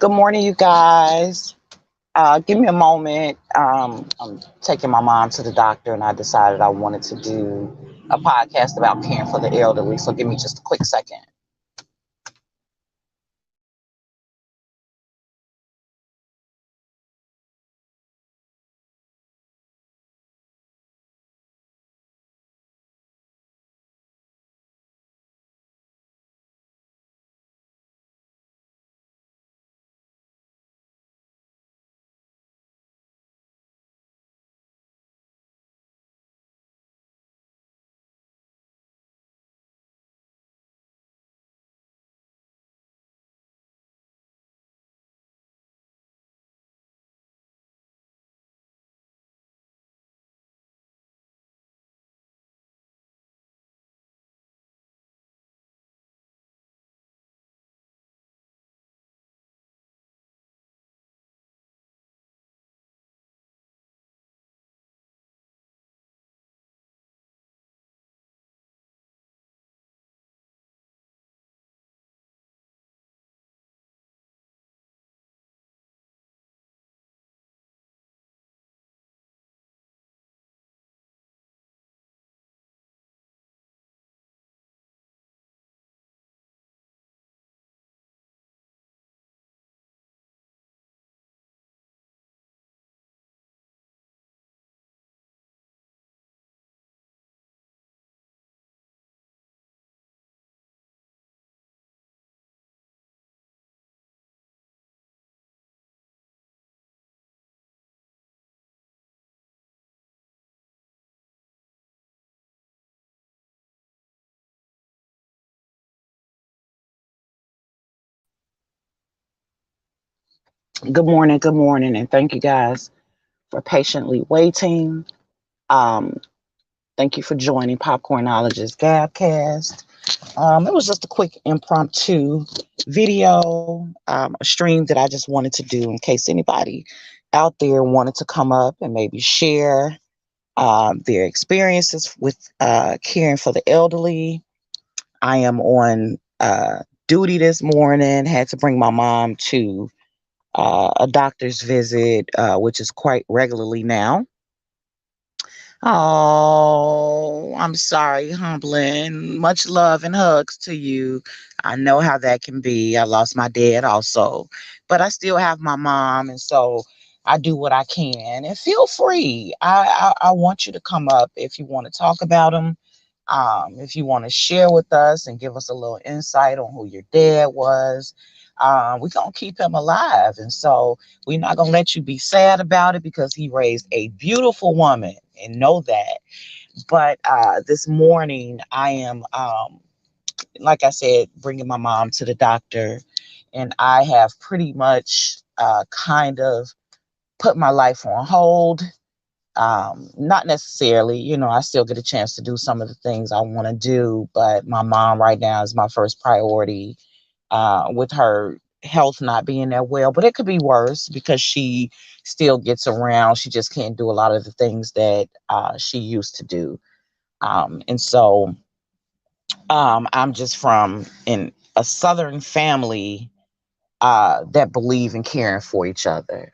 Good morning, you guys. Give me a moment. I'm taking my mom to the doctor, and I decided I wanted to do a podcast about caring for the elderly. So give me just a quick second. Good morning, and thank you guys for patiently waiting. Um, Thank you for joining Popcornologist Gabcast. It was just a quick impromptu video, a stream that I just wanted to do in case anybody out there wanted to come up and maybe share their experiences with caring for the elderly. I am on duty this morning, had to bring my mom to a doctor's visit, which is quite regularly now. Oh, I'm sorry, Humbling. Much love and hugs to you. I know how that can be. I lost my dad also, but I still have my mom, and so I do what I can. And feel free. I want you to come up if you want to talk about them. If you want to share with us and give us a little insight on who your dad was, we're gonna keep him alive, and so we're not gonna let you be sad about it because he raised a beautiful woman, and know that. But this morning, I am, like I said, bringing my mom to the doctor, and I have pretty much kind of put my life on hold. Not necessarily, I still get a chance to do some of the things I want to do, but my mom right now is my first priority with her health not being that well. But it could be worse because she still gets around. She just can't do a lot of the things that she used to do. And so I'm just from in a Southern family that believe in caring for each other.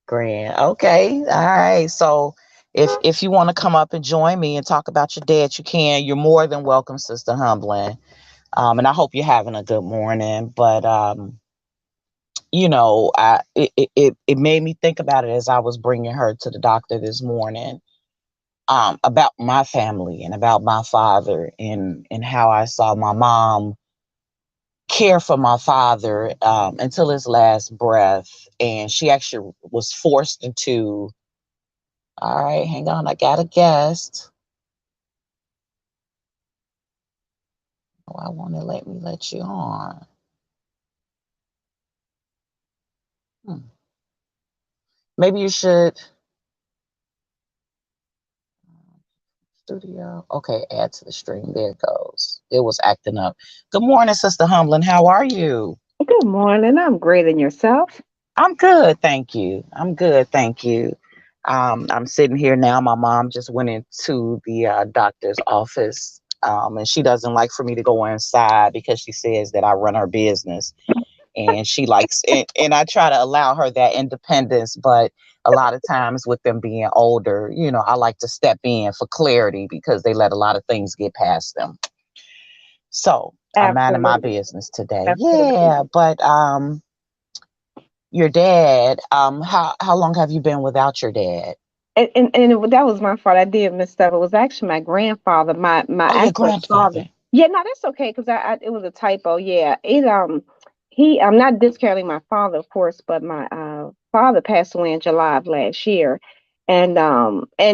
Grand. Okay. All right. So if you want to come up and join me and talk about your dad, you can. You're more than welcome, Sister Humbling. And I hope you're having a good morning. But it made me think about it as I was bringing her to the doctor this morning. About my family and about my father and how I saw my mom care for my father until his last breath, and she actually was forced into. All right, hang on. I got a guest. Oh, I want to let you on. Hmm. Maybe you should studio. Okay, add to the stream. There it goes. It was acting up. Good morning, Sister Humlin. How are you? Good morning. I'm great. And yourself? I'm good, thank you. I'm good, thank you. I'm sitting here now. My mom just went into the doctor's office, and she doesn't like for me to go inside because she says that I run her business. and she likes and I try to allow her that independence, but a lot of times with them being older, I like to step in for clarity because they let a lot of things get past them. So I'm minding my Absolutely. business today. Absolutely. Yeah, but your dad, how long have you been without your dad? That was my fault. I did mess up. It was actually my grandfather, my Oh, your actual father. grandfather. Yeah, no, that's okay because it was a typo. Yeah, he I'm not discounting my father, of course, but my father passed away in July of last year, and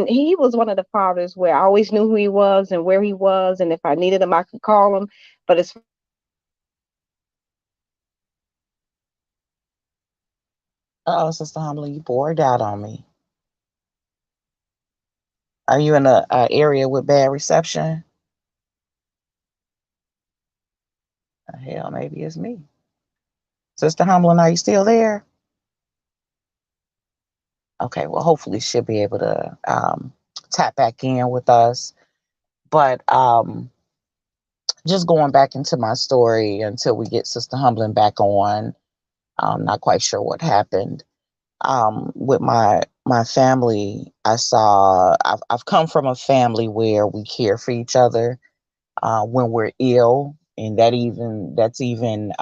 he was one of the fathers where I always knew who he was and where he was, and if I needed him, I could call him. But as far as Oh, Sister Humbly, you bored out on me. Are you in a area with bad reception? Hell, maybe it's me. Sister Humblin, are you still there? Okay, well, hopefully she'll be able to tap back in with us. But just going back into my story until we get Sister Humblin back on. I'm not quite sure what happened. With my family, I've come from a family where we care for each other when we're ill, and that's even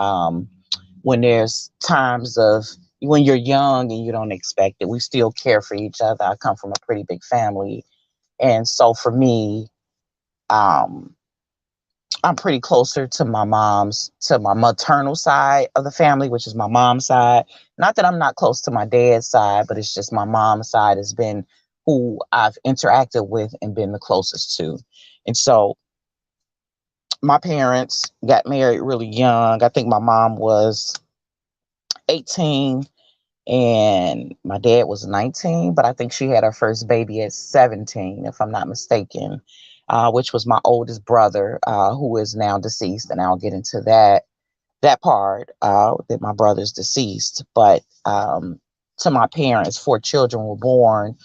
when there's times of when you're young and you don't expect it. We still care for each other. I come from a pretty big family, and so for me, um, I'm pretty closer to my maternal side of the family, which is my mom's side. Not that I'm not close to my dad's side, but it's just my mom's side has been who I've interacted with and been the closest to. And so my parents got married really young. I think my mom was 18 and my dad was 19, but I think she had her first baby at 17, if I'm not mistaken, which was my oldest brother, who is now deceased, and I'll get into that part that my brother's deceased. But to my parents, 4 children were born,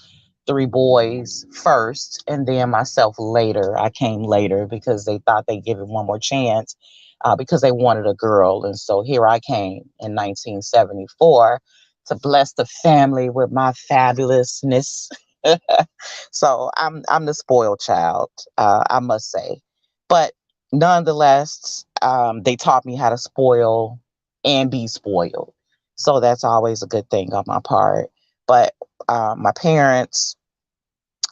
3 boys first, and then myself later. I came later because they thought they'd give it one more chance because they wanted a girl. And so here I came in 1974 to bless the family with my fabulousness. So I'm the spoiled child, I must say. But nonetheless, they taught me how to spoil and be spoiled. So that's always a good thing on my part. But my parents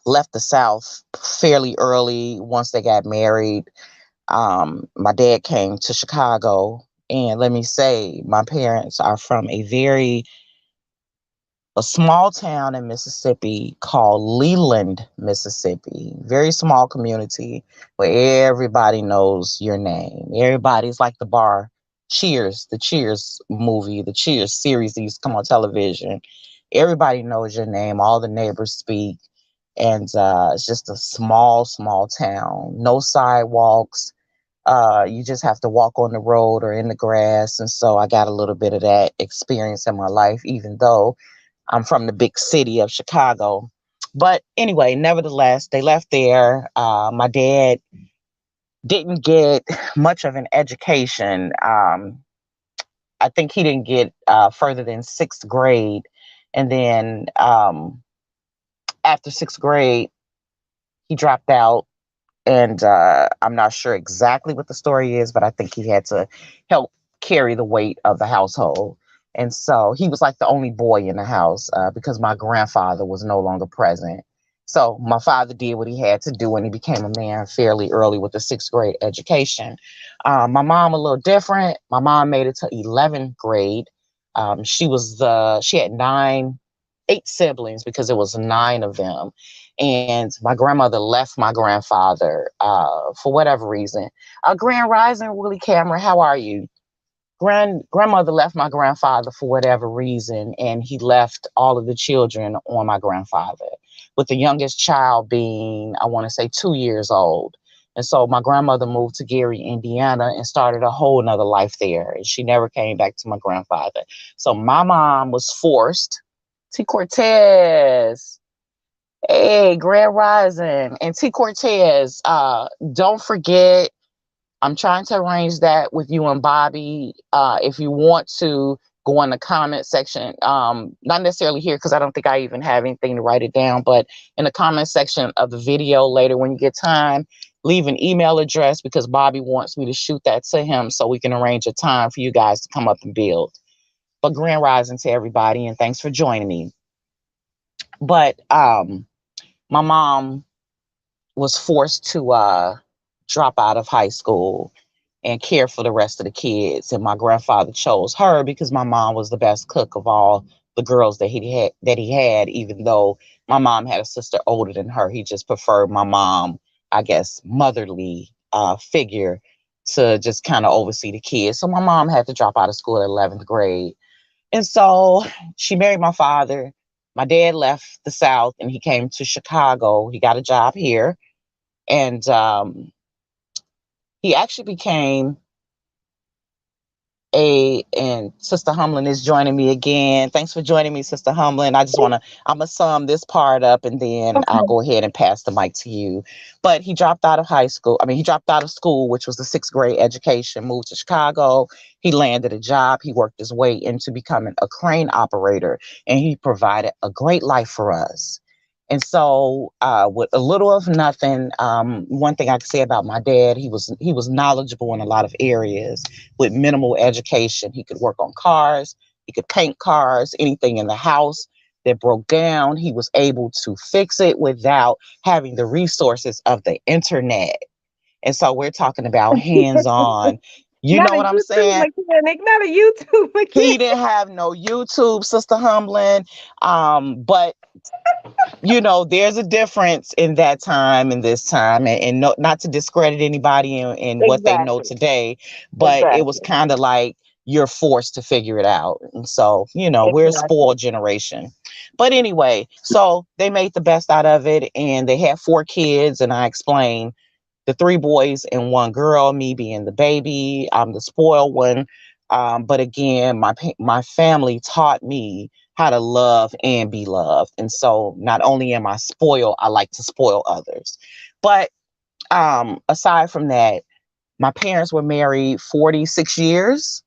left the South fairly early once they got married. My dad came to Chicago, and let me say, my parents are from a small town in Mississippi called Leland, Mississippi. Very small community where everybody knows your name. Everybody's like the bar Cheers, the Cheers movie, the Cheers series that used to come on television. Everybody knows your name. All the neighbors speak. And it's just a small, small town. No sidewalks. You just have to walk on the road or in the grass. And so I got a little bit of that experience in my life, even though I'm from the big city of Chicago. But anyway, nevertheless, they left there. My dad didn't get much of an education. I think he didn't get further than sixth grade. And then after sixth grade, he dropped out, and I'm not sure exactly what the story is, but I think he had to help carry the weight of the household. And so he was like the only boy in the house because my grandfather was no longer present. So my father did what he had to do, and he became a man fairly early with a sixth grade education. My mom a little different. My mom made it to 11th grade. She had 8 siblings because it was 9 of them, and my grandmother left my grandfather for whatever reason. Grand Rising, Willie Cameron, how are you? Grandmother left my grandfather for whatever reason, and he left all of the children on my grandfather, with the youngest child being, I want to say, 2 years old. And so my grandmother moved to Gary, Indiana, and started a whole nother life there. And she never came back to my grandfather. So my mom was forced. T. Cortez. Hey, Grand Rising. And T. Cortez, don't forget, I'm trying to arrange that with you and Bobby. If you want to go in the comment section, not necessarily here because I don't think I even have anything to write it down, but in the comment section of the video later when you get time, leave an email address because Bobby wants me to shoot that to him so we can arrange a time for you guys to come up and build. But grand rising to everybody and thanks for joining me. But my mom was forced to drop out of high school and care for the rest of the kids. And my grandfather chose her because my mom was the best cook of all the girls that he had, even though my mom had a sister older than her. He just preferred my mom, I guess, motherly figure to just kind of oversee the kids. So my mom had to drop out of school at 11th grade. And so she married my father. My dad left the South and he came to Chicago. He got a job here. And he actually became and Sister Humlin is joining me again. Thanks for joining me, Sister Humlin. I'm gonna sum this part up and then I'll Okay. go ahead and pass the mic to you. But he dropped out of high school. I mean, he dropped out of school, which was the sixth grade education, moved to Chicago. He landed a job. He worked his way into becoming a crane operator and he provided a great life for us. And so, with a little of nothing, one thing I can say about my dad, he was knowledgeable in a lot of areas with minimal education. He could work on cars, he could paint cars, anything in the house that broke down, he was able to fix it without having the resources of the internet. And so we're talking about hands on. You Not know a what I'm YouTube saying? mechanic. Not a YouTube He mechanic. didn't have no YouTube, Sister Humblin. But there's a difference in that time and this time, and no, not to discredit anybody in what they know Exactly. today, but it was Exactly. kind of like you're forced to figure it out. And so, we're a Exactly. spoiled generation. But anyway, so they made the best out of it, and they had four kids, and I explained the three boys and one girl, me being the baby. I'm the spoiled one. But again, my family taught me how to love and be loved. And so not only am I spoiled, I like to spoil others. But aside from that, my parents were married 46 years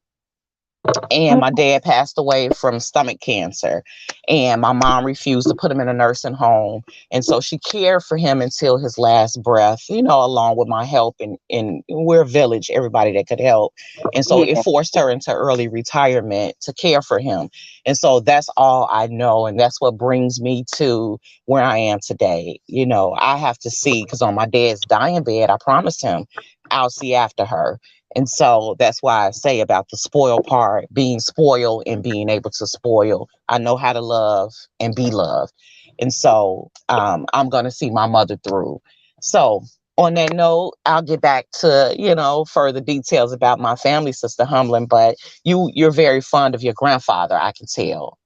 and my dad passed away from stomach cancer and my mom refused to put him in a nursing home, and so she cared for him until his last breath, along with my help, and we're a village, everybody that could help, and so it Yeah. forced her into early retirement to care for him. And so that's all I know, and that's what brings me to where I am today. I have to see, because on my dad's dying bed I promised him I'll see after her. And so that's why I say about the spoil part, being spoiled and being able to spoil. I know how to love and be loved. And so I'm going to see my mother through. So on that note, I'll get back to, further details about my family, Sister Humlin. But you're very fond of your grandfather, I can tell.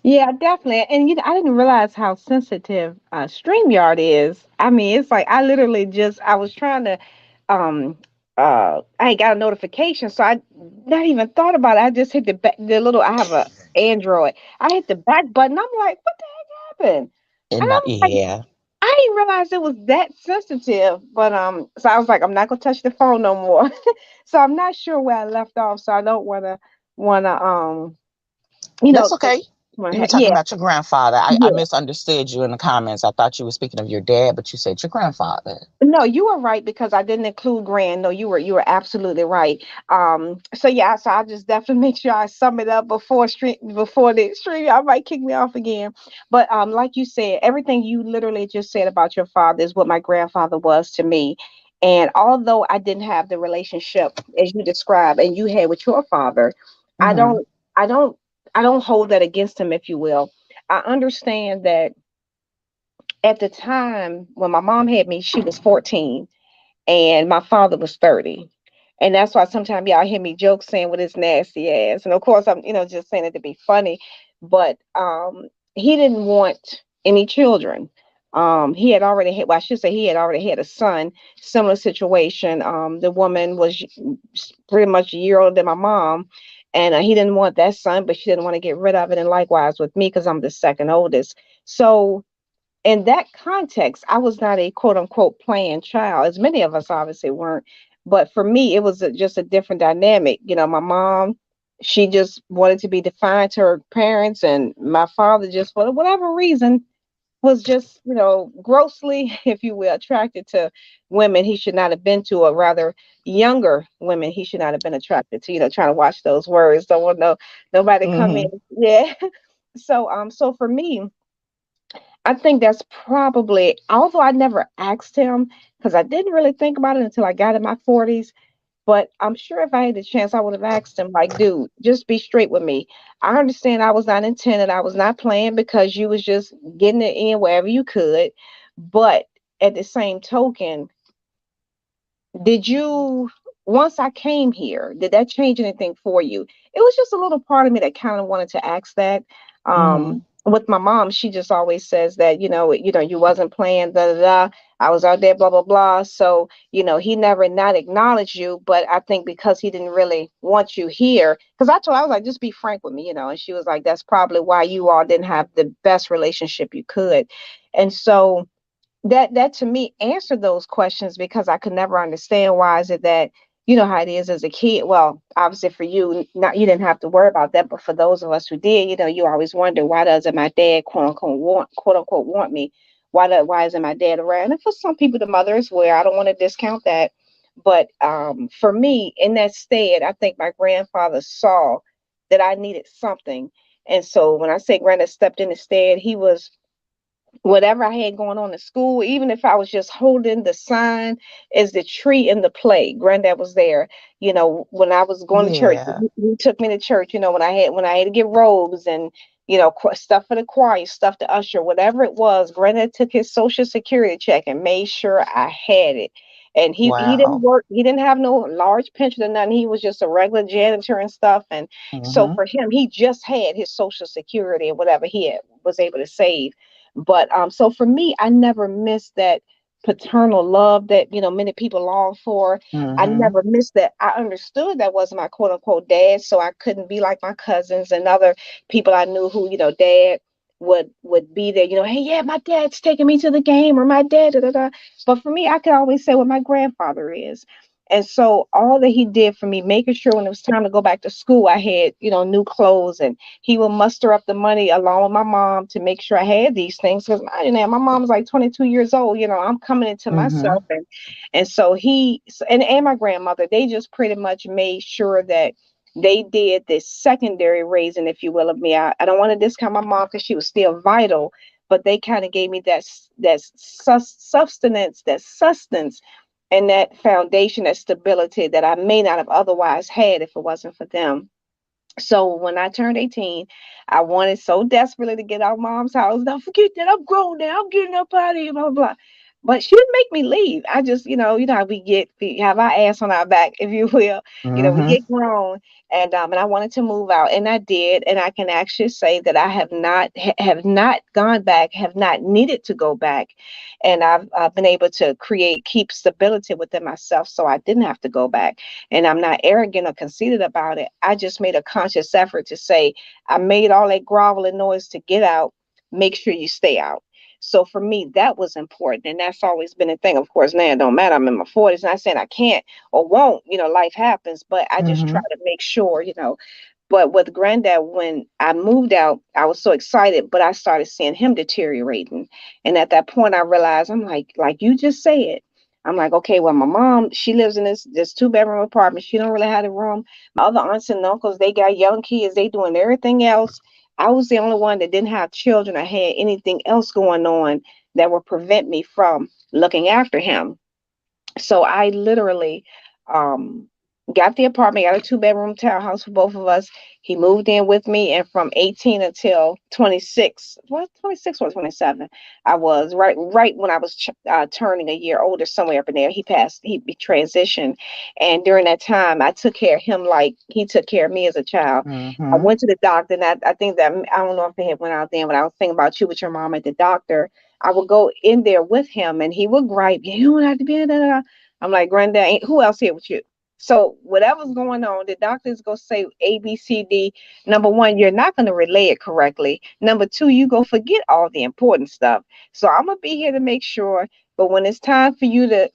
Yeah, definitely. And I didn't realize how sensitive StreamYard is. I mean, it's like I literally just I was trying to I ain't got a notification, so I not even thought about it. I just hit the little I have a Android. I hit the back button. I'm like, what the heck happened? And And I'm like, yeah, I didn't realize it was that sensitive. But so I was like, I'm not gonna touch the phone no more. So I'm not sure where I left off. So I don't wanna you that's know, take okay. my You were head. talking Yeah. about your grandfather. I Yeah. misunderstood you in the comments. I thought you were speaking of your dad, but you said your grandfather. No, you were right because I didn't include Grand. No, you were absolutely right. So yeah, so I'll just definitely make sure I sum it up before the stream. I might kick me off again. But like you said, everything you literally just said about your father is what my grandfather was to me. And although I didn't have the relationship as you described and you had with your father, I Mm-hmm. don't I don't I don't hold that against him, if you will. I understand that at the time when my mom had me, she was 14 and my father was 30. And that's why sometimes y'all hear me joke saying with his nasty ass. And of course I'm, just saying it to be funny. But he didn't want any children. He had already had, well, I should say he had already had a son, similar situation. The woman was pretty much a year older than my mom. And he didn't want that son, but she didn't want to get rid of it. And likewise with me, because I'm the second oldest. So in that context, I was not a quote unquote planned child, as many of us obviously weren't. But for me, it was just a different dynamic. My mom, she just wanted to be defined to her parents, and my father just for whatever reason was just, grossly, if you will, attracted to women he should not have been to, or rather younger women he should not have been attracted to, trying to watch those words. Don't want nobody to come in. Mhm. Yeah. So for me, I think that's probably, although I never asked him, because I didn't really think about it until I got in my 40s. But I'm sure if I had the chance, I would have asked him, like, dude, just be straight with me. I understand I was not intended. I was not playing because you was just getting it in wherever you could. But at the same token, did you, once I came here, did that change anything for you? It was just a little part of me that kind of wanted to ask that. Mhm. With my mom, she just always says that, you wasn't playing, da da da. I was out there, blah blah blah. So, he never not acknowledged you, but I think because he didn't really want you here, because I was like, just be frank with me, and she was like, that's probably why you all didn't have the best relationship you could. And so that to me answered those questions, because I could never understand why is it that, how it is as a kid. Well, obviously for you, not, you didn't have to worry about that, but for those of us who did, you always wonder, why doesn't my dad quote unquote want me? Why isn't my dad around? And for some people, the mother is where, I don't want to discount that. But for me, in that stead, I think my grandfather saw that I needed something. And so when I say granddad stepped in instead, he was, whatever I had going on in school, even if I was just holding the sign as the tree in the play, granddad was there. When I was going to church, Yeah. he took me to church, when I had to get robes and, stuff for the choir, stuff to usher, whatever it was, granddad took his social security check and made sure I had it. And he didn't Wow. work, he didn't have no large pension or nothing. He was just a regular janitor and stuff. And so Mhm. for him, he just had his social security and whatever he was able to save. But so for me, I never missed that paternal love that, many people long for. I Mhm. never missed that. I understood that wasn't my quote unquote dad, so I couldn't be like my cousins and other people I knew who, dad would be there, hey, yeah, my dad's taking me to the game, or my dad, da, da, da. But for me, I could always say what my grandfather is. And so all that he did for me, making sure when it was time to go back to school, I had, new clothes, and he would muster up the money along with my mom to make sure I had these things. Because my mom was like 22 years old. I'm coming into myself, Mhm. and so and my grandmother, they just pretty much made sure that they did this secondary raising, if you will, of me. I don't want to discount my mom because she was still vital, but they kind of gave me that sustenance, and that foundation, that stability that I may not have otherwise had if it wasn't for them. So when I turned 18, I wanted so desperately to get out of mom's house. Don't forget that I'm grown now. I'm getting up out of here, blah, blah, blah. But she didn't make me leave. I just, how we have our ass on our back, if you will. We Mhm. get grown, and I wanted to move out, and I did. And I can actually say that I have not gone back, have not needed to go back, and I've been able to keep stability within myself, so I didn't have to go back. And I'm not arrogant or conceited about it. I just made a conscious effort to say, I made all that groveling noise to get out. Make sure you stay out. So for me, that was important. And that's always been a thing. Of course, now it don't matter. I'm in my 40s. Not saying I can't or won't, life happens, but I just try Mhm. to make sure. But with granddad, when I moved out, I was so excited, but I started seeing him deteriorating. And at that point, I realized, I'm like you just said, I'm like, okay, well, my mom, she lives in this two-bedroom apartment. She don't really have a room. My other aunts and uncles, they got young kids. They doing everything else. I was the only one that didn't have children or had anything else going on that would prevent me from looking after him. So I literally um got the apartment, got a two-bedroom townhouse for both of us. He moved in with me, and from 18 until 26, what, 26 or 27, I was right when I was turning a year older, somewhere up in there. He passed, he transitioned, and during that time, I took care of him like he took care of me as a child. I Mhm. went to the doctor, and I think that, I don't know if it had went out then, but I was thinking about you with your mom at the doctor. I would go in there with him, and he would gripe, "Yeah, you don't have to be there." I'm like, Granddad, who else here with you? So whatever's going on, the doctor's gonna say A, B, C, D. Number one, you're not gonna relay it correctly. Number two, you go forget all the important stuff. So I'm gonna be here to make sure. But when it's time for you to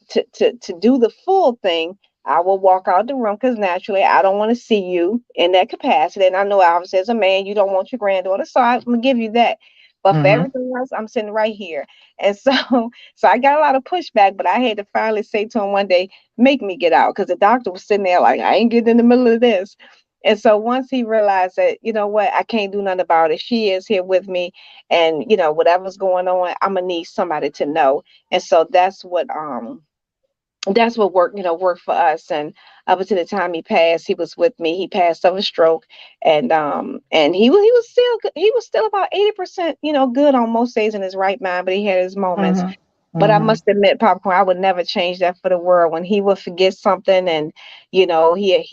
do the full thing, I will walk out the room because naturally I don't want to see you in that capacity. And I know obviously as a man, you don't want your granddaughter. So I'm gonna give you that. But for Mhm. everything else, I'm sitting right here. And so so I got a lot of pushback, but I had to finally say to him one day, make me get out. Because the doctor was sitting there like, I ain't getting in the middle of this. And so once he realized that, you know what, I can't do nothing about it. She is here with me. And, you know, whatever's going on, I'm gonna need somebody to know. And so that's what worked, worked for us. And up until the time he passed, he was with me. He passed of a stroke, and he was still he was still about 80%, good on most days in his right mind, but he had his moments. Mhm. But I Mhm. must admit, popcorn, I would never change that for the world. When he would forget something, and he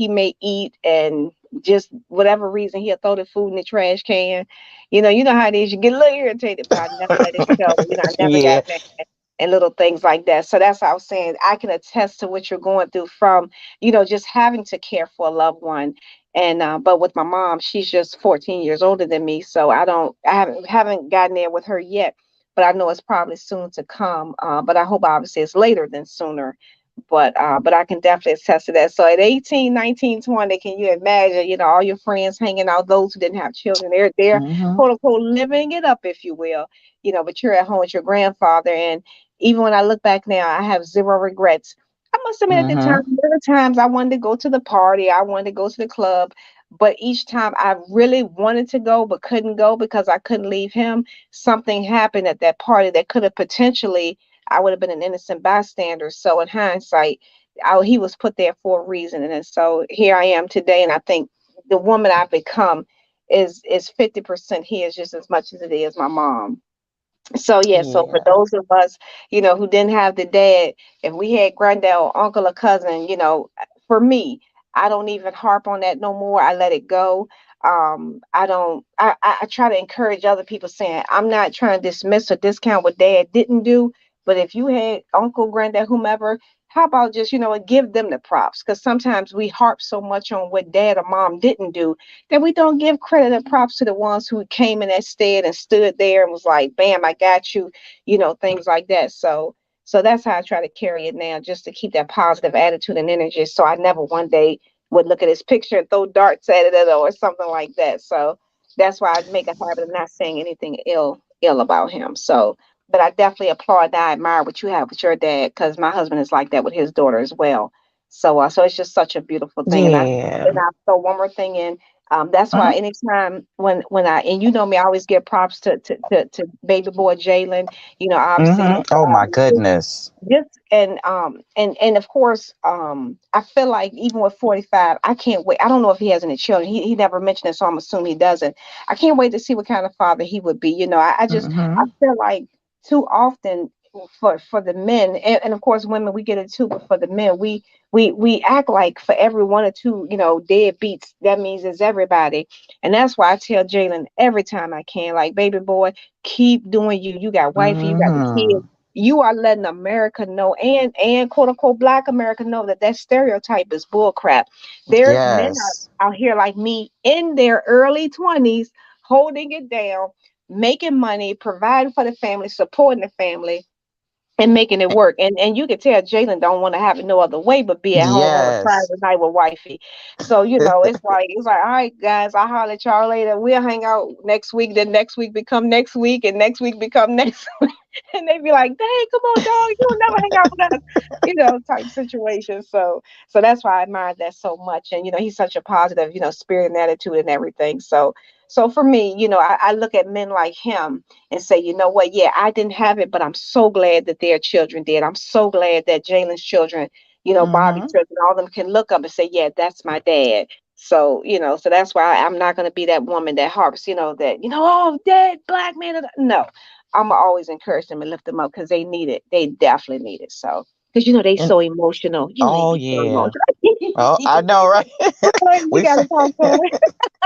may eat, and just whatever reason he'll throw the food in the trash can. You know how it is. You get a little irritated, but I never let it show. I never Yeah. got mad and little things like that. So that's how I was saying I can attest to what you're going through from, just having to care for a loved one. And but with my mom, she's just 14 years older than me, so I haven't gotten there with her yet, but I know it's probably soon to come. But I hope obviously it's later than sooner. But I can definitely attest to that. So at 18, 19, 20, can you imagine, all your friends hanging out, those who didn't have children, they're Mhm. quote unquote living it up, if you will, but you're at home with your grandfather. And even when I look back now, I have zero regrets. I must admit at the time, Mhm. there were times I wanted to go to the party, I wanted to go to the club, but each time I really wanted to go but couldn't go because I couldn't leave him. Something happened at that party that could have potentially, I would have been an innocent bystander. So in hindsight, he was put there for a reason, and then so here I am today. And I think the woman I've become is 50% his just as much as it is my mom. So yeah, so for Yeah. those of us, who didn't have the dad, if we had granddad or uncle or cousin, for me, I don't even harp on that no more. I let it go. I don't I try to encourage other people, saying I'm not trying to dismiss or discount what dad didn't do, but if you had uncle, granddad, whomever, how about just, give them the props? Because sometimes we harp so much on what dad or mom didn't do that we don't give credit and props to the ones who came in that stead and stood there and was like, bam, I got you, things like that. So that's how I try to carry it now, just to keep that positive attitude and energy. So I never one day would look at his picture and throw darts at it or something like that. So that's why I make a habit of not saying anything ill about him. So but I definitely applaud and I admire what you have with your dad, because my husband is like that with his daughter as well. So it's just such a beautiful thing. And Yeah. I throw one more thing in. That's why Mhm. anytime when I, and me, I always give props to baby boy Jalen. Obviously Mhm. Oh my goodness. just and of course, I feel like even with 45, I can't wait. I don't know if he has any children. He never mentioned it, so I'm assuming he doesn't. I can't wait to see what kind of father he would be. I Mhm. feel like too often for the men, and of course women, we get it too, but for the men, we act like for every one or two, deadbeats, that means it's everybody. And that's why I tell Jalen every time I can, like, baby boy, keep doing you. You got wifey, you got the kids. Mhm. You are letting America know, and quote unquote Black America know, that stereotype is bullcrap. There's men Yes. out here like me in their early 20s, holding it down, making money, providing for the family, supporting the family, and making it work. And you can tell Jalen don't want to have it no other way but be at home on a Yes. private night with wifey. So it's like, all right, guys, I'll holler at y'all later. We'll hang out next week. Then next week become next week, and next week become next week. And they be like, dang, come on, dog, you'll never hang out with us, type situation. So that's why I admire that so much. And he's such a positive, spirit and attitude and everything. So for me, I look at men like him and say, you know what? Yeah, I didn't have it, but I'm so glad that their children did. I'm so glad that Jalen's children, Bobby's Mhm. children, all of them can look up and say, yeah, that's my dad. So that's why I'm not going to be that woman that harps, that, oh, dad, black man. No, I'm going to always encourage them and lift them up because they need it. They definitely need it. So, because, they And so emotional. They oh be so yeah. emotional. Oh, I know, right? You we got to talk to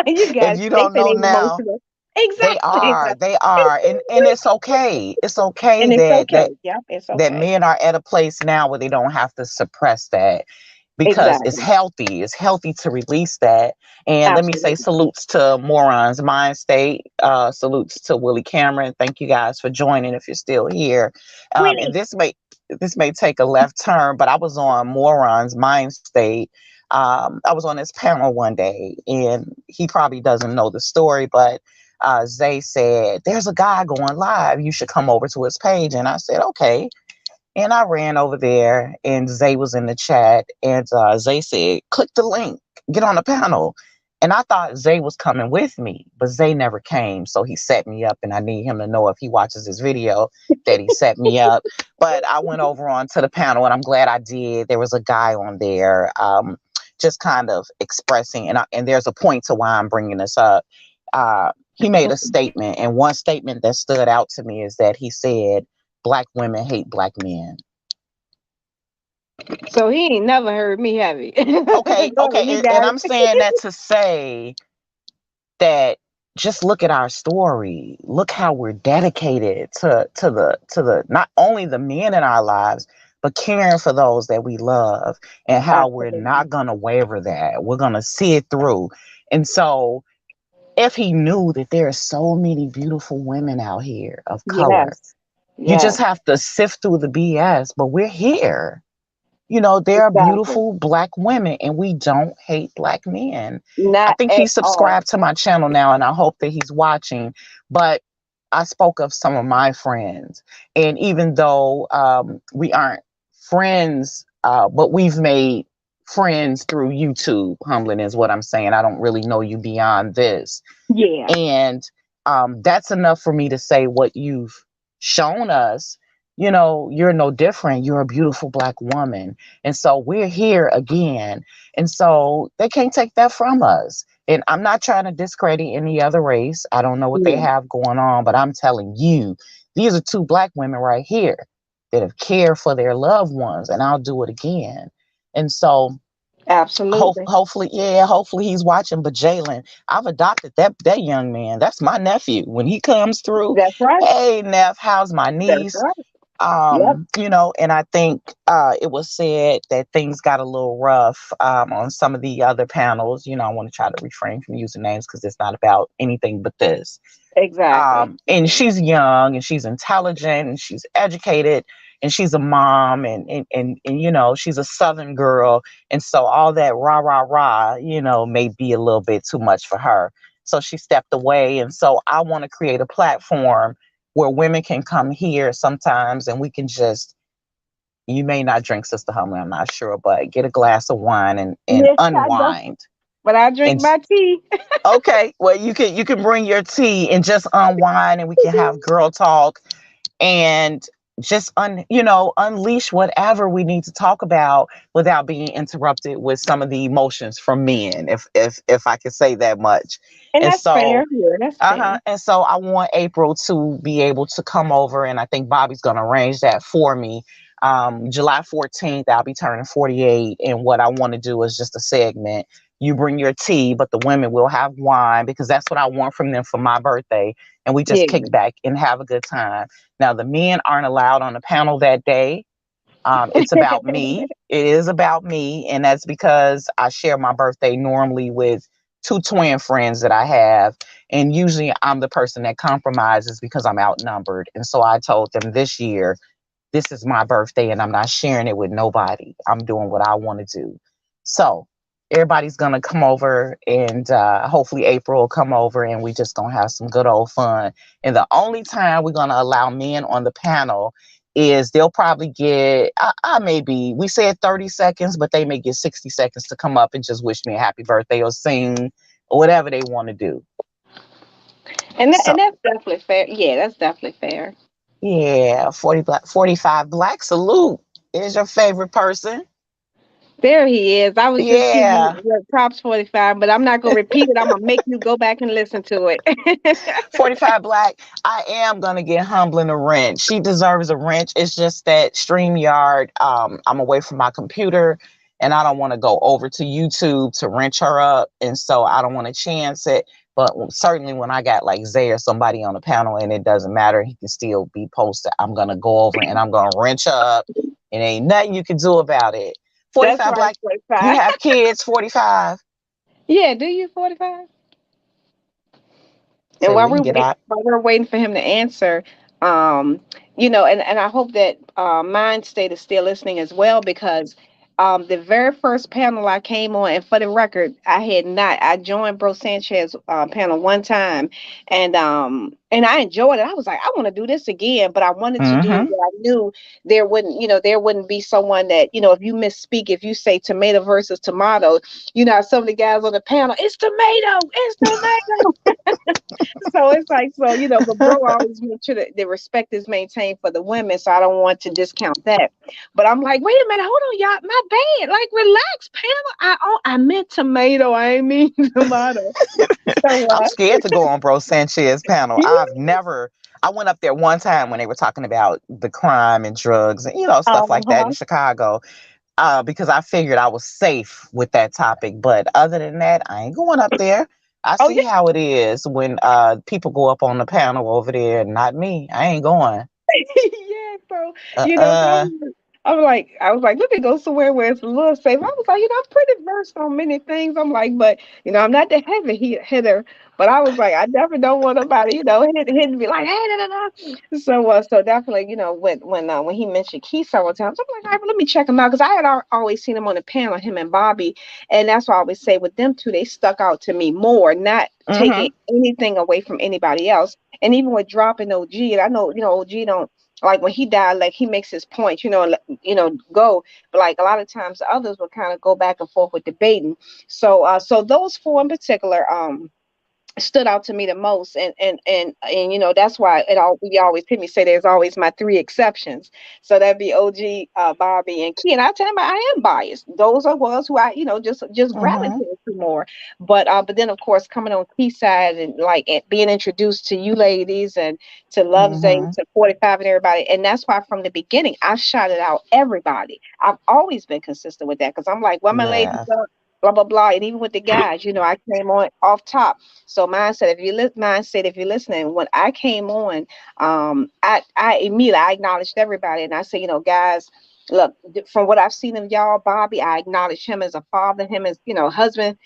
them. You if guys, you they don't say know they now, emotional. they Exactly. are. They are. And it's okay. It's okay And it's that okay. Yep, it's that okay. men are at a place now where they don't have to suppress that. because it's Exactly. healthy. It's healthy to release that. And let me say Absolutely. salutes to Morons Mind State. Salutes to Willie Cameron. Thank you guys for joining if you're still here. And Willie. this may take a left turn, but I was on Morons Mind State. I was on this panel one day, and he probably doesn't know the story, but Zay said, "There's a guy going live. You should come over to his page." And I said, "Okay." And I ran over there, and Zay was in the chat, and Zay said, "Click the link, get on the panel." And I thought Zay was coming with me, but Zay never came. So he set me up, and I need him to know if he watches this video that he set me up. But I went over onto the panel, and I'm glad I did. There was a guy on there, just kind of expressing, and there's a point to why I'm bringing this up. He made a statement, and one statement that stood out to me is that he said, "Black women hate black men." So he ain't never heard me, have he? Okay, Go, okay, you and got I'm it. saying that to say that just look at our story. Look how we're dedicated to the not only the men in our lives, but caring for those that we love, and how we're Absolutely. not gonna waver that. We're gonna see it through. And so if he knew that there are so many beautiful women out here of color, Yes. you just Yes. have to sift through the BS, but we're here. There are Exactly. beautiful black women, and we don't hate black men. I Not think at he's all. subscribed to my channel now, and I hope that he's watching. But I spoke of some of my friends, and even though we aren't friends, but we've made friends through YouTube. Humbling is what I'm saying. I don't really know you beyond this, Yeah. and that's enough for me to say what you've shown us. You're no different. You're a beautiful black woman. And so we're here again. And so they can't take that from us. And I'm not trying to discredit any other race. I don't know what they Yeah. have going on, but I'm telling you, these are two black women right here that have cared for their loved ones. And I'll do it again. And so Absolutely. hopefully, yeah, hopefully he's watching. But Jalen, I've adopted that young man. That's my nephew. When he comes through, That's right. "Hey Neff, how's my That's niece?" right. Yep. And I think it was said that things got a little rough on some of the other panels. I want to try to refrain from using names because it's not about anything but this. Exactly. And she's young, and she's intelligent, and she's educated, and she's a mom, and she's a Southern girl. And so all that rah rah rah, may be a little bit too much for her. So she stepped away. And so I want to create a platform where women can come here sometimes, and we can just, you may not drink, Sister Humley, I'm not sure, but get a glass of wine and Yes, I know. unwind. But I drink And my tea. okay, well, you can bring your tea and just unwind, and we can have girl talk, and just unleash whatever we need to talk about without being interrupted with some of the emotions from men, if I could say that much. And And that's fair. so Yeah, that's fair. and so I want April to be able to come over, and I think Bobby's going to arrange that for me. July 14th, I'll be turning 48, and what I want to do is just a segment. You bring your tea, but the women will have wine, because that's what I want from them for my birthday, and we just kick Yeah. back and have a good time. Now, the men aren't allowed on the panel that day. It's about me. It is about me. And that's because I share my birthday normally with two twin friends that I have. And usually I'm the person that compromises because I'm outnumbered. And so I told them this year, this is my birthday, and I'm not sharing it with nobody. I'm doing what I want to do. So everybody's going to come over, and hopefully April will come over, and we just going to have some good old fun. And the only time we're going to allow men on the panel is they'll probably get, maybe, we said 30 seconds, but they may get 60 seconds to come up and just wish me a happy birthday or sing or whatever they want to do. And So, that's definitely fair. Yeah, that's definitely fair. yeah, 45 black salute is your favorite person. There he is. I was just giving you Yeah, props 45, but I'm not gonna repeat it. I'm gonna make you go back and listen to it. 45 black. I am gonna get humbling a wrench. She deserves a wrench. It's just that StreamYard, I'm away from my computer, and I don't want to go over to YouTube to wrench her up. And so I don't want to chance it. But certainly when I got like Zay or somebody on the panel, and it doesn't matter, he can still be posted. I'm gonna go over and I'm gonna wrench her up. And ain't nothing you can do about it. That's 45 right, black. You 45. have kids, 45. Yeah, do you 45? And So we can get out. while we're waiting for him to answer, um, and I hope that Mind State is still listening as well, because the very first panel I came on, and for the record, I joined Bro Sanchez panel one time, and I enjoyed it. I was like, I want to do this again, but I wanted to do it Mm-hmm. where I knew there wouldn't be someone that, if you misspeak, if you say tomato versus tomato, some of the guys on the panel, it's tomato. So it's like, but bro always make sure that the respect is maintained for the women. So I don't want to discount that. But I'm like, wait a minute, hold on, y'all, my bad. Like, relax, Pamela. I meant tomato. I ain't mean tomato. So I'm scared to go on Bro Sanchez panel. I went up there one time when they were talking about the crime and drugs and, stuff like that in uh-huh. Chicago, because I figured I was safe with that topic. But other than that, I ain't going up there. I Oh see how it is when people go up on the panel over there. Not me. I ain't going. yeah, so so Uh-uh. I was like, let me go somewhere where it's a little safe. I was like, I'm pretty versed on many things. I'm like, but I'm not the hitter. But I was like, I definitely don't want nobody, hitting me like, hey, da, da, da. So definitely, when he mentioned Key several times, I'm like, all right, well, let me check him out, because I had always seen him on the panel, him and Bobby, and that's why I always say with them two, they stuck out to me more, not taking Mm-hmm. anything away from anybody else. And even with dropping OG, and I know, OG don't like when he died, like he makes his point, go. But like a lot of times the others will kind of go back and forth with debating. So those four in particular, stood out to me the most, and that's why we always hear me say there's always my three exceptions. So that'd be OG, Bobby, and Key. And I tell him I am biased. Those are ones who I just Mm-hmm. gravitated to more. But then of course coming on Key side, and like being introduced to you ladies, and to Love Zay, Mm-hmm. to 45 and everybody. And that's why from the beginning I shouted out everybody. I've always been consistent with that, because I'm like, well, my ladies Yeah. up, blah blah blah. And even with the guys, I came on off top. So mindset, if you're listening, when I came on, I immediately I acknowledged everybody, and I said, guys, look, from what I've seen of y'all, Bobby, I acknowledge him as a father, him as husband.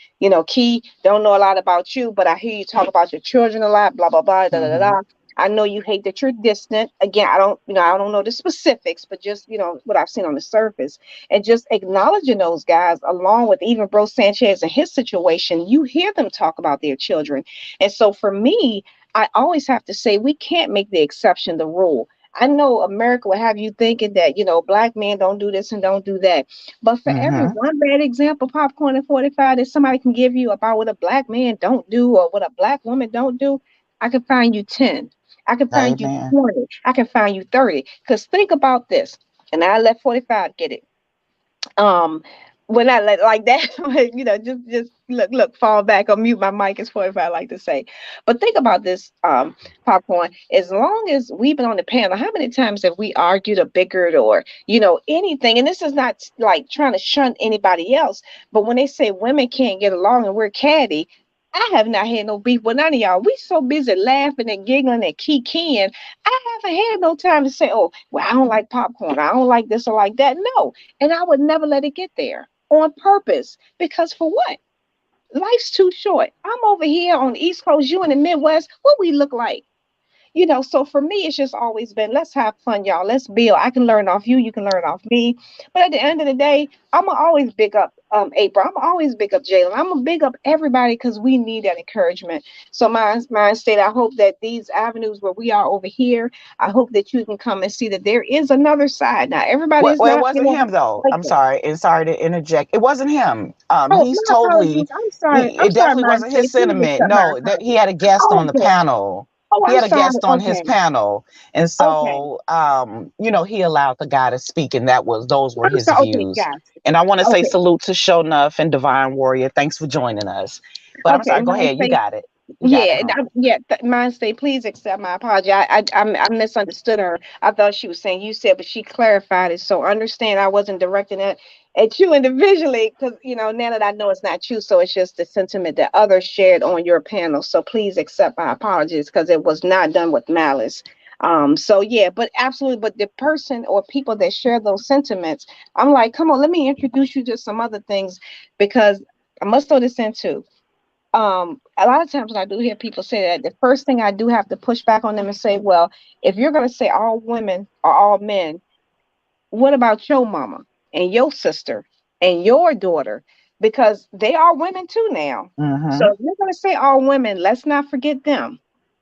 Key, don't know a lot about you, but I hear you talk about your children a lot. Blah blah blah. Da da da. Mm-hmm. Da. I know you hate that you're distant. Again, I don't know the specifics, but just what I've seen on the surface, and just acknowledging those guys, along with even Bro Sanchez and his situation. You hear them talk about their children. And so for me, I always have to say we can't make the exception the rule. I know America will have you thinking that, black men don't do this and don't do that. But for every Mm-hmm. one bad example, Popcorn and 45, that somebody can give you about what a black man don't do or what a black woman don't do, I can find you 10. I can find you Amen. 20. I can find you 30. Because think about this, and I let 45 get it. um when I let like that, just look, fall back or mute my mic is 45, I like to say. But think about this, Popcorn. As long as we've been on the panel, how many times have we argued or bickered or anything? And this is not like trying to shun anybody else, but when they say women can't get along and we're catty, I have not had no beef with none of y'all. We so busy laughing and giggling and kikiing. I haven't had no time to say, oh, well, I don't like popcorn, I don't like this or like that. No. And I would never let it get there on purpose, because for what? Life's too short. I'm over here on the East Coast, you in the Midwest. What we look like? So for me, it's just always been, let's have fun, y'all. Let's build. I can learn off you. You can learn off me. But at the end of the day, I'm going to always big up April. I'm going to always big up Jalen. I'm going to big up everybody, because we need that encouragement. So my state, I hope that these avenues where we are over here, I hope that you can come and see that there is another side. Now, everybody is Well, it not, wasn't him though. like I'm that. sorry, and sorry to interject. It wasn't him. Oh, He's my apologies. totally. I'm sorry. He. I'm It sorry, definitely my wasn't his state. Please sentiment. accept my No, that he apology. had a guest Oh, on the okay. panel. Oh, He I'm had a sorry. guest on his Okay. panel, and Okay. so he allowed the guy to speak, and those were I'm his sorry. Okay, views. guys. And I want to say Okay. salute to Show Nuff and Divine Warrior. Thanks for joining us. But I'm Okay. sorry. Go My ahead. You state. got it. You got it, Yeah, humble. mine say, please accept my apology. I misunderstood her. I thought she was saying you said, but she clarified it. So understand I wasn't directing it at you individually, because now that I know it's not you, so it's just the sentiment that others shared on your panel. So please accept my apologies, because it was not done with malice. So yeah, but absolutely, but the person or people that share those sentiments, I'm like, come on, let me introduce you to some other things, because I must throw this in too. A lot of times when I do hear people say that, the first thing I do have to push back on them and say, well, if you're going to say all women or all men, what about your mama and your sister and your daughter? Because they are women too now. So Mm-hmm. if you're going to say all women, let's not forget them.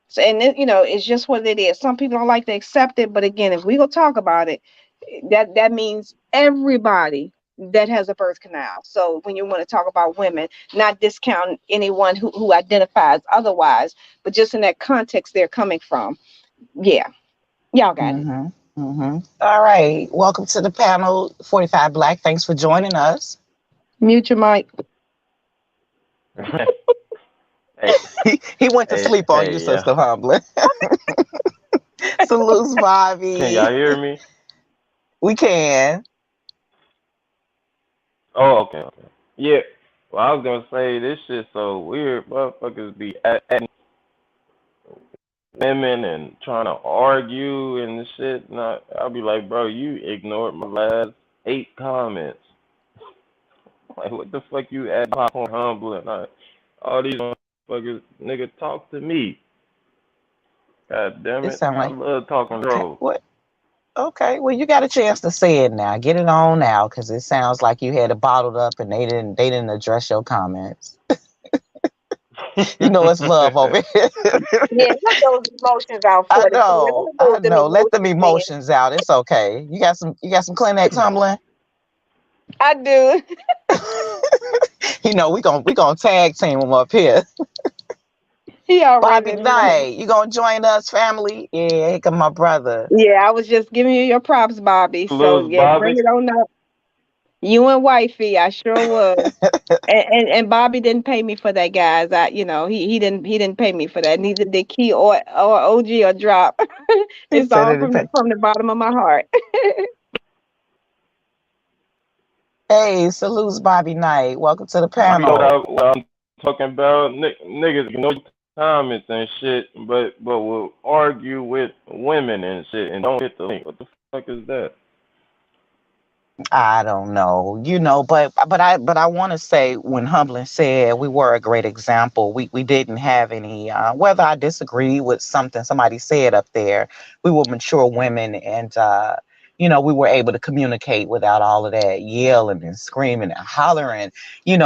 So, and it, it's just what it is. Some people don't like to accept it, but again, if we go talk about it, that means everybody that has a birth canal. So when you want to talk about women, not discount anyone who identifies otherwise, but just in that context they're coming from. Yeah, y'all got it. Mm-hmm. Mm-hmm. All right. Welcome to the panel, 45 Black. Thanks for joining us. Mute your mic. Hey, He went to sleep on you, yeah. Sister Humbly. Salutes, Can y'all Bobby. hear me? We can. Oh, okay. Yeah. Well, I was gonna say this shit so weird. Motherfuckers be adding women and trying to argue and shit. Not, I'll be like, bro, you ignored my last 8 comments. Like, what the fuck you add popcorn humble and all these motherfuckers, nigga, talk to me. God damn It it, sound I like love talking okay. trolls. What? Okay. Well, you got a chance to say it now. Get it on now, because it sounds like you had it bottled up and they didn't address your comments. You know it's love over here. Yeah, let those emotions out I 44. know. Let I those them know. Let them emotions in. emotions out. It's okay. You got some Kleenex, Humbling. I do. We gonna tag team them up here. He Bobby already know. Knight, you gonna join us, family? Yeah, here come my brother. Yeah, I was just giving you your props, Bobby. So Salute, yeah, bring Bobby. it on up. You and wifey, I sure was. And Bobby didn't pay me for that, guys. He didn't pay me for that. Neither did Key or OG or Drop. He It's said all it. from the bottom of my heart. Hey, salutes, Bobby Knight. Welcome to the You know panel. what I'm talking about? Niggas ignore comments and shit, but will argue with women and shit and don't hit the link. What the fuck is that? I don't know, but I want to say when Humblin said we were a great example, we didn't have any. Whether I disagree with something somebody said up there, we were mature women, and we were able to communicate without all of that yelling and screaming and hollering.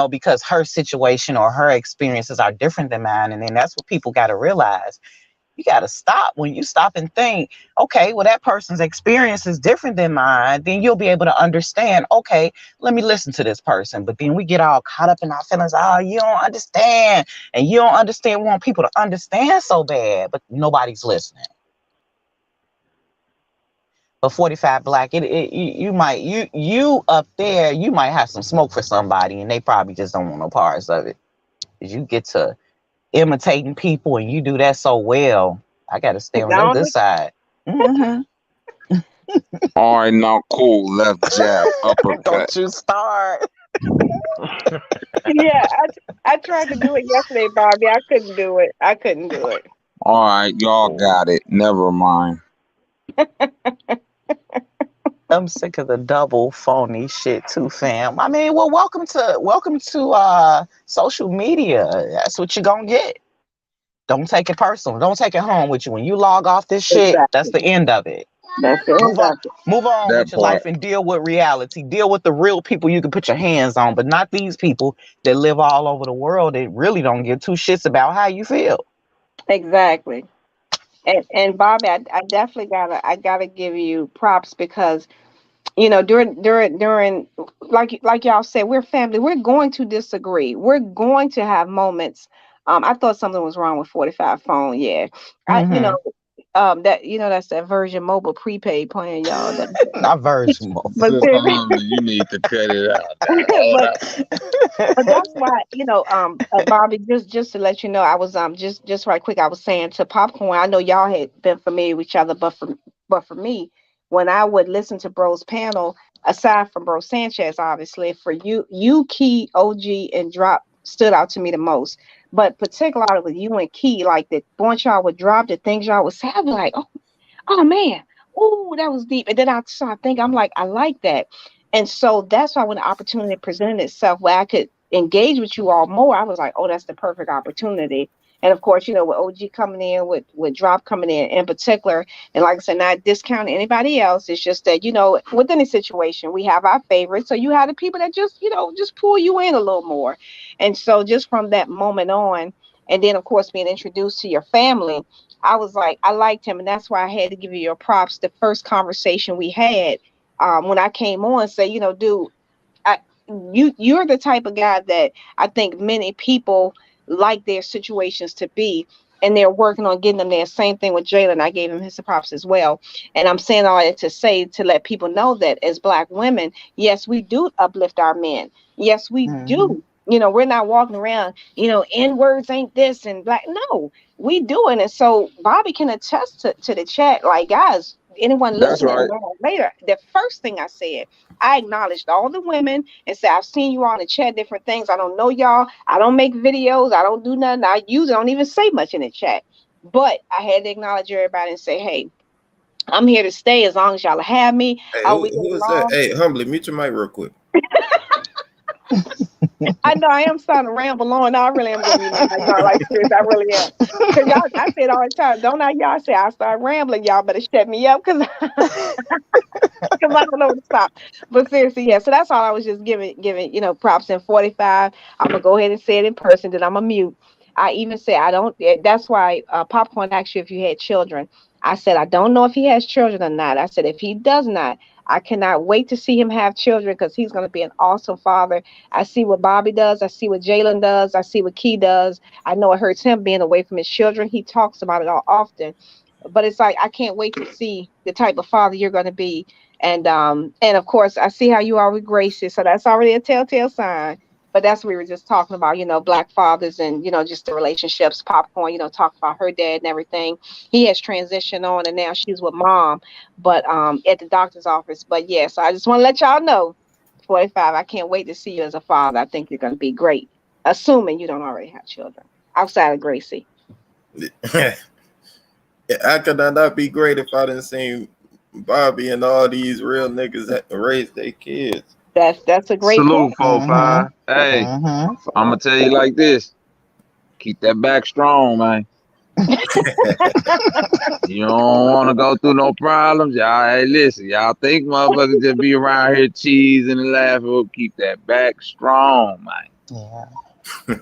Because her situation or her experiences are different than mine, and then that's what people got to realize. You got to stop. When you stop and think, okay, well, that person's experience is different than mine, then you'll be able to understand, okay, let me listen to this person. But then we get all caught up in our feelings. Oh, you don't understand. And you don't understand. We want people to understand so bad, but nobody's listening. But 45 Black, you up there, you might have some smoke for somebody and they probably just don't want no parts of it. 'Cause you get to imitating people and you do that so well. I got to stay on your Don't good it? side. Hmm. All right, now cool. Left jab, uppercut. Don't you start. Yeah, I tried to do it yesterday, Bobby. I couldn't do it. I couldn't do it. All right, y'all got it. Never mind. I'm sick of the double phony shit too, fam. I mean, well, welcome to social media. That's what you're gonna get. Don't take it personal. Don't take it home with you. When you log off this shit, that's Exactly. the end of it. That's the Move end on. of it. Move on with That your life part. and deal with reality. Deal with the real people you can put your hands on, but not these people that live all over the world that really don't give two shits about how you feel. Exactly. And Bobby, I definitely gotta give you props because during like y'all said, we're family. We're going to disagree. We're going to have moments. I thought something was wrong with 45 phone. Yeah, I Mm-hmm. that that's that Virgin Mobile prepaid plan, y'all. That, Not virgin mode. but Sister Harmony, you need to cut it out now. Hold but up. but that's why, Bobby, just to let you know, I was just right quick, I was saying to Popcorn, I know y'all had been familiar with each other, but for me, when I would listen to Bro's panel, aside from Bro Sanchez, obviously, for you, Key, OG, and Drop stood out to me the most. But particularly with you and Key, like the points y'all would drop, the things y'all would say, I'd be like, oh, oh man, oh, that was deep. And then I think I'm like, I like that. And so that's why when the opportunity presented itself where I could engage with you all more, I was like, oh, that's the perfect opportunity. And of course, with OG coming in, with Drop coming in particular, and like I said, not discounting anybody else. It's just that, within a situation, we have our favorites. So you have the people that just pull you in a little more. And so just from that moment on, and then of course being introduced to your family, I was like, I liked him, and that's why I had to give you your props. The first conversation we had, when I came on, say, dude, I, you're the type of guy that I think many people like their situations to be, and they're working on getting them there. Same thing with Jalen. I gave him his props as well. And I'm saying all that to say, to let people know that as Black women, yes, we do uplift our men. Yes, we Mm-hmm. do. We're not walking around, N words ain't this and black. No, we doing it. So Bobby can attest to the chat. Like, guys, anyone That's listening right. now later, the first thing I said, I acknowledged all the women and said, I've seen you all in the chat, different things. I don't know y'all. I don't make videos. I don't do nothing. I usually don't even say much in the chat. But I had to acknowledge everybody and say, hey, I'm here to stay as long as y'all have me. Hey, Are we who getting is that? along? Hey, humbly, mute your mic real quick. I know I am starting to ramble on. No, I really am gonna be my mic. No, like serious, I really am. Cause y'all, I say it all the time. Don't I? Y'all say I start rambling. Y'all better shut me up, cause because I don't know where to stop. But seriously, yeah. So that's all I was just giving, props in 45. I'm gonna go ahead and say it in person. Then I'm gonna mute. I even say I don't. That's why Popcorn asked you if you had children. I said I don't know if he has children or not. I said if he does not, I cannot wait to see him have children because he's gonna be an awesome father. I see what Bobby does. I see what Jalen does. I see what Key does. I know it hurts him being away from his children. He talks about it all often, but it's like I can't wait to see the type of father you're going to be. And of course I see how you are with Gracie, so that's already a telltale sign. But that's what we were just talking about, Black fathers and just the relationships. Popcorn, talk about her dad and everything. He has transitioned on and now she's with mom, but at the doctor's office. But yeah, so I just want to let y'all know, 45, I can't wait to see you as a father. I think you're going to be great, assuming you don't already have children outside of Gracie. How could that not be great if I didn't see Bobby and all these real niggas that raise their kids? That's a great Salute, point. 45. Hey, Mm-hmm. I'm gonna tell you like this. Keep that back strong, man. You don't want to go through no problems. Y'all, hey, listen, y'all think motherfuckers just be around here cheesing and laughing. Well, keep that back strong, man. Yeah.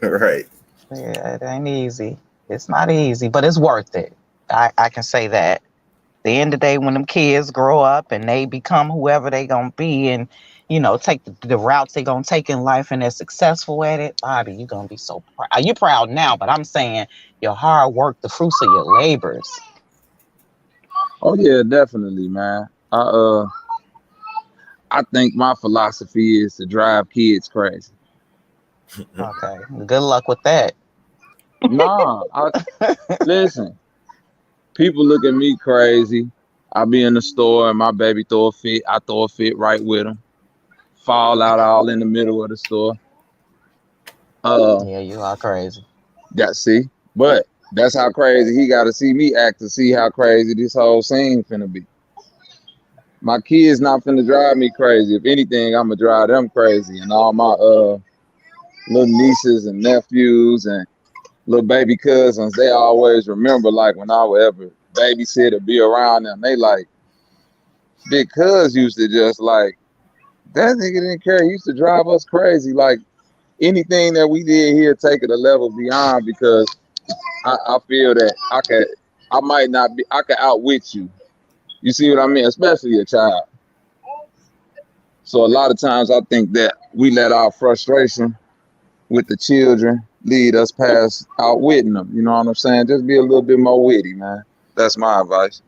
Right. Yeah, it ain't easy. It's not easy, but it's worth it. I can say that. The end of the day, when them kids grow up and they become whoever they gonna be, and take the routes they gonna take in life, and they're successful at it, Bobby, you're gonna be so proud. You're proud now, but I'm saying your hard work, the fruits of your labors. Oh yeah, definitely, man. I think my philosophy is to drive kids crazy. Okay, good luck with that. Nah, listen. People look at me crazy. I be in the store and my baby throw a fit. I throw a fit right with him. Fall out all in the middle of the store. Uh, Yeah, you are crazy. see, but that's how crazy he got to see me act to see how crazy this whole scene finna be. My kids not finna drive me crazy. If anything, I'ma drive them crazy. And all my little nieces and nephews and little baby cousins, they always remember like when I would ever babysit or be around them. They like big cuz used to just like that nigga didn't care. He used to drive us crazy. Like anything that we did here, take it a level beyond because I feel that I might not be I can outwit you. You see what I mean? Especially a child. So a lot of times I think that we let our frustration with the children lead us past outwitting them. You know what I'm saying? Just be a little bit more witty, man. That's my advice.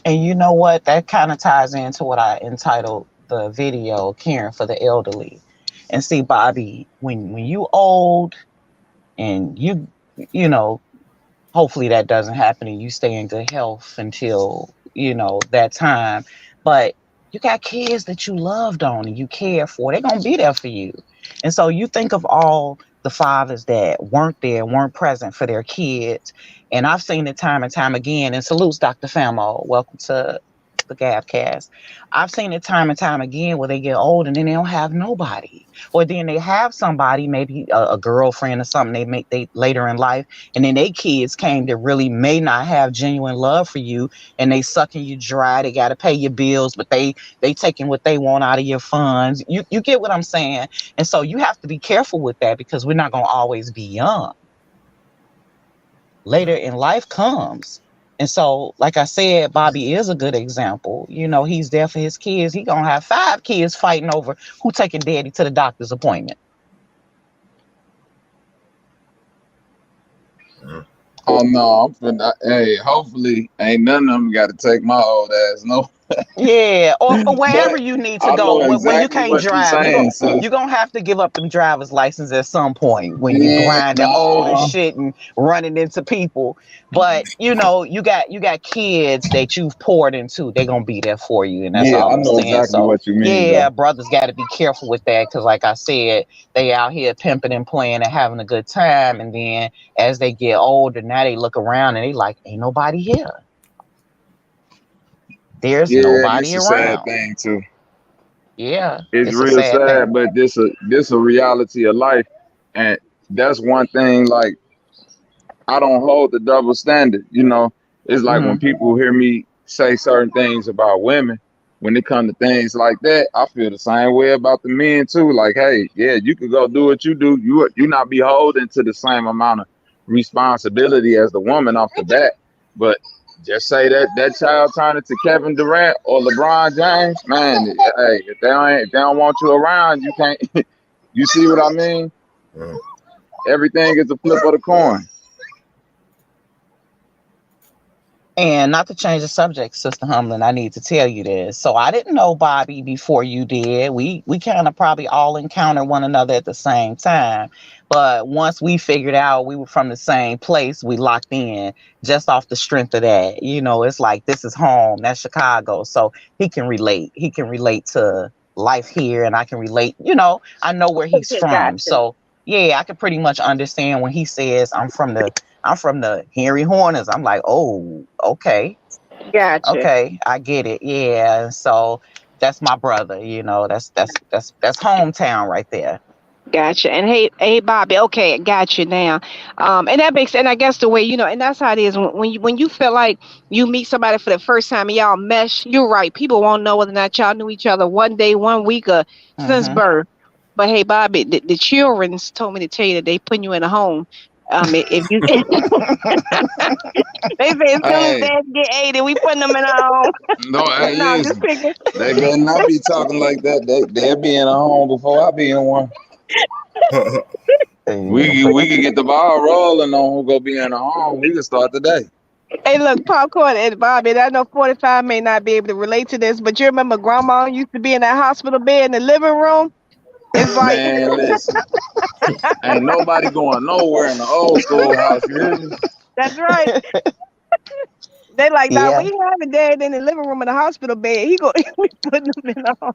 And you know what? That kind of ties into what I entitled the video, Caring for the Elderly. And see, Bobby, when you old and you know, hopefully that doesn't happen and you stay in good health until, that time. But you got kids that you loved on and you care for. They're gonna be there for you. And so you think of all the fathers that weren't present for their kids. And I've seen it time and time again. And salutes, Dr. Famo. Welcome to the Gabcast. I've seen it time and time again where they get old and then they don't have nobody. Or then they have somebody, maybe a girlfriend or something they later in life, and then they kids came that really may not have genuine love for you, and they sucking you dry. They gotta pay your bills, but they taking what they want out of your funds. You get what I'm saying? And so you have to be careful with that because we're not gonna always be young. Later in life comes. And so, like I said, Bobby is a good example. He's there for his kids. He gonna have 5 kids fighting over who taking daddy to the doctor's appointment. Oh no, I'm finna. Hey, hopefully ain't none of them got to take my old ass. No, Yeah, or wherever but you need to I go. know When you exactly can't what you're drive, saying. So you gonna have to give up them driver's license at some point when you yeah, grinding old and nah, shit and running into people. But you got kids that you've poured into. They're gonna be there for you, and that's yeah, all I I'm know saying. exactly So what you mean yeah, though. brothers got to be careful with that because, like I said, they out here pimping and playing and having a good time, and then as they get older, now they look around and they like, ain't nobody here. There's Yeah, and it's nobody a sad around. thing too. Yeah, It's it's a real sad sad, thing. but this a reality of life, and that's one thing. Like I don't hold the double standard. It's like when Hmm. people hear me say certain things about women, when it comes to things like that, I feel the same way about the men too. Like, hey, yeah, you can go do what you do. You not beholden to the same amount of responsibility as the woman off the bat. But just say that child turning to Kevin Durant or LeBron James, man. Hey, if they don't want you around, you can't. You see what I mean? Mm. Everything is a flip of the coin. And not to change the subject, Sister Humlin, I need to tell you this. So I didn't know Bobby before you did. We kind of probably all encountered one another at the same time. But once we figured out we were from the same place, we locked in just off the strength of that. It's like this is home, that's Chicago. So he can relate. He can relate to life here, and I can relate. I know where he's Okay, from. gotcha. So yeah, I can pretty much understand when he says I'm from the Henry Horners. I'm like, oh, okay, Gotcha. okay, I get it. Yeah, so that's my brother. That's hometown right there. Gotcha. And hey, Bobby. Okay, I got you now. And that makes, and I guess the way and that's how it is when you feel like you meet somebody for the first time and y'all mesh. You're right. People won't know whether or not y'all knew each other one day, 1 week, or since Hmm. birth. But hey, Bobby, the children's told me to tell you that they putting you in a home. If you, they say as soon as Hey, dads get 80, we putting them in a home. no, hey, No, I'm just listen. picking. They better not be talking like that. They'll be in a home before I be in one. Yeah, We can get the ball rolling on who go be in a home. We can start today. Hey, look, popcorn and Bobby. And I know 45 may not be able to relate to this, but you remember Grandma used to be in that hospital bed in the living room. It's like Man, listen. Ain't nobody going nowhere in the old schoolhouse. You hear me? that's right. They like now we yeah, have a dad in the living room in the hospital bed. He go we putting him in the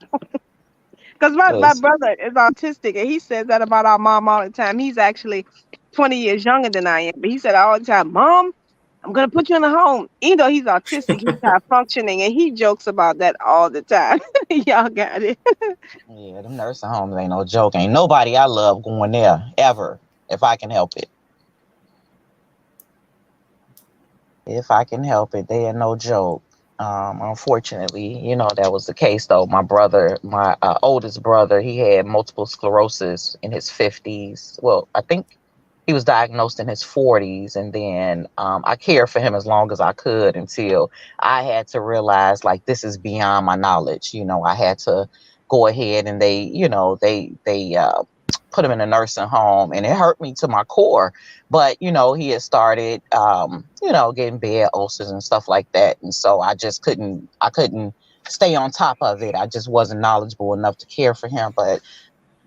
because my listen. brother is autistic and he says that about our mom all the time. He's actually 20 years younger than I am, but he said all the time, "Mom, I'm gonna put you in a home." Even though he's autistic, he's high functioning, and he jokes about that all the time. Y'all got it. Yeah, them nursing homes ain't no joke. Ain't nobody I love going there ever if I can help it. If I can help it, they are no joke. Unfortunately, that was the case though. My brother, my oldest brother, he had multiple sclerosis in his 50s. Well, I think he was diagnosed in his 40s, and then I cared for him as long as I could until I had to realize like this is beyond my knowledge. I had to go ahead and they put him in a nursing home, and it hurt me to my core. But he had started getting bed ulcers and stuff like that, and so I couldn't stay on top of it. I just wasn't knowledgeable enough to care for him. But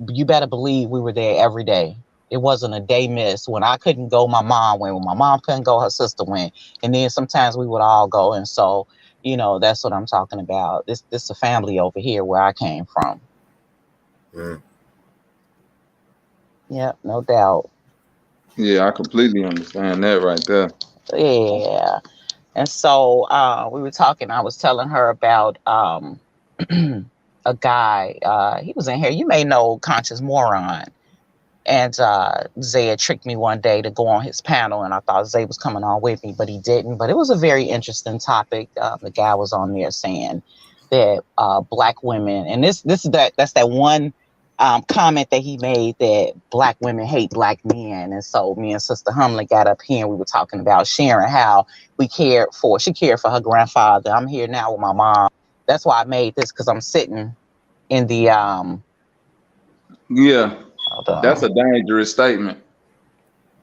you better believe we were there every day. It wasn't a day miss. When I couldn't go, my mom went. When my mom couldn't go, her sister went. And then sometimes we would all go. And so that's what I'm talking about. This is a family over here where I came from. Mm. Yep, no doubt. Yeah, I completely understand that right there. Yeah. And so we were talking, I was telling her about a guy. He was in here. You may know Conscious Moron. And Zay had tricked me one day to go on his panel, and I thought Zay was coming on with me, but he didn't. But it was a very interesting topic. The guy was on there saying that black women, and that's that one comment that he made, that black women hate black men. And so me and Sister Humley got up here and we were talking about sharing how she cared for her grandfather. I'm here now with my mom. That's why I made this, because I'm sitting in the Yeah, hold that's on. a dangerous statement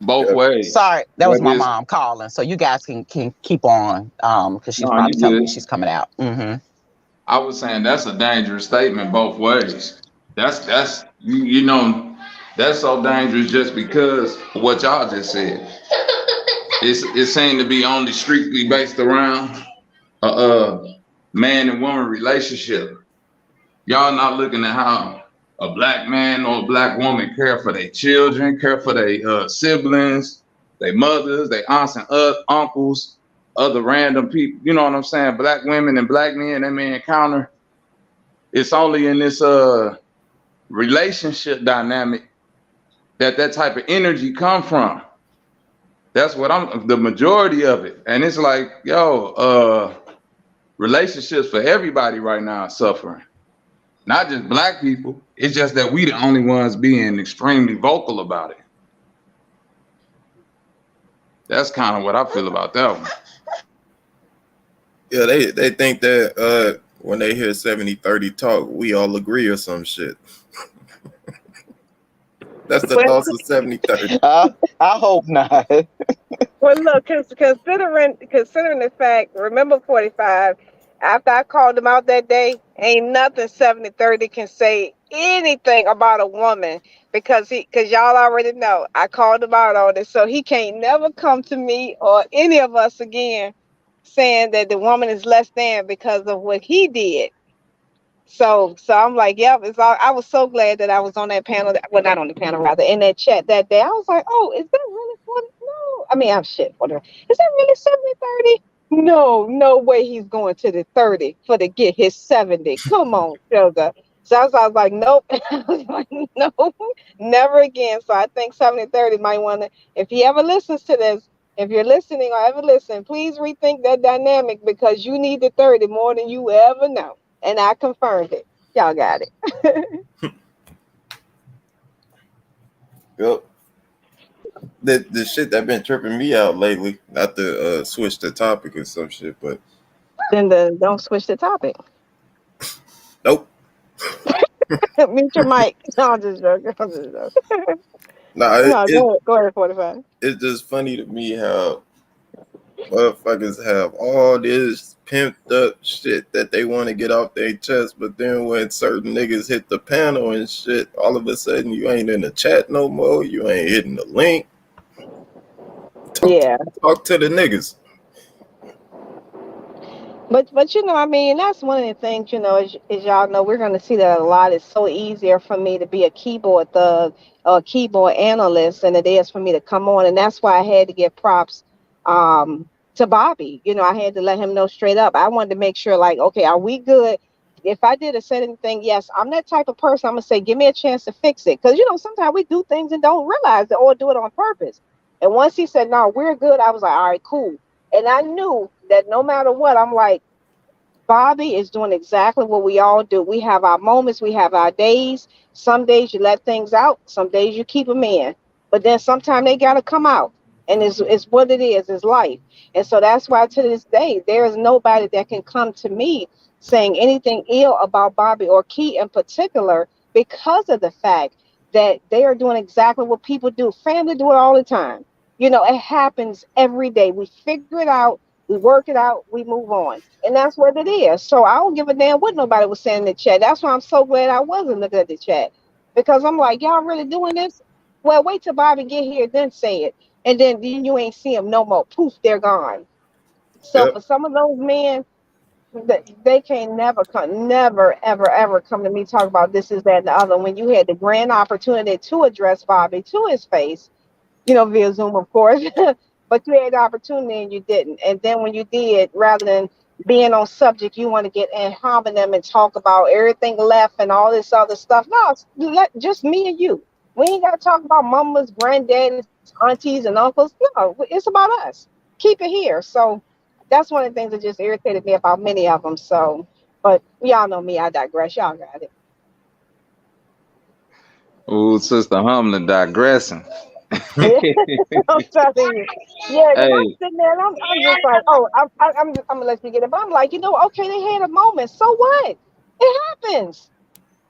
both Yep. ways. Sorry, that But was my it's mom calling. So you guys can keep on, because she's no, probably you telling me good. she's coming out. I was saying that's a dangerous statement both ways. That's you know that's so dangerous just because of what y'all just said. It seemed to be only strictly based around a man and woman relationship. Y'all not looking at how a black man or a black woman care for their children, care for their siblings, their mothers, their aunts and uncles, other random people. You know what I'm saying? Black women and black men they may encounter. It's only in this relationship dynamic that type of energy come from. That's what I'm the majority of it. And it's like, yo, relationships for everybody right now are suffering. Not just black people. It's just that we the only ones being extremely vocal about it. That's kind of what I feel about that one. Yeah, they think that when they hear 70-30 talk, we all agree or some shit. That's the Well, thoughts of 70-30. I hope not. well, look, considering the fact, remember 45. After I called him out that day, ain't nothing 70-30 can say anything about a woman, because y'all already know I called him out on this, so he can't never come to me or any of us again saying that the woman is less than because of what he did. So I'm like, yep, it's all. I was so glad that I was on that panel. Well, not on the panel, rather, in that chat that day. I was like, oh, is that really 40? No, I mean, I'm shit for the. Is that really 70-30? No, no way he's going to the 30 for to get his 70. Come on, sugar. So I was like, nope. I was like, no, never again. So I think 70-30 might want to, if he ever listens to this, if you're listening or ever listen, please rethink that dynamic, because you need the 30 more than you ever know. And I confirmed it. Y'all got it. Yep. The shit that been tripping me out lately, not to switch the topic or some shit, but Then don't switch the topic. nope. Mute your mic. No, I'm just joking. I'm just joking. Nah, No, go ahead, 45. it's just funny to me how motherfuckers have all this pimped up shit that they want to get off their chest, but then when certain niggas hit the panel and shit, all of a sudden you ain't in the chat no more. You ain't hitting the link. Talk to, Yeah. talk to the niggas. But I mean, that's one of the things, as y'all know, we're gonna see that a lot. It's so easier for me to be a keyboard thug or a keyboard analyst than it is for me to come on. And that's why I had to give props to Bobby. I had to let him know straight up. I wanted to make sure, like, okay, are we good? If I did a certain thing, yes, I'm that type of person. I'm gonna say, give me a chance to fix it. Because sometimes we do things and don't realize it or do it on purpose. And once he said, no, we're good, I was like, all right, cool. And I knew that no matter what, I'm like, Bobby is doing exactly what we all do. We have our moments, we have our days. Some days you let things out, some days you keep them in. But then sometimes they got to come out. And it's what it is, it's life. And so that's why to this day, there is nobody that can come to me saying anything ill about Bobby or Key in particular, because of the fact that they are doing exactly what people do. Family do it all the time. It happens every day. We figure it out, we work it out, we move on. And that's what it is. So I don't give a damn what nobody was saying in the chat. That's why I'm so glad I wasn't looking at the chat. Because I'm like, y'all really doing this? Well, wait till Bobby get here, then say it. And then you ain't see them no more. Poof, they're gone. So Yep. for some of those men, They can't never come, never, ever, ever come to me talk about this is that and the other. When you had the grand opportunity to address Bobby to his face, via Zoom, of course. But you had the opportunity and you didn't. And then when you did, rather than being on subject, you want to get and harming them and talk about everything left and all this other stuff. No, just me and you. We ain't got to talk about mamas, granddaddies, aunties, and uncles. No, it's about us. Keep it here. So that's one of the things that just irritated me about many of them. So, but y'all know me. I digress. Y'all got it. Ooh, Sister Humlin digressing. Yeah, I'm telling you. Yeah, because I'm Hey, sitting there and I'm just like, oh, I'm gonna let you get it. But I'm like, okay, they had a moment. So what? It happens.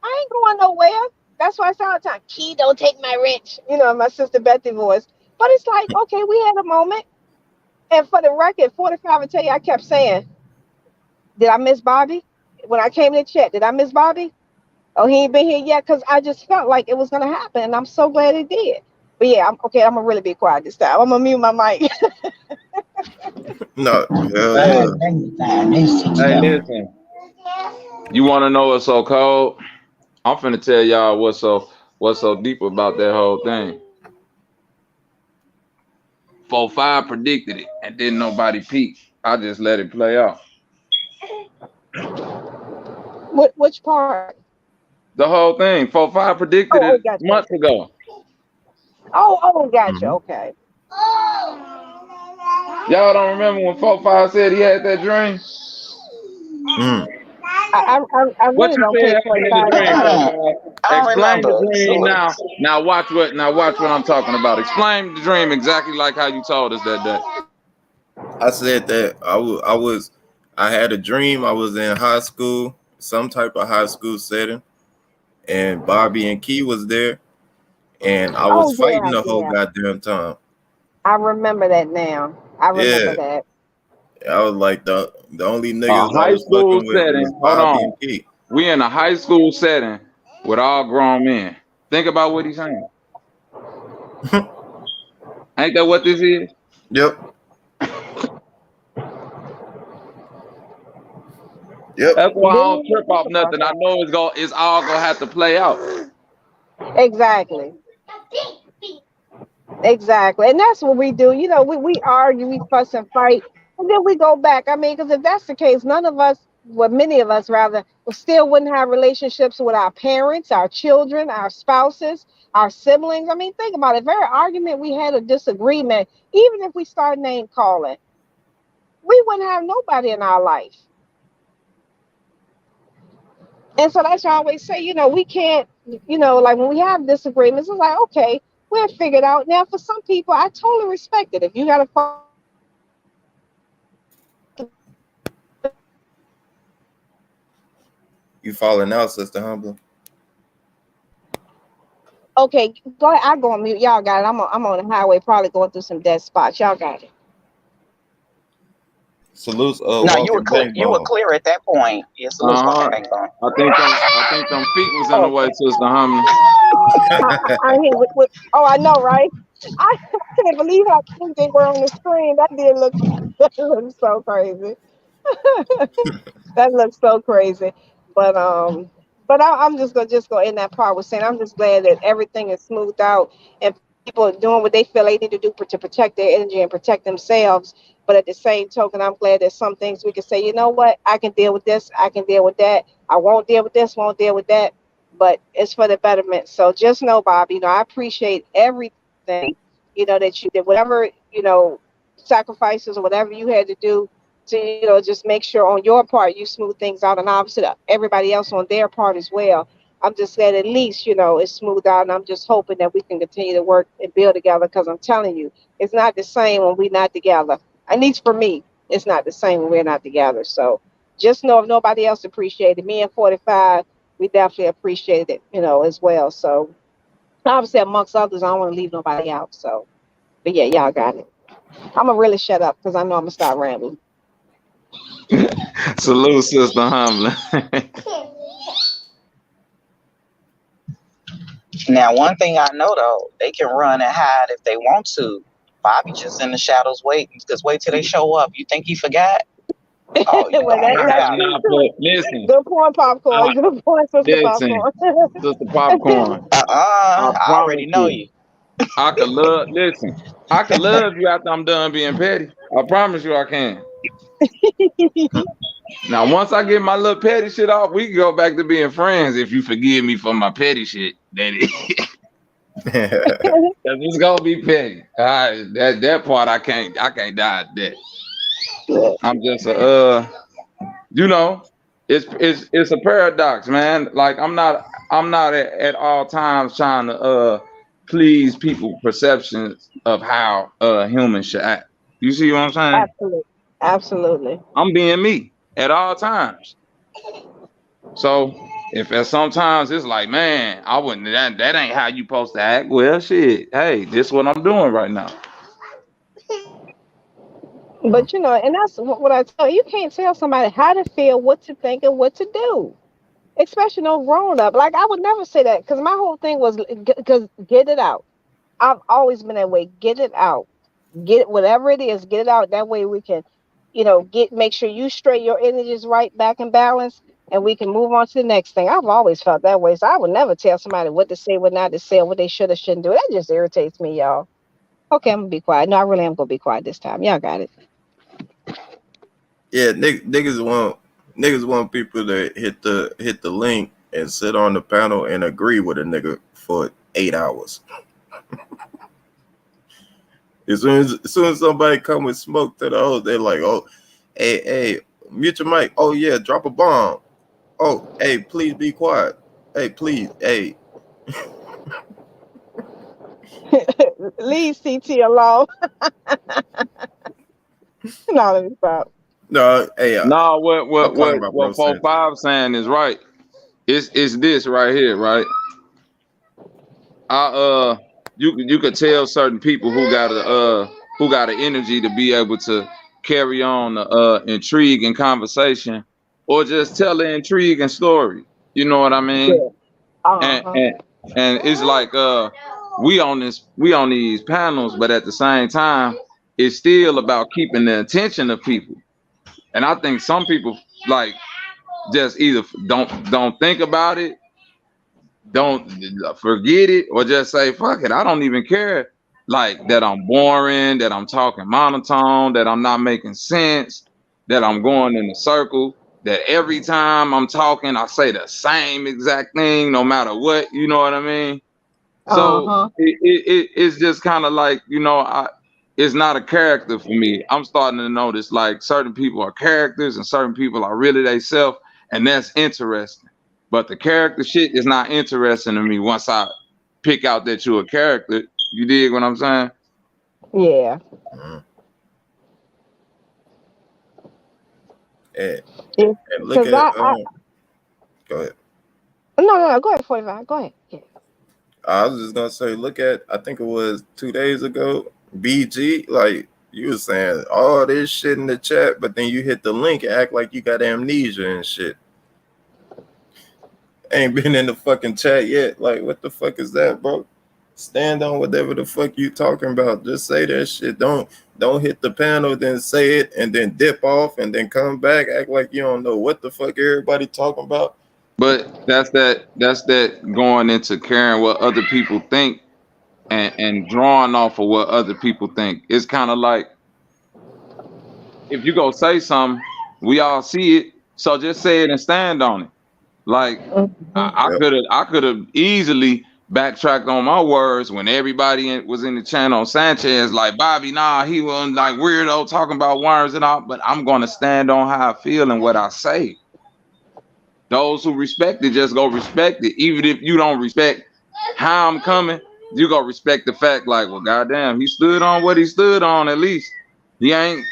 I ain't going nowhere. That's why I say all the time, Key, don't take my wrench. My sister Betty voice. But it's like, okay, we had a moment. And for the record, 45 will tell you, I kept saying, did I miss Bobby? When I came in the chat, did I miss Bobby? Oh, he ain't been here yet because I just felt like it was gonna happen, and I'm so glad it did. But yeah, I'm okay. I'm gonna really be quiet this time. I'm gonna mute my mic. No, hell hey, yeah. hey, listen. You want to know what's so cold? I'm finna tell y'all what's so deep about that whole thing. 4-5 predicted it, and didn't nobody peek. I just let it play out. Which part? The whole thing. 4-5 predicted Oh, it gotcha. months ago. Oh, gotcha. Hmm. Okay. Y'all don't remember when 4-5 said he had that dream? Mm. I What really you don't said pay happened in the 45 dream, attention. 4-5? I don't Explain the remember. dream So now. Now watch what I'm talking about. Explain the dream exactly like how you told us that day. I said that I had a dream. I was in high school, some type of high school setting, and Bobby and Key was there, and I was Oh fighting yeah, the whole yeah. goddamn time. I remember that now. I remember Yeah, that. I was like the only A niggas I high was school fucking with was setting. Hold Bobby and on. Key. We in a high school setting with all grown men. Think about what he's saying. Ain't that what this is? Yep, yep. That's why I Didn't don't even trip think off about nothing. I that. know it's all gonna have to play out. Exactly. Exactly. And that's what we do. We argue, we fuss and fight, and then we go back. I mean, because if that's the case, none of us, well, many of us rather, still wouldn't have relationships with our parents, our children, our spouses, our siblings. I mean, think about it. Very argument we had a disagreement, even if we start name calling, we wouldn't have nobody in our life. And so that's why I always say, we can't, like when we have disagreements, it's like, okay, we'll figure it out. Now, for some people, I totally respect it. If you got to follow your parents, You falling out, Sister Humble. okay, go ahead. I go on mute. Y'all got it. I'm on the highway, probably going through some dead spots. Y'all got it. Salutes, no, Walter you were Bankbone. clear at that point. Yes, it was Uh-huh. Walter Bang. I think them feet was in the Oh, way, Sister Humley. I hear oh, I know, right? I can't believe how cute they were on the screen. That did look, that looks so crazy. That looks so crazy. But I'm just gonna end that part with saying I'm just glad that everything is smoothed out and people are doing what they feel they need to do to protect their energy and protect themselves. But at the same token, I'm glad that some things we can say, you know what, I can deal with this, I can deal with that. I won't deal with this, won't deal with that. But it's for the betterment. So just know, Bob, I appreciate everything, that you did, whatever, sacrifices or whatever you had to do to just make sure on your part you smooth things out, and obviously everybody else on their part as well. I'm just glad at least it's smoothed out, and I'm just hoping that we can continue to work and build together, because I'm telling you, it's not the same when we're not together. At least for me, it's not the same when we're not together. So just know, if nobody else appreciated me and 45, we definitely appreciated it, as well. So obviously amongst others, I don't want to leave nobody out. So, but yeah, y'all got it. I'm gonna really shut up because I know I'm gonna start rambling. Salute, Sister Humley. Now, one thing I know though, they can run and hide if they want to. Bobby just in the shadows waiting. Because wait till they show up. You think he forgot? Oh yeah, Well, I that's got true Nah, too. but listen, Good point, popcorn. I, Good point, sister listen, popcorn. Sister Popcorn. I I already promise know you, you. I could love. Listen, I could love you after I'm done being petty. I promise you, I can. Now, once I get my little petty shit off, we can go back to being friends. If you forgive me for my petty shit, that is, it's gonna be petty. That part I can't die at that. I'm just you know, it's a paradox, man. Like I'm not at all times trying to please people perceptions of how humans should act. You see what I'm saying? Absolutely. Absolutely. I'm being me at all times. So if at sometimes it's like, man, I wouldn't that ain't how you supposed to act. Well, shit, hey, this what I'm doing right now. But and that's what I tell you. You can't tell somebody how to feel, what to think, and what to do. Especially no grown up. Like I would never say that because my whole thing was because get it out. I've always been that way. Get it out. Get it, whatever it is, get it out. That way we can, make sure you straight, your energy is right back in balance, and we can move on to the next thing. I've always felt that way. So I would never tell somebody what to say, what not to say, and what they should or shouldn't do. That just irritates me, y'all. Okay, I'm gonna be quiet. No, I really am gonna be quiet this time. Y'all got it. Yeah, niggas want people to hit the link and sit on the panel and agree with a nigga for 8 hours. As soon as somebody come with smoke to the host, they're like, oh, hey, mute your mic. Oh yeah, drop a bomb. Oh, hey, please be quiet. Hey, please, hey. Leave CT alone. No, let me stop. No, hey, No, what I'm what talking what about Bro what four Sanchez. five saying is right. It's this right here, right? I you could tell certain people who got an energy to be able to carry on the intrigue and conversation, or just tell an intriguing story. You know what I mean? Yeah. Uh And huh. and and it's like we on these panels, but at the same time, it's still about keeping the attention of people. And I think some people like just either don't think about it, don't forget it, or just say fuck it. I don't even care. Like that I'm boring, that I'm talking monotone, that I'm not making sense, that I'm going in a circle, that every time I'm talking I say the same exact thing no matter what. You know what I mean? Uh So huh. it's just kind of like, it's not a character for me. I'm starting to notice like certain people are characters and certain people are really they self, and that's interesting. But the character shit is not interesting to me once I pick out that you're a character. You dig what I'm saying? Yeah. Mhm. And, Yeah. and look Because at I go ahead. no, go ahead, 45. Go ahead. Yeah. I was just gonna say, look at, I think it was 2 days ago, BG, like you was saying all this shit in the chat, but then you hit the link and act like you got amnesia and shit. Ain't been in the fucking chat yet. Like, what the fuck is that, bro? Stand on whatever the fuck you talking about. Just say that shit. Don't hit the panel, then say it, and then dip off, and then come back, act like you don't know what the fuck everybody talking about. But that's that going into caring what other people think and drawing off of what other people think. It's kind of like if you go say something, we all see it, so just say it and stand on it. Like Mhm. Yep. I could have easily backtracked on my words when everybody was in the channel on Sanchez, like Bobby, nah, he was like weirdo talking about worms and all, but I'm gonna stand on how I feel and what I say. Those who respect it just go respect it. Even if you don't respect how I'm coming, you go respect the fact, like, well, goddamn, he stood on what he stood on at least. He ain't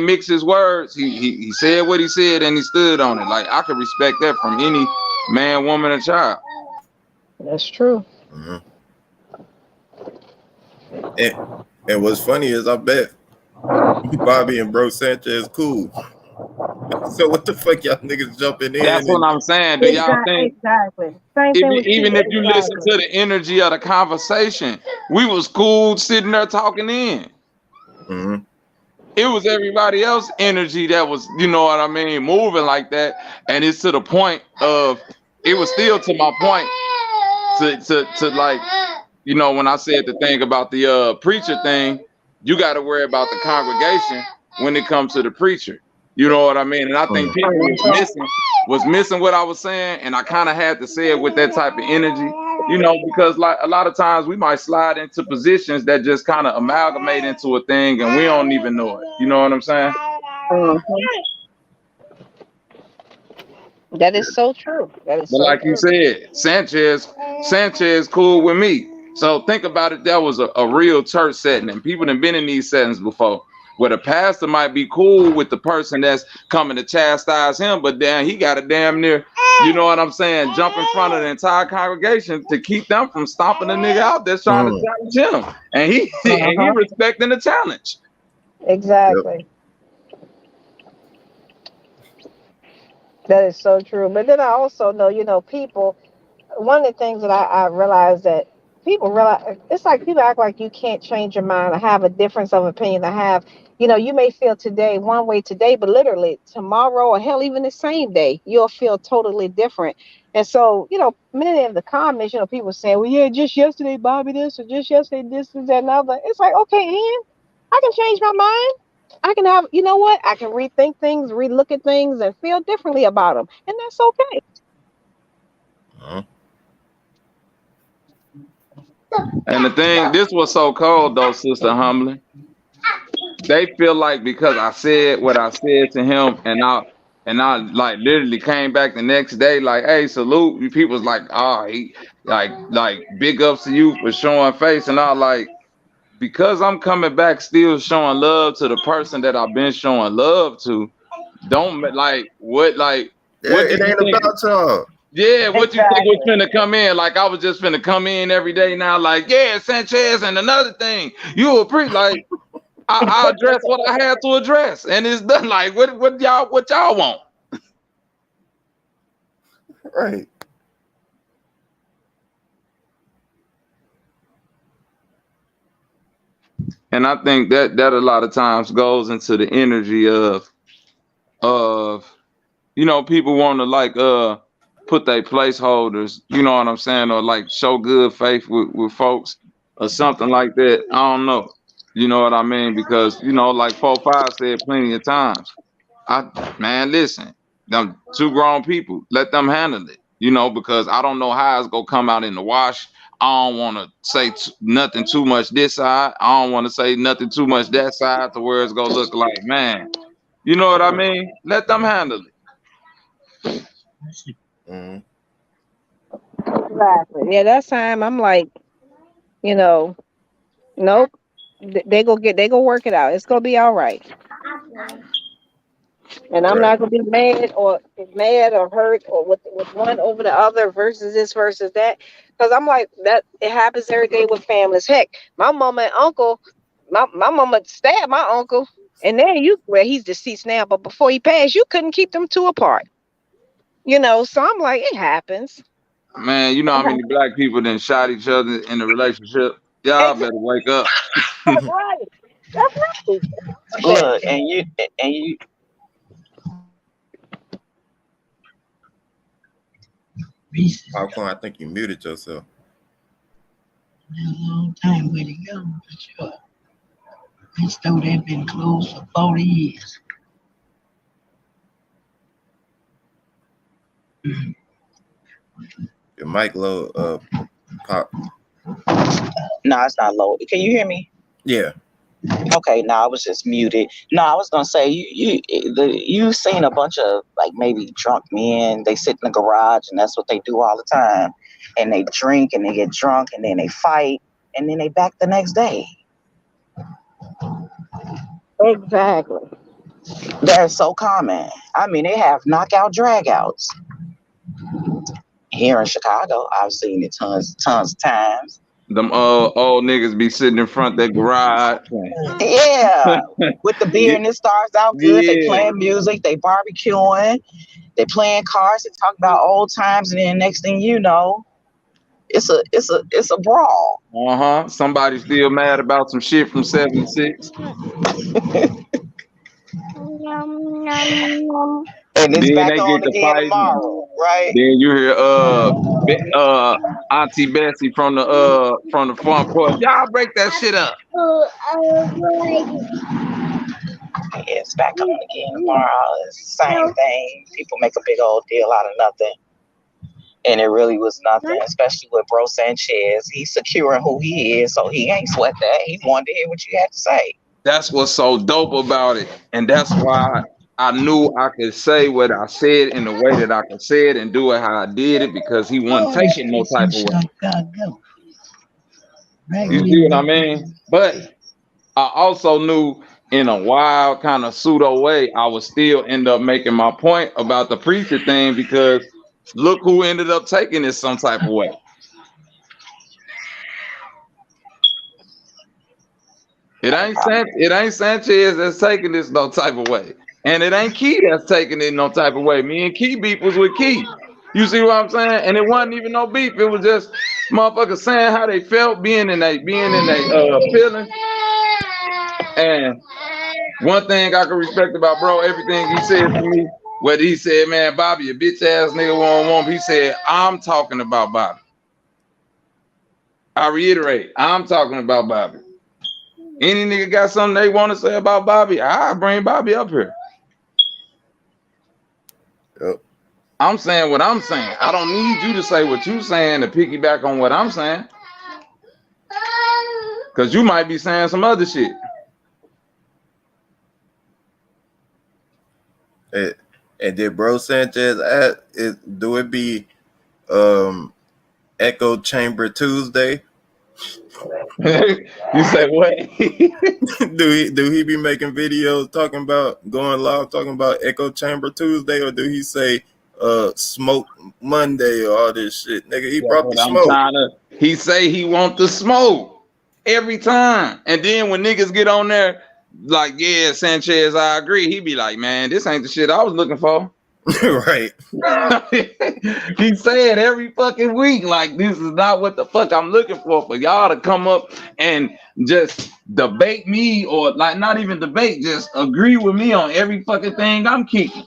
mixed his words. He said what he said and he stood on it. Like I could respect that from any man, woman, or child. That's true. Mhm. And and what's funny is I bet Bobby and Bro Sanchez cool. So what the fuck y'all niggas jumping That's in what and I'm saying. Do y'all Exactly. think Exactly. Same if thing with T. even if you listen Exactly. to the energy of the conversation, we was cool sitting there talking in. Mhm. it was everybody else energy that was, you know what I mean, moving like that. And it's to the point of, it was still to my point to like, you know, when I said the thing about the preacher thing, you got to worry about the congregation when it comes to the preacher. You know what I mean? And I think Mm. people was missing what I was saying, and I kind of had to say it with that type of energy, you know, because like a lot of times we might slide into positions that just kind of amalgamate into a thing, and we don't even know it. You know what I'm saying? Mhm. That is so true. That is But so like you true. said, Sanchez cool with me. So think about it. That was a real church setting, and people have been in these settings before, where the pastor might be cool with the person that's coming to chastise him, but then he got to damn near, you know what I'm saying, jump in front of the entire congregation to keep them from stomping the nigga out that's trying to Mm. challenge him, and he Uh-huh. respecting the challenge. Yep. Exactly. That is so true. But then I also know, people, one of the things that I realized that people realize, it's like people act like you can't change your mind or have a difference of opinion or have, you may feel today one way today, but literally tomorrow or hell, even the same day, you'll feel totally different. And so, many of the comments, people saying, well, yeah, just yesterday, Bobby this, or just yesterday, this, that, and other. It's like, okay, and I can change my mind. I can have, you know what? I can rethink things, relook at things, and feel differently about them. And that's okay. Uh-huh. And the thing, this was so cold though, Sister Humbly. They feel like because I said what I said to him, and I like literally came back the next day like, hey, salute. People's like, oh, he like big ups to you for showing face, and I like, because I'm coming back still showing love to the person that I've been showing love to. Don't Yeah, what do it you ain't think? about y'all. Yeah, what you think was Exactly. finna come in? Like I was just finna come in every day now. Like, yeah, Sanchez, and another thing, you a pre like. I address what I had to address, and it's done. Like, what y'all want? Right. And I think that a lot of times goes into the energy of people want to like put their placeholders, you know what I'm saying, or like show good faith with folks or something like that. I don't know, you know what I mean, because like 4-5 said plenty of times. Man, listen, them two grown people, let them handle it. Because I don't know how it's gonna come out in the wash. I don't want to say nothing too much this side. I don't want to say nothing too much that side to where it's gonna look like, man. You know what I mean? Let them handle it. Mm. Exactly. Yeah, that time I'm like, you know, nope. They go work it out. It's gonna be all right. And I'm Right. not gonna be mad or hurt or with one over the other versus this versus that. Because I'm like that. It happens every day with families. Heck, my mama and uncle, my mama stabbed my uncle, and then he's deceased now, but before he passed, you couldn't keep them two apart. So I'm like, it happens. Man, you know how many black people then shot each other in a relationship? Y'all Exactly better wake up. right. That's right. That. Look, and you Popcorn, I think you muted yourself. a long time way to go, but sure. This store they've been closed for 40 years. Your mic low, pop. No, it's not low. Can you hear me? Yeah. Okay, no, I was just muted. No, I was gonna say you've seen a bunch of like maybe drunk men. They sit in the garage and that's what they do all the time. And they drink and they get drunk and then they fight and then they back the next day. Exactly. They're so common. I mean, they have knockout dragouts. Here in Chicago, I've seen it tons of times. Them old niggas be sitting in front of their garage. Yeah, with the beer Yeah, and it starts out good. They yeah. playing music, they barbecuing, they playing cards, they talk about old times, and then next thing you know, it's a brawl. Uh-huh. Somebody still mad about some shit from 76. Yum, yum, yum. And it's Then back they get on to again fighting. tomorrow, right? Then you hear Auntie Bessie from the front porch. Y'all break that shit up. Yeah, it's back on again tomorrow. It's the same thing. People make a big old deal out of nothing. And it really was nothing, especially with Bro Sanchez. He's securing who he is, so he ain't sweat that. He wanted to hear what you had to say. That's what's so dope about it. And that's why I knew I could say what I said in the way that I could say it and do it how I did it because he wasn't Oh, this taking no piece type of of shit way. gotta go. Right You see what I mean? But I also knew in a wild kind of pseudo way, I would still end up making my point about the preacher thing because look who ended up taking it some type of way. It ain't Sanchez that's taking this no type of way. And it ain't Key that's taking it no type of way. Me and Key beef was with Key. You see what I'm saying? And it wasn't even no beef. It was just motherfuckers saying how they felt being in they feelings. And one thing I can respect about bro, everything he said to me, whether he said, man, Bobby, a bitch ass nigga won't want, he said, I'm talking about Bobby. I reiterate, I'm talking about Bobby. Any nigga got something they want to say about Bobby, I'll bring Bobby up here. Yep. I'm saying what I'm saying. I don't need you to say what you saying to piggyback on what I'm saying. Because you might be saying some other shit. And did Bro Sanchez do it be Echo Chamber Tuesday? You say what? do he be making videos talking about going live talking about Echo Chamber Tuesday, or do he say Smoke Monday or all this shit? Nigga, he That's brought the what I'm smoke. trying to. He say he want the smoke every time, and then when niggas get on there, like, yeah, Sanchez, I agree. He be like, man, this ain't the shit I was looking for. Right. He say it every fucking week. Like, this is not what the fuck I'm looking for y'all to come up and just debate me, or like not even debate, just agree with me on every fucking thing I'm kicking.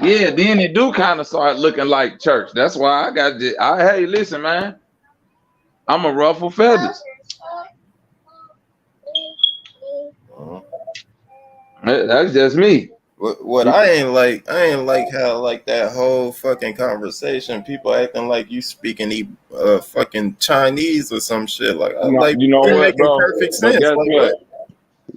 Yeah, then it do kind of start looking like church. That's why hey, listen, man, I'm a ruffle feathers. That's just me. What I ain't like how like that whole fucking conversation, people acting like you speaking fucking Chinese or some shit. Like I'm No, like, you know you're what, making bro? perfect But sense. guess Like what?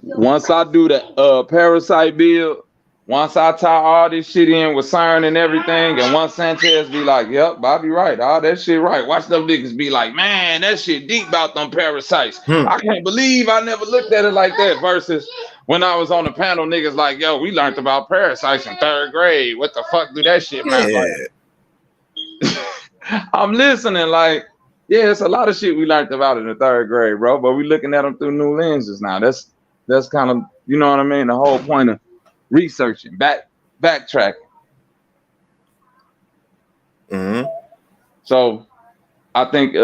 what? Once I do the Parasite bill, once I tie all this shit in with CERN and everything, and once Sanchez be like, yep, Bobby right, all that shit right. Watch them niggas be like, man, that shit deep about them parasites. I can't believe I never looked at it like that. Versus when I was on the panel, niggas like, yo, we learned about parasites in 3rd grade. What the fuck do that shit matter? Yeah. Like, I'm listening like, yeah, it's a lot of shit we learned about in the 3rd grade, bro. But we looking at them through new lenses now. That's kind of, you know what I mean? The whole point of researching, backtracking. Mm-hmm. So I think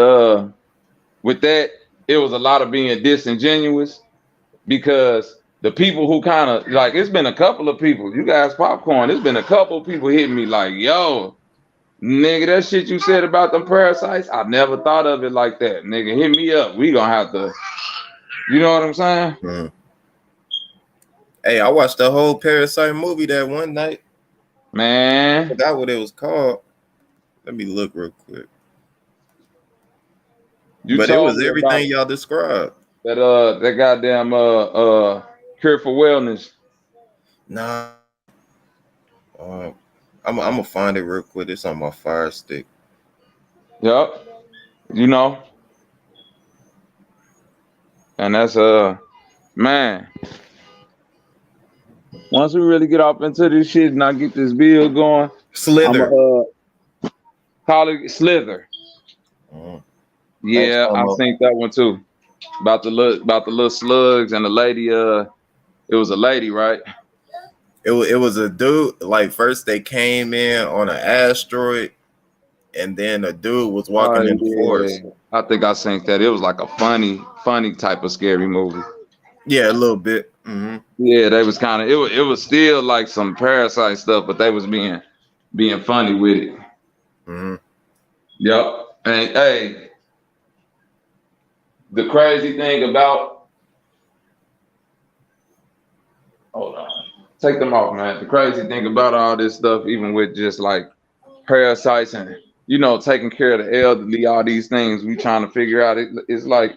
with that, it was a lot of being disingenuous because the people who kind of like, it's been a couple of people, you guys popcorn, it's been a couple of people hitting me like, yo, nigga, that shit you said about them parasites, I never thought of it like that. Nigga, hit me up. We gonna have to, you know what I'm saying? Mm-hmm. Hey, I watched the whole Parasite movie that one night. I Man, forgot what it was called. Let me look real quick. you But it told was me about everything y'all described. that goddamn cure for wellness. Nah. I'm gonna find it real quick. It's on my Fire Stick. Yep. You know, and that's man. Once we really get off into this shit and I get this bill going, I'm Slither. call it Slither. Mhm. Thanks Yeah, so I much. think that one too. About the little slugs and the lady. It was a lady, right? It was a dude. Like first they came in on an asteroid, and then a dude was Oh walking in the forest. yeah, I think I think that it was like a funny type of scary movie. Yeah, a little bit. Mhm. Yeah, they was kind of it was still like some parasite stuff, but they was being funny with it. Mhm. Yep. And hey, the crazy thing about hold on, take them off, man. The crazy thing about all this stuff, even with just like parasites and taking care of the elderly, all these things we trying to figure out. It's like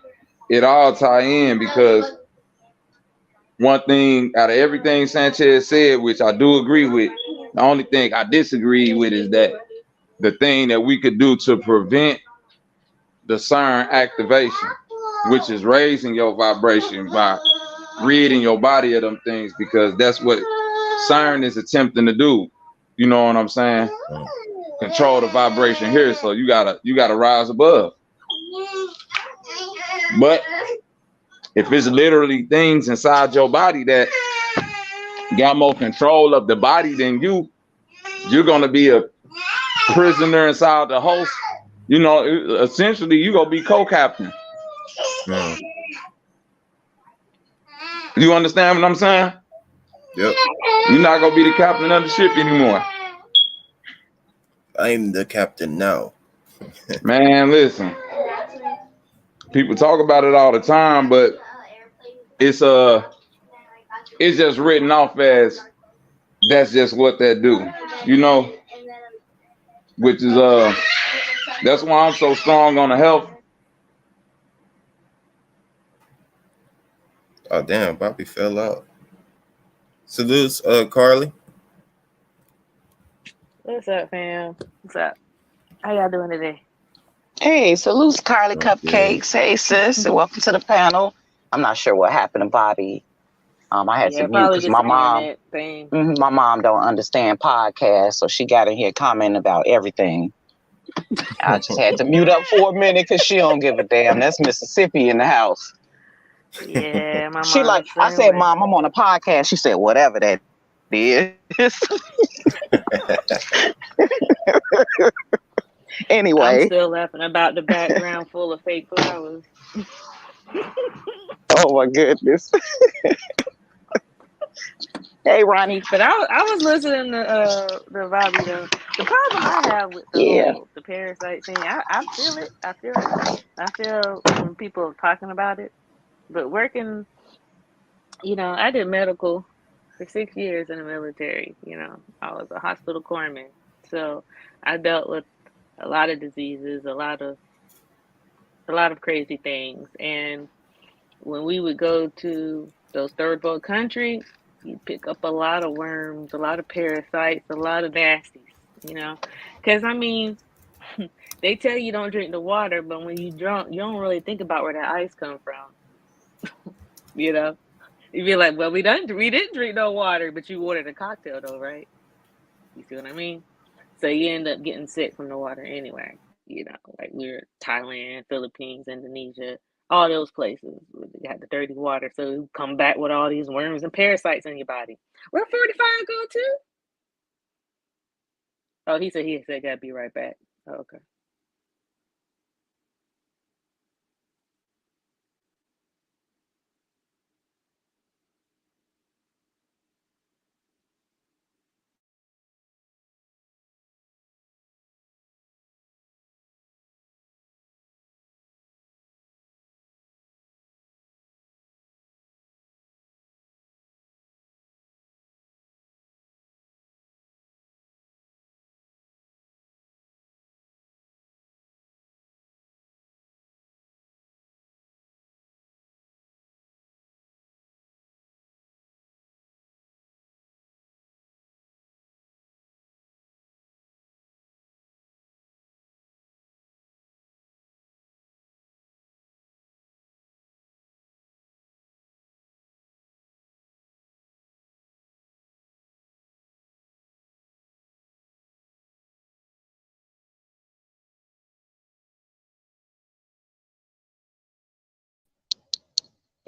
it all tie in because one thing out of everything Sanchez said, which I do agree with, the only thing I disagree with is that the thing that we could do to prevent the CERN activation, which is raising your vibration by ridding your body of them things, because that's what CERN is attempting to do. You know what I'm saying? Mhm. Control the vibration here, so you gotta rise above. But if it's literally things inside your body that got more control of the body than you're gonna be a prisoner inside the host. Essentially, you gonna be co-captain. Mhm. You understand what I'm saying? Yep. You're not gonna be the captain of the ship anymore. I'm the captain now. Man, listen. People talk about it all the time, but it's it's just written off as that's just what they do. You know, which is that's why I'm so strong on the health. Oh damn, Bobby fell out. Salutes, Carly. What's up, fam? What's up? How y'all doing today? Hey, salutes, Carly Okay. Cupcakes. Hey, sis, and welcome to the panel. I'm not sure what happened to Bobby. I had to Yeah, mute probably because just an internet thing. my mom don't understand podcasts, so she got in here commenting about everything. I just had to mute up for a minute because she don't give a damn. That's Mississippi in the house. Yeah, my She mom like, the I same said, way. Mom, I'm on a podcast. She said, whatever that is. I'm Anyway, still laughing about the background full of fake flowers. oh my goodness. Hey, Ronnie. But I was listening to the Bobby though. The problem I have with Yeah. the parasite thing, I feel it. I feel it. I feel when people are talking about it. But working, I did medical for 6 years in the military. I was a hospital corpsman. So I dealt with a lot of diseases, a lot of crazy things. And when we would go to those third world countries, you pick up a lot of worms, a lot of parasites, a lot of nasties, you know. Because I mean, they tell you don't drink the water, but when you drunk, you don't really think about where that ice come from, you know. You be like, well, we didn't drink no water, but you ordered a cocktail though, right? You see what I mean? So you end up getting sick from the water anyway. Like we're Thailand, Philippines, Indonesia, all those places. You got the dirty water. So you come back with all these worms and parasites in your body. Where 45 go to? Oh, he said gotta be right back. Oh, okay.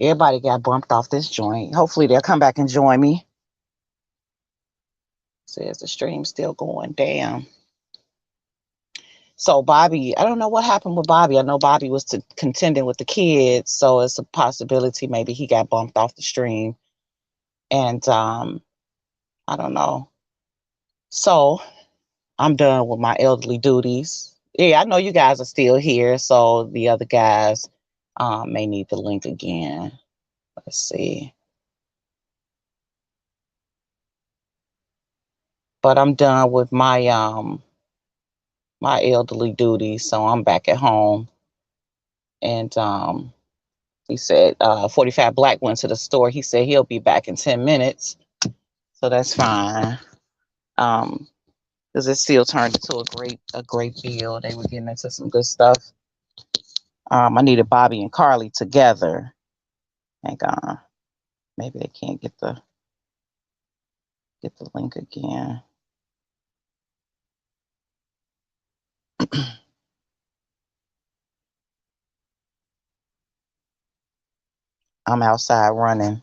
Everybody got bumped off this joint. Hopefully they'll come back and join me. Says the stream's still going down. So Bobby, I don't know what happened with Bobby. I know Bobby was contending with the kids, so it's a possibility maybe he got bumped off the stream. And I don't know. So I'm done with my elderly duties. Yeah, I know you guys are still here, so the other guys may need the link again. Let's see. But I'm done with my elderly duties, so I'm back at home. And he said 45 Black went to the store. He said he'll be back in 10 minutes, so that's fine. Um, because it still turned into a great deal. They were getting into some good stuff. I needed Bobby and Carly together. Hang on. Maybe they can't get the link again. I'm outside running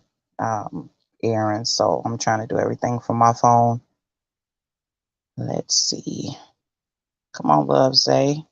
errands, so I'm trying to do everything from my phone. Let's see. Come on, love, Zay.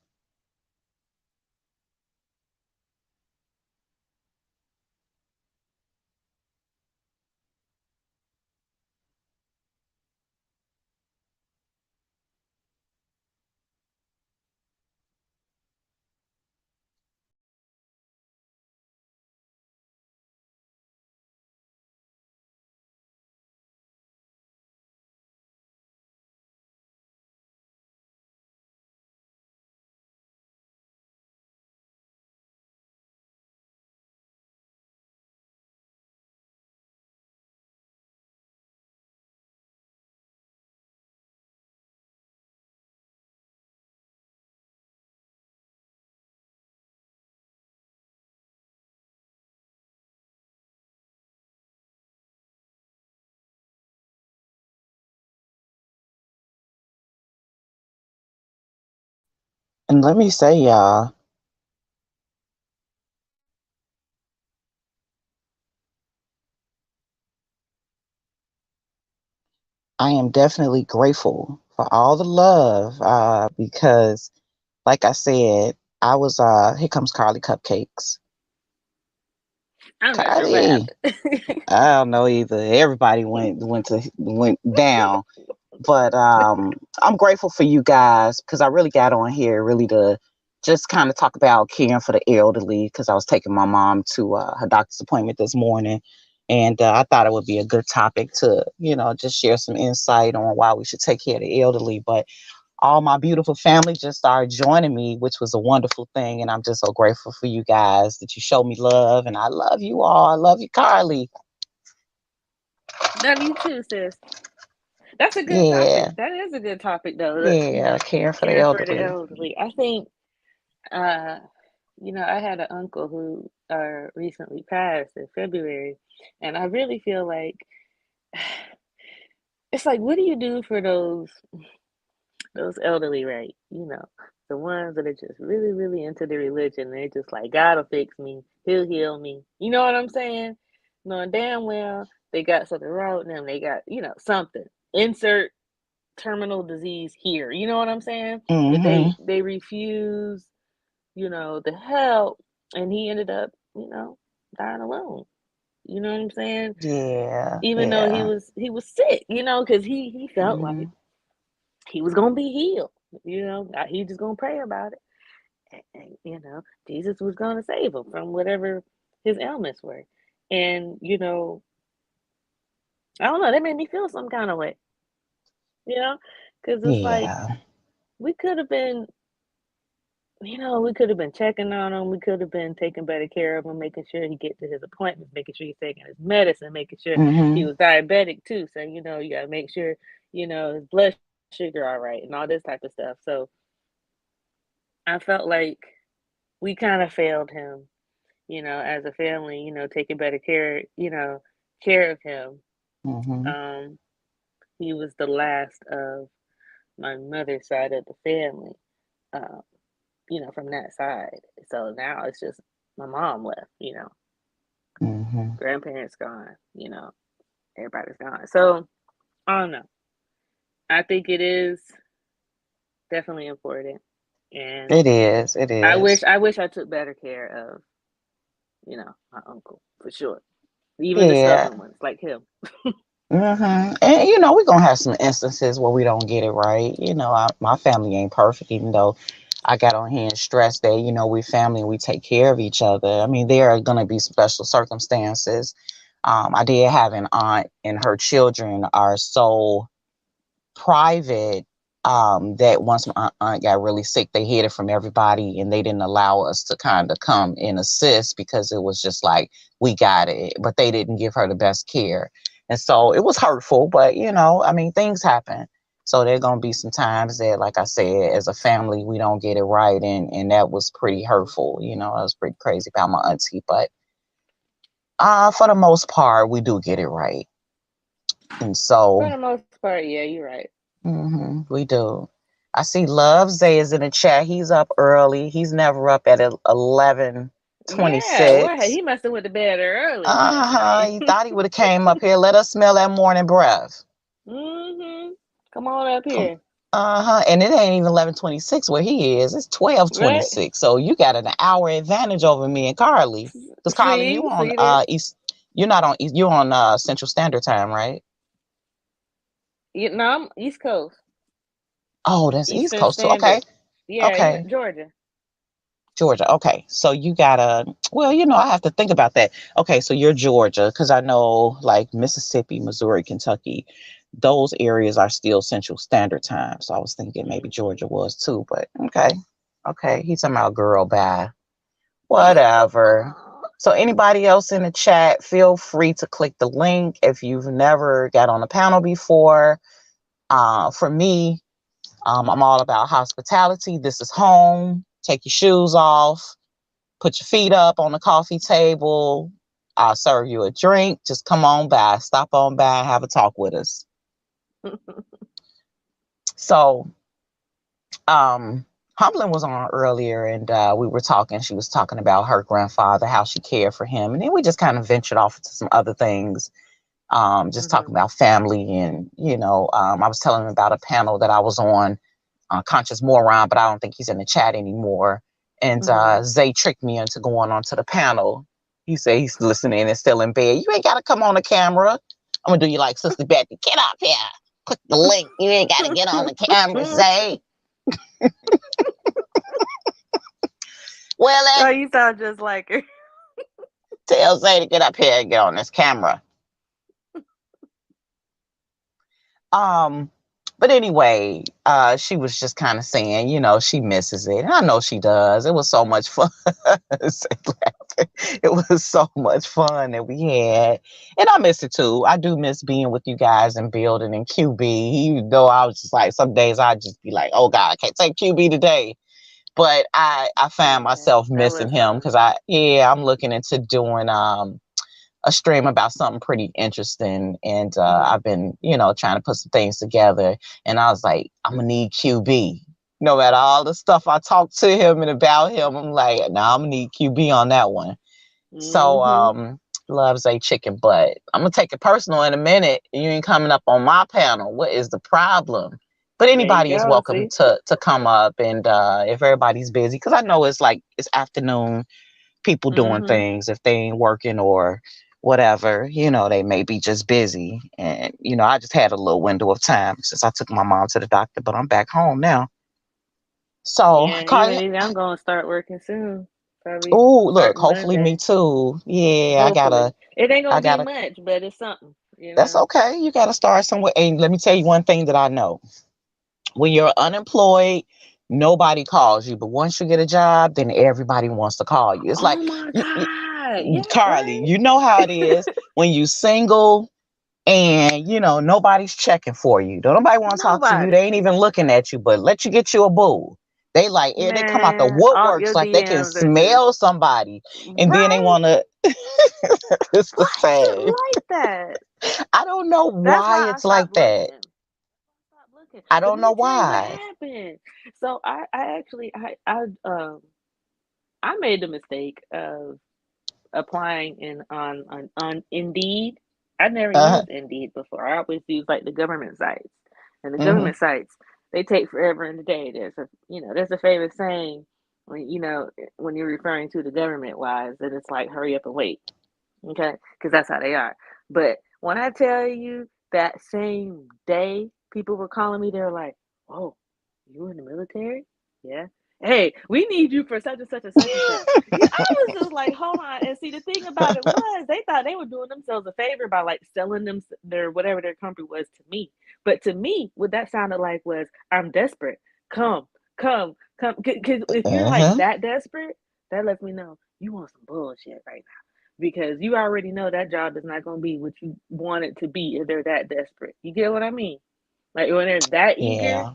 And let me say, y'all, I am definitely grateful for all the love because, like I said, I was, here comes Carly Cupcakes. I'm not sure what Carly. happened. I don't know either. Everybody went down. But I'm grateful for you guys because I really got on here really to just kind of talk about caring for the elderly because I was taking my mom to her doctor's appointment this morning. And I thought it would be a good topic to, just share some insight on why we should take care of the elderly. But all my beautiful family just started joining me, which was a wonderful thing. And I'm just so grateful for you guys that you show me love. And I love you all. I love you, Carly. Love you too, sis. That's a good topic. Yeah. That is a good topic, though. Yeah. Caring for the Caring for the elderly. elderly. I think, uh, I had an uncle who recently passed in February, and I really feel like it's like, what do you do for those elderly, right? The ones that are just really, really into the religion. They're just like, God will fix me. He'll heal me. You know what I'm saying? Knowing damn well they got something wrong with them. They got, something. Insert terminal disease here. You know what I'm saying? But Mm-hmm. they refuse, the help, and he ended up, dying alone. You know what I'm saying? Yeah, Even though he yeah. was sick, because he felt like Mhm. he was gonna be healed. He just gonna pray about it, and Jesus was gonna save him from whatever his ailments were. And I don't know, that made me feel some kind of way, you know, because it's like Yeah. we could have been, we could have been checking on him. We could have been taking better care of him, making sure he get to his appointments, making sure he's taking his medicine, making sure he Mhm. was diabetic too. So you gotta make sure his blood sugar all right and all this type of stuff. So I felt like we kind of failed him, as a family, taking better care of him. Mhm. Um, he was the last of my mother's side of the family, um, from that side. So now it's just my mom left, Mhm. grandparents gone, everybody's gone. So I don't know. I think it is definitely important, and It is. It I wish is. I wish I took better care of, my uncle for sure. Even the Yeah. stubborn ones like him. And we're gonna have some instances where we don't get it right. My family ain't perfect, even though I got on here and stressed that, we family and we take care of each other. I mean, there are gonna be special circumstances. I did have an aunt, and her children are so private, that once my aunt got really sick, they hid it from everybody and they didn't allow us to kind of come and assist because it was just like, we got it, but they didn't give her the best care. And so it was hurtful, but I mean, things happen. So there are going to be some times that, like I said, as a family, we don't get it right. And that was pretty hurtful. I was pretty crazy about my auntie, but for the most part, we do get it right. And so For the most part, yeah, you're right. We do. I see Love Zay is in the chat. He's up early. He's never up at 11:26. Yeah, what? He must have went to bed early last Uh-huh. night. He thought he would have came up here. Let us smell that morning breath. hmm Come on up Come. here, Uh-huh. And it ain't even 11:26 where he is. It's right? 12:26. So you got an hour advantage over me and Carly. Because Carly, you on See there? East. You're not on East. You're on Central Standard Time, right? No, I'm East Coast, Oh, that's East Eastern Coast too. Okay. Standard. Yeah, you Okay. Georgia. Georgia. Okay. So you gotta, well, I have to think about that. Okay. So you're Georgia, because I know like Mississippi, Missouri, Kentucky, those areas are still Central Standard Time. So I was thinking maybe Georgia was too, but okay. Okay. He's talking about girl, bye. Whatever. So anybody else in the chat, feel free to click the link if you've never got on a panel before. For me, I'm all about hospitality. This is home. Take your shoes off. Put your feet up on the coffee table. I'll serve you a drink. Just come on by. Stop on by and have a talk with us. So, Humblin was on earlier and we were talking. She was talking about her grandfather, how she cared for him. And then we just kind of ventured off into some other things. Just hmm talking about family. And, I was telling him about a panel that I was on, Conscious Moron, but I don't think he's in the chat anymore. And hmm Zay tricked me into going onto the panel. He said he's listening and still in bed. You ain't got to come on the camera. I'm going to do you like Sister Betty. Get up here. Click the link. You ain't got to get on the camera, Zay. Oh, Willie, you sound just like her. tell Zay to get up here and get on this camera. Um, but anyway, she was just kind of saying, she misses it. And I know she does. It was so much fun. It was so much fun that we had. And I miss it too. I do miss being with you guys and building in QB. Even though I was just like, some days I'd just be like, oh God, I can't take QB today. But I found Yeah, myself that missing was him fun. because I'm looking into doing a stream about something pretty interesting. And hmm I've been, trying to put some things together. And I was like, I'm going to need QB. No matter all the stuff I talked to him and about him, I'm like, nah, I'm going to need QB on that one. So, hmm loves a chicken butt. I'm going to take it personal in a minute. You ain't coming up on my panel. What is the problem? But There you anybody is go. welcome See. to come up. And if everybody's busy, because I know it's like it's afternoon, people doing hmm things if they ain't working or whatever, they may be just busy. And, I just had a little window of time since I took my mom to the doctor, but I'm back home now. So, Yeah, Carly, even I'm gonna start working soon. Probably oh, look, starting hopefully me Monday. too. Yeah, Hopefully, it ain't I gonna be gotta, much, but it's something. You that's know. okay. You gotta start somewhere. And let me tell you one thing that I know. When you're unemployed, nobody calls you. But once you get a job, then everybody wants to call you. It's like, Oh my you, God! Yeah, Carly, right. you know how it is when you single and nobody's checking for you. Don't nobody want to talk to you. Nobody, They ain't even looking at you, but let you get you a boo. They like, yeah, they come out the man. All woodworks your like they can DMs are just smell somebody, and then they right. want to. It's the Why is it same. like that? I don't know That's why why I it's like stopped that. looking. Stop looking. I Cause don't let know me tell you what why. happened. So I actually, I made the mistake of applying on Indeed. I never Uh used Indeed before. I always used like the government sites, and the hmm government sites they take forever and a day. There's a famous saying when when you're referring to the government wise that it's like hurry up and wait. Okay, because that's how they are. But when I tell you that same day, people were calling me, they were like, "Oh, you in the military? Yeah. Hey, we need you for such and such and such and such." Yeah, I was just like, "Hold on." And see, the thing about it was, they thought they were doing themselves a favor by like selling them their whatever their company was to me. But to me, what that sounded like was, "I'm desperate. Come, come." Because if you're like Uh-huh. that desperate, that lets me know you want some bullshit right now, because you already know that job is not going to be what you want it to be if they're that desperate. You get what I mean? Like when they're that eager, Yeah.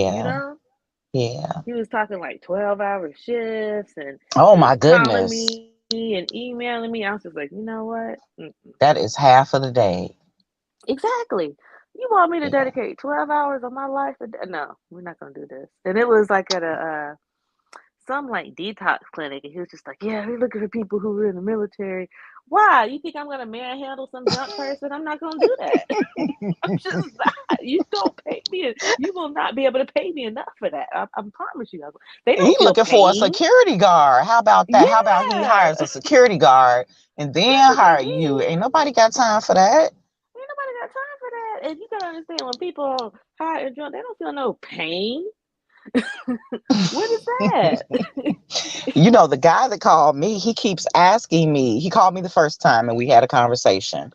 you Yeah. know? Yeah. He was talking like 12-hour shifts, and Oh he was my calling goodness. me and emailing me. I was just like, you know what? That is half of the day. Exactly. You want me to Yeah. dedicate 12 hours of my life? No, we're not going to do this. And it was like at some like detox clinic, and he was just like, "Yeah, we're looking for people who were in the military." Why? You think I'm gonna manhandle some drunk person? I'm not gonna do that. I'm just not. You don't pay me. You will not be able to pay me enough for that. I promise you. They He don't feel looking for a pain. security guard. How about that? How about he Yeah, hires a security guard and that's then what they hire you? Ain't need. nobody got time for that. Ain't nobody got time for that. And you gotta understand, when people hire and drunk, they don't feel no pain. What is that? You know, the guy that called me, he keeps asking me. He called me the first time and we had a conversation.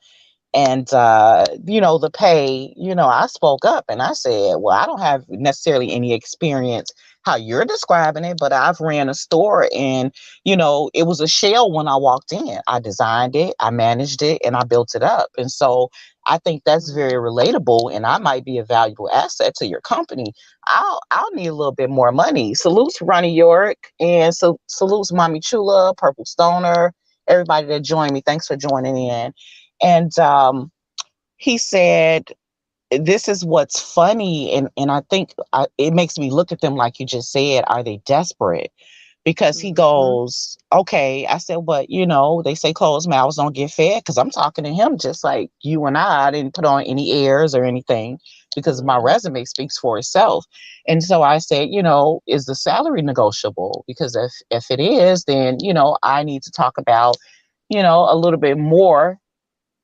And the pay, I spoke up and I said, well, I don't have necessarily any experience how you're describing it, but I've ran a store, and it was a shell when I walked in. I designed it, I managed it, and I built it up. And so I think that's very Mhm. relatable, and I might be a valuable asset to your company. I'll need a little bit more money. Salutes Ronnie York, and so salutes Mommy Chula, Purple Stoner, everybody that joined me. Thanks for joining in. And he said, this is what's funny. And I think it makes me look at them like you just said, are they desperate? Because he Mhm. goes, okay. I said, but they say closed mouths don't get fed. Because I'm talking to him just like you and I didn't put on any airs or anything, because my Mhm. resume speaks for itself. And so I said, is the salary negotiable? Because if it is, then I need to talk about a little bit more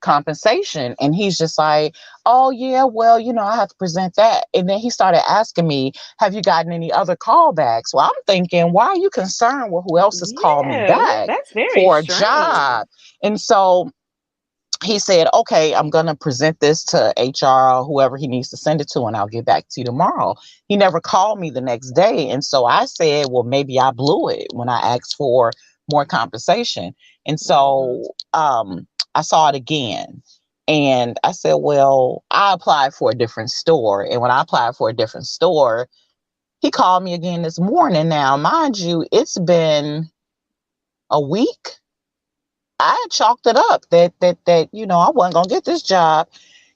compensation. And he's just like, oh yeah, well, I have to present that. And then he started asking me, have you gotten any other callbacks? Well, I'm thinking, why are you concerned with who else has called me Yeah, back that's very for a strange. job? And so he said, okay, I'm going to present this to HR or whoever he needs to send it to, and I'll get back to you tomorrow. He never called me the next day. And so I said, well, maybe I blew it when I asked for more compensation. And Mhm. so I saw it again. And I said, well, I applied for a different store. And when I applied for a different store, he called me again this morning. Now, mind you, it's been a week. I had chalked it up that I wasn't gonna get this job.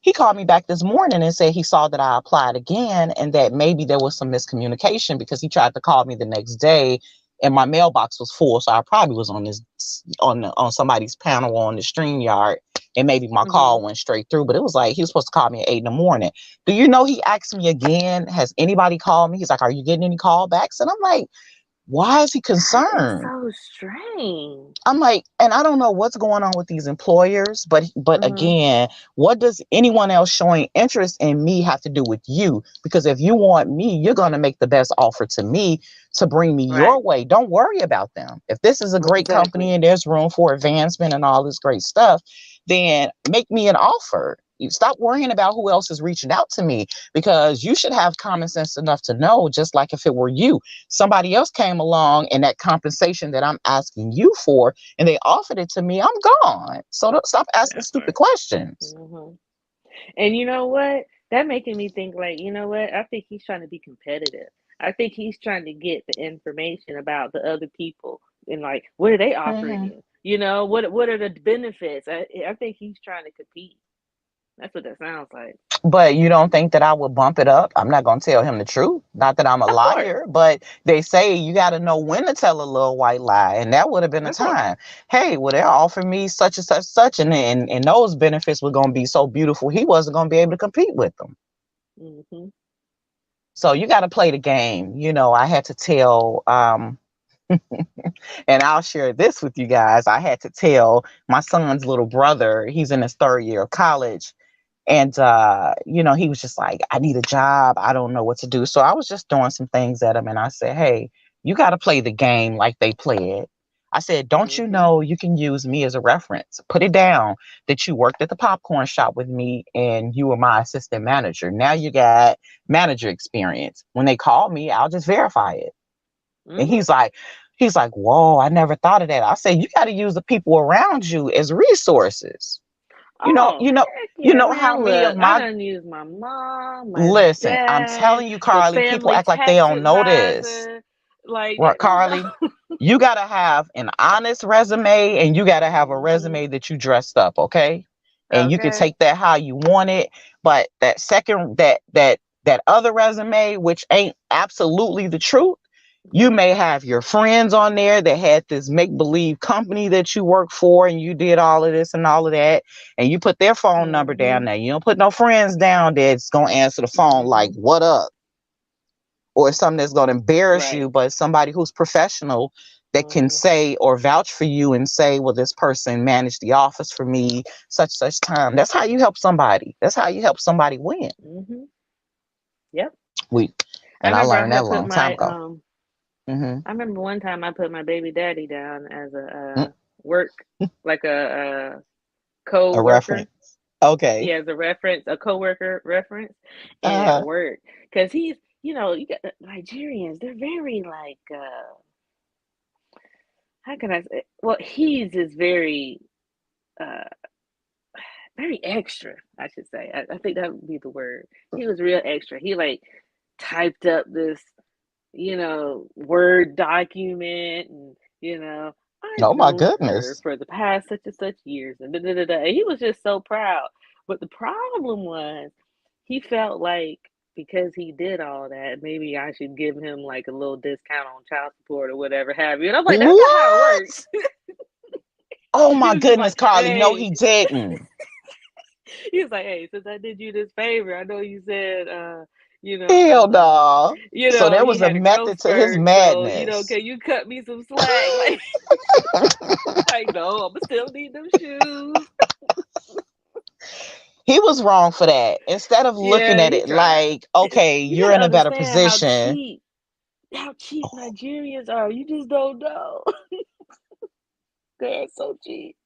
He called me back this morning and said he saw that I applied again, and that maybe there was some miscommunication, because he tried to call me the next day and my mailbox was full, so I probably was on somebody's panel on the StreamYard, and maybe my Mhm. call went straight through. But it was like he was supposed to call me at 8 in the morning. Do you know, he asked me again, has anybody called me? He's like, are you getting any callbacks? And I'm like, why is he That is concerned? so strange. I'm like, and I don't know what's going on with these employers, but Mhm. again, what does anyone else showing interest in me have to do with you? Because if you want me, you're going to make the best offer to me to bring me Right. your way. Don't worry about them. If this is a great company Exactly. and there's room for advancement and all this great stuff, then make me an offer. You stop worrying about who else is reaching out to me, because you should have common sense enough to know, just like if it were you, somebody else came along and that compensation that I'm asking you for, and they offered it to me, I'm gone. So don't stop asking That stupid part. questions. Mhm. And you know what? That making me think like, you know what? I think he's trying to be competitive. I think he's trying to get the information about the other people, and like, what are they offering Hmm. you? You know, what are the benefits? I think he's trying to compete. That's what that sounds like. But you don't think that I would bump it up? I'm not going to tell him the truth. Not that I'm a Of course. liar, but they say you got to know when to tell a little white lie. And that would have been a Of course. time. Hey, well, they're offering me such and such, such, and those benefits were going to be so beautiful, he wasn't going to be able to compete with them. Mhm. So you got to play the game. I had to tell And I'll share this with you guys. I had to tell my son's little brother, he's in his third year of college. And, he was just like, I need a job. I don't know what to do. So I was just throwing some things at him. And I said, hey, you got to play the game like they play it. I said, don't you Mhm. know you can use me as a reference? Put it down that you worked at the popcorn shop with me and you were my assistant manager. Now you got manager experience. When they call me, I'll just verify it. And Mhm. he's like, whoa, I never thought of that. I said, you got to use the people around you as resources. You know, Oh you know, heck you yeah, know how man! many of Look, I my done used my mom, my listen, I'm dad, telling you, the Carly, people family act like they tax don't know this. advisor. Like, Right, you Carly? know. You gotta have an honest resume and you gotta have a Mhm. resume that you dressed up, okay? And you can Okay. take that how you want it. But that second that other resume, which ain't absolutely the truth, you Mhm. may have your friends on there that had this make-believe company that you work for and you did all of this and all of that. And you put their phone number down Mhm. there. You don't put no friends down that's gonna answer the phone like, Mhm. what up? Or something that's going to embarrass Right. you, but somebody who's professional that can Mhm. say or vouch for you and say, well, this person managed the office for me such time. That's how you help somebody. That's how you help somebody win. Mhm. Yep. We I and I remember I learned that had a put long time my ago. Hmm. I remember one time I put my baby daddy down as Mm, a work, like a a co-worker. reference. Okay. Yeah, as a reference, a co-worker reference, and at Uh-huh. work, because he's, you got Nigerians. They're very like, how can I say? Well, he's is very, uh, very extra. I should say. I think that would be the word. He was real extra. He like typed up this, Word document, and I've Oh my known her goodness. for the past such and such years, and da da da da. And he was just so proud. But the problem was, he felt like because he did all that, maybe I should give him like a little discount on child support or whatever have you. And I'm like, that's not how it What? works. Oh He my was just goodness, like, Carly. No, hey, he didn't. he was like, hey, since I did you this favor, I know you said, Hell no. So there he was a had a growth method to his spurt, so madness. can you cut me some slack? Like no, I'ma still need them shoes. He was wrong for that. Instead of looking Yeah, at he it tried. like, okay, You you're gotta in a better understand position. how cheap Nigerians are. You just don't know. They're so cheap.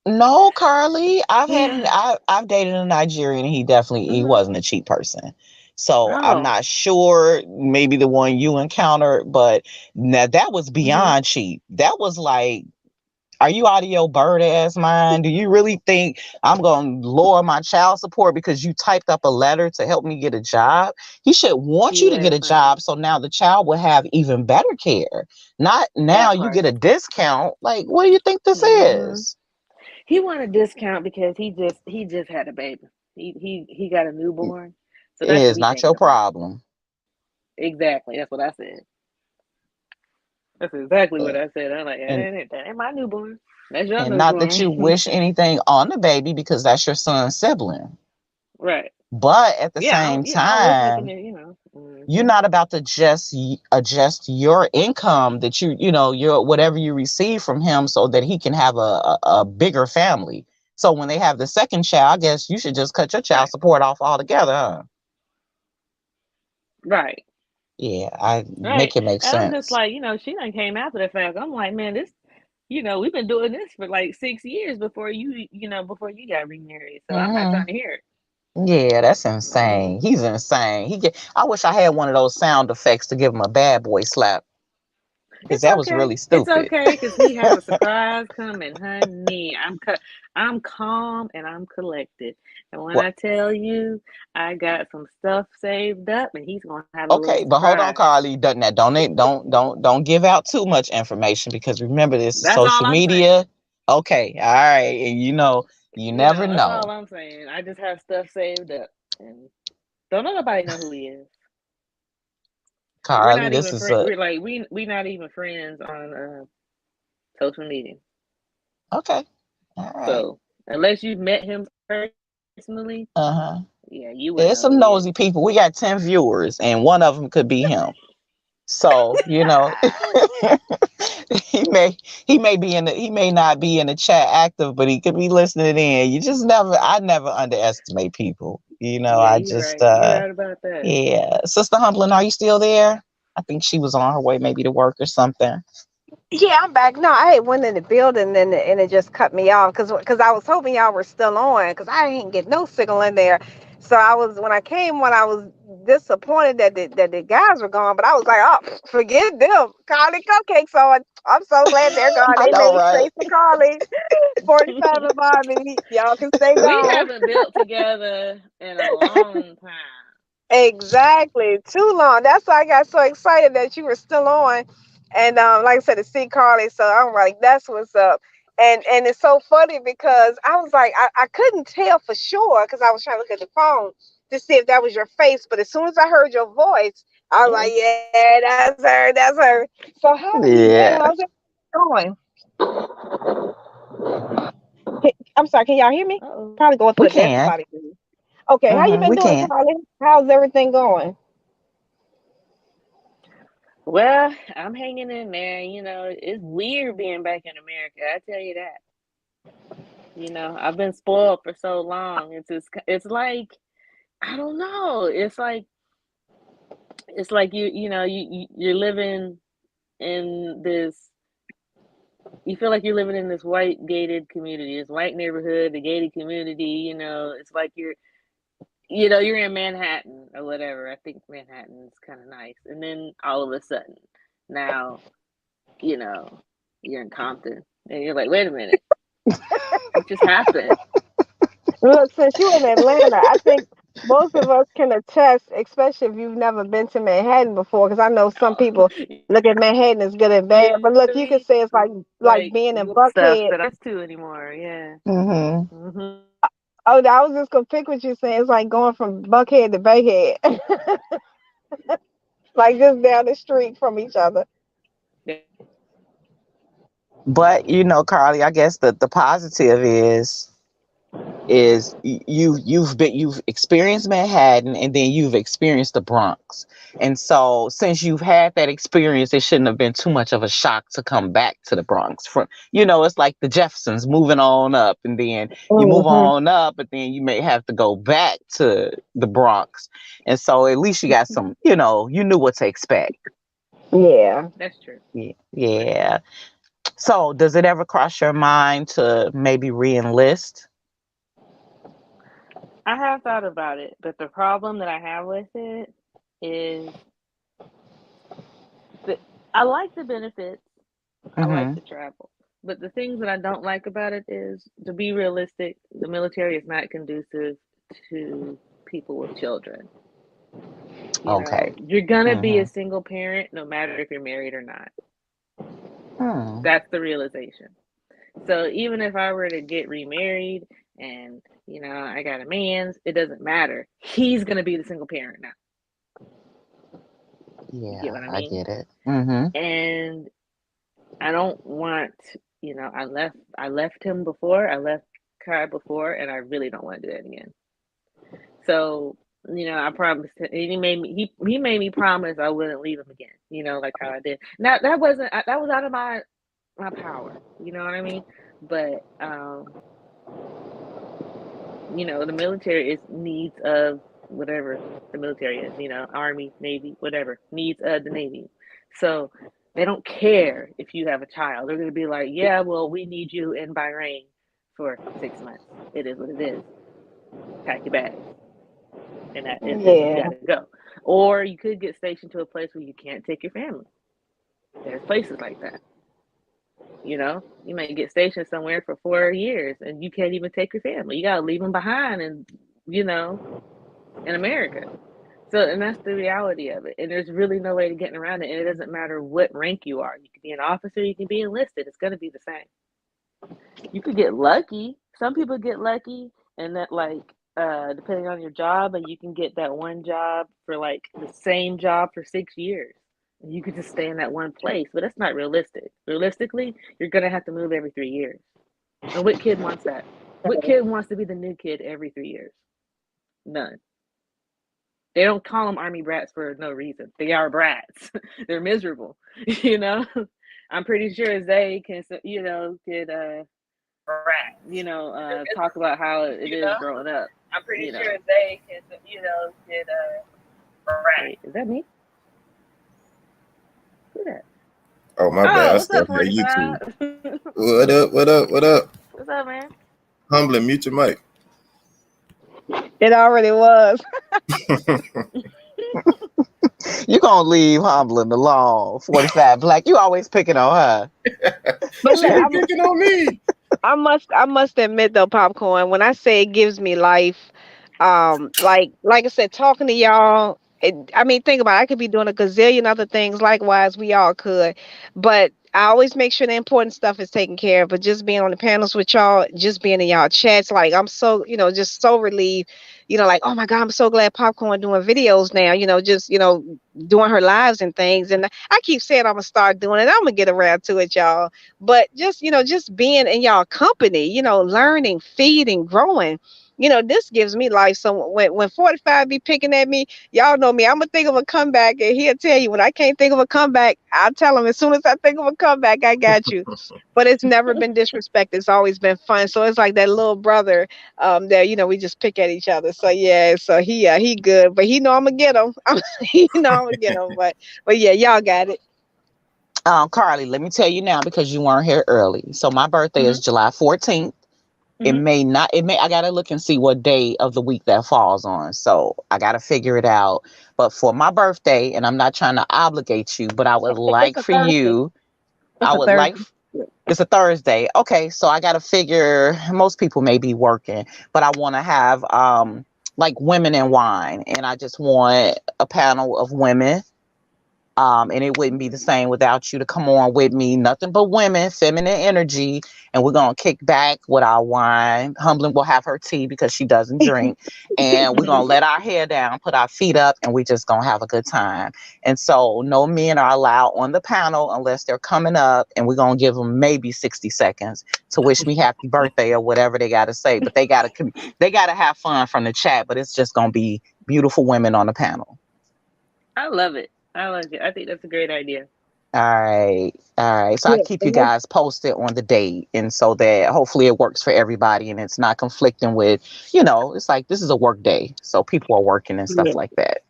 No, Carly, I've dated a Nigerian and he Mhm. wasn't a cheap person. So I'm Oh. not sure maybe the one you encountered, but now that was Mhm. beyond cheap. That was like, are you out of your bird ass mind? Do you really think I'm going to lower my child support because you typed up a letter to help me get a job? He should want you to get a Listen, job so now the child will have even better care. Not now that you part. get a discount. Like, what do you think this Mhm. is? He wanted a discount because he just had a baby. He got a newborn. So It that's what is he not thinking your about. problem. Exactly. That's what I said. That's exactly what And, I said. I'm like, and that ain't my newborn. That's your and not that you newborn. wish anything on the baby because that's your son's sibling. Right. But at the Yeah, same I don't wish nothing time, to, you're hmm. not about to just adjust your income that your whatever you receive from him so that he can have a bigger family. So when they have the second child, I guess you should just cut your child Right. support off altogether, huh? Right. Yeah, I Right. make it make And I'm just sense. like, she done came after the fact. I'm like, man, this, we've been doing this for like 6 years before you got remarried. So I'm not Hmm. trying to hear it. Yeah, that's Hmm. insane. He's insane. I wish I had one of those sound effects to give him a bad boy slap because It's that was okay. really It's stupid. okay because he has a surprise coming, honey. I'm calm and I'm collected. And when What? I tell you I got some stuff saved up and he's gonna have a little Okay, but hold on, surprise. Carly. Don't give out too much information because remember this is That's all social I'm saying. media. Okay, all right, and you never That's all know, I'm saying. I just have stuff saved up and don't let nobody know who he is. We're Carly. not This even is friends. a We're like we not even friends on social media. okay. All right. So unless you've met him personally, Uh huh. yeah, you wouldn't There's know who some he is. nosy people. We got 10 viewers, and one of them could be him. So, he may not be in the chat active, but he could be listening in. I never underestimate people. Yeah, I you're just right. You're right about that. yeah. Sister Humblin, are you still there? I think she was on her way maybe to work or something. Yeah, I'm back. No, I had went in the building and it just cut me off because I was hoping y'all were still on because I didn't get no signal in there. So when I was disappointed that the guys were gone, but I was like, oh, forget them. Carly Cupcakes on. I'm so glad they're gone. I They know, made right? space for Carly. 45 and Bobby, y'all can stay We gone. haven't built together in a long time. Exactly. Too long. That's why I got so excited that you were still on. And like I said, to see Carly. So I'm like, that's what's up. And it's so funny because I was like, I couldn't tell for sure because I was trying to look at the phone to see if that was your face. But as soon as I heard your voice, I was like, yeah, that's her. That's her. So how have you been? How's Yeah, it going? I'm sorry, can y'all hear me? Uh-oh. Probably going we through a dead can. spot again. Okay, how you been We doing, can. Carly? How's everything going? Well, I'm hanging in there. It's weird being back in America. I tell you that. I've been spoiled for so long. It's like I don't know. It's like you're living in this. You feel like you're living in this white gated community, this white neighborhood, the gated community. It's like you're in Manhattan or whatever. I think Manhattan is kind of nice, and then all of a sudden, now you know you're in Compton, and you're like, wait a minute, what just happened? Look, since you in Atlanta, I think most of us can attest, especially if you've never been to Manhattan before, because I know some people look at Manhattan as good and bad. Yeah, But look, you can really, say it's like like being in good stuff Buckhead. that I'm used to anymore. Yeah. Hmm. Hmm. Oh, I was just gonna pick what you saying. It's like going from Buckhead to Bayhead, like just down the street from each other. But Carly, I guess the positive is you've experienced Manhattan and then you've experienced the Bronx. And so since you've had that experience, it shouldn't have been too much of a shock to come back to the Bronx. It's like the Jeffersons moving on up and then you move Hmm. on up, but then you may have to go back to the Bronx. And so at least you got some, you knew what to expect. Yeah. That's true. Yeah. That's true. Yeah. So does it ever cross your mind to maybe re-enlist? I have thought about it, but the problem that I have with it is that I like the benefits. I like Mm-hmm. the travel. But the things that I don't like about it is, to be realistic, the military is not conducive to people with children. Okay. You're gonna be Mm-hmm. a single parent no matter if you're married or not. Hmm. That's the realization. So even if I were to get remarried and I got a man's, it doesn't matter. He's gonna be the single parent now. You get Yeah, what I I mean? get it. Mm-hmm. And I don't want, I left him before, I left Kai before, and I really don't want to do that again. So, I promised him, and he made me promise I wouldn't leave him again, like how I did. Now that was out of my power, you know what I mean? But the military is needs of whatever the military is, Army, Navy, whatever, needs of the Navy. So they don't care if you have a child. They're going to be like, yeah, well, we need you in Bahrain for 6 months. It is what it is. Pack your bags. And you got Yeah. to go. Or you could get stationed to a place where you can't take your family. There's places like that. You might get stationed somewhere for 4 years and you can't even take your family. You got to leave them behind and, you know, in America. So, and that's the reality of it. And there's really no way to get around it. And it doesn't matter what rank you are. You can be an officer, you can be enlisted. It's going to be the same. You could get lucky. Some people get lucky, and that, like, depending on your job, and you can get that one job for like the same job for 6 years. And you could just stay in that one place, but that's not realistic. Realistically, you're going to have to move every 3 years. And what kid wants that? What kid wants to be the new kid every 3 years? None. They don't call them army brats for no reason. They are brats. They're miserable. You know, I'm pretty sure Zay can, could talk about how it is growing up. I'm pretty You sure know, they can, could wait, is that me? Who that? Oh, my bad. Oh, I what's still up, hear YouTube. 45? What up? What up? What up? What's up, man? Humbling, mute your mic. It already was. You gonna leave Humbling alone. 45 Black. You always picking on her. But She look, be picking on me. I must admit though, popcorn, when I say it gives me life, like I said, talking to y'all, I mean, think about it, I could be doing a gazillion other things likewise, we all could, but I always make sure the important stuff is taken care of. But just being on the panels with y'all, just being in y'all chats, like I'm so, just so relieved, like, oh my God, I'm so glad popcorn doing videos now, just, doing her lives and things. And I keep saying I'm gonna start doing it. I'm gonna get around to it, y'all. But just, just being in y'all company, learning, feeding, growing, this gives me life. So when 45 be picking at me, y'all know me, I'm gonna think of a comeback, and he'll tell you when I can't think of a comeback, I'll tell him as soon as I think of a comeback, I got you. But it's never been disrespect. It's always been fun. So it's like that little brother that we just pick at each other. So yeah, so he good, but he know I'm gonna get him. He know I'm gonna get him. But yeah, y'all got it. Carly, let me tell you now because you weren't here early. So my birthday Mm-hmm. is July 14th. It Mm-hmm. may not, I gotta look and see what day of the week that falls on. So I gotta figure it out. But for my birthday, and I'm not trying to obligate you, but I would It's like a for Thursday. you, It's I a would like, Thursday. it's a Thursday. Okay, so I gotta figure, most people may be working, but I wanna have like women in wine. And I just want a panel of women, and it wouldn't be the same without you to come on with me. Nothing but women, feminine energy. And we're going to kick back with our wine. Humbling will have her tea because she doesn't drink. And we're going to let our hair down, put our feet up, and we just going to have a good time. And so no men are allowed on the panel unless they're coming up. And we're going to give them maybe 60 seconds to wish me happy birthday or whatever they got to say. But they got to have fun from the chat. But it's just going to be beautiful women on the panel. I love it. I like it. I think that's a great idea. All right. All right. So I Yeah, keep you and that's guys posted on the date. And so that hopefully it works for everybody and it's not conflicting with, it's like this is a work day. So people are working and stuff yeah. like that.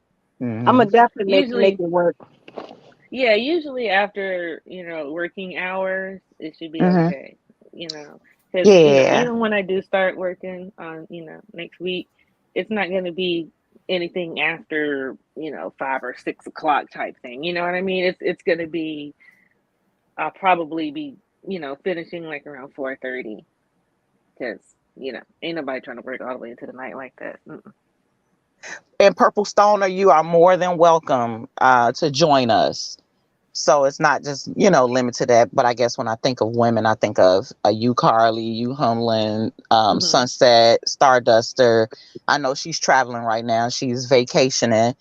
I'm Hmm. gonna definitely make Usually, it work. yeah, usually after, working hours, it should be Hmm. okay, because, Yeah. even when I do start working on, next week, it's not going to be anything after, 5 or 6 o'clock type thing. You know what I mean? It's going to be, I'll probably be, finishing like around 4:30 because, ain't nobody trying to work all the way into the night like that. Mm-mm. And Purple Stoner, you are more than welcome to join us. So it's not just, limited to that. But I guess when I think of women, I think of you, Carly, you, Humlin, Hmm. Sunset, Starduster. I know she's traveling right now. She's vacationing.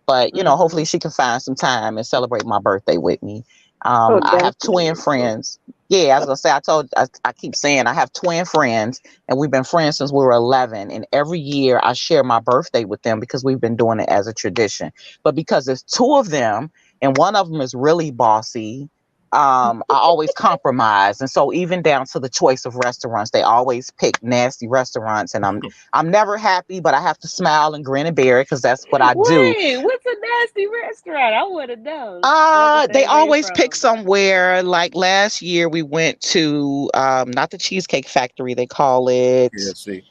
But, Hmm. hopefully she can find some time and celebrate my birthday with me. Oh, I have definitely. twin friends. Yeah, I was going to say, I keep saying I have twin friends and we've been friends since we were 11. And every year I share my birthday with them because we've been doing it as a tradition. But because there's two of them, and one of them is really bossy. I always compromise, and so even down to the choice of restaurants, they always pick nasty restaurants, and I'm never happy, but I have to smile and grin and bear it because that's what I do. Wait, what's a nasty restaurant? I want to know so I can stay They away always pick from. somewhere. Like last year, we went to not the Cheesecake Factory. They call it. KFC.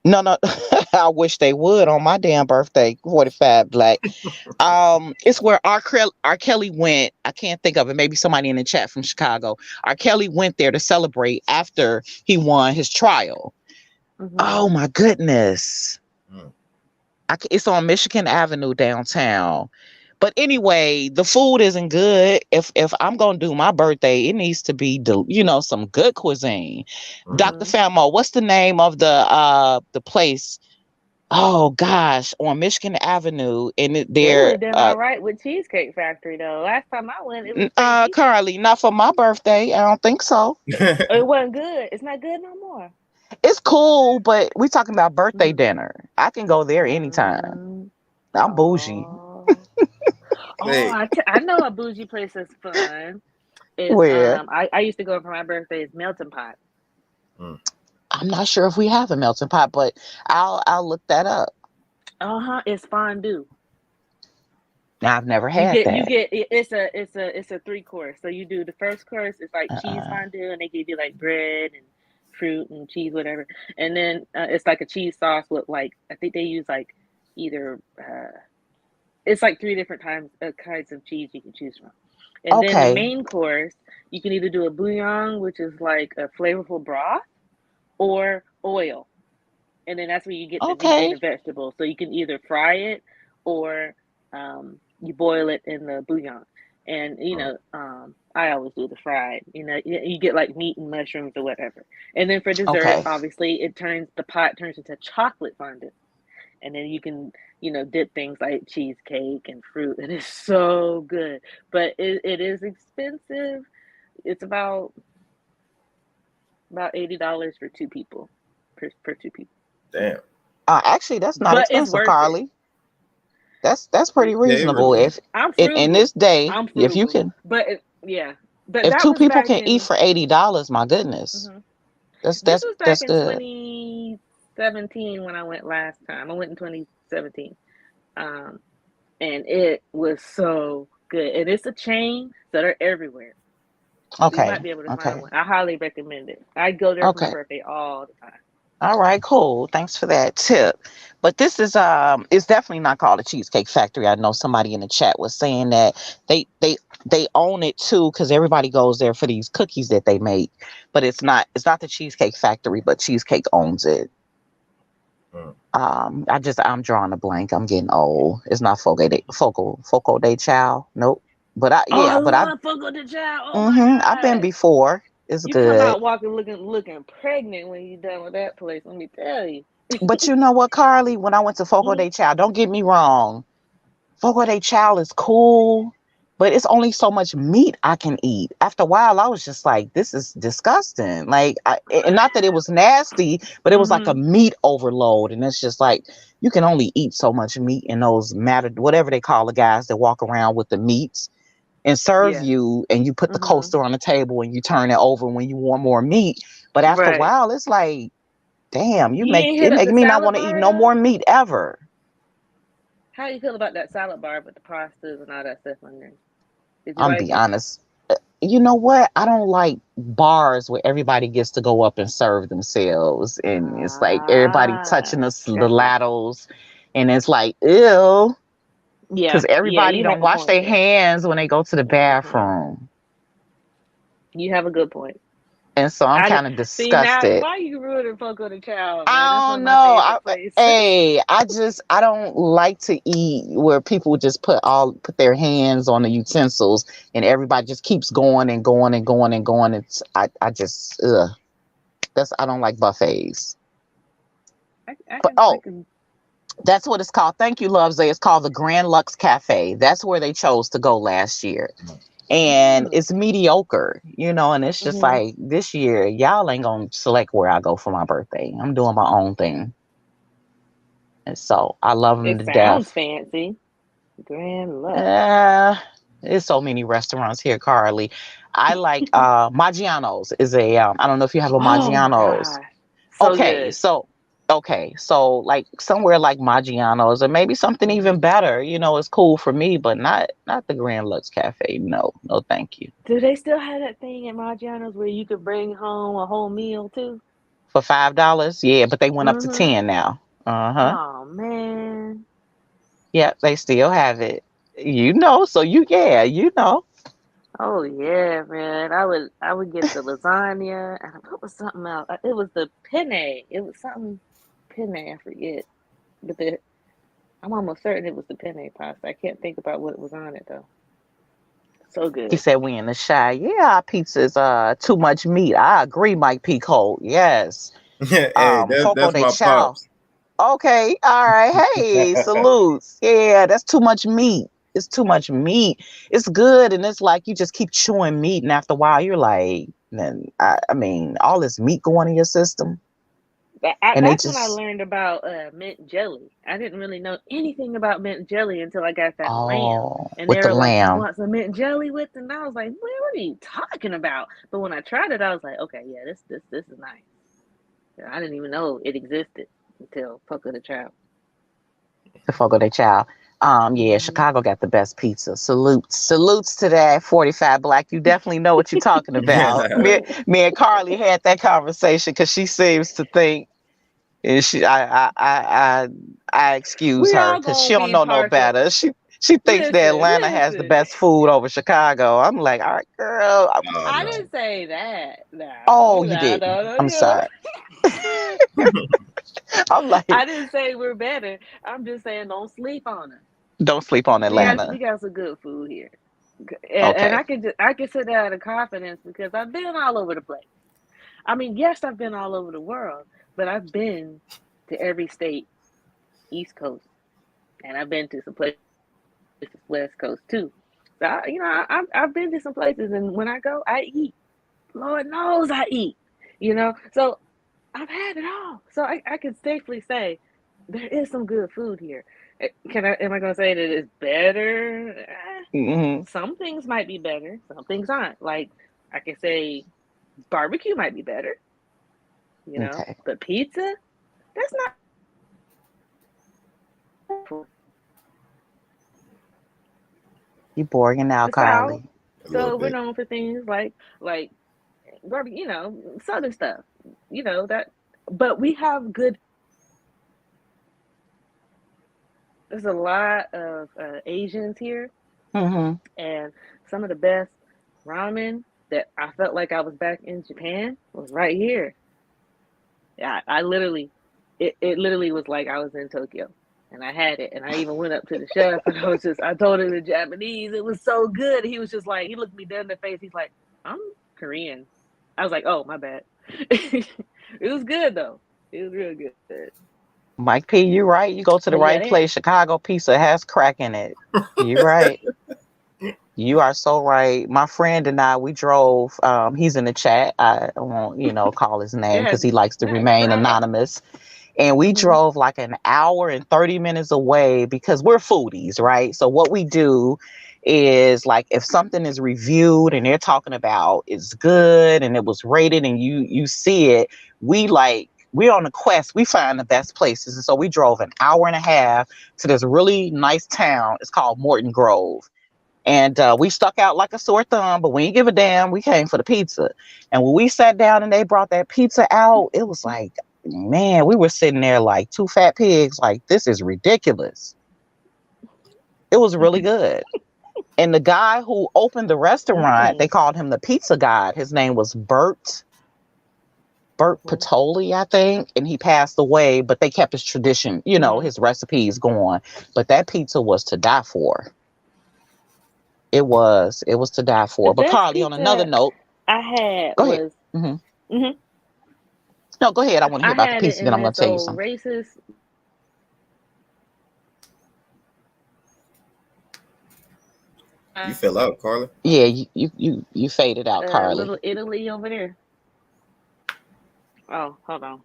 No, no. I wish they would on my damn birthday. 45 Black. It's where R. Kelly went. I can't think of it. Maybe somebody in the chat from Chicago. R. Kelly went there to celebrate after he won his trial. Hmm. Oh my goodness. Mm. It's on Michigan Avenue downtown. But anyway, the food isn't good. If I'm gonna do my birthday, it needs to be some good cuisine. Mm. Dr. Hmm. Famo, what's the name of the place? Oh gosh, on Michigan Avenue, and They would they're have done all right with Cheesecake Factory though. Last time I went, it was pretty decent. Carly, not for my birthday. I don't think so. It wasn't good. It's not good no more. It's cool, but we talking about birthday dinner. I can go there anytime. Mm. I'm bougie. Oh, oh, Hey, I know a bougie place that's fun. Is Where? I used to go for my birthday. It's Melting Pot. mm, I'm not sure if we have a melting pot, but I'll look that up. Uh-huh. It's fondue. Now, I've never You had get that. it's a three course. So you do the first course is like cheese Uh-uh. fondue, and they give you like bread and fruit and cheese, whatever. And then it's like a cheese sauce with like I think they use like either it's like three different kinds of cheese you can choose from. And then the Okay. main course, you can either do a bouillon, which is like a flavorful broth, or oil. And then that's where you get the meat and Okay. the vegetables. So you can either fry it or you boil it in the bouillon. And mm, I always do the fried. You get like meat and mushrooms or whatever. And then for dessert, Okay. obviously, the pot turns into chocolate fondant, and then you can dip things like cheesecake and fruit. It is so good, but it is expensive. It's about $80 for two people, per two people, damn. Actually, that's not but it's expensive, worth it. Carly. That's pretty Yeah, it reasonable. really is. If I'm in this frugal. day, I'm if you frugal, can, but yeah, but if that two was people back can eat in. for $80, my goodness, Mhm. that's This that's was back that's in good. 2017 when I went last time. I went in 2017, um, and it was so good. And it's a chain, so they're everywhere. So you Okay. might be able to find Okay. one. I highly recommend it. I go there for my Okay. birthday all the time. All right, cool. Thanks for that tip. But this is it's definitely not called a Cheesecake Factory. I know somebody in the chat was saying that they own it too because everybody goes there for these cookies that they make. But it's not the Cheesecake Factory, but Cheesecake owns it. Mm. I'm drawing a blank. I'm getting old. It's not Foco de Chao. Nope. But Oh, I but love Fogo de Chao. Oh my I've been god. before. It's You come good. out walking looking pregnant when you're done with that place. Let me tell you. But you know what, Carly? When I went to Foco Mhm. de Chao, don't get me wrong. Fogo de Chao is cool, but it's only so much meat I can eat. After a while, I was just like, this is disgusting. And not that it was nasty, but it was like a Mhm. meat overload. And it's just like, you can only eat so much meat in those whatever they call the guys that walk around with the meats and serve Yeah. you. And you put the Mhm. coaster on the table and you turn it over when you want more meat. But after a Right. while, it's like, damn, You ain't hit it up make the me not salad want to eat bar no yet? more meat ever. How you feel about that salad bar with the pastas and all that stuff on there? Did you I'm like be it? honest. You know what? I don't like bars where everybody gets to go up and serve themselves, and it's like everybody touching Ah, the got you. laddles, and it's like ew, Yeah, because yeah, everybody you don't have a wash point their there. hands when they go to the Mhm. bathroom, You have a good point. and so I'm I did, kind of see now. disgusted. Why you ruining Fogo de Chao, man? That's I one of don't my know. favorite places. Hey, I don't like to eat where people just put their hands on the utensils and everybody just keeps going and going and going and going. I just ugh. I don't like buffets. But I oh, can. that's what it's called. Thank you, Lovesley. It's called the Grand Lux Cafe. That's where they chose to go last year. And Mm, it's mediocre, and it's just hmm. like this year, y'all ain't gonna select where I go for my birthday. I'm doing my own thing. And so I love them It to sounds death. fancy. Grand Lux. Uh, there's so many restaurants here, Carly. I like Maggiano's is I don't know if you have a Oh my Maggiano's. god, so Okay, good. so like somewhere like Maggiano's or maybe something Hmm. even better, is cool for me, but not the Grand Lux Cafe. No, no, thank you. Do they still have that thing at Maggiano's where you could bring home a whole meal too? For $5, yeah, but they went up to Mm-hmm. 10 now. Uh-huh. Oh man. Yeah, they still have it. So yeah. Oh yeah, man. I would get the lasagna and what was something else? It was the penne. It was something penne. I forget. But I'm almost certain it was the penne pasta. I can't think about what was on it though. So He good. said we in the shy. Yeah, our pizza's too much meat. I agree, Mike P. Cole. Yes. Hey, Foco that's de my Chao. pops. Okay, all right. Hey, salutes. Yeah, that's too much meat. It's too much meat. It's good, and it's like you just keep chewing meat, and after a while, you're like, then I mean, all this meat going in your system. And they That's when I just, learned about mint jelly. I didn't really know anything about mint jelly until I got that lamb. oh, And with they the were like, "You lamb. want some mint jelly with it?" And I was like, "Man, what are you talking about?" But when I tried it, I was like, "Okay, yeah, this is nice." Yeah, I didn't even know it existed until Poco the Child. The Fogo de Chao. Yeah, Hmm. Chicago got the best pizza. Salutes to that 45 Black. You definitely know what you're talking about. Me and Carly had that conversation because she seems to think, and I excuse We her all because gonna she don't be know no partial. better. She thinks that Listen, Atlanta has the listen. best food over Chicago. I'm like, all right, girl. Oh I no. didn't say that. No, Oh, you no, didn't. no, no, I'm you know. sorry. I'm like, I didn't say we're better. I'm just saying don't sleep on us. don't sleep on We Atlanta. got some good food here, and Okay. I can say that out of confidence because I've been all over the place. I mean, yes, I've been all over the world, but I've been to every state, East Coast, and I've been to some places West Coast too. So I've been to some places, and when I go, I eat. Lord knows I eat. So I've had it all. So I can safely say there is some good food here. Am I gonna say that it's better? Hmm. Some things might be better, some things aren't. Like I can say barbecue might be better, Okay. but pizza, that's not You boring the now, South. Carly. A little So we're bit. known for things like barbecue, southern stuff. That but we have good there's a lot of Asians here Hmm. and some of the best ramen that I felt like I was back in Japan was right here. Yeah, I literally, it literally was like I was in Tokyo, and I had it, and I even went up to the chef, and I told him in Japanese, it was so good. He was just like, he looked me dead in the face. He's like, I'm Korean. I was like, oh my bad. It was good though. It was real good. Mike P, you right. You go But to the yeah, right place. Chicago pizza has crack in it. You right. You are so right. My friend and I, we drove. He's in the chat. I won't, call his they name because had he likes to they had remain crack. anonymous. And we Hmm. drove like an hour and 30 minutes away because we're foodies, right? So what we do is like if something is reviewed and they're talking about it's good and it was rated and you see it, we're on a quest. We find the best places. And so we drove an hour and a half to this really nice town. It's called Morton Grove. And we stuck out like a sore thumb, but we didn't give a damn. We came for the pizza. And when we sat down and they brought that pizza out, it was like, man, we were sitting there like two fat pigs. Like, this is ridiculous. It was really good. And the guy who opened the restaurant, they Mm. called him the pizza god. His name was Bert Mm. Patoli, I think. And he passed away, but they kept his tradition, Hmm. his recipes going. But that pizza was to die for. It was to die The for. But best Carly, on another pizza note, I had go ahead. was. Hmm. Hmm. No, go ahead. I want to hear I about the had it pizza. Then in I'm going this to tell you old something. racist You fell out, Carla. Yeah, you faded out, Carly. little Italy over there. Oh, hold on.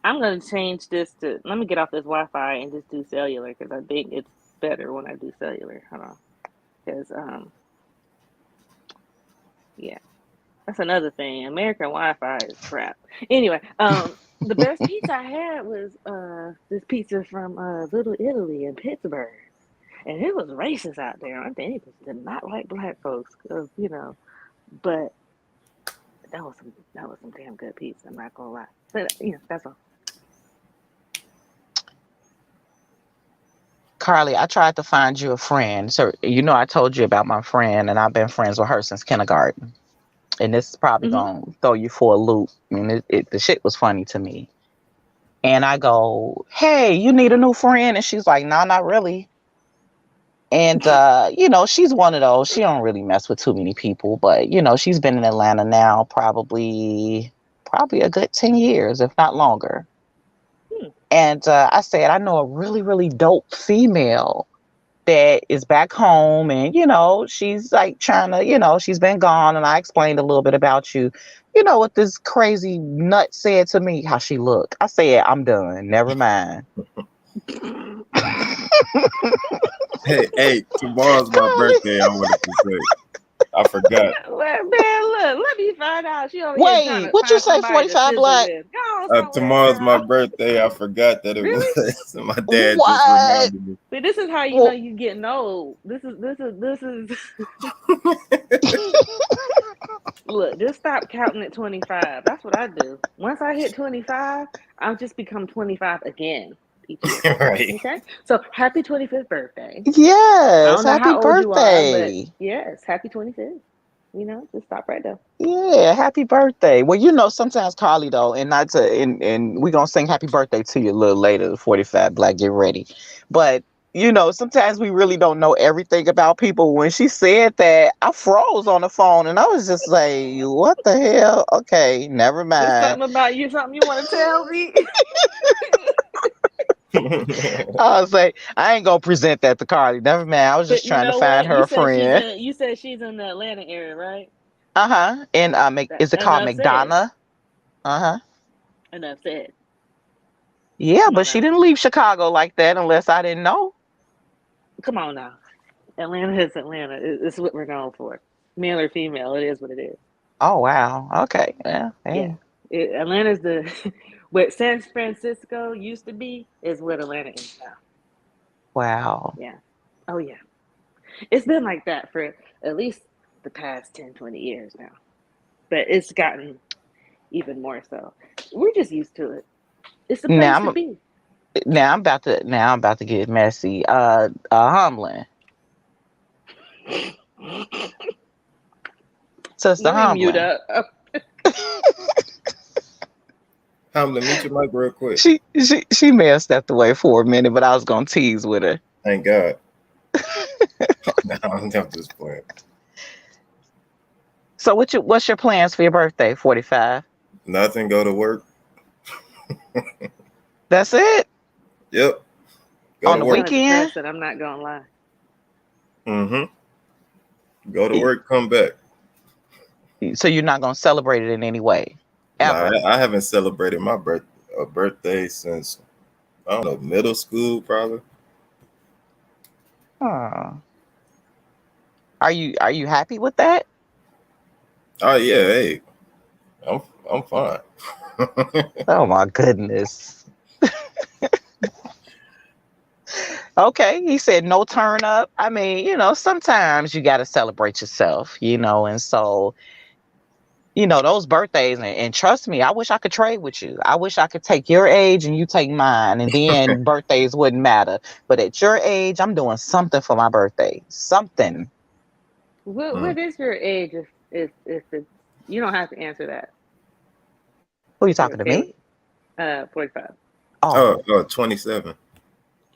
I'm gonna change this to. Let me get off this Wi-Fi and just do cellular because I think it's better when I do cellular. Hold on, because yeah, that's another thing. American Wi-Fi is crap. Anyway, the best pizza I had was this pizza from Little Italy in Pittsburgh, and it was racist out there. I think it did not like black folks, but that was some damn good pizza. I'm not gonna lie. But that's all. Carly, I tried to find you a friend. So, I told you about my friend, and I've been friends with her since kindergarten. And this is probably Hmm. going to throw you for a loop. I mean, the shit was funny to me. And I go, hey, you need a new friend? And she's like, no, not really. And, she's one of those. She don't really mess with too many people. But, she's been in Atlanta now probably a good 10 years, if not longer. Hmm. And I said, I know a really, really dope female that is back home and she's like trying to she's been gone and I explained a little bit about you You know what this crazy nut said to me? How she looked. I said, I'm done. Never mind. Hey, tomorrow's my birthday. I wanted to say. I forgot. Well, man, look, let me find out. She over here trying Wait, to what you find say? somebody to 45 sizzle black? with. Go on somewhere, Tomorrow's my girl. birthday. I forgot that it Really? was. My dad just What? reminded me. See, this is how you know Well, you getting old. This is. Look, just stop counting at 25. That's what I do. Once I hit 25, I'll just become 25 again each year. Right. Okay? So happy 25th birthday. I yes. don't know Happy how old you are, but birthday. yes, happy 25th. Just stop right there. Yeah, happy birthday. Well, sometimes Carly though, and not to and we're gonna sing happy birthday to you a little later, 45 Black, get ready. But sometimes we really don't know everything about people. When she said that, I froze on the phone and I was just like, what the hell? Okay, never There's mind. something about you, something you want to tell me? I was like, I ain't gonna present that to Carly. Never mind. I was But just you trying to know find what? her a friend. You said she's in the Atlanta area, right? Uh-huh. And is it called Enough said. McDonough? Uh-huh. Enough said. Yeah, Come but on she now. didn't leave Chicago like that unless I didn't know. Come on now. Atlanta is Atlanta. It's what we're known for. Male or female, it is what it is. Oh wow. Okay. Yeah. Yeah. Hey. Atlanta's the what San Francisco used to be is what Atlanta is now. Wow. Yeah. Oh yeah. It's been like that for at least the past 10, 20 years now. But it's gotten even more so. We're just used to it. It's the Now place to I'm be. now I'm about to get messy. Humlin. Sister Let me mute Humlin. up. Hamlin, mute your mic real quick. She may have stepped away for a minute, but I was gonna tease with her. Thank God. No, I'm just playing. So what's your plans for your birthday, 45? Nothing. Go to work. That's it? Yep. Go On to the It's work. kind of weekend? depressing. I'm not gonna lie. Go to work. Come back. So you're not gonna celebrate it in any way? Nah, Ever? I haven't celebrated my birthday since I don't know middle school probably. Oh. Are you happy with that? Oh yeah, hey, I'm fine. Oh my goodness. Okay, he said no turn up. I mean, sometimes you got to celebrate yourself, and so, those birthdays, and trust me, I wish I could trade with you. I wish I could take your age and you take mine, and then birthdays wouldn't matter. But at your age, I'm doing something for my birthday. Something. Mm. What is your age? If it's you don't have to answer that. Who you You talking to okay me? with 45? Oh, 27.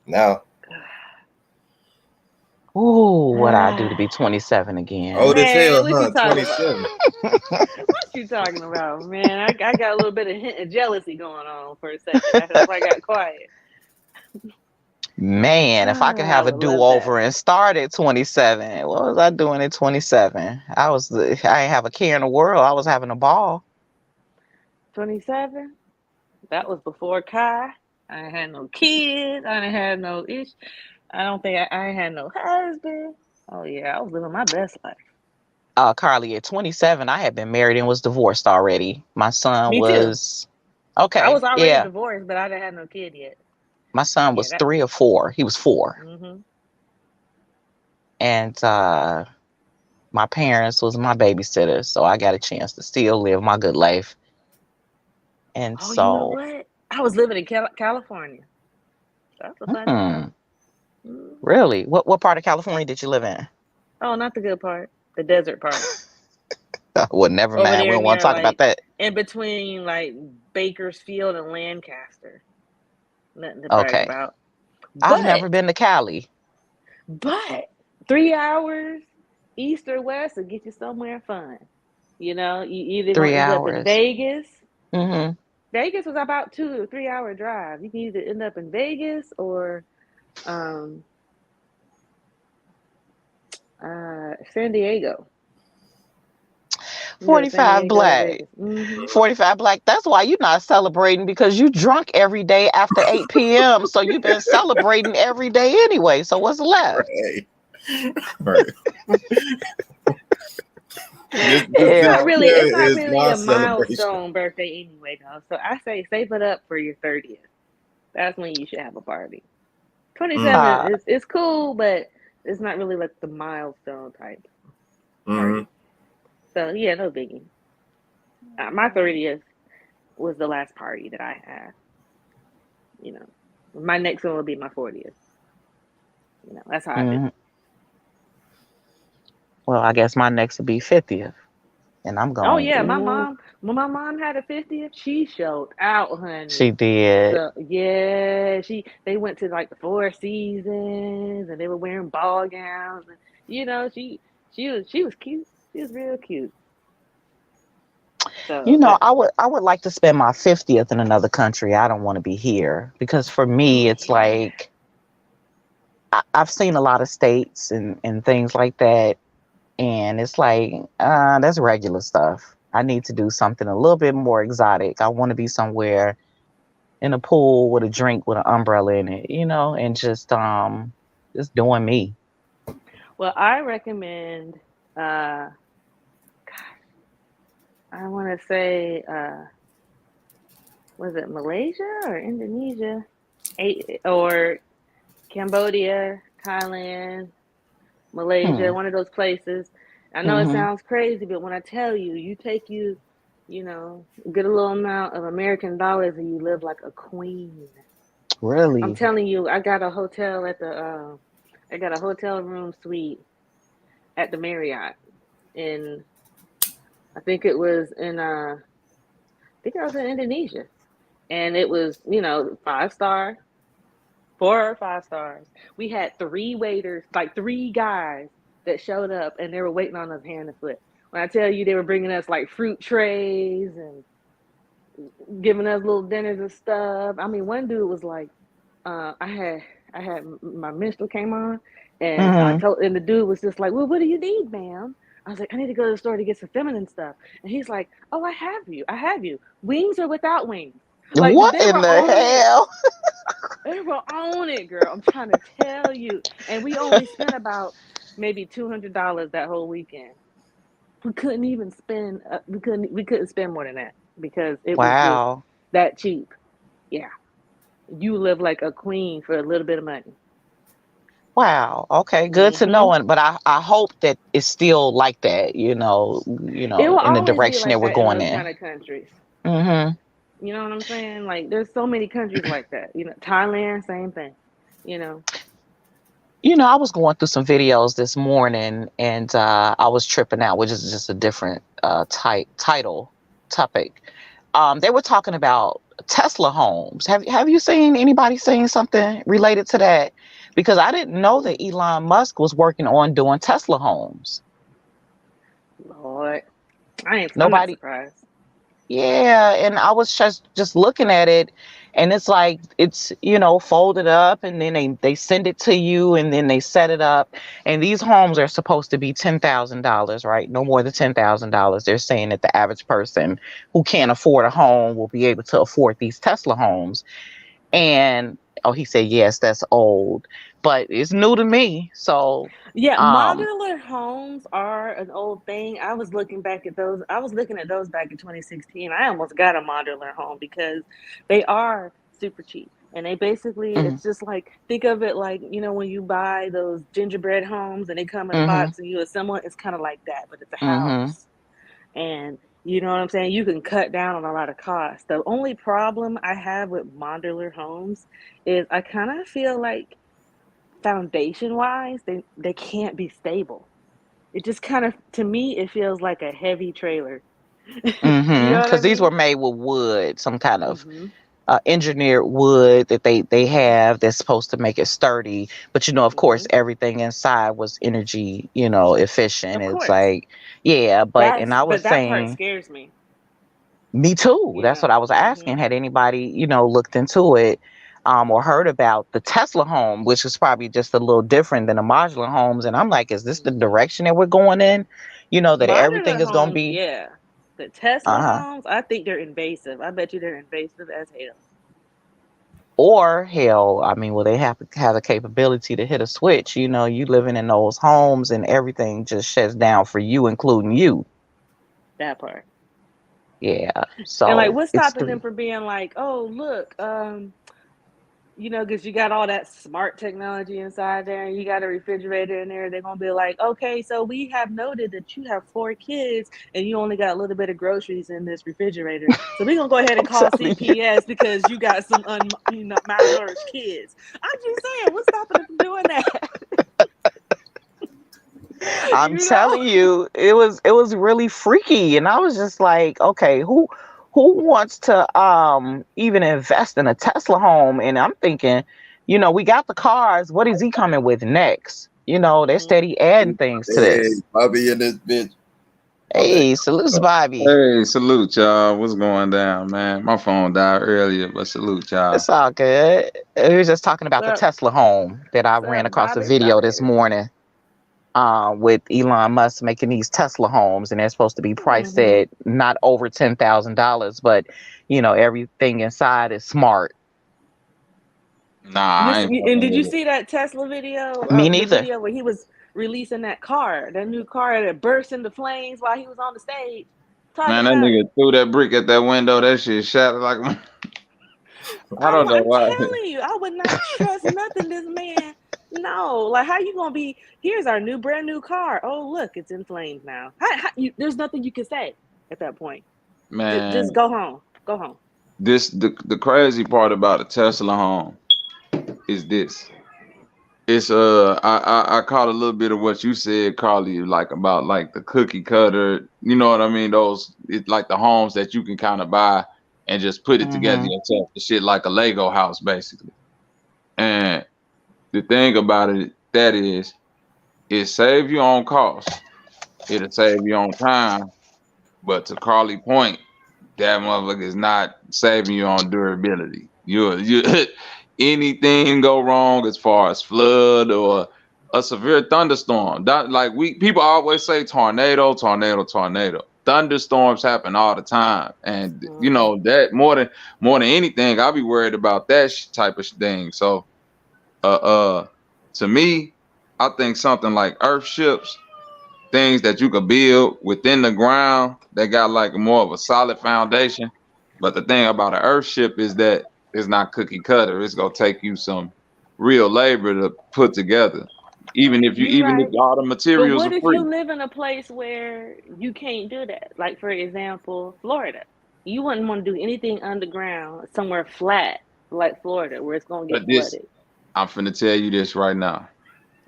Now, ooh, what I do to Ah, be 27 again? old as man, hell, what you huh? talking about? 27. What you talking about, man? I got a little bit of hint of jealousy going on for a second. That's why I got quiet. Man, if I could I have a would love that. do-over and start at 27, what was I doing at 27? I didn't have a care in the world. I was having a ball. 27. That was before Kai. I ain't had no kids. I ain't had no ish. I don't think I ain't had no husband. Oh yeah, I was living my best life. Carly, at 27, I had been married and was divorced already. My son Me too. was, I okay, was already yeah. divorced, but I didn't have no kid yet. My son Yeah, was that. 3 or 4. He was 4. Mhm. And my parents was my babysitter, so I got a chance to still live my good life. And Oh, you know so, what? I was living in California. That's a funny hmm, story. Mhm. really? What part of California did you live in? Oh, not the good part, the desert part. Well, never Over mind. We there don't want to near talk about like that. in between like Bakersfield and Lancaster. Nothing to brag Okay. about. I've never But been to Cali. but 3 hours east or west will get you somewhere fun. You either gonna Three end up in hours. Vegas. Mm-hmm. Vegas was about 2 or 3 hour drive. You can either end up in Vegas or um San Diego. You go to San 45 Diego, Black. Vegas. Mm-hmm. 45 Black. That's why you're not celebrating because you drunk every day after 8 p.m. So you've been celebrating every day anyway. So what's left? Right. Right. This It's Hell. not really. year It's not is really my a celebration. milestone birthday anyway, though. So I say save it up for your 30th. That's when you should have a party. Mm, 27 is it's cool, but it's not really like the milestone type mm, party. So yeah, no biggie. My 30th was the last party that I had. You know, my next one will be my 40th. You know, that's how I feel. Mhm. Well, I guess my next will be 50th. And I'm Oh going, yeah, my ooh, mom. When my mom had a 50th, she showed out, she honey. did. So yeah, they went to like the Four Seasons and they were wearing ball gowns and you know she was cute. She was real cute. You So know, that I would like to spend my 50th in another country. I don't want to be here because for me, oh it's yeah. like I've seen a lot of states and things like that. And it's like, that's regular stuff. I need to do something a little bit more exotic. I want to be somewhere in a pool with a drink with an umbrella in it, and just doing me. Well, I recommend uh I want to say was it Malaysia or Indonesia? Or Cambodia, Thailand, Malaysia, Hmm. one of those places. I know it Hmm. sounds crazy, but when I tell you, get a little amount of American dollars and you live like a queen. I'm Really? telling you, I got a hotel room suite at the Marriott in, I think it was in, I think I was in Indonesia, and it was, 5 star, 4 or 5 stars. We had three waiters, like three guys that showed up and they were waiting on us hand and foot. When I tell you they were bringing us like fruit trays and giving us little dinners and stuff. I mean, one dude was like, uh, I had I had my menstrual came on, Hmm. and the dude was just like, well, what do you need, ma'am? I was like, I need to go to the store to get some feminine stuff. And he's like, oh, I have you. Wings or without wings? Like What they in were the on it. hell? They were on it, girl. I'm trying to tell you. And we only spent about maybe $200 that whole weekend. We couldn't even spend. We couldn't spend more than that because it was just Wow. that cheap. Yeah, you live like a queen for a little bit of money. Wow. Okay. Good to Hmm. know. But I hope that it's still like that, It will in the always be direction that like we're that in going those in. kind of countries. Hmm. You know what I'm saying? Like, there's so many countries like that. Thailand, same thing. You know. I was going through some videos this morning and I was tripping out, which is just a different title topic. They were talking about Tesla homes. Have you seen anybody saying something related to that? Because I didn't know that Elon Musk was working on doing Tesla homes. Lord, I'm not Nobody. surprised. Yeah, and I was just looking at it, and it's like it's folded up, and then they send it to you, and then they set it up, and these homes are supposed to be $10,000, right? No more than $10,000. They're saying that the average person who can't afford a home will be able to afford these Tesla homes, and oh, he said yes, that's old, but it's new to me, so Yeah, um, modular homes are an old thing. I was looking back at those. I was looking at those back in 2016. I almost got a modular home because they are super cheap. And they basically, mm-hmm, it's just like, think of it like, when you buy those gingerbread homes and they come in a mm-hmm, box and you assemble it, it's kind of like that, but it's a mm-hmm, house. And you know what I'm saying? You can cut down on a lot of costs. The only problem I have with modular homes is I kind of feel like foundation wise, they can't be stable. It just kind of, to me, it feels like a heavy trailer. You mm-hmm, know what I because these were mean? made with wood, some kind of Hmm. engineered wood that they have that's supposed to make it sturdy. But of course, Hmm. everything inside was energy, efficient. Of It's course. like, yeah, and I was But that part saying, scares me. me too. You That's what know. I was Hmm. asking. Had anybody, looked into it? or heard about the Tesla home, which is probably just a little different than the modular homes. And I'm like, is this the direction that we're going in? That everything Modular is going to homes, be, yeah. The Tesla uh-huh. homes, I think they're invasive. I bet you they're invasive as hell. Or hell, I mean, well, they have to have the capability to hit a switch. You living in those homes and everything just shuts down for you, including you. That part. Yeah. And like, So what's it's stopping them from being like, oh, look, because you got all that smart technology inside there and you got a refrigerator in there. They're going to be like, okay, so we have noted that you have 4 kids and you only got a little bit of groceries in this refrigerator. So we're going to go ahead and I'm call telling you. CPS because you got some malnourished kids. I'm just saying, what's stopping them from doing that? I'm you know? telling you, it was really freaky, and I was just like, okay, who wants to even invest in a Tesla home? And I'm thinking, we got the cars. What is he coming with next? They're Mm-hmm. steady adding things to Hey, this. Bobby in this bitch. My bad. Hey, salutes, Bobby. Hey, salute y'all. What's going down, man? My phone died earlier, but salute y'all. It's all good. We was just talking about the What's up? Tesla home that I What's ran up, across a Bobby? video Bobby. this morning. With Elon Musk making these Tesla homes, and they're supposed to be priced Mm-hmm. at not over $10,000, but everything inside is smart. Nah, I ain't And fucking did you with it. see that Tesla video, Me the neither. video where he was releasing that new car that burst into flames while he was on the stage talking Man, that about nigga it? threw that brick at that window. That shit shattered like I don't know I'm why. telling you, I would not trust nothing this man. No, like how you gonna be? Here's our brand new car. Oh look, it's in flames now. There's nothing you can say at that point. Just Man, go home. Go home. the crazy part about a Tesla home is this. It's I caught a little bit of what you said, Carly, like about like the cookie cutter, you know what I mean? Those it's like the homes that you can kind of buy and just put it together Hmm. yourself. The shit like a Lego house basically. And the thing about it that is it save you on cost. It'll save you on time. But to Carly point, that motherfucker is not saving you on durability. You anything go wrong as far as flood or a severe thunderstorm. That like we people always say tornado, tornado, tornado. Thunderstorms happen all the time, and Mm-hmm. that more than anything, I'll be worried about that type of thing. So, uh, uh, to me, I think something like earth ships, things that you could build within the ground that got like more of a solid foundation. But the thing about an earthship is that it's not cookie cutter. It's gonna take you some real labor to put together. You're Even if right. all the But materials what are if you free. live in a place where you can't do that? Like, for example, Florida. You wouldn't want to do anything underground somewhere flat like Florida where it's going to But get this, flooded. I'm finna tell you this right now.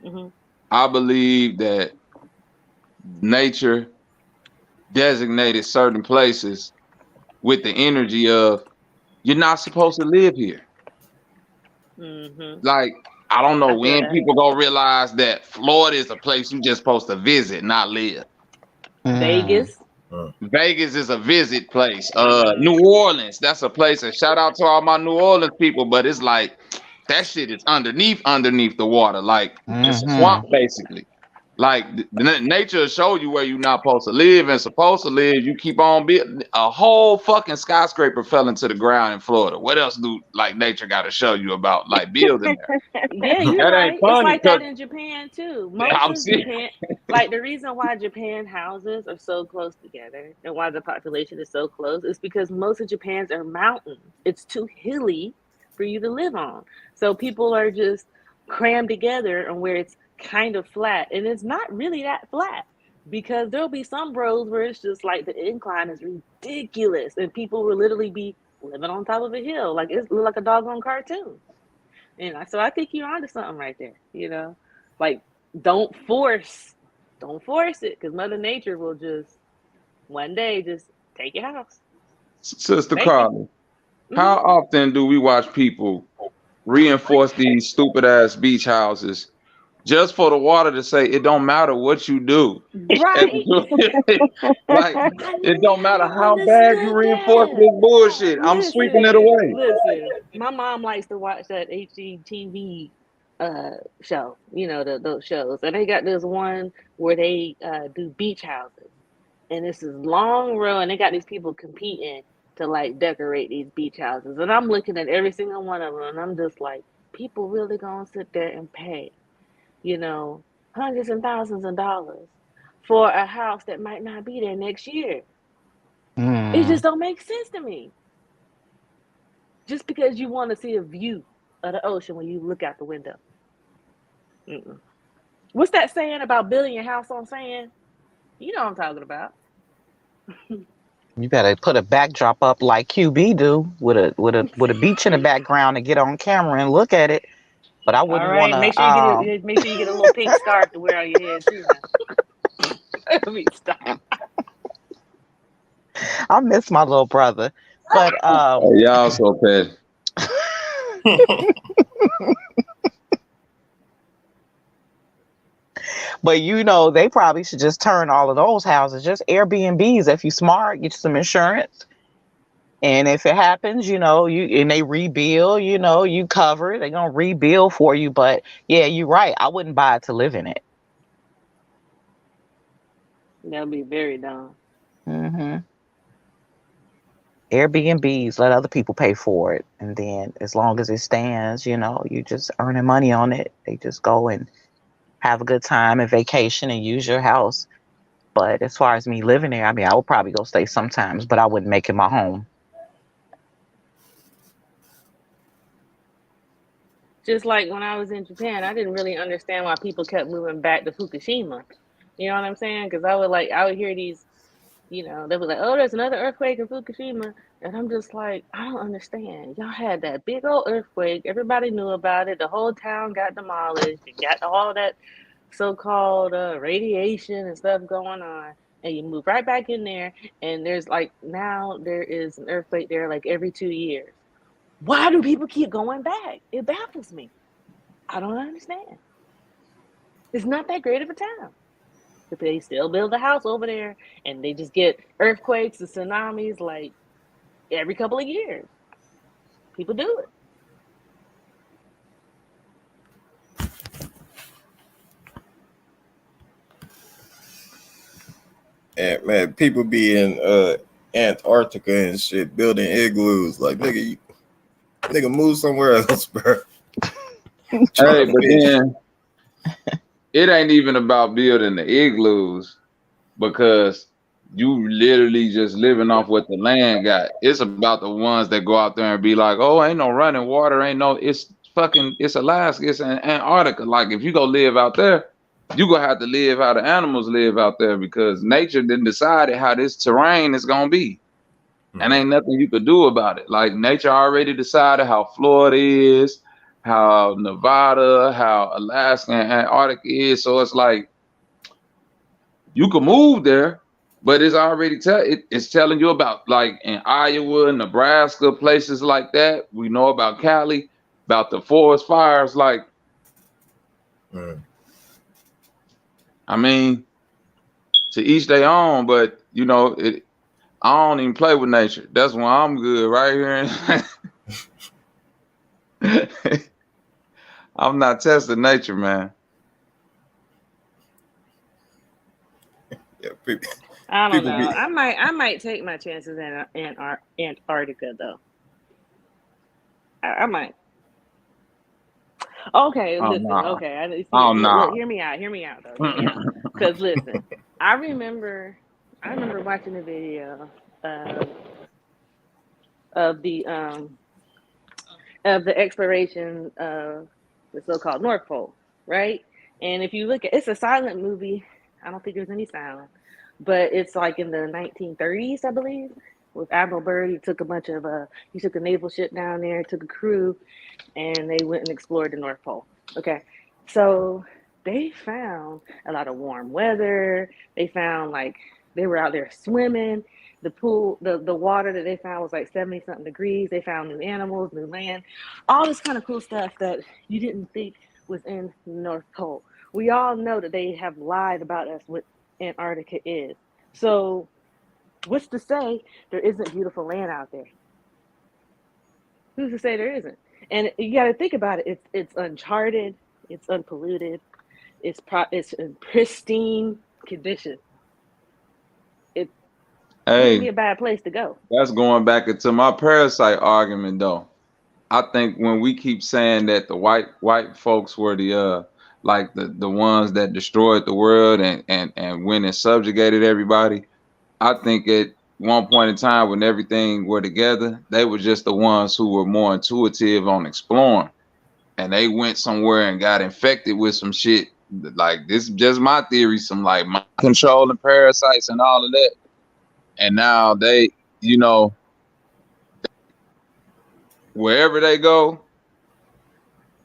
Hmm. I believe that nature designated certain places with the energy of you're not supposed to live here. Hmm. Like, I don't know I feel when that. people gonna realize that Florida is a place you just supposed to visit, not live. Mm. Vegas. Mm. Vegas is a visit place. New Hmm. Orleans, that's a place. And shout out to all my New Orleans people, but it's like that shit is underneath the water. Like it's a swamp Hmm. basically. Like nature will show you where you're not supposed to live and supposed to live. You keep on building. A whole fucking skyscraper fell into the ground in Florida. What else do like nature got to show you about like building there? Yeah, you're That ain't right. It's funny like that because in Japan too. Most I'm of serious. Japan, like the reason why Japan houses are so close together and why the population is so close is because most of Japan's are mountains. It's too hilly for you to live on. So people are just crammed together on where it's kind of flat. And it's not really that flat because there'll be some roads where it's just like the incline is ridiculous and people will literally be living on top of a hill. Like it's like a doggone cartoon. So I think you're onto something right there. Like don't force, don't force it, because Mother Nature will just one day just take your house, Sister take you. Carly, Hmm. how often do we watch people reinforce these stupid ass beach houses just for the water to say it don't matter what you do. Right? Like I it don't matter never how bad you understood reinforce that. this bullshit. I'm sweeping it Listen, away. listen. My mom likes to watch that HGTV show, those shows. And they got this one where they do beach houses. And it's this long row, and they got these people competing to like decorate these beach houses. And I'm looking at every single one of them, and I'm just like, people really gonna sit there and pay, you know, hundreds and thousands of dollars for a house that might not be there next year. It Mm. just don't make sense to me. Just because you want to see a view of the ocean when you look out the window. Mm-mm. What's that saying about building your house on sand? You know what I'm talking about. You better put a backdrop up like QB do with a beach in the background and get on camera and look at it. But I All wouldn't want right, to. make sure you get a little pink scarf to wear on your head too. Now, I mean, stop. I miss my little brother, but Oh, y'all so petty. but they probably should just turn all of those houses just Airbnbs. If you smart, get you some insurance. And if it happens, you and they rebuild, you cover it. They're gonna rebuild for you. But yeah, you're right. I wouldn't buy it to live in it. That'll be very dumb. Hmm. Airbnbs, let other people pay for it, and then as long as it stands, you just earning money on it. They just go and have a good time and vacation and use your house. But as far as me living there, I mean, I would probably go stay sometimes, but I wouldn't make it my home. Just like when I was in Japan, I didn't really understand why people kept moving back to Fukushima. You know what I'm saying? Because I would hear these, they were like, "Oh, there's another earthquake in Fukushima," and I'm just like, I don't understand. Y'all had that big old earthquake. Everybody knew about it. The whole town got demolished. You got all that so-called radiation and stuff going on, and you move right back in there, and there's like now there is an earthquake there like every 2 years. Why do people keep going back? It baffles me. I don't understand. It's not that great of a town. But they still build a house over there, and they just get earthquakes and tsunamis like every couple of years. People do it. And man, people be in Antarctica and shit building igloos. Like nigga move somewhere else, bro. Trying Hey, to but be then it ain't even about building the igloos because you literally just living off what the land got. It's about the ones that go out there and be like, oh, ain't no running water, ain't no, it's Alaska, it's Antarctica. Like if you go live out there, you gonna have to live how the animals live out there because nature didn't decided how this terrain is gonna be. And right. ain't nothing you could do about it. Like nature already decided how Florida is, how Nevada, how Alaska and Antarctica is. So it's like you can move there, but it's already it's telling you about like in Iowa, Nebraska, places like that. We know about Cali, about the forest fires. Like, Mm. I mean, to each their own, but I don't even play with nature. That's why I'm good right here. I'm not testing nature, man. Yeah, people, I don't people know. be I might take my chances in Antarctica though. I might. Okay, Oh listen. no. Okay, I see. Oh Look, no. hear me out. Hear me out, though. Hear me out. Cause listen, I remember, I remember watching a video of of the um of the exploration of the so-called North Pole, right? And if you look at, it's a silent movie. I don't think there's any sound, but it's like in the 1930s, I believe, with Admiral Byrd. He took a naval ship down there, took a crew, and they went and explored the North Pole. Okay, so they found a lot of warm weather. They found like they were out there swimming. The pool, the water that they found was like 70 something degrees. They found new animals, new land, all this kind of cool stuff that you didn't think was in the North Pole. We all know that they have lied about us what Antarctica is. So what's to say there isn't beautiful land out there? Who's to say there isn't? And you got to think about it. It's uncharted. It's unpolluted. It's in pristine condition. It wouldn't be Hey, a bad place to go. that's going back into my parasite argument though. I think when we keep saying that the white folks were the like the ones that destroyed the world and went and subjugated everybody, I think at one point in time when everything were together, they were just the ones who were more intuitive on exploring. And they went somewhere and got infected with some shit. Like this is just my theory, some like mind control and parasites and all of that. And now they, you know, wherever they go,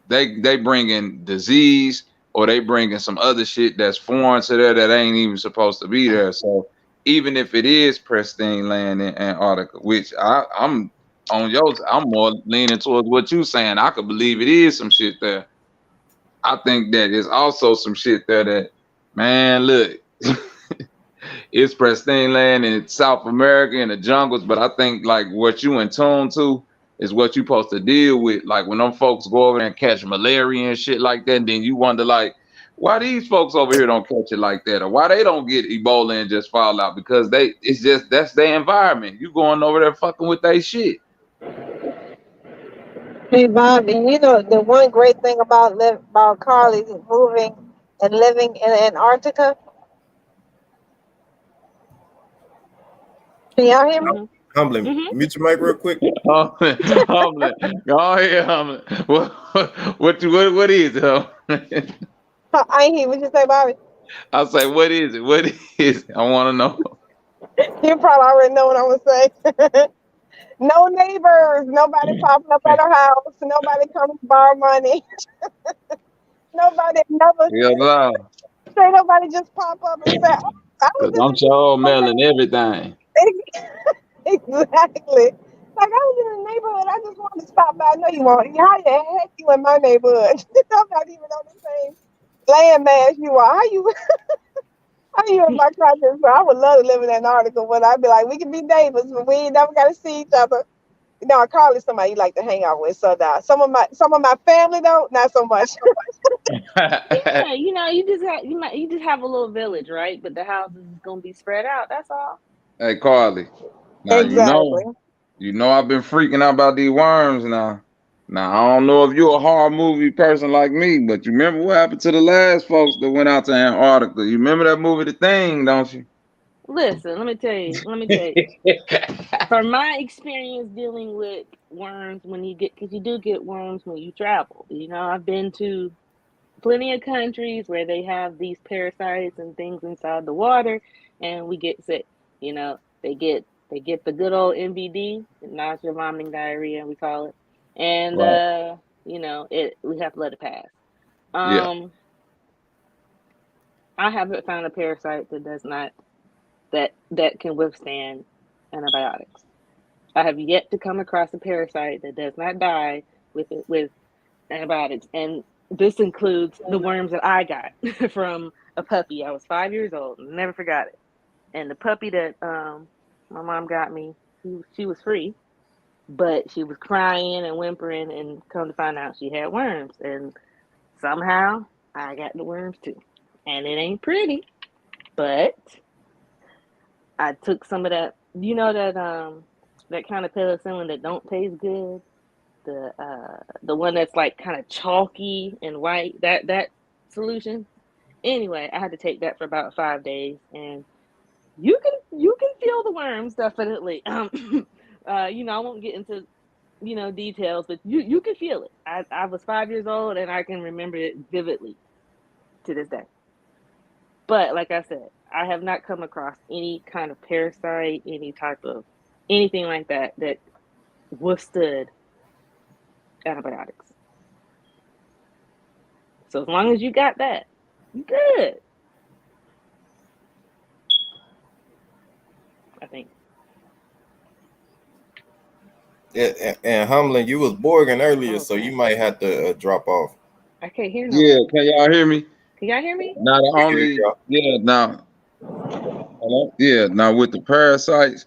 they bring in disease or they bring in some other shit that's foreign to there that ain't even supposed to be there. So even if it is pristine land in Antarctica, which I'm on yours, I'm more leaning towards what you saying. I could believe it is some shit there. I think that it's also some shit there that, man, look, it's pristine land in South America in the jungles, but I think like what you in tune to is what you supposed to deal with. Like when them folks go over there and catch malaria and shit like that, and then you wonder like, why these folks over here don't catch it like that, or why they don't get Ebola and just fall out because it's just that's their environment. You going over there fucking with they shit. Hey, Bobby, you know the one great thing about Carly moving and living in Antarctica. Can y'all hear me? Mhm. Humbling, Mhm. mute your mic real quick. Humlet. Go ahead, Humlet. What is it, Humlet? I ain't hear what you say, Bobby. I say, what is it? What is it? I want to know. You probably already know what I'm gonna say. No neighbors, nobody popping up at our house, nobody coming to borrow money, nobody never Hell no. say nobody just pop up and say, oh, I was Because in I'm sure mailing everything. the exactly. Like I was in the neighborhood, I just wanted to stop by. I know you won't. How the heck you in my neighborhood? I'm not even on the same landmass you are. How you in my country? So I would love to live in Antarctica, but I'd be like, we can be neighbors, but we ain't never gotta see each other. No, Carl is somebody you like to hang out with. So that some of my family though, not so much. Yeah, you just have a little village, right? But the houses is gonna be spread out. That's all. Hey, Carly. Now Exactly. you know I've been freaking out about these worms now. Now I don't know if you're a horror movie person like me, but you remember what happened to the last folks that went out to Antarctica? You remember that movie The Thing, don't you? Listen, let me tell you. Let me tell you. From my experience dealing with worms, when you get, because you do get worms when you travel. I've been to plenty of countries where they have these parasites and things inside the water, and we get sick. They get the good old MVD, nausea, vomiting, diarrhea, we call it, and Right. it we have to let it pass. Yeah. Um, I haven't found a parasite that can withstand antibiotics. I have yet to come across a parasite that does not die with antibiotics, and this includes the worms that I got from a puppy. I was 5 years old, and never forgot it. And the puppy that my mom got me, she was free, but she was crying and whimpering, and come to find out she had worms, and somehow I got the worms too, and it ain't pretty, but I took some of that. That kind of penicillin that don't taste good, the one that's like kind of chalky and white, that solution. Anyway, I had to take that for about 5 days, and you can feel the worms definitely. I won't get into details, but you can feel it. I was 5 years old, and I can remember it vividly to this day. But like I said, I have not come across any kind of parasite, any type of anything like that that withstood antibiotics. So as long as you got that, you good. I think. Yeah, and Humbling, you was Borging earlier, Oh so you snap! might have to drop off. I can't hear Yeah. nobody. Can y'all hear me? Can y'all hear me? Now the Here only you yeah now hello? Yeah now with the parasites,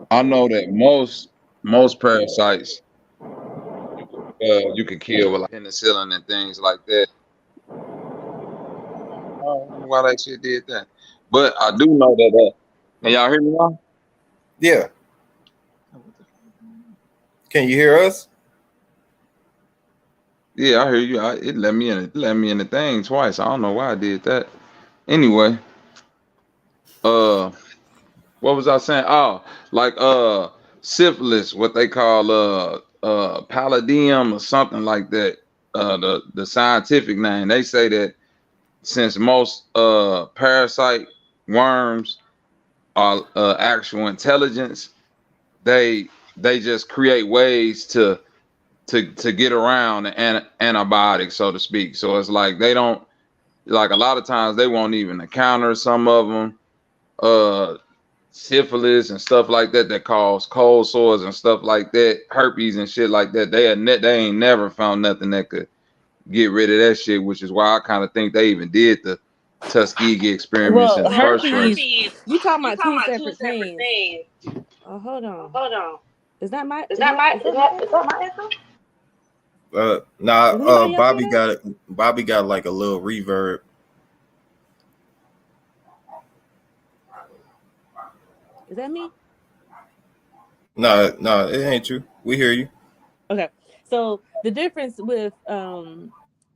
I know that most parasites you can kill with like penicillin and things like that. I don't know why that shit did that, but I do know that. Can y'all hear me now? Yeah. Can you hear us? Yeah, I hear you. It let me in. It let me in the thing twice. I don't know why I did that. Anyway, uh, what was I saying? Oh, like syphilis, what they call palladium or something like that. The scientific name. They say that since most parasite worms are actual intelligence, they they just create ways to get around antibiotics, so to speak. So it's like they don't like a lot of times they won't even encounter some of them. Uh, Syphilis and stuff like that that cause cold sores and stuff like that, herpes and shit like that. They ain't never found nothing that could get rid of that shit, which is why I kind of think they even did the Tuskegee experiments in Well, the first herpes. place. You talking about two separate things? Oh, hold on. Is that my? Is that my echo? Does anybody else hear that? Bobby got like a little reverb. Is that me? No, it ain't you. We hear you. Okay. So the difference with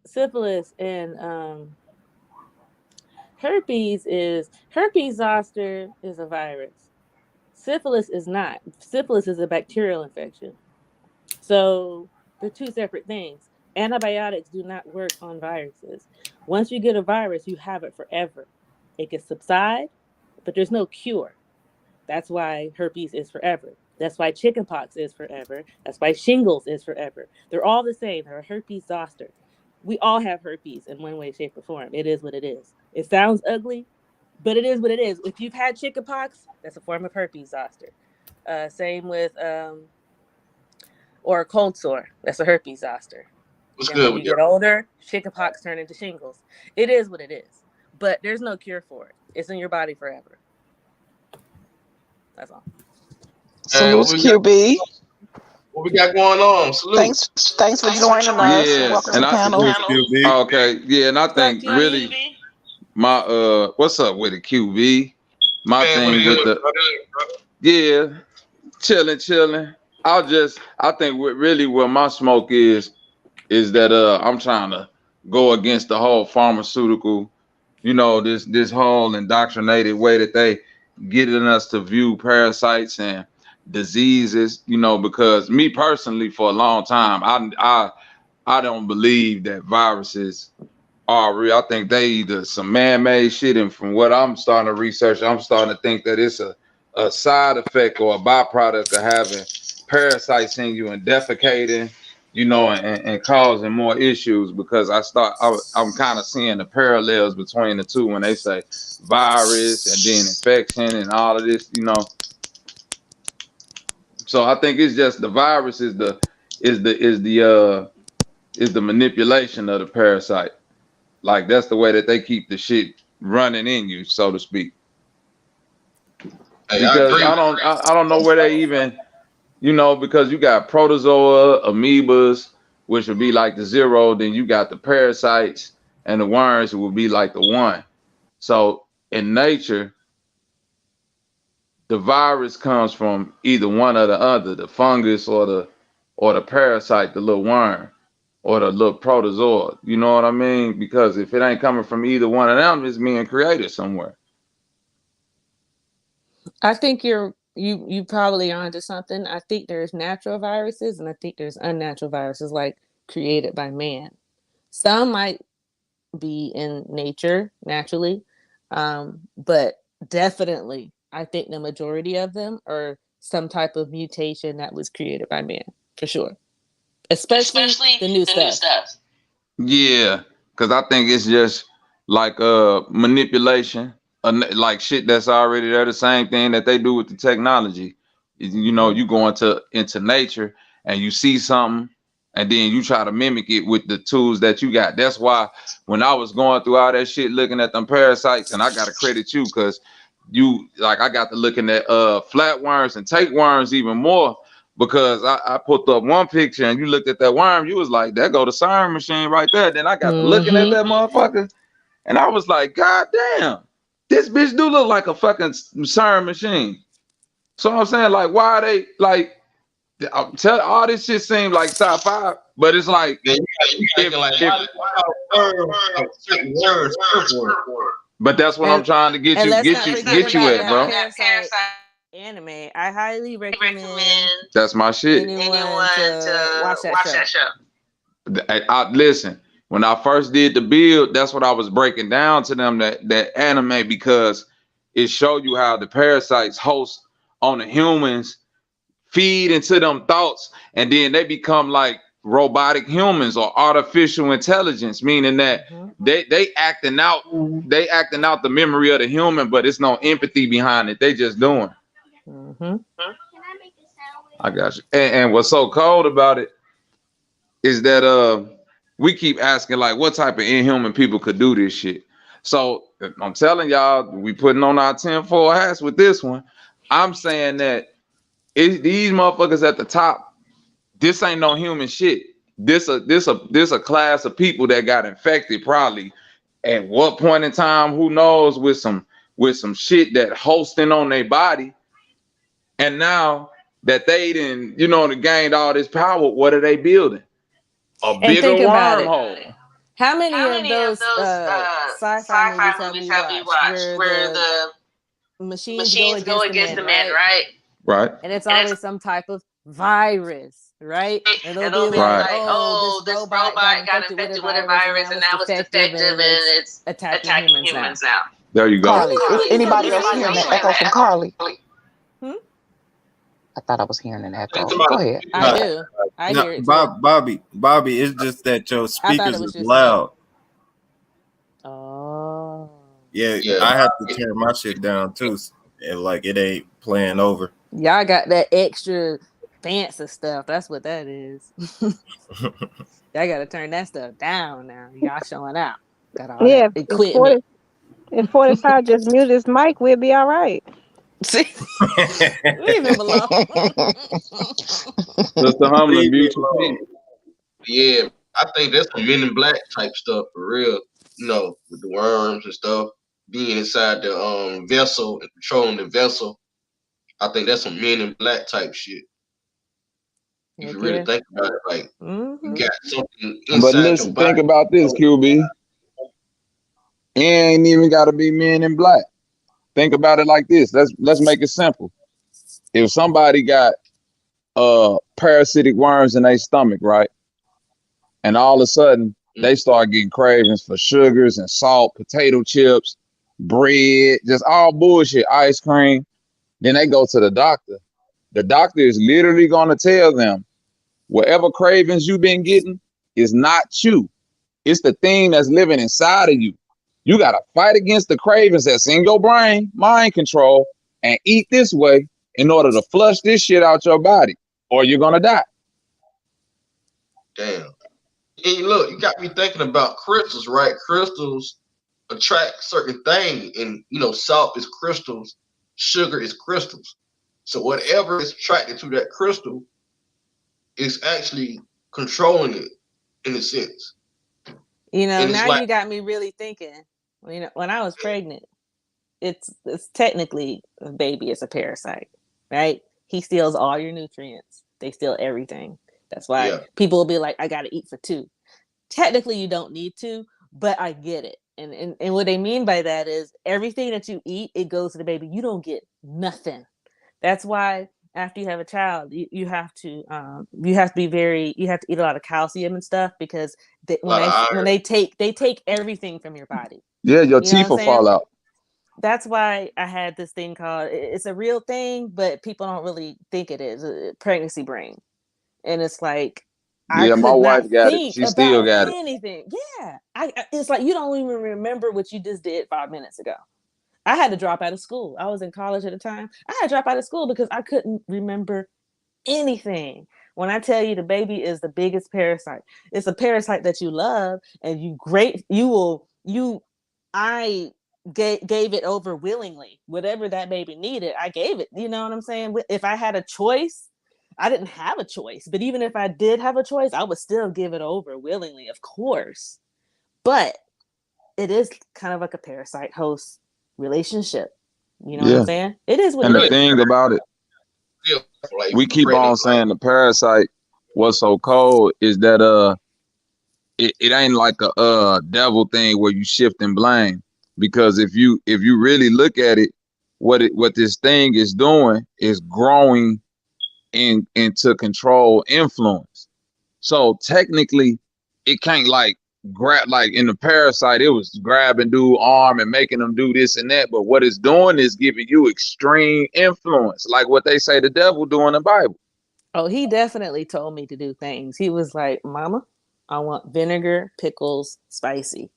syphilis and herpes is herpes zoster is a virus. Syphilis is not. Syphilis is a bacterial infection. So they're two separate things. Antibiotics do not work on viruses. Once you get a virus, you have it forever. It can subside, but there's no cure. That's why herpes is forever. That's why chickenpox is forever. That's why shingles is forever. They're all the same. They're a herpes zoster. We all have herpes in one way, shape, or form. It is what it is. It sounds ugly, but it is what it is. If you've had chickenpox, that's a form of herpes zoster. Same with or a cold sore. That's a herpes zoster. What's Then when good you with you? get older, chickenpox turn into shingles. It is what it is. But there's no cure for it. It's in your body forever. That's all. Hey, Salute QB. what we got going on? Salute. Thanks for joining us. Yeah, Welcome to and the I panel. Salute, QB. okay, yeah, and I What's up, think QB? really my what's up with the QB? My Man, what's thing with good, the brother? yeah, chilling. I think what really where my smoke is that I'm trying to go against the whole pharmaceutical, this whole indoctrinated way that they getting us to view parasites and diseases, because me personally for a long time I don't believe that viruses are real. I think they either some man-made shit, and from what I'm starting to research, I'm starting to think that it's a side effect or a byproduct of having parasites in you and defecating, and causing more issues. Because I'm kind of seeing the parallels between the two when they say virus and then infection and all of this. So I think it's just the virus is the is the is the manipulation of the parasite. Like that's the way that they keep the shit running in you, so to speak. Hey, I Because agree. I don't know where they even, because you got protozoa, amoebas, which would be like the zero, then you got the parasites and the worms, would be like the one. So in nature, the virus comes from either one or the other, the fungus or the parasite, the little worm, or the little protozoa. You know what I mean? Because if it ain't coming from either one of them, it's being created somewhere. I think you probably are onto something. I think there's natural viruses and I think there's unnatural viruses like created by man. Some might be in nature naturally, but definitely I think the majority of them are some type of mutation that was created by man for sure. Especially the new stuff. Yeah, because I think it's just like manipulation, like shit that's already there. The same thing that they do with the technology. You Mm-hmm. go into nature and you see something, and then you try to mimic it with the tools that you got. That's why when I was going through all that shit, looking at them parasites, and I gotta credit you because you like I got to looking at flatworms and tapeworms even more because I put up one picture and you looked at that worm, you was like, that go the CERN machine right there. Then I got to looking at that motherfucker, and I was like, God damn, this bitch do look like a fucking CERN machine. So I'm saying, like, why are they like? I'm telling all this shit seems like sci-fi, but it's like Yeah, you if, thinking like if words. but that's what I'm trying to get And you let's get not you forget get you about at, that bro. Parasite anime. I highly recommend That's my shit. anyone to watch that show. Listen, when I first did the build, that's what I was breaking down to them that anime because it showed you how the parasites host on the humans, feed into them thoughts, and then they become like robotic humans or artificial intelligence, meaning that they acting out the memory of the human, but it's no empathy behind it. They just doing. I got you. And what's so cold about it is that we keep asking like what type of inhuman people could do this shit. So I'm telling y'all, we putting on our 10-4 hats with this one. I'm saying that these motherfuckers at the top, this ain't no human shit. This a class of people that got infected probably at what point in time, who knows, with some shit that hosting on their body. And now that they didn't, gained all this power, what are they building? A And bigger think about it. wormhole. How many of those sci-fi movies have we watched where the machines go against the men, right? Right. And it's always some type of virus, right? And they'll be like, oh, this robot got infected with a virus and now it's defective and it's attacking humans now. There you go. Carly, is anybody else hearing the echo from Carly? Hmm? I thought I was hearing an echo. Somebody- Go ahead. I do. I No, hear it too. Bobby, it's just that your I thought it speakers was is just loud. Oh. Yeah, I have to turn my shit down too, and like it ain't playing over. Y'all got that extra fancy stuff. That's what that is. Y'all got to turn that stuff down now. Y'all showing out. Got all Yeah, that equipment. if 45 just mute his mic, we'll be all right. See? Leave him alone. Just the humbling Leave me beauty. alone. Yeah, I think that's some Men in Black type stuff for real. You know, with the worms and stuff being inside the vessel and controlling the vessel. I think that's some Men in Black type shit. If Heck you really yeah. think about it, like you got something But inside your listen, body. think about this, QB. It ain't even gotta be Men in Black. Think about it like this. Let's make it simple. If somebody got parasitic worms in their stomach, right? And all of a sudden they start getting cravings for sugars and salt, potato chips, bread, just all bullshit, ice cream. Then they go to the doctor. The doctor is literally gonna tell them whatever cravings you've been getting is not you. It's the thing that's living inside of you. You got to fight against the cravings that's in your brain, mind control, and eat this way in order to flush this shit out your body, or you're going to die. Damn. And look, you got me thinking about crystals, right? Crystals attract certain things, and salt is crystals, sugar is crystals. So whatever is attracted to that crystal is actually controlling it in a sense. And it's Now like, you got me really thinking. When I was pregnant, it's technically a baby is a parasite, right? He steals all your nutrients. They steal everything. That's why people will be like, I got to eat for 2. Technically, you don't need to, but I get it. And what they mean by that is everything that you eat, it goes to the baby. You don't get nothing. That's why after you have a child, you have to you have to eat a lot of calcium and stuff because when they take everything from your body. Yeah, your teeth will fall out. That's why I had this thing called, it's a real thing, but people don't really think it is, pregnancy brain. And it's like, I Yeah, my could not wife got it. think She still about got it. anything. Yeah. It's like, you don't even remember what you just did 5 minutes ago. I had to drop out of school. I was in college at the time. I had to drop out of school because I couldn't remember anything. When I tell you the baby is the biggest parasite, it's a parasite that you love and I gave it over willingly. Whatever that baby needed, I gave it. You know what I'm saying? If I had a choice, I didn't have a choice. But even if I did have a choice, I would still give it over willingly, of course. But it is kind of like a parasite host relationship. You know what I'm Yeah. saying? It is what And it the Really, is. thing about it, feel like we if you keep on pregnant, like saying the parasite what's so cold is that it ain't like a devil thing where you shift and blame. Because if you really look at it, what this thing is doing is growing into control influence. So technically, it can't like grab like in the parasite, it was grabbing dude arm and making them do this and that. But what it's doing is giving you extreme influence, like what they say the devil do in the Bible. Oh, he definitely told me to do things. He was like, Mama, I want vinegar, pickles, spicy.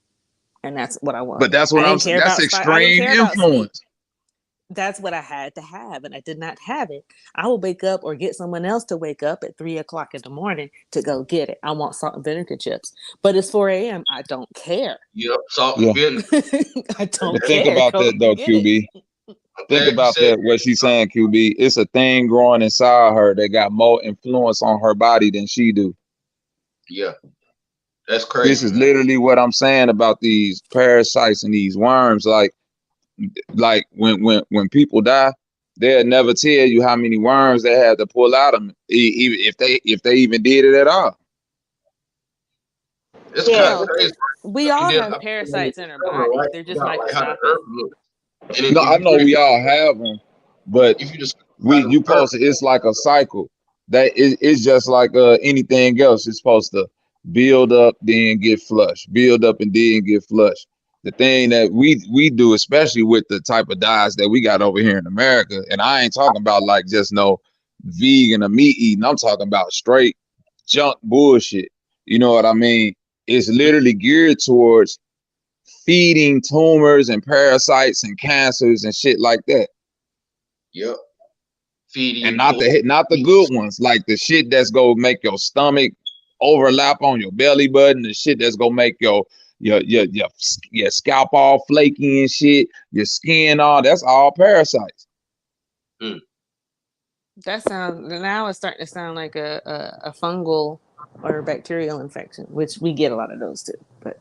And that's what I But wanted. that's I what I'm didn't saying. care That's about I didn't extreme care about sweet. influence. That's what I had to have, and I did not have it. I will wake up or get someone else to wake up at 3 o'clock in the morning to go get it. I want salt and vinegar chips, but it's 4 a.m. I don't care. yep, salt and Yeah. vinegar. I And don't But that's, think care. about Go that though, get it. QB. I'm Think glad you about said that. What she's saying, QB. It's a thing growing inside her that got more influence on her body than she do. yeah, that's This crazy, is man. literally what I'm saying about these parasites and these worms. Like when people die, they'll never tell you how many worms they had to pull out of them, even if they even did it at all. It's Yeah. kind of No, crazy. because we I all did. have I put on parasites in our camera, body. right? They're just About like how the microscopic. earth looks, and No, if I you know really, we all have them, but if you just we how you the earth, supposed to. It's like a cycle. It's just like anything else. It's supposed to build up, then get flushed, build up, and then get flushed. The thing that we do, especially with the type of diets that we got over here in America, and I ain't talking about like just no vegan or meat eating. I'm talking about straight junk bullshit. You know what I mean? It's literally geared towards feeding tumors and parasites and cancers and shit like that. yep, feeding And you not the good ones, like the shit that's gonna make your stomach overlap on your belly button, the shit that's gonna make your scalp all flaky and shit, your skin all that's all parasites. Mm. That sounds now it's starting to sound like a fungal or bacterial infection, which we get a lot of those too. But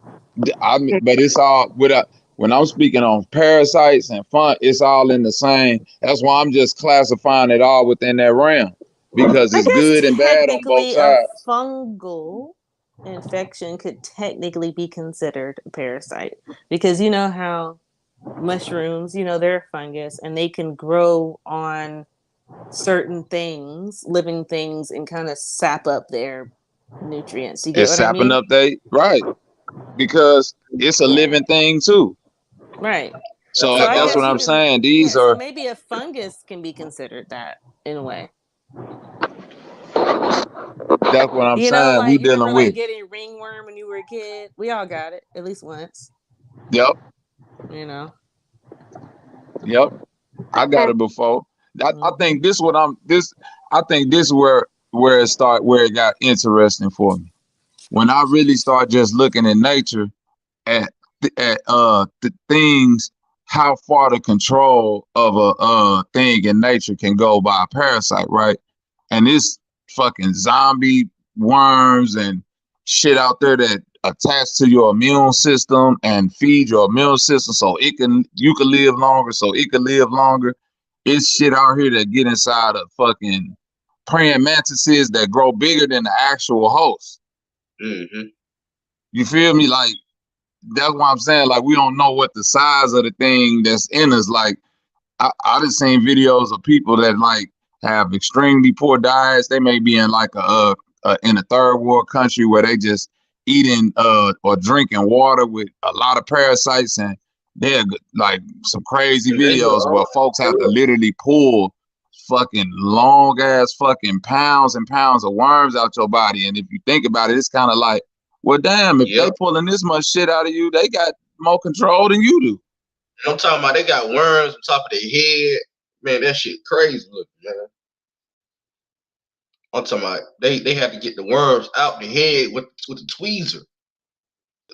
I mean, but it's all when I'm speaking on parasites and fun, it's all in the same. That's why I'm just classifying it all within that realm because I it's guess good and bad on both technically a sides. fungal infection could technically be considered a parasite because you know how mushrooms, they're a fungus and they can grow on certain things, living things, and kind of sap up their nutrients. You get It's what I sapping mean? up they right because it's a Yeah, living thing too. right. So So I that's what guess you I'm can, saying. yeah. These So are maybe a fungus can be considered that in a way. that's what I'm saying. We Like you remember dealing like with. getting ringworm when you were a kid. We all got it at least once. Yep, You know. yep. I got it before. I Hmm. think this what I'm this. I think this where it got interesting for me when I really start just looking at nature at the things how far the control of a thing in nature can go by a parasite, right? And it's fucking zombie worms and shit out there that attach to your immune system and feed your immune system so you can live longer, so it can live longer. It's shit out here that get inside of fucking praying mantises that grow bigger than the actual host. Mm-hmm. You feel me? Like that's why I'm saying like we don't know what the size of the thing that's in us. Like I just seen videos of people that like have extremely poor diets. They may be in like in a third world country where they just eating or drinking water with a lot of parasites, and they're like some crazy And they look videos all where folks they have to look, literally pull fucking long ass fucking pounds and pounds of worms out your body. And if you think about it, it's kind of like, well, damn, if yep. they pulling this much shit out of you, they got more control than you do. And I'm talking about they got worms on top of their head. Man, that shit crazy looking, man. I'm talking about they had to get the worms out the head with the tweezer.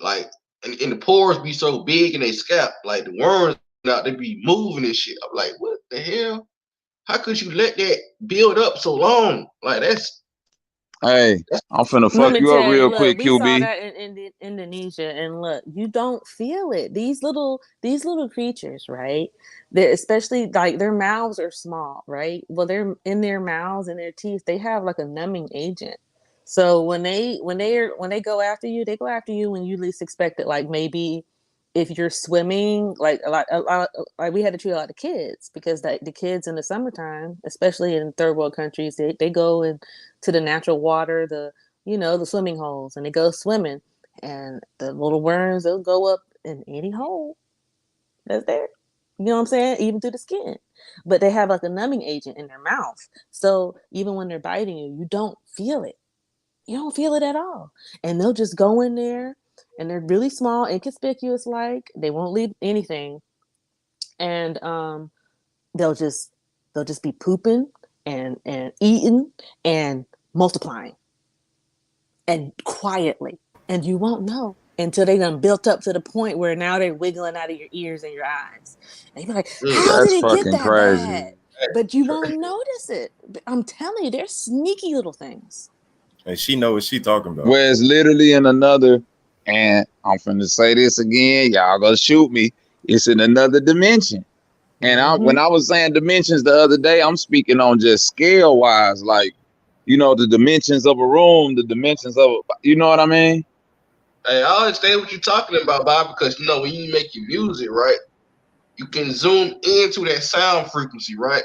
Like and the pores be so big in their scalp, like the worms out, they be moving and shit. I'm like, what the hell? How could you let that build up so long? Like Hey, that's I'm finna Let fuck me you up tell you, real look, quick, we saw QB. that in Indonesia, and look, you don't feel it. These little creatures, right? They especially like their mouths are small, right? Well, they're in their mouths and their teeth. They have like a numbing agent. So when they go after you, they go after you when you least expect it. Like maybe if you're swimming, like like we had to treat a lot of kids because the kids in the summertime, especially in third world countries, they go into the natural water, the swimming holes, and they go swimming, and the little worms, they'll go up in any hole that's there. You know what I'm saying? Even through the skin. But they have like a numbing agent in their mouth. So even when they're biting you, you don't feel it. You don't feel it at all. And they'll just go in there, and they're really small, inconspicuous, like they won't leave anything. And they'll just they'll just be pooping and eating and multiplying and quietly, and you won't know until they done built up to the point where now they're wiggling out of your ears and your eyes, and you're like, mm, how did That's it get fucking that crazy. bad? But you won't notice it. I'm telling you, they're sneaky little things. And she know what she talking about. Where it's literally in another, and I'm finna say this again, y'all gonna shoot me. It's in another dimension. And when Mm-hmm. I was saying dimensions the other day, I'm speaking on just scale wise, like, the dimensions of a room, the dimensions of, you know what I mean? hey, I understand what you're talking about, Bob, because when you make your music, right, you can zoom into that sound frequency, right?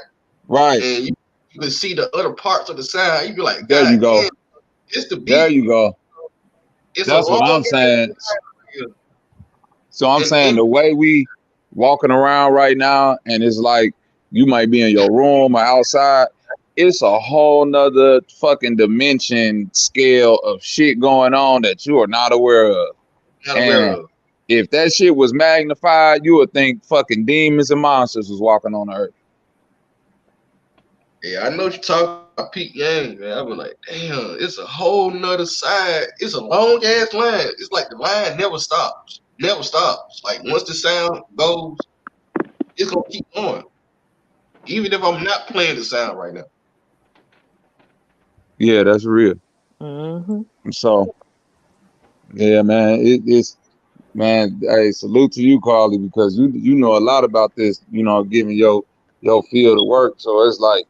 Right. And you can see the other parts of the sound. You be like, There God you go. damn, it's the There beat. you go. It's a That's what long I'm ass saying. here. So I'm saying And the way we walking around right now, and it's like you might be in your room or outside, it's a whole nother fucking dimension scale of shit going on that you are not aware of. not aware And of. if that shit was magnified, you would think fucking demons and monsters was walking on the earth. Yeah, I know what you're talking about Pete Yang, man. I be like, damn, it's a whole nother side. It's a long ass line. It's like the line never stops. Never stops. Like once the sound goes, it's gonna keep going. Even if I'm not playing the sound right now. Yeah, that's real. Mm-hmm. So yeah, man, it's man. Hey, salute to you, Carly, because you know a lot about this. Giving your field of work. So it's like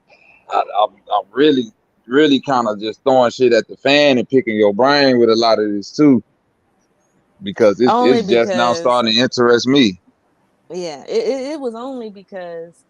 I'm really kind of just throwing shit at the fan and picking your brain with a lot of this too, because it's Only it's just now because, starting to interest me. yeah, it was only because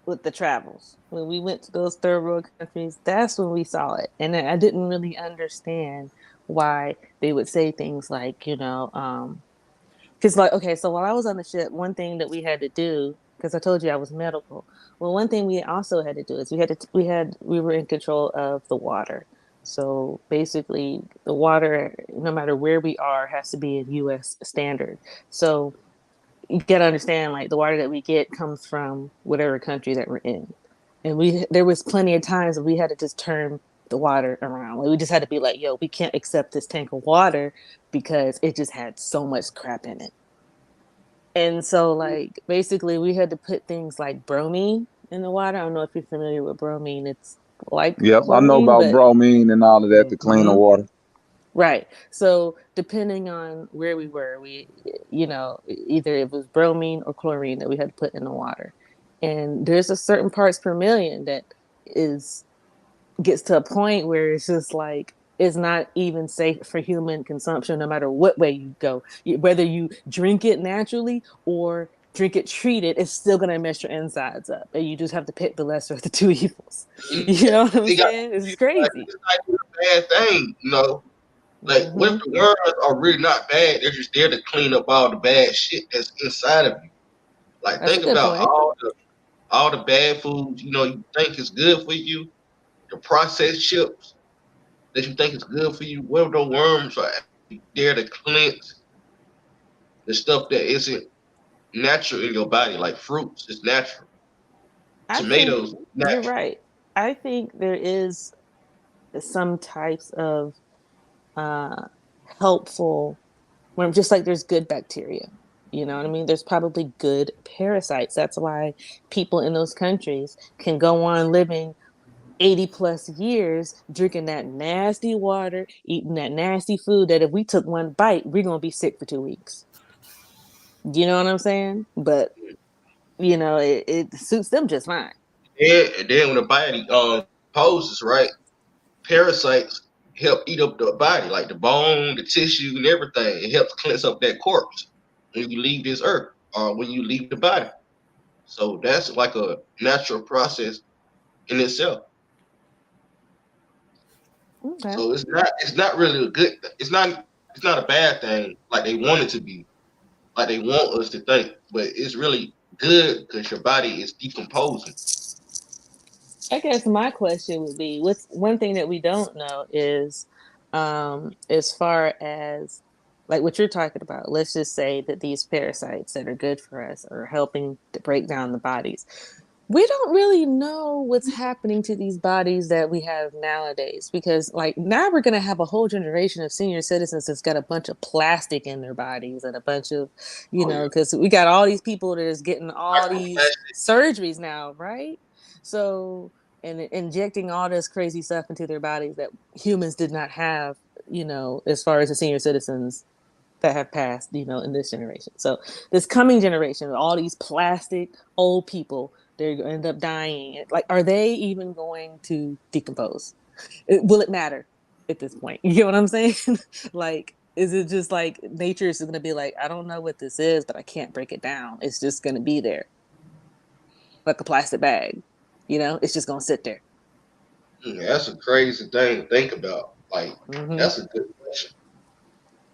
with the travels. When we went to those third world countries, that's when we saw it. And I didn't really understand why they would say things like, because like, okay, so while I was on the ship, one thing that we had to do, because I told you I was medical. Well, one thing we also had to do is we were in control of the water. So basically, the water, no matter where we are, has to be in U.S. standard. So you got to understand, like the water that we get comes from whatever country that we're in, and there was plenty of times that we had to just turn the water around. Like we just had to be like, yo, we can't accept this tank of water because it just had so much crap in it. And so like basically we had to put things like bromine in the water. I don't know if you're familiar with bromine. It's like Yep, I know chlorine, about but bromine and all of that to clean the mhm. water. Right. So depending on where we were, either it was bromine or chlorine that we had to put in the water. And there's a certain parts per million that is gets to a point where it's just like it's not even safe for human consumption no matter what way you go. Whether you drink it naturally or drink it treated, it's still gonna mess your insides up. And you just have to pick the lesser of the two evils. You know what I'm They got saying? It's like crazy. it's not even a bad thing. Like what if Hmm. the worms are really not bad? They're just there to clean up all the bad shit that's inside of you. Like That's a think good about point. all the bad foods, you think is good for you, the processed chips that you think is good for you. What if those worms are actually there to cleanse the stuff that isn't natural in your body, like fruits? It's natural. I think Tomatoes, you're natural. right. I think there is. some types of helpful, when just like there's good bacteria. You know what I mean? There's probably good parasites. That's why people in those countries can go on living 80 plus years drinking that nasty water, eating that nasty food that if we took one bite, we're going to be sick for 2 weeks. You know what I'm saying? But, it suits them just fine. And then when the body poses, right, parasites help eat up the body, like the bone, the tissue, and everything. It helps cleanse up that corpse when you leave this earth, or when you leave the body. So that's like a natural process in itself. Okay. So it's not really a good, it's not a bad thing like they want it to be, like they want us to think, but it's really good because your body is decomposing. I guess my question would be, what's one thing that we don't know is, as far as like what you're talking about, let's just say that these parasites that are good for us are helping to break down the bodies. We don't really know what's happening to these bodies that we have nowadays, because like now we're going to have a whole generation of senior citizens that's got a bunch of plastic in their bodies and a bunch of, Oh yeah, because we got all these people that is getting all these microplastic. surgeries now, right? So, and injecting all this crazy stuff into their bodies that humans did not have, as far as the senior citizens that have passed, in this generation. So this coming generation, all these plastic old people, they're going to end up dying. Like, are they even going to decompose? Will it matter at this point? You get what I'm saying? Like, is it just like nature is going to be like, I don't know what this is, but I can't break it down. It's just going to be there, like a plastic bag. It's just going to sit there. That's a crazy thing to think about. Like, Mm-hmm. that's a good question.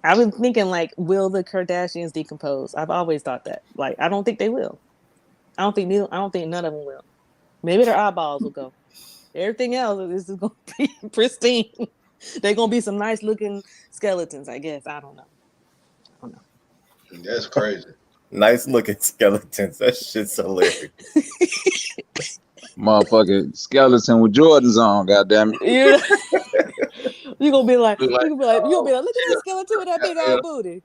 I've been thinking, like, will the Kardashians decompose? I've always thought that. Like, I don't think they will. I don't think none of them will. Maybe their eyeballs will go. Everything else is going to be pristine. They're going to be some nice looking skeletons, I guess. I don't know. That's crazy. Nice looking skeletons. That shit's hilarious. Motherfucker skeleton with Jordans on, goddamn it. You're gonna be like, Look like, look at that yeah, skeleton with that big goddamn, old booty.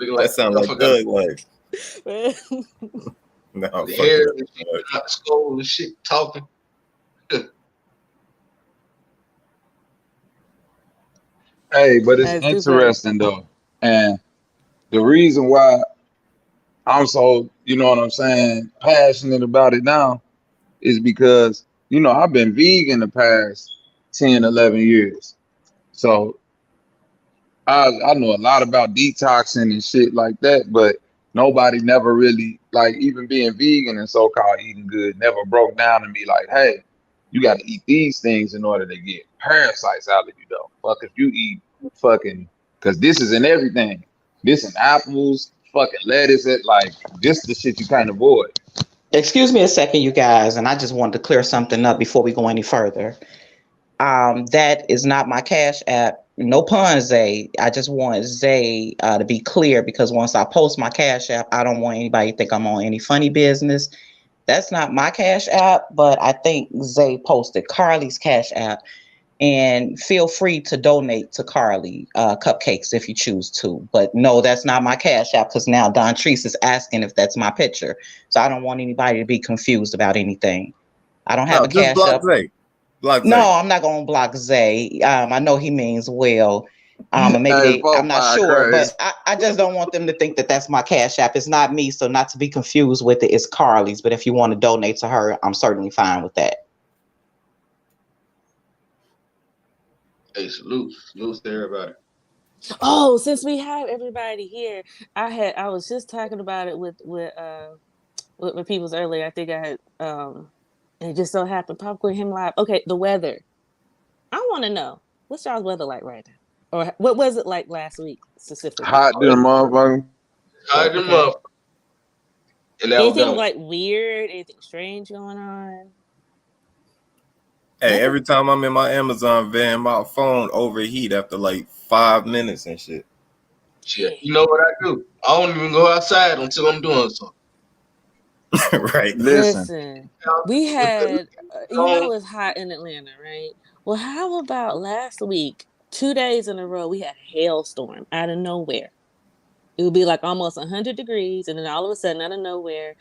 looking like That sounds like motherfucker good life. No, I'm got the fucking hair up. and shit, not the skull and shit, talking. Hey, but it's That's too funny. interesting though. And the reason why I'm so, you know what I'm saying, passionate about it now is because, I've been vegan the past 10, 11 years. So I know a lot about detoxing and shit like that, but nobody never really, like, even being vegan and so-called eating good never broke down to me like, hey, you got to eat these things in order to get parasites out of you though. Fuck if you eat fucking, because this is in everything. This in apples, fucking lettuce, like, this the shit you can't avoid. Excuse me a second, you guys, and I just wanted to clear something up before we go any further. That is not my Cash App. No pun, Zay. I just want Zay to be clear, because once I post my Cash App, I don't want anybody to think I'm on any funny business. That's not my Cash App, but I think Zay posted Carly's Cash App. And feel free to donate to Carly cupcakes if you choose to. But no, that's not my Cash App, because now Don Treese is asking if that's my picture. So I don't want anybody to be confused about anything. I don't have No, a just Cash block App. Zay. Block No, Zay. I'm not gonna block Zay. I know he means well. And maybe Hey, I'm fuck not my sure, crazy. but I just don't want them to think that that's my Cash App. It's not me, so not to be confused with it. It's Carly's. But if you want to donate to her, I'm certainly fine with that. Hey, salute to everybody. Oh, since we have everybody here, I was just talking about it with my peoples earlier. I think I had and it just so happened Popcorn Him Live. Okay, the weather. I want to know, what's y'all's weather like right now, or what was it like last week specifically? Hot than a motherfucker. Tied them Okay, up in anything Alabama. like weird, anything strange going on? Hey, Nothing. every time I'm in my Amazon van, my phone overheat after like 5 minutes and shit. Shit, Yeah. you know what I do? I don't even go outside until I'm doing something. Right. Listen, Listen, we With the had you know it's hot in Atlanta, right? Well, how about last week, 2 days in a row, we had a hailstorm out of nowhere. It would be like almost 100 degrees, and then all of a sudden, out of nowhere,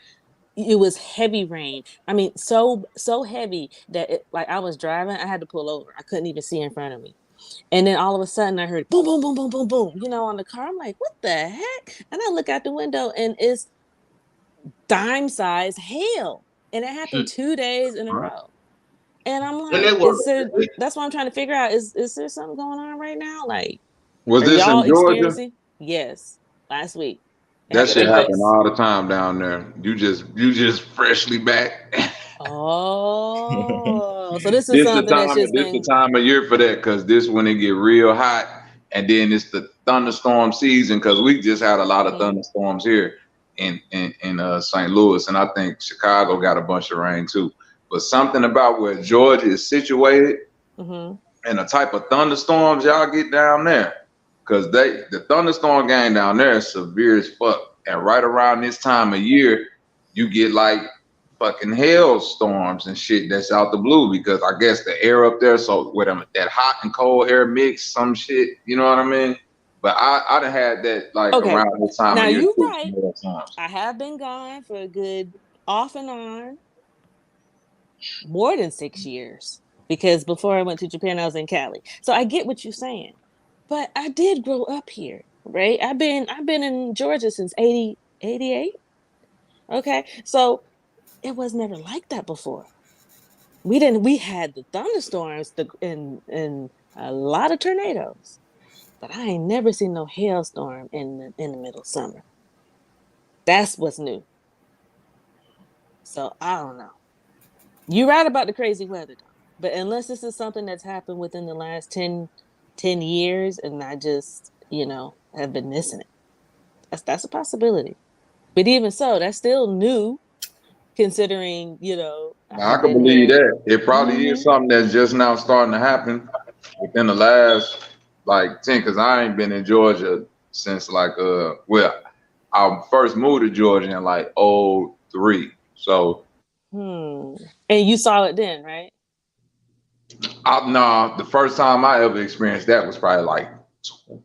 it was heavy rain. I mean, so heavy that like I was driving, I had to pull over. I couldn't even see in front of me. And then all of a sudden, I heard boom, boom, boom, boom, boom, boom. On the car. I'm like, what the heck? And I look out the window, and it's dime-sized hail, and it happened 2 days in a row. And I'm And like, is there? That's what I'm trying to figure out. Is there something going on right now? Like, Was are this y'all in Georgia? experiencing? Yes, last week it That happened shit happen twice. all the time down there. You just freshly back. Oh, so this is This the something that's time. just This the been. time of year for that, because this when it get real hot, and then it's the thunderstorm season. Because we just had a lot of Mm-hmm, thunderstorms here in St. Louis, and I think Chicago got a bunch of rain too. But something about where Georgia is situated mm-hmm. and the type of thunderstorms y'all get down there, because the thunderstorm game down there is severe as fuck. And right around this time of year, you get like fucking hailstorms and shit that's out the blue, because I guess the air up there, so with them that hot and cold air mix, some shit, you know what I mean? But I done had that like Okay, around this time now of year you're too, right. some hailstorms. I have been gone for a good off and on more than 6 years, because before I went to Japan, I was in Cali. So I get what you're saying, but I did grow up here, right? I've been in Georgia since 88. Okay, so it was never like that before. We had the thunderstorms, and a lot of tornadoes, but I ain't never seen no hailstorm in the middle of summer. That's what's new. So I don't know. You're right about the crazy weather though. But unless this is something that's happened within the last 10 years, and I just, have been missing it. That's a possibility. But even so, that's still new considering, I Now, I have can been believe here. that. It probably is Mm-hmm. something that's just now starting to happen within the last like 10, because I ain't been in Georgia since like well, I first moved to Georgia in like '03. So And you saw it then, right? no, the first time I ever experienced that was probably like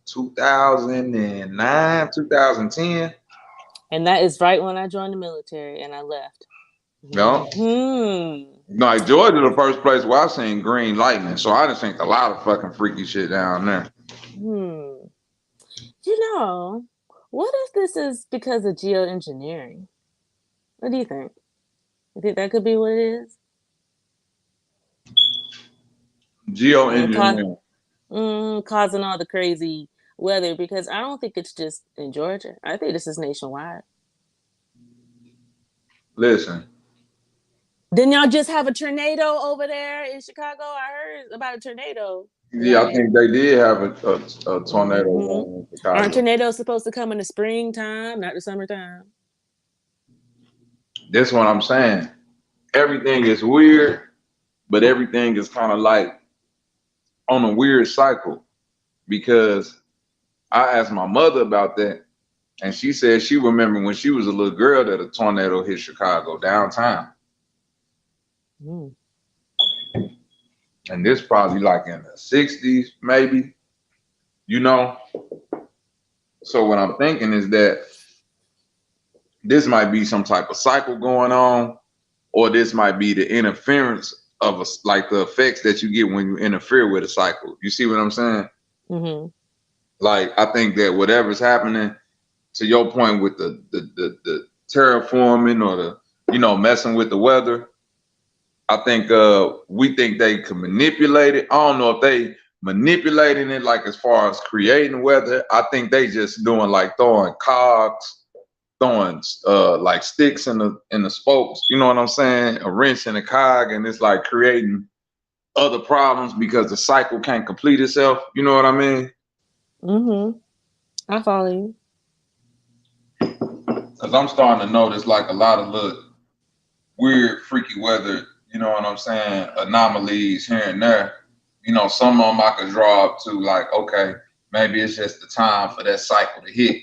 2009, 2010. And that is right when I joined the military and I left. No. Hmm. Like Georgia, the first place where I seen green lightning, so I just think a lot of fucking freaky shit down there. Hmm. You know, what if this is because of geoengineering? What do you think? You think that could be what it is? And Geoengineering. causing all the crazy weather, because I don't think it's just in Georgia. I think this is nationwide. Listen, Didn't y'all just have a tornado over there in Chicago? I heard about a tornado yeah, I warning. think they did have a tornado Hmm. warning in Aren't Chicago. tornadoes supposed to come in the springtime, not the summertime? That's what I'm saying. Everything is weird, but everything is kind of like on a weird cycle, because I asked my mother about that, and she said she remembered when she was a little girl that a tornado hit Chicago downtown. Mm. And this probably like in the 60s, maybe, you know? So what I'm thinking is that this might be some type of cycle going on, or this might be the interference of like the effects that you get when you interfere with a cycle. You see what I'm saying? Hmm. Like I think that whatever's happening, to your point with the terraforming or the messing with the weather, I think we think they can manipulate it. I don't know if they manipulating it like as far as creating weather. I think they just doing like throwing cogs, throwing like sticks in the spokes. You know what I'm saying? A wrench in a cog, and it's like creating other problems because the cycle can't complete itself. You know what I mean? Hmm. I follow you. Because I'm starting to notice like a lot of little weird, freaky weather. You know what I'm saying? Anomalies here and there. Some of them I could draw up to like, okay, maybe it's just the time for that cycle to hit.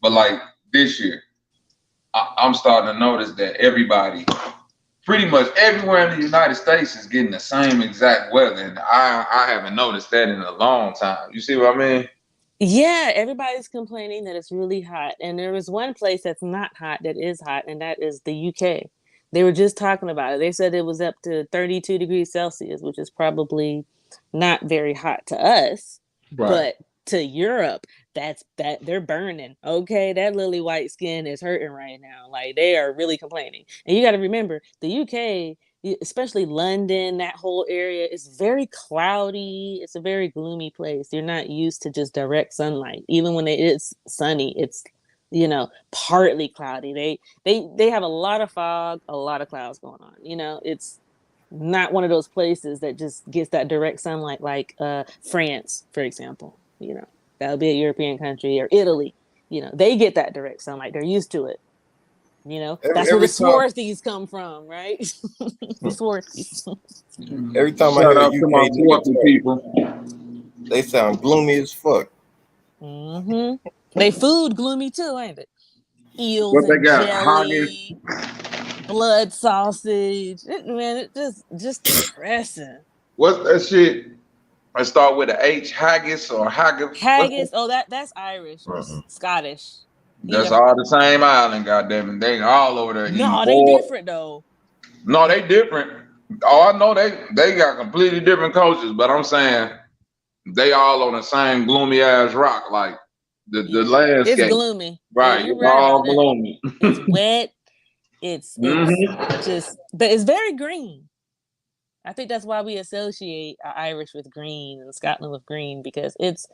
But like this year, I'm starting to notice that everybody pretty much everywhere in the United States is getting the same exact weather, and I haven't noticed that in a long time. You see what I mean? Yeah, everybody's complaining that it's really hot. And there is one place that's not hot that is hot, and that is the UK. They were just talking about it. They said it was up to 32 degrees Celsius, which is probably not very hot to us, Right. but to Europe, that they're burning. Okay, that lily white skin is hurting right now. Like they are really complaining. And you got to remember, the UK, especially London, that whole area is very cloudy. It's a very gloomy place. You're not used to just direct sunlight. Even when it is sunny, it's partly cloudy. They have a lot of fog, a lot of clouds going on. It's not one of those places that just gets that direct sunlight like France, for example. That would be a European country, or Italy. They get that direct sunlight. They're used to it. Every That's where the every time swarthies come from, right? The swarthies. every time I Shout hear a out to my UK nigga swarthy talk, people. they sound gloomy as fuck. They food gloomy too, ain't it? Eels What they and got? Haggis. jelly, blood sausage. It just depressing. What's that shit? I start with a H. Haggis or haggis. What's that? Haggis. Oh, that's Irish or Uh-uh. Scottish. That's Either. all the same island, goddamn it. They all over there eating No, they pork. different though. No, they different. Oh, I know they got completely different cultures, but I'm saying they all on the same gloomy ass rock, like the Yeah, it's landscape. gloomy. Yeah, Right. you're It's right about all that. gloomy. It's wet. It's Hmm. just, but it's very green. I think that's why we associate Irish with green and Scotland with green, because it's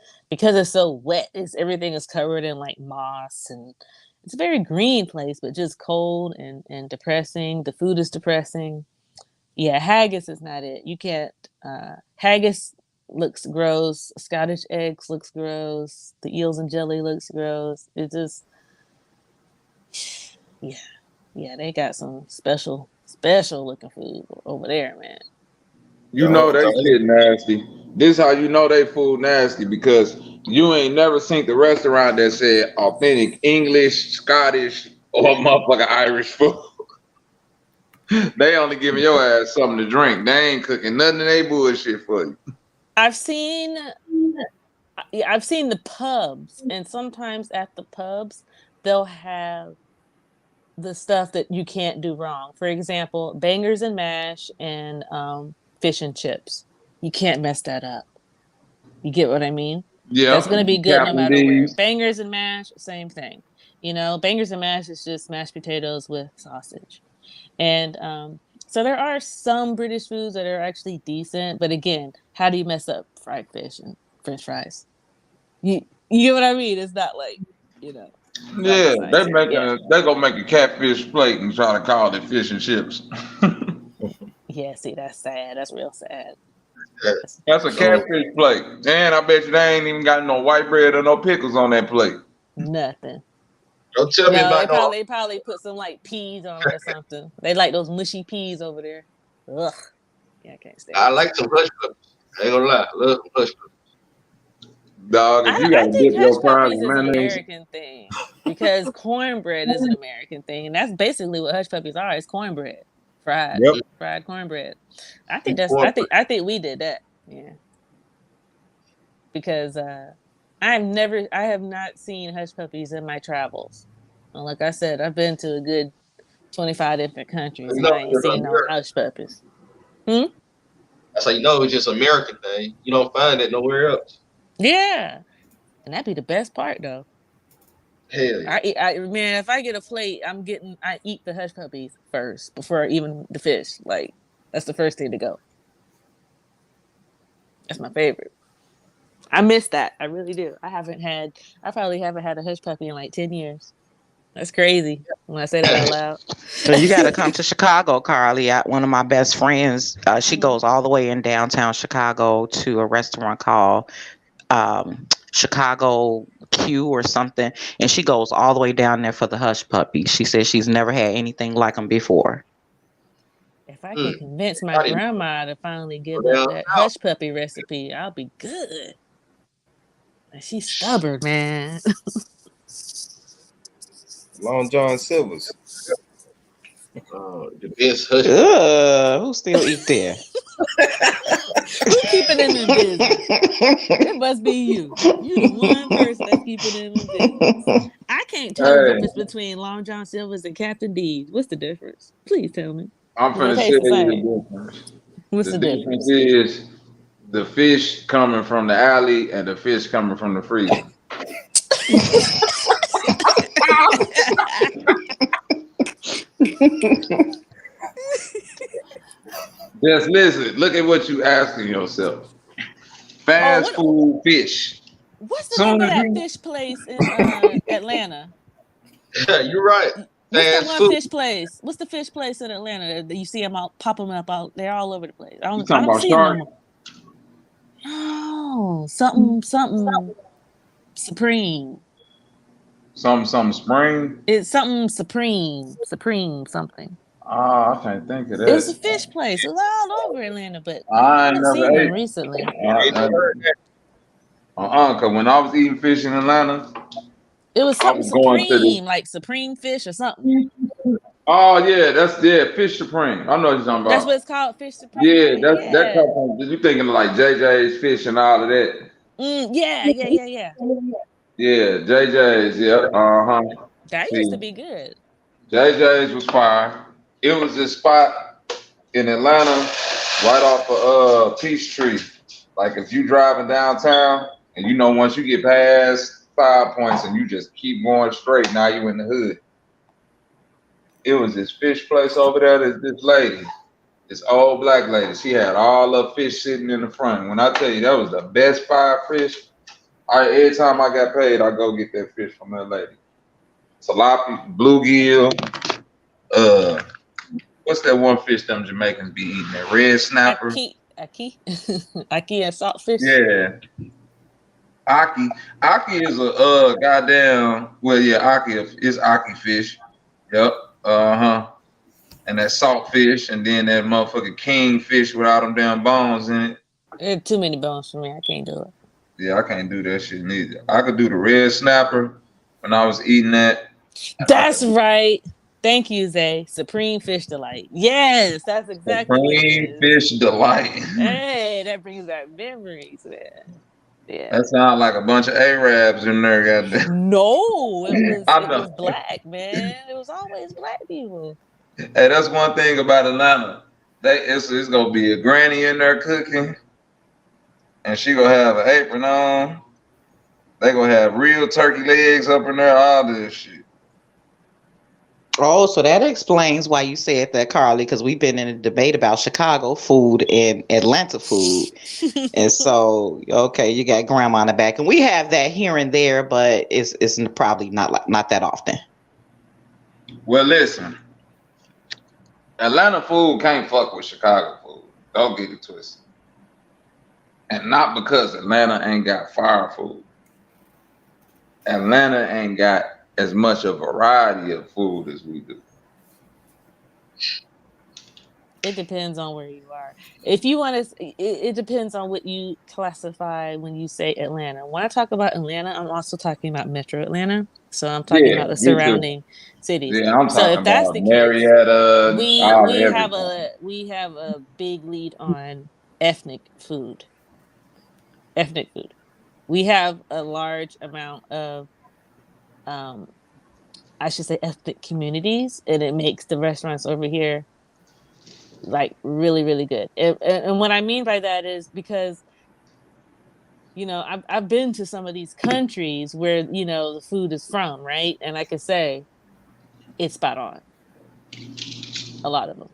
so wet. Everything is covered in like moss, and it's a very green place, but just cold and depressing. The food is depressing. Yeah, haggis is not it. You can't. Haggis looks gross. Scottish eggs looks gross. The eels and jelly looks gross. It just, yeah, yeah. They got some special looking food over there, man. You know Dog, they dog. shit nasty. This how you know they food nasty because you ain't never seen the restaurant that said authentic English, Scottish, or motherfucking Irish food. They only giving your ass something to drink. They ain't cooking nothing in they bullshit for you. I've seen I've seen the pubs, and sometimes at the pubs they'll have the stuff that you can't do wrong. For example, bangers and mash and fish and chips. You can't mess that up. You get what I mean? That's Yep. going to be good no Captain matter where. D's. Bangers and mash, same thing. Bangers and mash is just mashed potatoes with sausage. And so there are some British foods that are actually decent, but again, how do you mess up fried fish and French fries? You get what I mean? It's not like, rocket Yeah, science here. Yeah. they gonna make a catfish plate and try to call it fish and chips. Yeah, see, that's sad. That's real sad. Yeah. That's That's a So catfish plate. And I bet you they ain't even got no white bread or no pickles on that plate. nothing. don't tell me No, they about no. probably put some like peas on it or something. They like those mushy peas over there. Ugh. Yeah, I can't I stand it. like some hush puppies. I ain't gonna lie. I love some hush puppies. Dog, if you I gotta think dip hush your fries puppies in is an mayonnaise, American thing because cornbread is an American thing, and that's basically what hush puppies are. It's cornbread, fried, yep. Mm, fried cornbread. I think Sweet that's. corn. I think we did that. Yeah, because I have not seen hush puppies in my travels. And like I said, I've been to a good 25 different countries, You and know, I ain't it's seen no American. hush puppies. Hmm? That's how you know it's just an American thing. You don't find it nowhere else. Yeah, and that'd be the best part though. Hell yeah. Man, if I get a plate, I eat the hush puppies first before even the fish. Like that's the first thing to go. That's my favorite. I miss that. I really do. I probably haven't had a hush puppy in like 10 years. That's crazy when I say that out loud. So you got to come to Chicago, Carly. One of my best friends, she Mhm. goes all the way in downtown Chicago to a restaurant called Chicago Q or something, and she goes all the way down there for the hush puppy. She says she's never had anything like them before. If I can Mm. convince my I didn't grandma to finally go give up down that south. hush puppy recipe, I'll be good. And she's stubborn, man. Long John Silver's. The best hush. Who still eat there? Who keeping them in business? It must be you. You the one person that's keeping them in business. I can't tell the Hey, difference between Long John Silver's and Captain D's. What's the difference? Please tell me. I'm Because they finna tell taste the you same. the difference. What's The the difference difference? is the fish coming from the alley and the fish coming from the freezer. Just listen. Look at what you asking yourself. Oh, Fast food fish. what's the name Soon of as that you fish place in Atlanta? You're right. What's that Fast one food. fish place? What's the fish place in Atlanta that you see them out popping up out? They're all over the place. you I talking don't about see them no shark, more. Oh, something supreme. some spring. It's something supreme something. Ah, I can't think of It was a that. fish place. It was all over Atlanta, but I I ain't haven't seen never them ate. recently. Ain't no word. Cause when I was eating fish in Atlanta, It was I something was going to the. supreme, like supreme fish or something. Oh yeah, that's fish supreme. I know what you're talking That's what about. it's called, fish supreme, Yeah, right? that Yeah. comes from. You thinking of like JJ's fish and all of that? Yeah. Yeah, JJ's. Yeah, uh huh. That used to See, be good. JJ's was fire. It was this spot in Atlanta, right off of Peachtree. Like if you driving downtown, and you know once you get past 5 Points and you just keep going straight, now you in the hood. It was this fish place over there. This lady, this old black lady, she had all her fish sitting in the front. When I tell you that was the best fried fish, every time I got paid, I go get that fish from that lady. Tilapia, bluegill, uh, what's that one fish them Jamaicans be eating? That red snapper. Aki, Aki and saltfish. Yeah, Aki. Aki is a goddamn. Well, yeah, Aki is Aki fish. Yep. Uh-huh. And that saltfish, and then that motherfucking kingfish with all them damn bones in it. There are too many bones for me. I can't do it. Yeah, I can't do that shit neither. I could do the red snapper when I was eating that. I That's could right. Thank you, Zay. Supreme Fish Delight. Yes, that's exactly what it supreme is. fish delight. Hey, that brings back memories, man. Yeah. That sounds like a bunch of Arabs in there, goddamn. No, it was I it know. was black, man. It was always black people. Hey, that's one thing about Atlanta. It's gonna be a granny in there cooking, and she gonna have an apron on. They gonna have real turkey legs up in there, all this shit. Oh, so that explains why you said that, Carly, because we've been in a debate about Chicago food and Atlanta food. And so, okay, you got grandma in the back. And we have that here and there, but it's probably not that often. Well, listen, Atlanta food can't fuck with Chicago food. Don't get it twisted. And not because Atlanta ain't got fire food. Atlanta ain't got as much a variety of food as we do. It depends on where you are. If you want to, it depends on what you classify when you say Atlanta. When I talk about Atlanta, I'm also talking about Metro Atlanta. So I'm talking Yeah, about the me too. surrounding cities. Yeah, I'm So talking if that's about the case, Marietta, we all we have everything. a big lead on ethnic food. Ethnic food. We have a large amount of um I should say ethnic communities, and it makes the restaurants over here like really really good. And what I mean by that is because I've been to some of these countries where the food is from, right, and I could say it's spot on. A lot of them.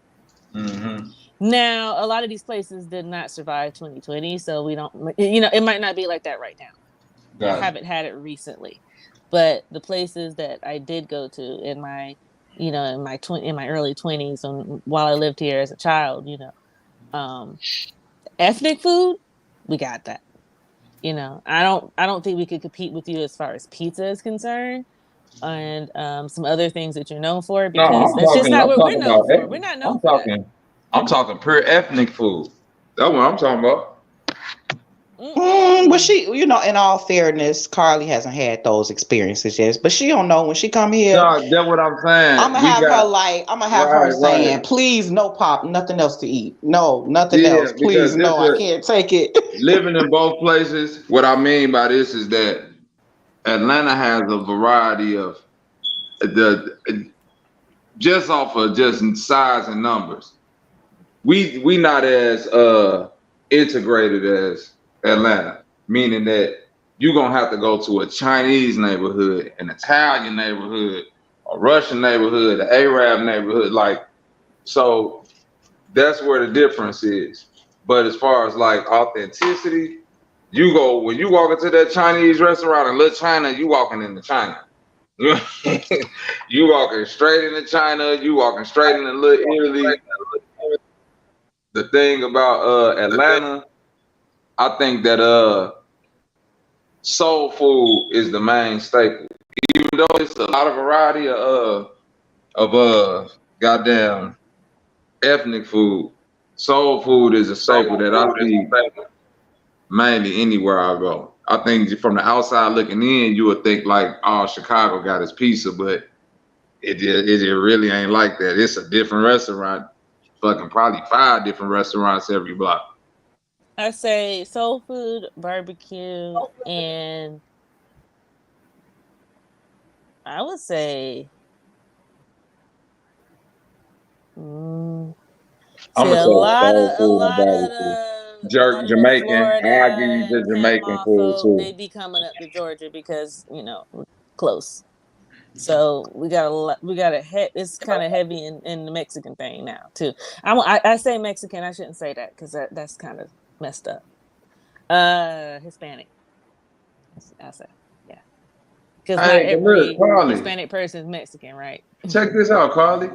Hmm. Now a lot of these places did not survive 2020, so we don't, it might not be like that right now. I Gotcha. haven't had it recently, but the places that I did go to in my in my early 20s and while I lived here as a child, um ethnic food, we got that. I don't think we could compete with you as far as pizza is concerned, and some other things that you're known for, No, because that's just not I'm what we're talking known about for. We're not known I'm for that. talking I'm talking pure ethnic food. That's what I'm talking about. But Mm-mm. she, in all fairness, Carly hasn't had those experiences yet. But she don't know when she come here. No, that's what I'm saying. We got I'm gonna have her right, right. saying, "Please, no pop, nothing else to eat. No, nothing Yeah, else. because Please, this no, I what can't take it." living in both places. What I mean by this is that Atlanta has a variety of the just off of just size and numbers. We not as integrated as Atlanta, meaning that you're gonna have to go to a Chinese neighborhood, an Italian neighborhood, a Russian neighborhood, an Arab neighborhood, like so that's where the difference is. But as far as like authenticity, you go when you walk into that Chinese restaurant in Little China, you walking into China. You walking straight into China, you walking straight into Little Italy. The thing about Atlanta, I think that soul food is the main staple. Even though it's a lot of variety of goddamn ethnic food, soul food is a staple that I see mainly anywhere I go. I think from the outside looking in, you would think like, oh, Chicago got its pizza, but it really ain't like that. It's a different restaurant, fucking probably 5 different restaurants every block. I say soul food, barbecue, and I would say, mm, I'm see gonna a say lot of soul food and barbecue. a lot Jerk of the Jamaican. I give you Florida the and Jamaican Panama food folk, they too. be coming up to Georgia because we're close. So we got a lot, we got a it's kind of heavy in the Mexican thing now too. I say Mexican. I shouldn't say that because that's kind of messed up. Hispanic. I say yeah, because Hey, not but look, every Carly, Hispanic person is Mexican, right? check this out, Carly.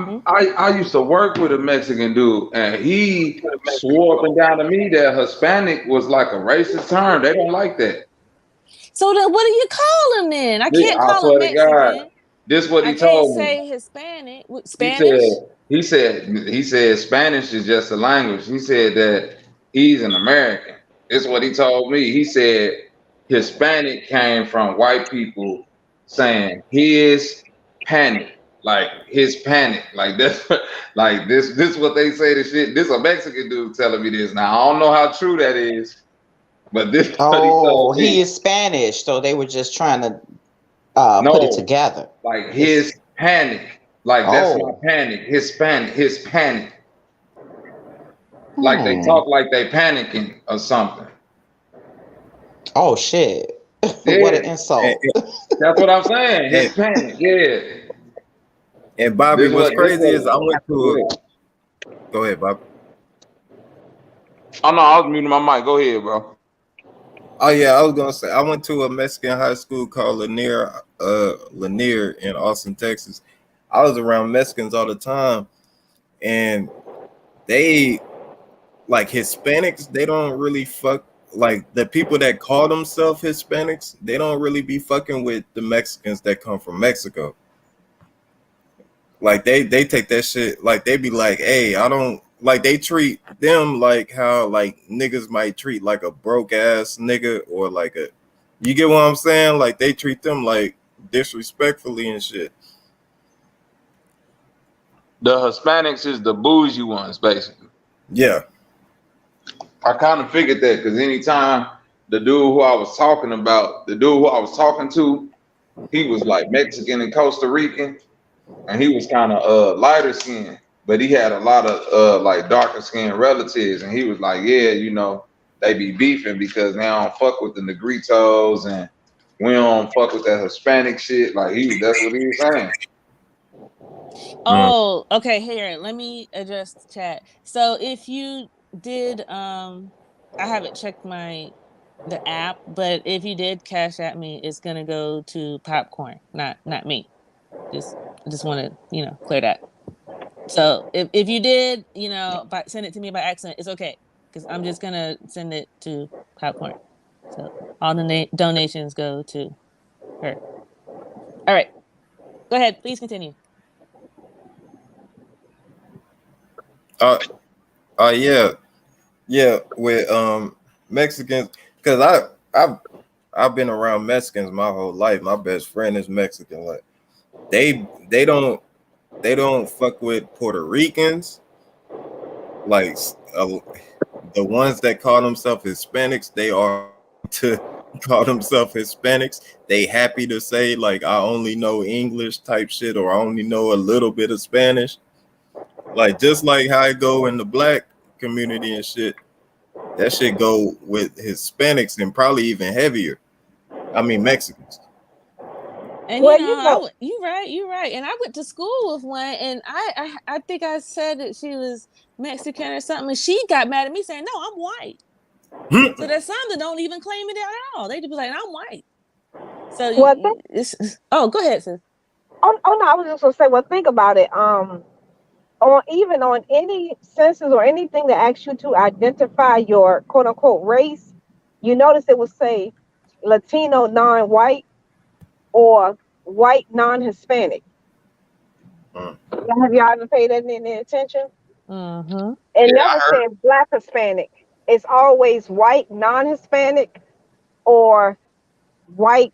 Hmm? I used to work with a Mexican dude, and he swore up and down to me that Hispanic was like a racist term. They don't like that. So then, what do you call him then? I Yeah, can't I call him swear to God, Mexican. this what I he can't told me. say Hispanic. He said, Spanish. he said Spanish is just a language. He said that he's an American. This is what he told me. He said Hispanic came from white people saying his panic, like his panic, like that's like this is what they say to shit. This a Mexican dude telling me this. Now I don't know how true that is, but this is what he Oh, told he me. is Spanish, so they were just trying to put it No, together. like His his panic, like that's my oh, panic. His panic. Like they hmm. talk like they panicking or something. Oh shit. What Yeah, an And, insult. that's what I'm saying. and, His panic. Yeah. and Bobby, what's This crazy is I what. went Go to ahead. go ahead, Bob. Oh no, I was muting my mic. Go ahead, bro. Oh yeah, I was gonna say I went to a Mexican high school called Lanier in Austin, Texas. I was around Mexicans all the time, and they like Hispanics. They don't really fuck like the people that call themselves Hispanics. They don't really be fucking with the Mexicans that come from Mexico. Like they take that shit like they be like, hey, I don't like they treat them like how like niggas might treat like a broke ass nigga or like a you get what I'm saying? Like they treat them like disrespectfully and shit. The Hispanics is the bougie ones, basically. Yeah. I kind of figured that because anytime the dude who I was talking to, he was like Mexican and Costa Rican, and he was kind of lighter skinned, but he had a lot of like darker skinned relatives, and he was like, yeah, they be beefing because they don't fuck with the Negritos and we don't fuck with that Hispanic shit. Like that's what he was saying. Mm. Oh, okay. Here, let me address the chat. So if you did, I haven't checked the app, but if you did cash at me, it's gonna go to popcorn, not me. Just I just want to clear that. So if you did send it to me by accident, it's okay because I'm just gonna send it to popcorn. So all the donations go to her. All right, go ahead. Please continue. Uh yeah. Yeah, with Mexicans, because I've been around Mexicans my whole life. My best friend is Mexican. Like they don't fuck with Puerto Ricans. Like the ones that call themselves Hispanics, they are proud to call themselves Hispanics. They happy to say like I only know English type shit or I only know a little bit of Spanish. Like just like how I go in the black community and shit, that shit go with Hispanics and probably even heavier. I mean Mexicans. And Well, you know, you're right. And I went to school with one, and I think I said that she was Mexican or something, and she got mad at me saying, "No, I'm white." So there's some that don't even claim it at all. They just be like, "I'm white." So well, it's go ahead, sis. oh no, I was just gonna say, well, think about it. On even on any census or anything that asks you to identify your quote unquote race, you notice it will say Latino non-white or white non-Hispanic. Mm. Have y'all ever paid that any attention? Mm-hmm. It Yeah, I never heard. says black Hispanic. It's always white non-Hispanic or white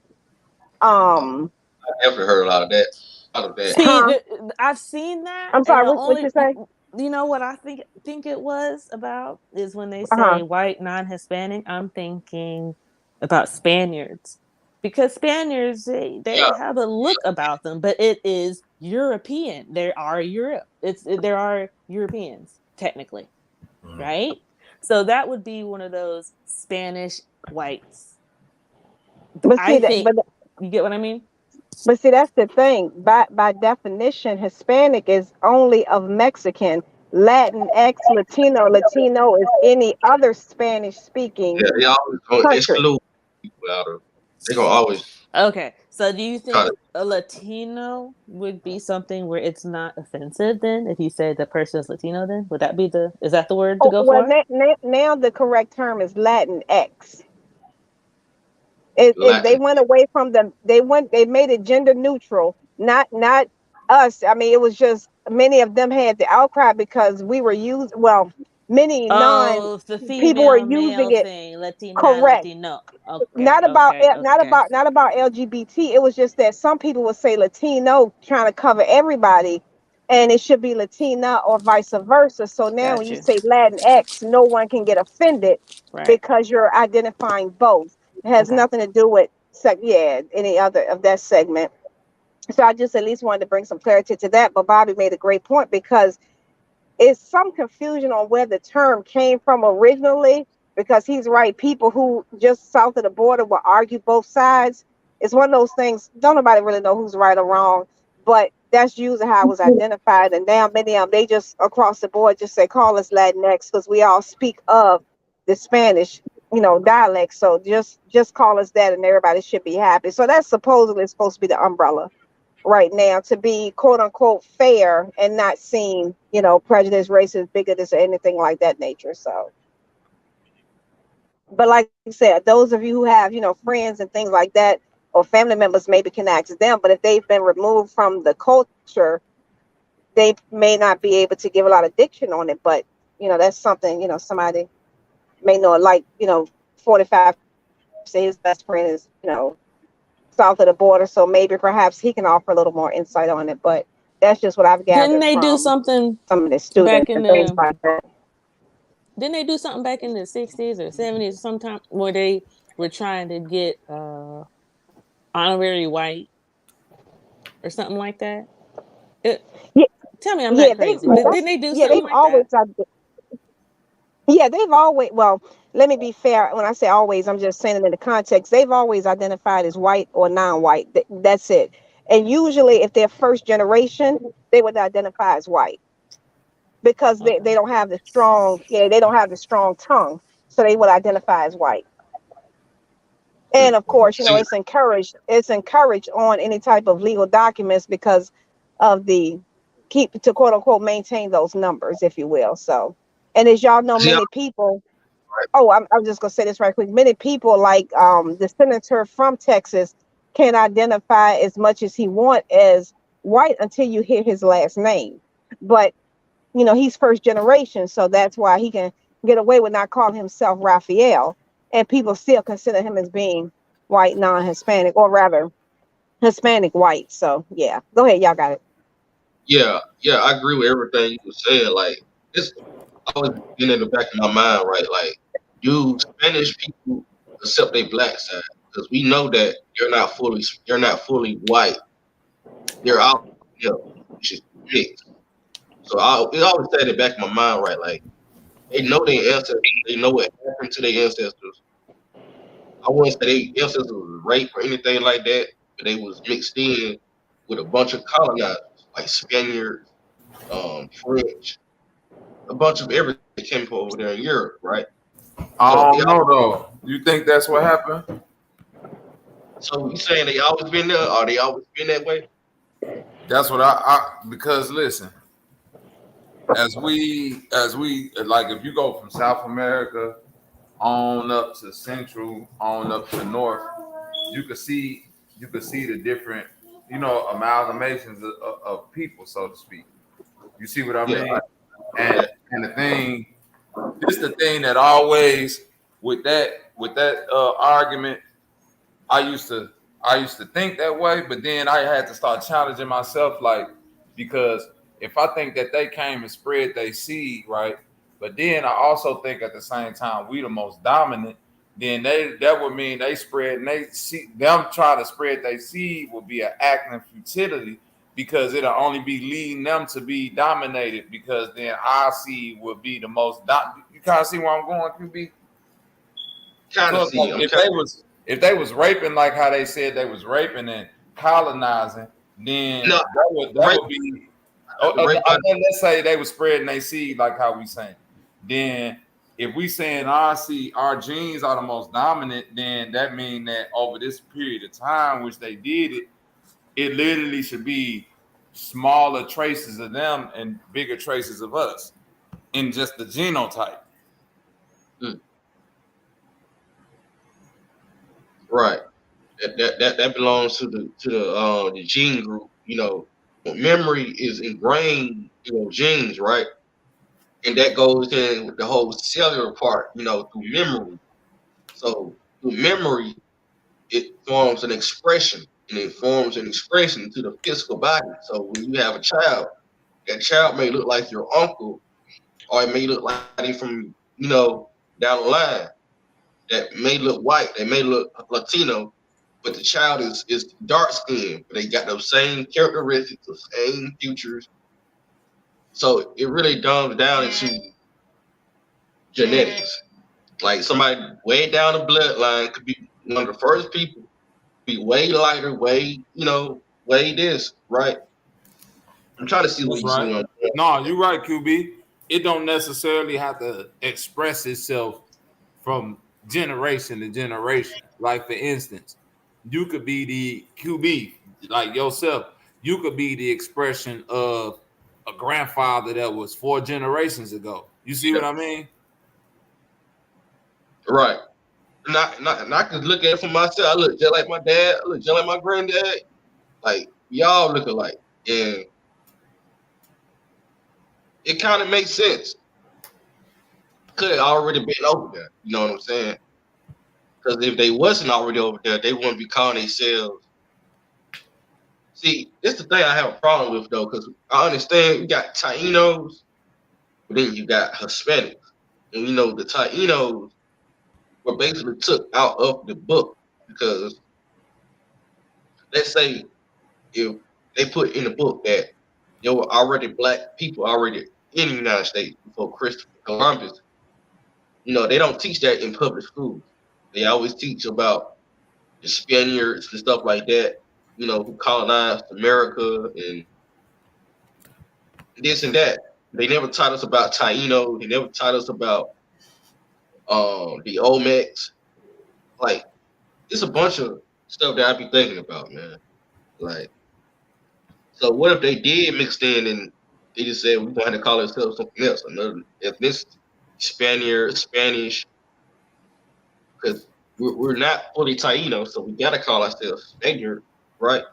I definitely heard a lot of that. A lot of that. See, huh. I've seen that, I'm and sorry, the what only you say? you know what I think it was about is when they Uh-huh. say white non-Hispanic. I'm thinking about Spaniards because Spaniards Yeah, they have a look about them, but it is European. There are Europe. There are Europeans technically, Mm. right? So that would be one of those Spanish whites. But I see that think you get what I mean. but see that's the thing. By definition, Hispanic is only of Mexican. Latin X, Latino is any other Spanish speaking yeah, they always gonna country. exclude people out of. They gonna always Okay, so do you try think to. a Latino would be something where it's not offensive then? If you say the person is Latino, then would that be is that the word to Oh go well, for? now the correct term is Latin X. It they Latin. went away from they made it gender neutral, not us. I mean, it was just many of them had the outcry because we were used well, many non Oh, the people were female using male it thing, Latina, correct. Latino. Okay, okay, okay. Not about LGBT. It was just that some people would say Latino trying to cover everybody, and it should be Latina or vice versa. So now when Got you you. say Latin X, no one can get offended Right. because you're identifying both. It has Okay. nothing to do with any other of that segment. So I just at least wanted to bring some clarity to that. But Bobby made a great point because is some confusion on where the term came from originally because he's right. People who just south of the border will argue both sides. It's one of those things. Don't nobody really know who's right or wrong, but that's usually how it was identified. And now many of them they just across the board just say call us Latinx because we all speak of the Spanish, dialect. So just call us that, and everybody should be happy. So that's supposedly supposed to be the umbrella right now to be quote unquote fair and not seem, prejudice, racist, bigoted, or anything like that nature. So, but like I said, those of you who have, friends and things like that or family members maybe can ask them. But if they've been removed from the culture, they may not be able to give a lot of diction on it. But, that's something, somebody may know, like, 45 say his best friend is, south of the border. So maybe perhaps he can offer a little more insight on it. But that's just what I've Didn't gathered they do from something some of the students back in and things the like that. didn't they do something back in the 60s or 70s sometime where they were trying to get honorary white or something like that? It, Yeah, tell me I'm yeah, not crazy. Didn't they do something they've like that? always yeah, they've always well, let me be fair. When I say always, I'm just saying it in the context. They've always identified as white or non-white. That's it. And usually if they're first generation, they would identify as white because Okay. they don't have the strong, they don't have the strong tongue. So they would identify as white. And of course, See, it's encouraged on any type of legal documents because of the keep to quote unquote maintain those numbers, if you will. So, and as y'all know, see, many people. Oh, I'm just gonna say this right quick. Many people, like the senator from Texas, can identify as much as he want as white until you hear his last name. But he's first generation, so that's why he can get away with not calling himself Raphael. and people still consider him as being white, non-Hispanic, or rather Hispanic white. So yeah, go ahead, y'all got it. Yeah, I agree with everything you were saying. Like, it's always been in the back of my mind, right? Like, do Spanish people accept their black side? Because we know that they're not fully white. They're out, which is mixed. So it always stay in the back of my mind, right? Like, they know their ancestors. They know what happened to their ancestors. I wouldn't say their ancestors was raped or anything like that, but they was mixed in with a bunch of colonizers, like Spaniards, French, a bunch of everything that came from over there in Europe, right? I So don't know though. You think that's what happened? so you saying they always been there, or they always been that way? That's what I because listen, as we like if you go from South America on up to Central, on up to North, you could see the different, amalgamations of people, so to speak. You see what I Yeah, mean? I And that. and the thing, this the thing that always with that argument, I used to I used to think that way, but then I had to start challenging myself, like, because if I think that they came and spread their seed, right, but then I also think at the same time we the most dominant, then that would mean they spread and they see them try to spread their seed would be an act of futility because it'll only be leading them to be dominated because then our seed would be the most. You kind of see where I'm going, QB? Kind of So it's like see. I'm if kind. they was raping like how they said they was raping and colonizing, then No, that would be. the rape. Let's say they was spreading their seed like how we saying. Then if we saying our genes are the most dominant, then that means that over this period of time, which they did it, it literally should be smaller traces of them and bigger traces of us in just the genotype. Mm, right. That belongs to the gene group. Memory is ingrained, genes, right? And that goes in with the whole cellular part, through memory. So through memory, it forms an expression, and it forms an expression to the physical body. So when you have a child, that child may look like your uncle, or it may look like they from, down the line. That may look white, they may look Latino, but the child is dark skinned, but they got those same characteristics, the same features. So it really dumbs down into genetics. Like somebody way down the bloodline could be one of the first people, be way lighter, way this, right? I'm trying to see what That's you see right. on. No, you're right, QB. It don't necessarily have to express itself from generation to generation. Like for instance, you could be the QB, like yourself. You could be the expression of a grandfather that was 4 generations ago. You see Yeah, what I mean? right. And I can look at it for myself. I look just like my dad. I look just like my granddad. Like y'all look alike, and it kind of makes sense. Could have already been over there. You know what I'm saying? Because if they wasn't already over there, they wouldn't be calling themselves. See, this is the thing I have a problem with though, because I understand you got Tainos, but then you got Hispanics, and the Tainos were basically took out of the book because let's say if they put in the book that there were already black people already in the United States before Christopher Columbus, they don't teach that in public schools. They always teach about the Spaniards and stuff like that, who colonized America and this and that. They never taught us about Taino. They never taught us about the Olmecs. Like, it's a bunch of stuff that I be thinking about, man. Like, so what if they did mix in and they just said we're gonna have to call ourselves something else, another ethnicity, Spaniard, Spanish, because we're not fully Taino, so we gotta call ourselves Spaniard, right?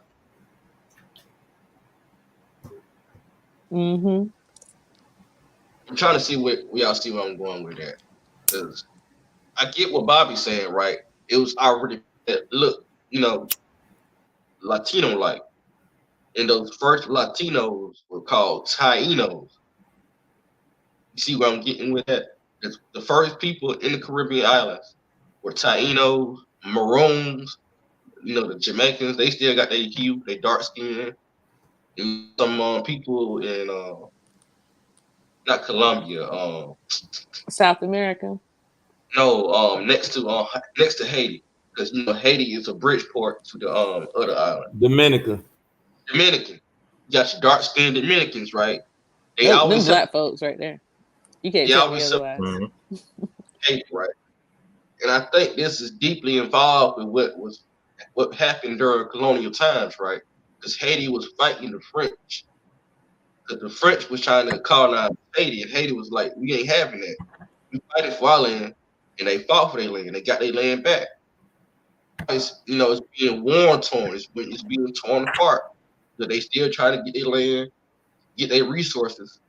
I'm trying to see where y'all see where I'm going with that, because I get what Bobby's saying, right? It was already look, Latino like, and those first Latinos were called Tainos. You see where I'm getting with that? The first people in the Caribbean islands were Tainos, Maroons, the Jamaicans. They still got their hue, they dark skin. And some people in not Colombia, South America. no, next to Haiti, because Haiti is a bridge port to the other island. Dominica. Dominican, you got your dark skinned Dominicans, right? They Them always black folks right there. You can't they tell me always otherwise. separate, right? And I think this is deeply involved with what happened during colonial times, right? Because Haiti was fighting the French, because the French was trying to colonize Haiti, and Haiti was like, we ain't having that. We fighting for our land, and they fought for their land. They got their land back. It's being war torn. It's being torn apart. So they still try to get their land, get their resources,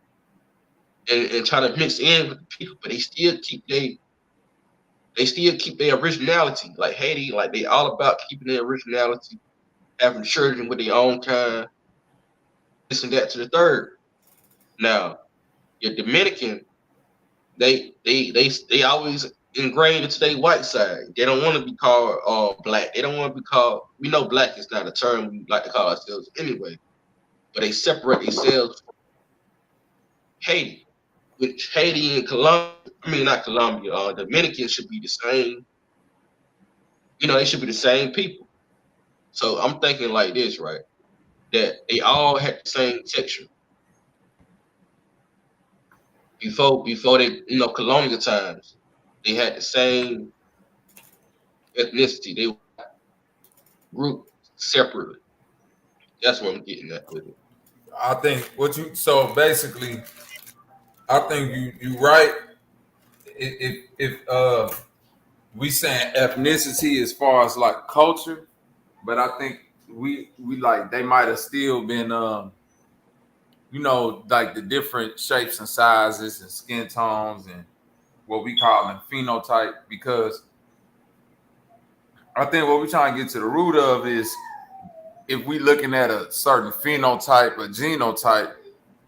and try to mix in with the people, but they still keep their originality. Like Haiti, like they all about keeping their originality, having children with their own kind, this and that to the third. Now, your Dominican, they always ingrained into their white side. They don't want to be called black. They don't want to be called. We know black is not a term we like to call ourselves anyway, but they separate themselves from Haiti, which Haiti and Colombia. I mean, not Colombia. Dominican should be the same. They should be the same people. So I'm thinking like this, right? That they all had the same texture before they, colonial times. They had the same ethnicity. They were grouped separately. That's what I'm getting at with it. I think so basically, I think you right. If we saying ethnicity as far as like culture, but I think we like they might have still been like the different shapes and sizes and skin tones and what we call them phenotype, because I think what we're trying to get to the root of is if we looking at a certain phenotype or genotype,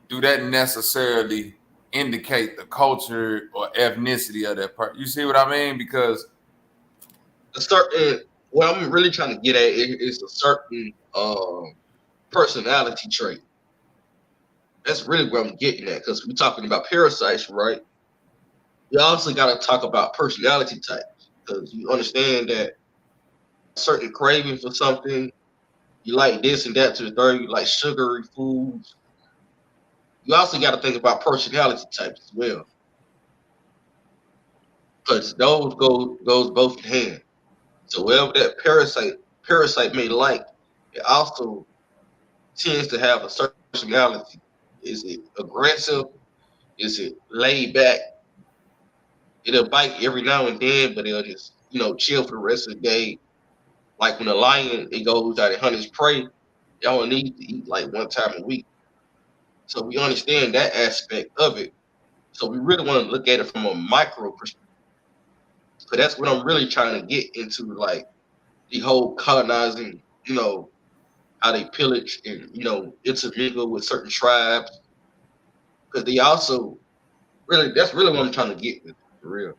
do that necessarily indicate the culture or ethnicity of that person? You see what I mean? Because What I'm really trying to get at is a certain personality trait. That's really where I'm getting at, because we're talking about parasites, right? We also got to talk about personality types, because you understand that certain craving for something, you like this and that to the third, you like sugary foods. You also got to think about personality types as well, because those goes both in hand. So whatever that parasite may like, it also tends to have a certain personality. Is it aggressive? Is it laid back? It'll bite every now and then, but it'll just chill for the rest of the day. Like when a lion, it goes out and hunt its prey, it only needs to eat like one time a week. So we understand that aspect of it. So we really want to look at it from a micro perspective. So that's what I'm really trying to get into, like the whole colonizing, how they pillage and, intermingle with certain tribes. Because they also that's really what I'm trying to get with, for real.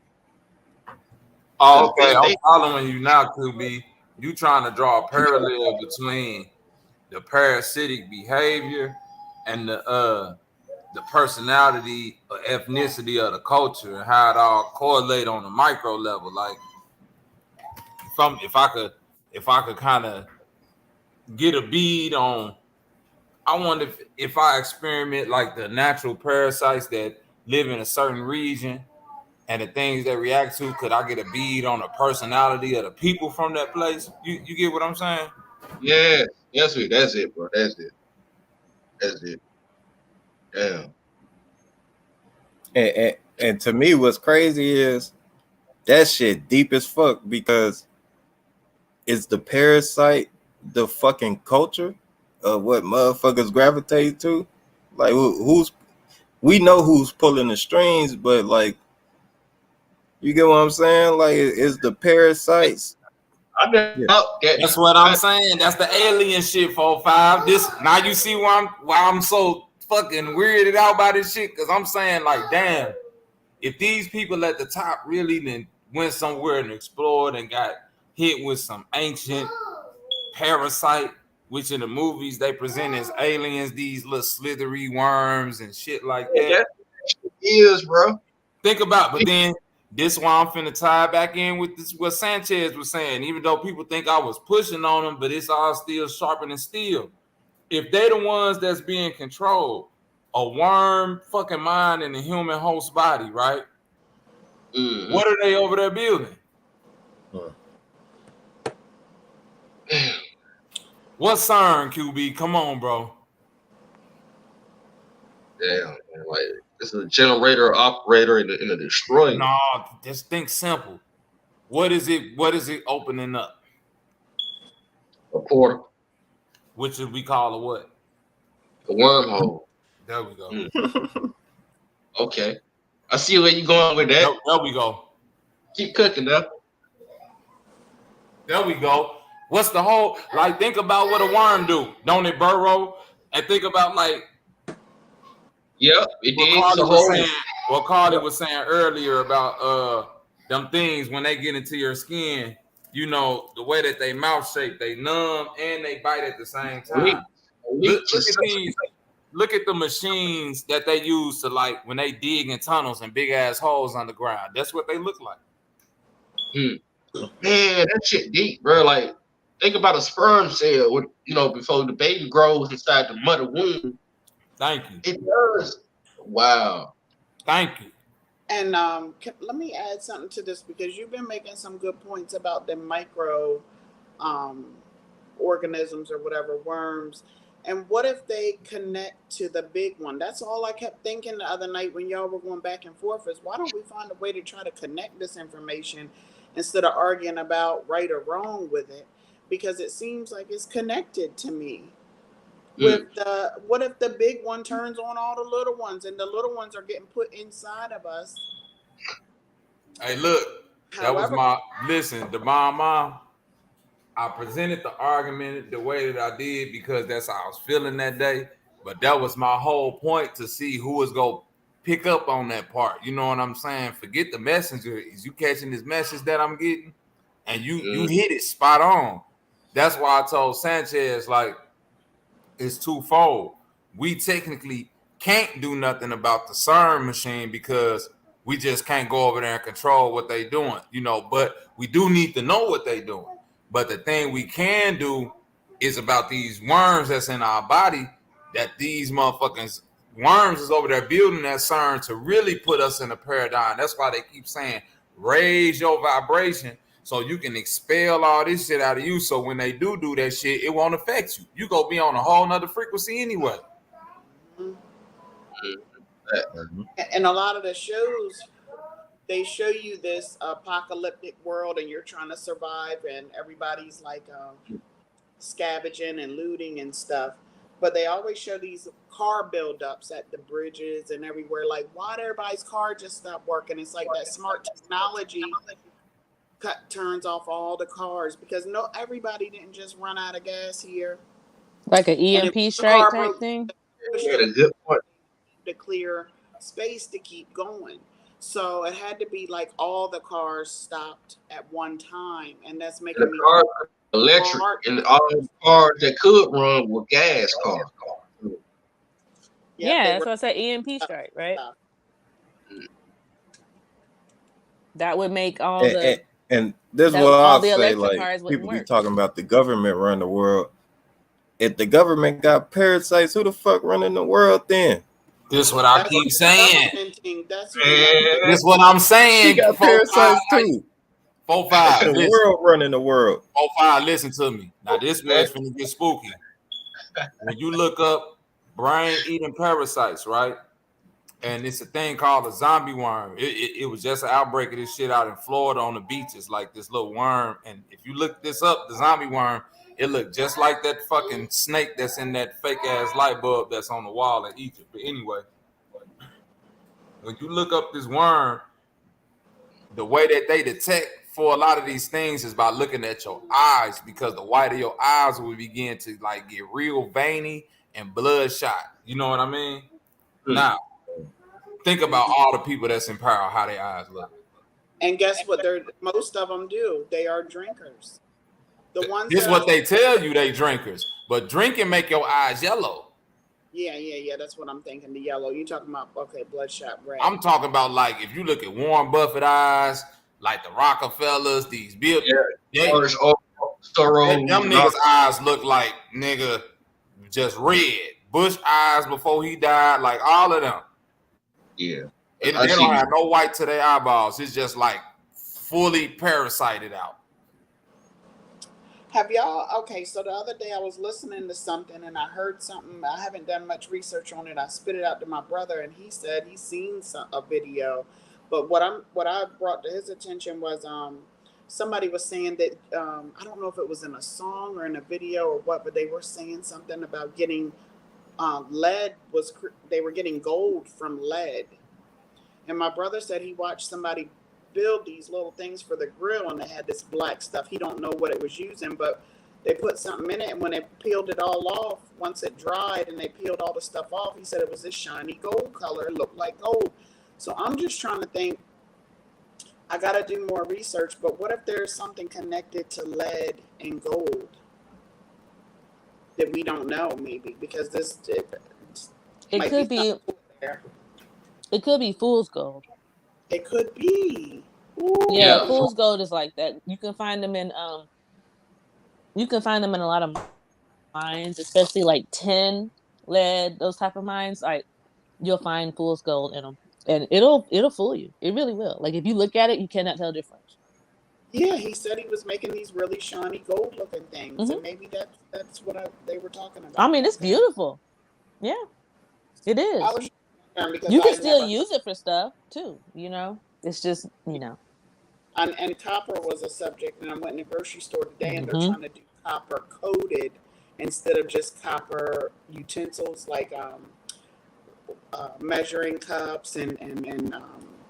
oh, okay, I'm following you now, QB. You trying to draw a parallel between the parasitic behavior and the personality or ethnicity of the culture and how it all correlate on the micro level. Like if I could kind of get a bead on, I wonder if I experiment like the natural parasites that live in a certain region and the things they react to, could I get a bead on the personality of the people from that place? You get what I'm saying? Yeah, that's it, bro. That's it. Damn. And to me, what's crazy is that shit deep as fuck, because it's the parasite, the fucking culture of what motherfuckers gravitate to. Like who's we know who's pulling the strings, but like You get what I'm saying? Like it's the parasites. I know Yeah. that. That's what I'm saying. That's the alien shit, 45. This now you see why I'm so fucking weirded out by this shit. Cause I'm saying, like, damn, if these people at the top really then went somewhere and explored and got hit with some ancient parasite, which in the movies they present as aliens, these little slithery worms and shit like that. That is, bro. Think about, but then this why I'm finna tie back in with this what Sanchez was saying. Even though people think I was pushing on them, but it's all still sharpening steel. If they the ones that's being controlled, a worm fucking mind in a human host body, right? Mm-hmm. What are they over there building? What's CERN, QB? Come on, bro. Damn, man. Like this is a generator operator in a destroyer. No, just think simple. What is it? What is it opening up? A portal. Which we call a what? A wormhole. There we go. Okay. I see where you going with that. There we go. Keep cooking up. There we go. What's the whole, like, think about what a worm do. Don't it burrow? And think about, like, Yep, it did. What Carly was saying earlier about them things when they get into your skin, you know, the way that they mouth shape, they numb and they bite at the same time. Look at the machines that they use to, like, when they dig in tunnels and big ass holes underground. That's what they look like. Man, that shit deep, bro. Like, think about a sperm cell. When, you know, before the baby grows inside the mother womb. Thank you. It does. Wow. Thank you. And let me add something to this because you've been making some good points about the micro organisms or whatever, worms. And what if they connect to the big one? That's all I kept thinking the other night when y'all were going back and forth is why don't we find a way to try to connect this information instead of arguing about right or wrong with it? Because it seems like it's connected to me. With what if the big one turns on all the little ones and the little ones are getting put inside of us? Hey, look, that was my listen. The mom. I presented the argument the way that I did because that's how I was feeling that day. But that was my whole point to see who was gonna pick up on that part. You know what I'm saying? Forget the messenger. Is you catching this message that I'm getting? And you hit it spot on. That's why I told Sanchez, like, it's twofold. We technically can't do nothing about the CERN machine because we just can't go over there and control what they doing, you know, but we do need to know what they doing. But the thing we can do is about these worms that's in our body, that these motherfucking worms is over there building that CERN to really put us in a paradigm. That's why they keep saying, raise your vibration so you can expel all this shit out of you. So when they do that shit, it won't affect you. You go be on a whole nother frequency anyway. And a lot of the shows, they show you this apocalyptic world and you're trying to survive and everybody's like scavenging and looting and stuff. But they always show these car buildups at the bridges and everywhere. Like, why did everybody's car just stop working? It's like that smart technology turns off all the cars because everybody didn't just run out of gas here. Like an EMP strike type thing? To clear space to keep going. So it had to be like all the cars stopped at one time. And that's making me electric and all the cars that could run were gas cars. Yeah, that's what I said, EMP strike, right? That would make all the and this is what I'll say, like, people be talking about the government run the world. If the government got parasites, who the fuck running the world then? This is what I keep saying. This is what I'm saying. He got parasites too. 45. The world running the world. 45, listen to me. Now this man's finna get spooky. When you look up brain-eating parasites, right? And it's a thing called a zombie worm. It was just an outbreak of this shit out in Florida on the beaches, like this little worm. And if you look this up, the zombie worm, it looked just like that fucking snake that's in that fake ass light bulb that's on the wall in Egypt. But anyway, when you look up this worm, the way that they detect for a lot of these things is by looking at your eyes, because the whiter your eyes will begin to like get real veiny and bloodshot. You know what I mean? Hmm. Now, think about all the people that's in power, how their eyes look. And guess what? Most of them do. They are drinkers. The ones This is that what they tell you, they drinkers. But drinking make your eyes yellow. yeah. That's what I'm thinking. The yellow. You talking about bloodshot red? I'm talking about like if you look at Warren Buffett eyes, like the Rockefellers, these Bill, Yeah. Orange, Soros, them and all. niggas' eyes look like nigga just red. Bush eyes before he died, like all of them. Yeah. They I don't see. have no white to their eyeballs. It's just like fully parasited out. Have y'all? Okay, so the other day I was listening to something and I heard something. I haven't done much research on it. I spit it out to my brother and he said he's seen a video. But what I brought to his attention was somebody was saying that I don't know if it was in a song or in a video or what, but they were saying something about getting lead they were getting gold from lead. And my brother said he watched somebody build these little things for the grill and they had this black stuff. He don't know what it was using, but they put something in it, and when they peeled it all off, once it dried and they peeled all the stuff off, he said it was this shiny gold color. It looked like gold. So I'm just trying to think, I got to do more research, but what if there's something connected to lead and gold that we don't know, maybe? Because it could be there. It could be fool's gold. It could be. Ooh. Yeah, fool's gold is like that. You can find them in a lot of mines, especially like tin, lead, those type of mines. Like you'll find fool's gold in them, and it'll fool you. It really will. Like if you look at it, you cannot tell the difference. Yeah, he said he was making these really shiny gold looking things, and maybe that's what they were talking about. I mean, it's beautiful. Yeah, it is. You can still use it for stuff too. You know, it's just And copper was a subject, and I went in the grocery store today, and they're trying to do copper coated instead of just copper utensils like measuring cups and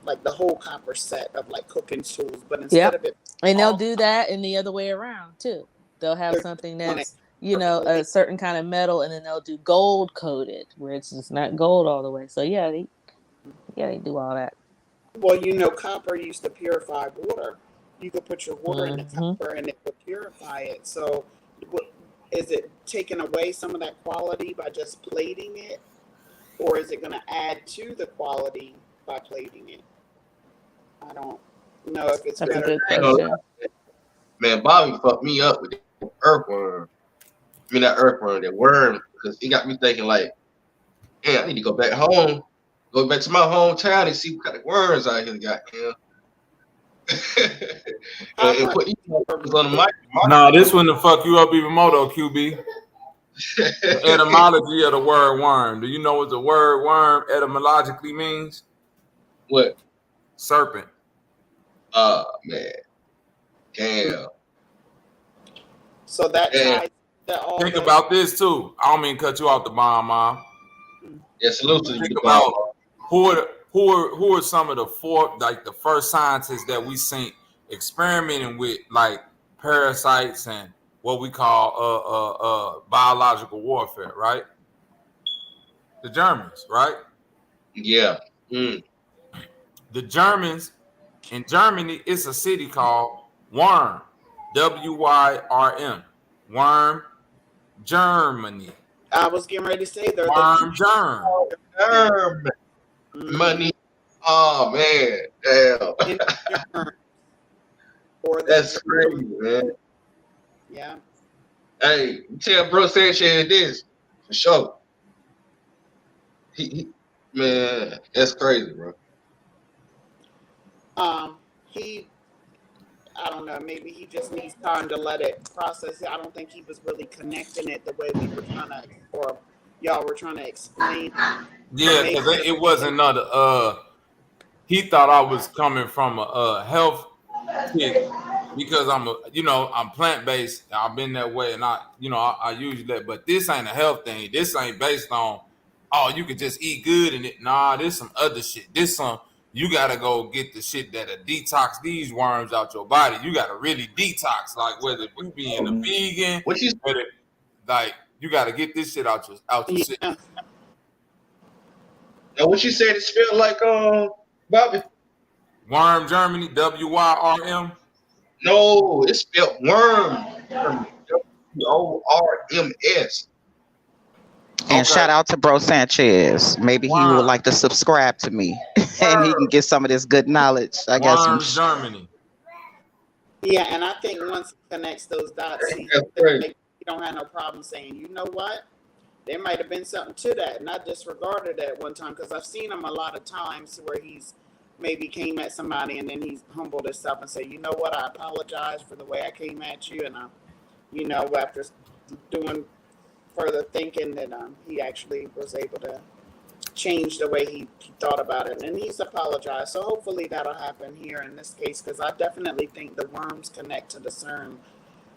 like the whole copper set of like cooking tools. But instead of it, and they'll do that in the other way around too. They'll have something that's a certain kind of metal, and then they'll do gold coated where it's just not gold all the way. So yeah, they do all that. Well, copper used to purify water. You could put your water in the copper and it would purify it. So is it taking away some of that quality by just plating it? Or is it going to add to the quality by plating it? I don't know if it's That's better. A good question. Man, Bobby fucked me up with the earthworm. I mean, not earthworm, that worm, because he got me thinking like, hey, I need to go back home. Go back to my hometown and see what kind of worms out here got here. and put these worms on the mic. No, this one to fuck you up even more though, QB. The etymology of the word worm. Do you know what the word worm etymologically means? What? Serpent. Man. Damn. So that ties all. Think about this too. I don't mean cut you off the bomb, Mom. Yeah, salute to you. Think about who are some of the first scientists that we seen experimenting with like parasites and what we call biological warfare, right? The Germans, right? Yeah. The Germans, in Germany, it's a city called Worm, W-Y-R-M, Worm, Germany. I was getting ready to say they're Germ. Money. Oh man, damn. That's crazy, man. Yeah. Hey, tell bro Sanchez this for sure. He man, that's crazy, bro. I don't know, maybe he just needs time to let it process it. I don't think he was really connecting it the way we were trying to, or y'all were trying to explain. Yeah, because it wasn't another. He thought I was coming from a health kick because I'm plant based. I've been that way, and I use that. But this ain't a health thing. This ain't based on you could just eat good and it. Nah, this some other shit. This some you gotta go get the shit that'll detox these worms out your body. You gotta really detox, like whether you being a vegan, What you whether like you gotta get this shit out your system. Yeah. now? What you said it spelled like, Bobby? Worm Germany, WYRM. No, it's spelled worm. WORMS. And Okay. shout out to Bro Sanchez. Maybe he would Worm. like to subscribe to me and he can Worm. get some of this good knowledge. I got some. Worms Germany. Yeah, and I think once he connects those dots, he don't have no problem saying, you know what? There might have been something to that, and I disregarded that one time because I've seen him a lot of times where he's maybe came at somebody and then he's humbled himself and say, you know what? I apologize for the way I came at you, and after doing further thinking that he actually was able to change the way he thought about it, and he's apologized. So hopefully that'll happen here in this case, because I definitely think the worms connect to the CERN,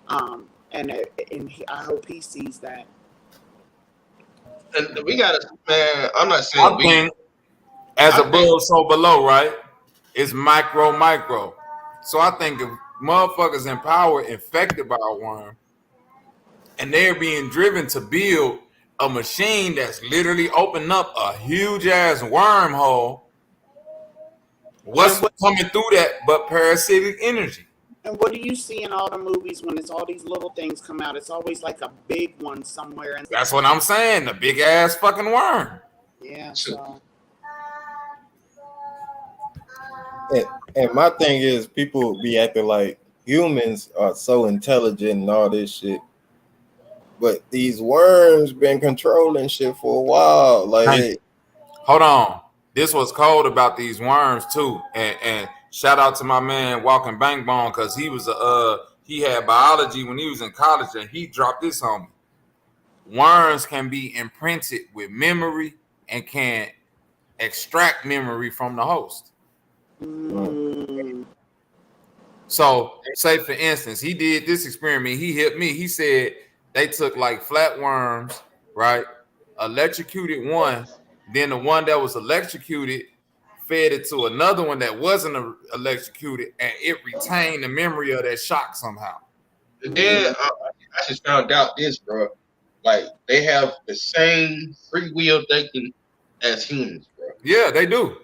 I hope he sees that. And we got to, man. I'm not I saying think as above, so below, right? It's micro. So I think if motherfuckers in power infected by a worm and they're being driven to build a machine that's literally opening up a huge ass wormhole, what's coming through that but parasitic energy? And what do you see in all the movies when it's all these little things come out? It's always like a big one somewhere. And that's what I'm saying. The big ass fucking worm. Yeah. So. And my thing is, people be acting like humans are so intelligent and all this shit, but these worms been controlling shit for a while. Like, hold on. This was cold about these worms too, and shout out to my man Walking Bankbone because he was he had biology when he was in college and he dropped this on me. Worms can be imprinted with memory and can extract memory from the host. So, say for instance, he did this experiment. He hit me. He said they took like flatworms, right? Electrocuted one, then the one that was electrocuted fed it to another one that wasn't electrocuted, and it retained the memory of that shock somehow. And then I just found out this, bro. Like they have the same free will thinking as humans, bro. Yeah, they do.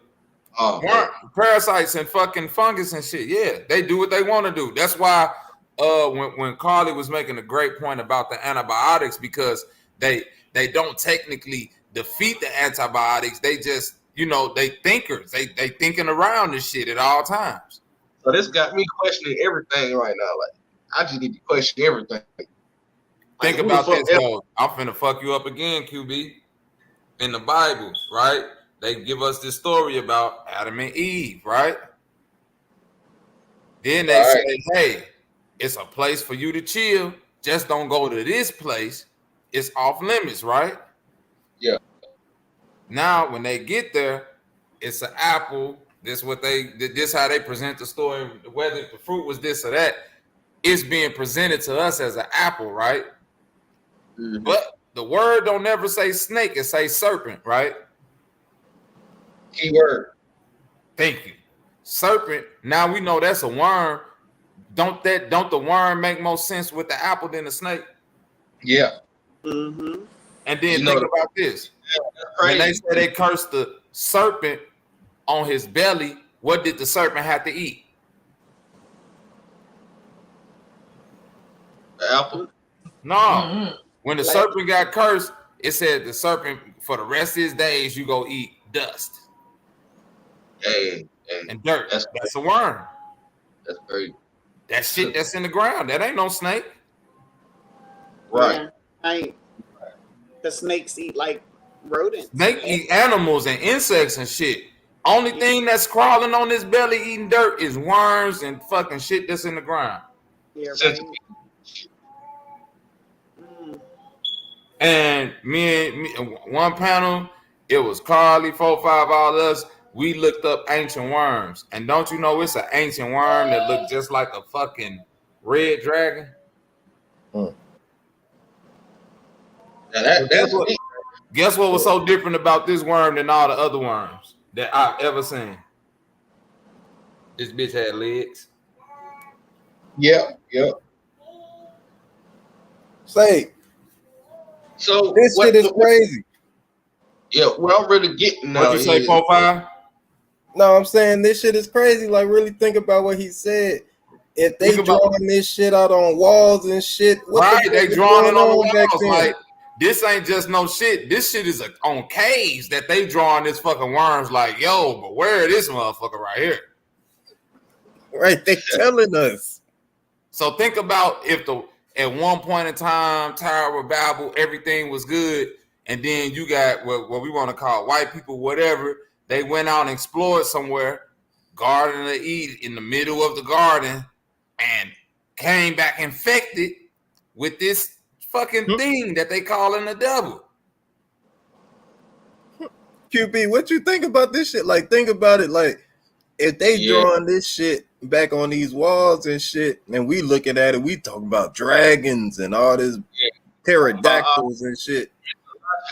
Parasites and fucking fungus and shit. Yeah, they do what they want to do. That's why when Carly was making a great point about the antibiotics, because they don't technically defeat the antibiotics. They just, they thinkers. They thinking around this shit at all times. So this got me questioning everything right now. Like I just need to question everything. Think about this, though. I'm finna fuck you up again, QB. In the Bible, right? They give us this story about Adam and Eve, right? Then they say, hey, it's a place for you to chill. Just don't go to this place. It's off limits, right? Yeah. Now, when they get there, it's an apple. This how they present the story. Whether the fruit was this or that, it's being presented to us as an apple, right? Mm-hmm. But the word don't never say snake. It say serpent, right? Keyword. Thank you. Serpent. Now we know that's a worm. Don't the worm make more sense with the apple than the snake? Yeah. Mm-hmm. And then think about this. When they say they cursed the serpent on his belly, what did the serpent have to eat? The apple? No. Mm-hmm. When the serpent got cursed, it said the serpent for the rest of his days you go eat dust. And dirt. That's a worm. That's very. That shit that's in the ground. That ain't no snake. Right. Yeah, the snakes eat like rodents. Snake eat animals and insects and shit. Only thing that's crawling on his belly eating dirt is worms and fucking shit that's in the ground. Yeah, right. And me, one panel, it was Carly, 4-5, all us. We looked up ancient worms. And don't you know it's an ancient worm that looked just like a fucking red dragon? Now guess what was so different about this worm than all the other worms that I've ever seen? This bitch had legs. Yeah, yeah. Say, So this shit is crazy. Yeah, what I'm really getting What now you say, is 4-5? No, I'm saying this shit is crazy. Like, really think about what he said. If they Think about drawing this shit out on walls and shit, what the right. fuck They was drawing going it on the on back walls. then? Like this ain't just no shit. This shit is on caves that they drawing this fucking worms. Like yo, but where is this motherfucker right here? Right, they telling us. So think about if at one point in time, Tower of Babel, everything was good, and then you got what we want to call white people, whatever. They went out and explored somewhere, Garden of Eden, in the middle of the garden, and came back infected with this fucking thing that they calling the devil. QB, what you think about this shit? Like, think about it. Like, if they drawing this shit back on these walls and shit, and we looking at it, we talking about dragons and all this pterodactyls and shit.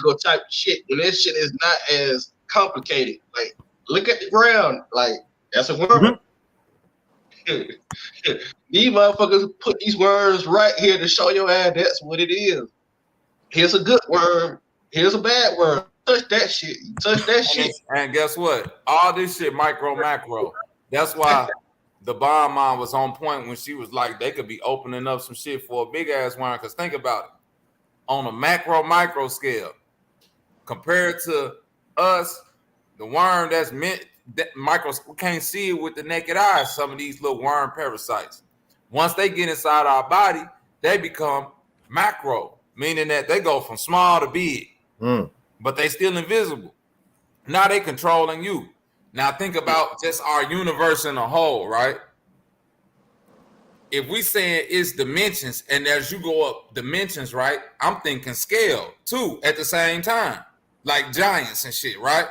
Go type shit when this shit is not as complicated. Like, look at the ground. Like, that's a worm. These motherfuckers put these worms right here to show your ass that's what it is. Here's a good worm. Here's a bad worm. Touch that shit. You touch that shit. And guess what? All this shit micro macro. That's why the bomb mom was on point when she was like, they could be opening up some shit for a big ass worm. Because think about it. On a macro micro scale, compared to us, the worm that's meant that we can't see it with the naked eye. Some of these little worm parasites, once they get inside our body, they become macro, meaning that they go from small to big, but they still invisible. Now they controlling you. Now think about just our universe in a whole, right? If we saying it's dimensions, and as you go up dimensions, right? I'm thinking scale too at the same time, like giants and shit, right?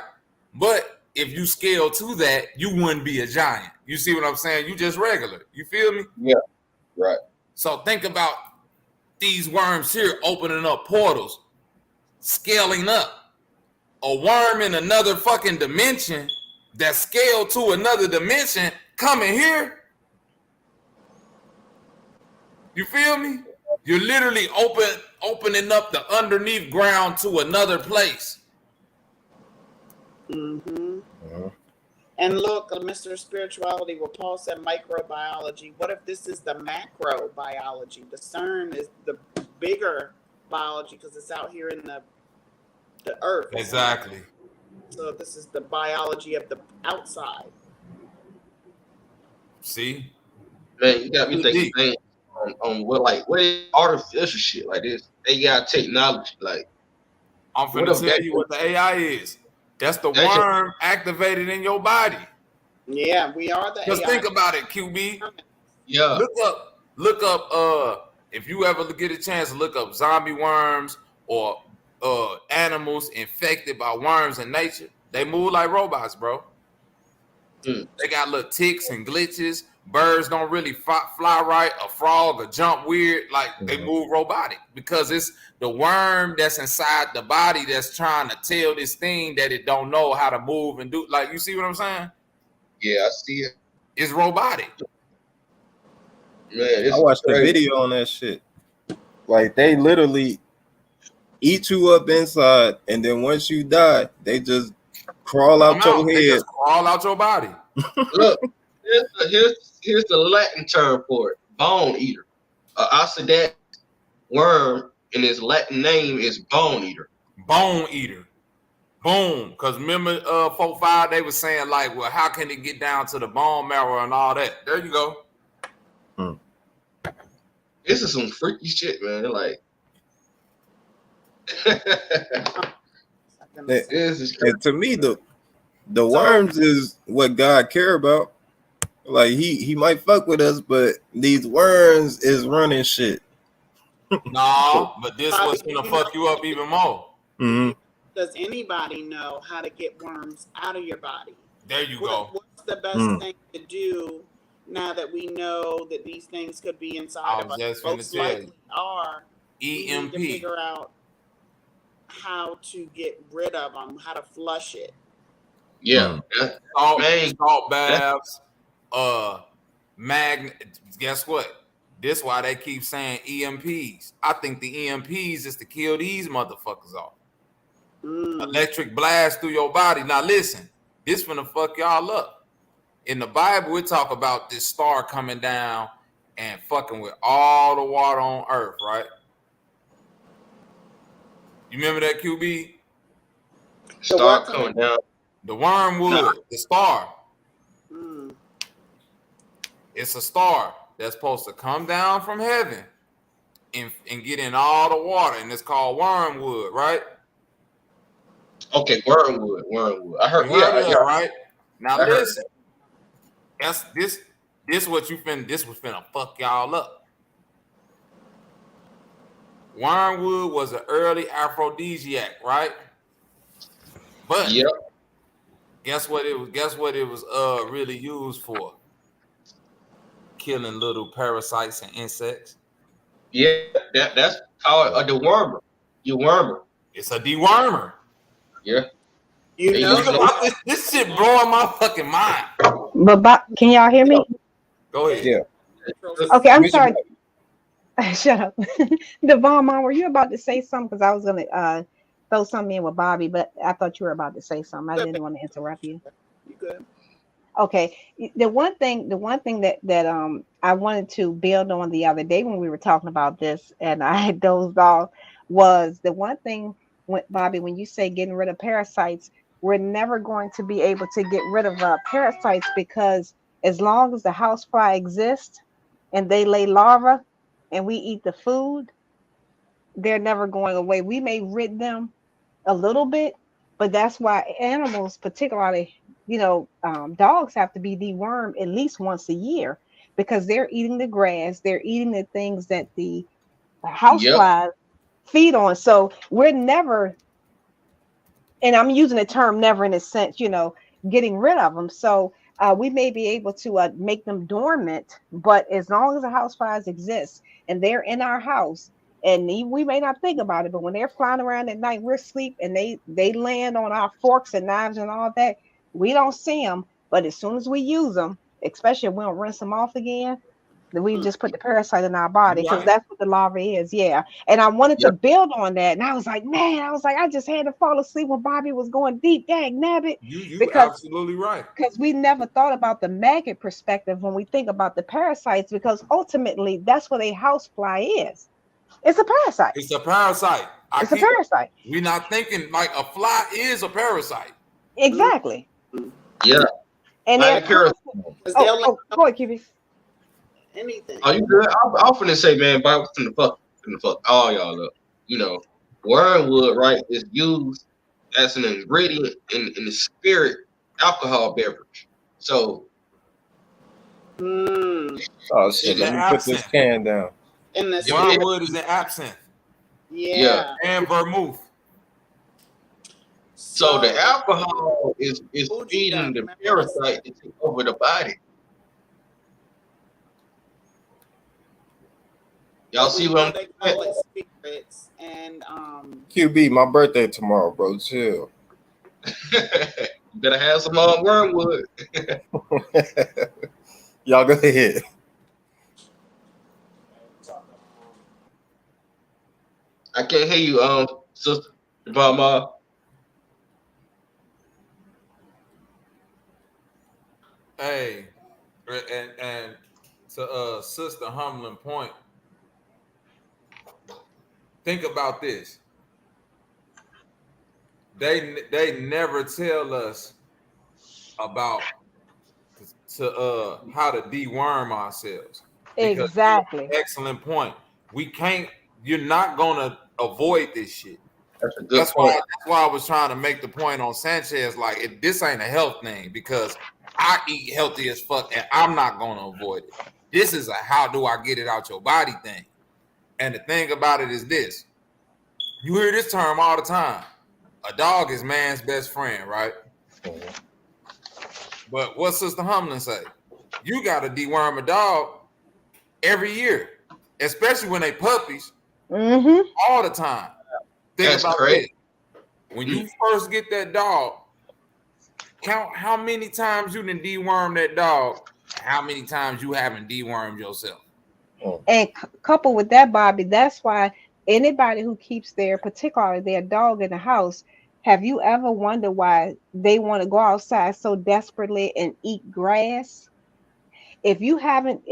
But if you scale to that, you wouldn't be a giant. You see what I'm saying? You just regular. You feel me? Yeah, right. So think about these worms here opening up portals, scaling up. A worm in another fucking dimension that scaled to another dimension coming here. You feel me? You're literally opening up the underneath ground to another place. And look, Mr. Spirituality, where Paul said microbiology. What if this is the macrobiology? The CERN is the bigger biology because it's out here in the earth. Exactly. So this is the biology of the outside. See? Man, you got me thinking on what is artificial shit like this? AI technology, like I'm finna tell you what the AI is. That's the worm activated in your body. Yeah, we are the Just AI. think about it, QB. Yeah. Look up if you ever get a chance to look up zombie worms or animals infected by worms in nature. They move like robots, bro. They got little ticks and glitches. Birds don't really fly right. A frog or jump weird. Like they move robotic because it's the worm that's inside the body that's trying to tell this thing that it don't know how to move and do. Like, you see what I'm saying? Yeah, I see it. It's robotic. Man, I watched a video on that shit. Like, they literally eat you up inside, and then once you die, they just crawl out your head. They just crawl out your body. Look, here's the Latin term for it: bone eater. Oxidatic worm, in its Latin name, is bone eater. Bone eater. Boom. Because remember, 4-5, they were saying like, well, how can it get down to the bone marrow and all that? There you go. This is some freaky shit, man. Like, and to me, the worms is what God care about. Like, he might fuck with us, but these worms is running shit. No, but this was gonna fuck you up even more. Does anybody know how to get worms out of your body? There you go. What's the best thing to do now that we know that these things could be inside of us? Most likely are. EMP. We need to figure out how to get rid of them, how to flush it. Yeah. Salt baths. Guess what? This why they keep saying EMPs. I think the EMPs is to kill these motherfuckers off. Electric blast through your body. Now listen, this finna fuck y'all up. In the Bible, we talk about this star coming down and fucking with all the water on earth, right? You remember that, QB? Star coming down. The wormwood, the star. It's a star that's supposed to come down from heaven and get in all the water, and it's called wormwood, right? Okay, wormwood. I heard. You heard Yeah, of that, right? Now I heard listen, that's this what you finna. This was finna fuck y'all up. Wormwood was an early aphrodisiac, right? But guess what it was? Guess what it was really used for? Killing little parasites and insects. Yeah, that's called a dewormer. Dewormer. It's a dewormer. Yeah. You know, this shit blowing my fucking mind. But can y'all hear me? Go ahead. Yeah. Okay, I'm sorry. Shut up. Devon, Mom, were you about to say something? Because I was gonna throw something in with Bobby, but I thought you were about to say something. I didn't want to interrupt you. You good? Okay. The one thing that I wanted to build on the other day when we were talking about this, and I had dozed off, was the one thing, Bobby, when you say getting rid of parasites, we're never going to be able to get rid of parasites, because as long as the housefly exists and they lay larvae and we eat the food, they're never going away. We may rid them a little bit, but that's why animals, particularly, dogs, have to be dewormed at least once a year, because they're eating the grass, they're eating the things that the houseflies feed on. So we're never, and I'm using the term never in a sense, getting rid of them. So we may be able to make them dormant, but as long as the houseflies exist and they're in our house, and we may not think about it, but when they're flying around at night, we're asleep, and they land on our forks and knives and all that, we don't see them. But as soon as we use them, especially if we don't rinse them off again, then we just put the parasite in our body, because that's what the larva is. Yeah. And I wanted to build on that. And I was like, I just had to fall asleep when Bobby was going deep. Dang, nabbit. You absolutely right. Because we never thought about the maggot perspective when we think about the parasites, because ultimately that's what a housefly is. It's a parasite. It's a parasite. It's a parasite. We're not thinking like a fly is a parasite. Exactly. Yeah. And they're go ahead, QB. Anything. Are you good? I'm finna say, man, Bible finna fuck all y'all up. Wormwood, right, is used as an ingredient in the spirit alcohol beverage. So oh shit, let me put this can down. In the wormwood is an absinthe. Yeah. And vermouth. So the alcohol is feeding the parasite to take over the body. Y'all see what I'm saying? Spirits and QB, my birthday tomorrow, bro. Chill. You better have some wormwood. Y'all go ahead. I can't hear you, sister Mama. Hey, and to Sister Humlin point, think about this. They never tell us about how to deworm ourselves. Exactly. Excellent point. You're not gonna avoid this shit. That's a good point. That's why I was trying to make the point on Sanchez. Like, this ain't a health thing, because I eat healthy as fuck and I'm not gonna avoid it. This is a how do I get it out your body thing. And the thing about it is this: you hear this term all the time. A dog is man's best friend, right? But what Sister Humlin say? You got to deworm a dog every year, especially when they puppies. All the time. Think about this. When you first get that dog, count how many times you done deworm that dog, how many times you haven't dewormed yourself. And coupled with that, Bobby, that's why anybody who keeps their, particularly their dog in the house, have you ever wondered why they want to go outside so desperately and eat grass? If you haven't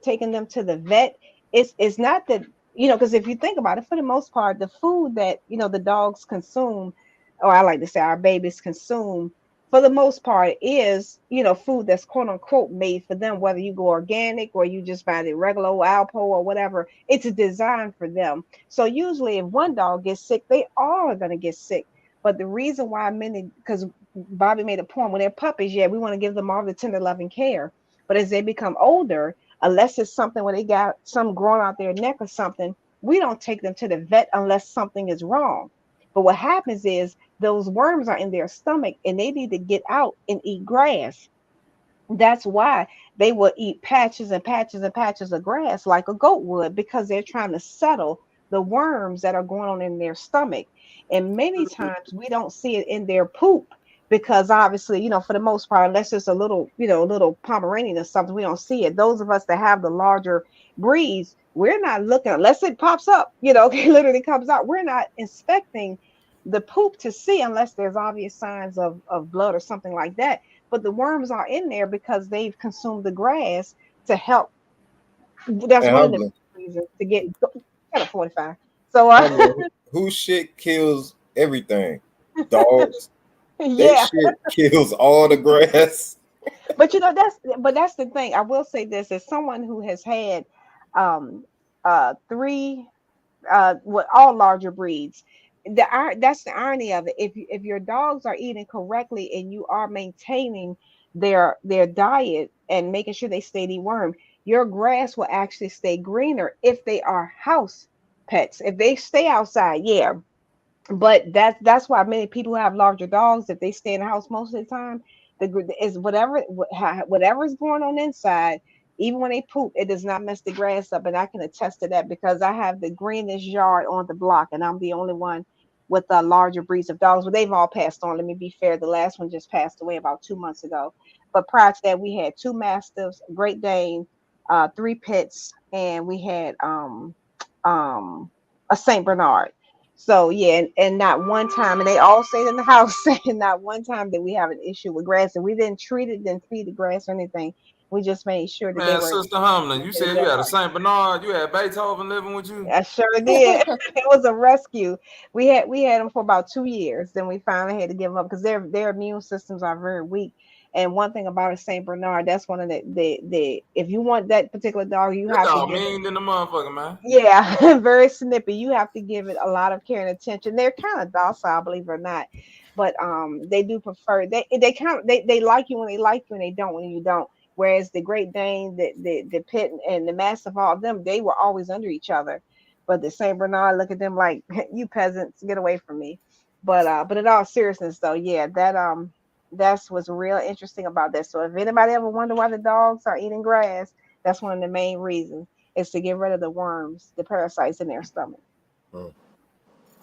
taken them to the vet, it's not that, because if you think about it, for the most part, the food that the dogs consume, or I like to say our babies consume, for the most part is food that's quote unquote made for them, whether you go organic or you just buy the regular old Alpo or whatever. It's designed for them. So usually if one dog gets sick, they all are going to get sick. But the reason why many, because Bobby made a point, when they're puppies, yeah, we want to give them all the tender loving care, but as they become older, unless it's something where they got some growing out their neck or something, we don't take them to the vet unless something is wrong. But what happens is those worms are in their stomach and they need to get out and eat grass. That's why they will eat patches and patches and patches of grass like a goat would, because they're trying to settle the worms that are going on in their stomach. And many times we don't see it in their poop, because obviously, for the most part, unless it's a little Pomeranian or something, we don't see it. Those of us that have the larger breeds, we're not looking unless it pops up, it literally comes out. We're not inspecting the poop to see unless there's obvious signs of blood or something like that. But the worms are in there because they've consumed the grass to help. That's And one of the Humbling. reasons to get kind of 45. So Humbling. Who shit kills everything? Dogs. That yeah. shit kills all the grass. But that's the thing. I will say this, as someone who has had um three with all larger breeds, that's the irony of it. If your dogs are eating correctly and you are maintaining their diet and making sure they stay dewormed, your grass will actually stay greener if they are house pets. If they stay outside, yeah. But that's why many people who have larger dogs, if they stay in the house most of the time, is whatever is going on inside. Even when they poop, it does not mess the grass up, and I can attest to that because I have the greenest yard on the block, and I'm the only one with the larger breeds of dogs. But they've all passed on. Let me be fair; the last one just passed away about 2 months ago. But prior to that, we had two mastiffs, Great Dane, three pits, and we had a Saint Bernard. So yeah, and not one time, and they all stayed in the house, and not one time did we have an issue with grass, and we didn't treat it, didn't feed the grass or anything. We just made sure that they Man, were. Sister Humlin, you said you had a Saint Bernard, you had Beethoven living with you. I sure did. It was a rescue. We had them for about 2 years. Then we finally had to give them up because their immune systems are very weak. And one thing about a Saint Bernard, that's one of the if you want that particular dog, you That have to dog give it. mean than the motherfucker, man. Yeah, very snippy. You have to give it a lot of care and attention. They're kind of docile, believe it or not, but they do prefer they kind of they like you when they like you and they don't when you don't. Whereas the Great Dane, the Pit, and the Mastiff, all of them, they were always under each other. But the Saint Bernard, look at them like you peasants, get away from me. But in all seriousness, though, yeah, that's what's real interesting about that. So if anybody ever wonder why the dogs are eating grass, that's one of the main reasons, is to get rid of the worms, the parasites in their stomach.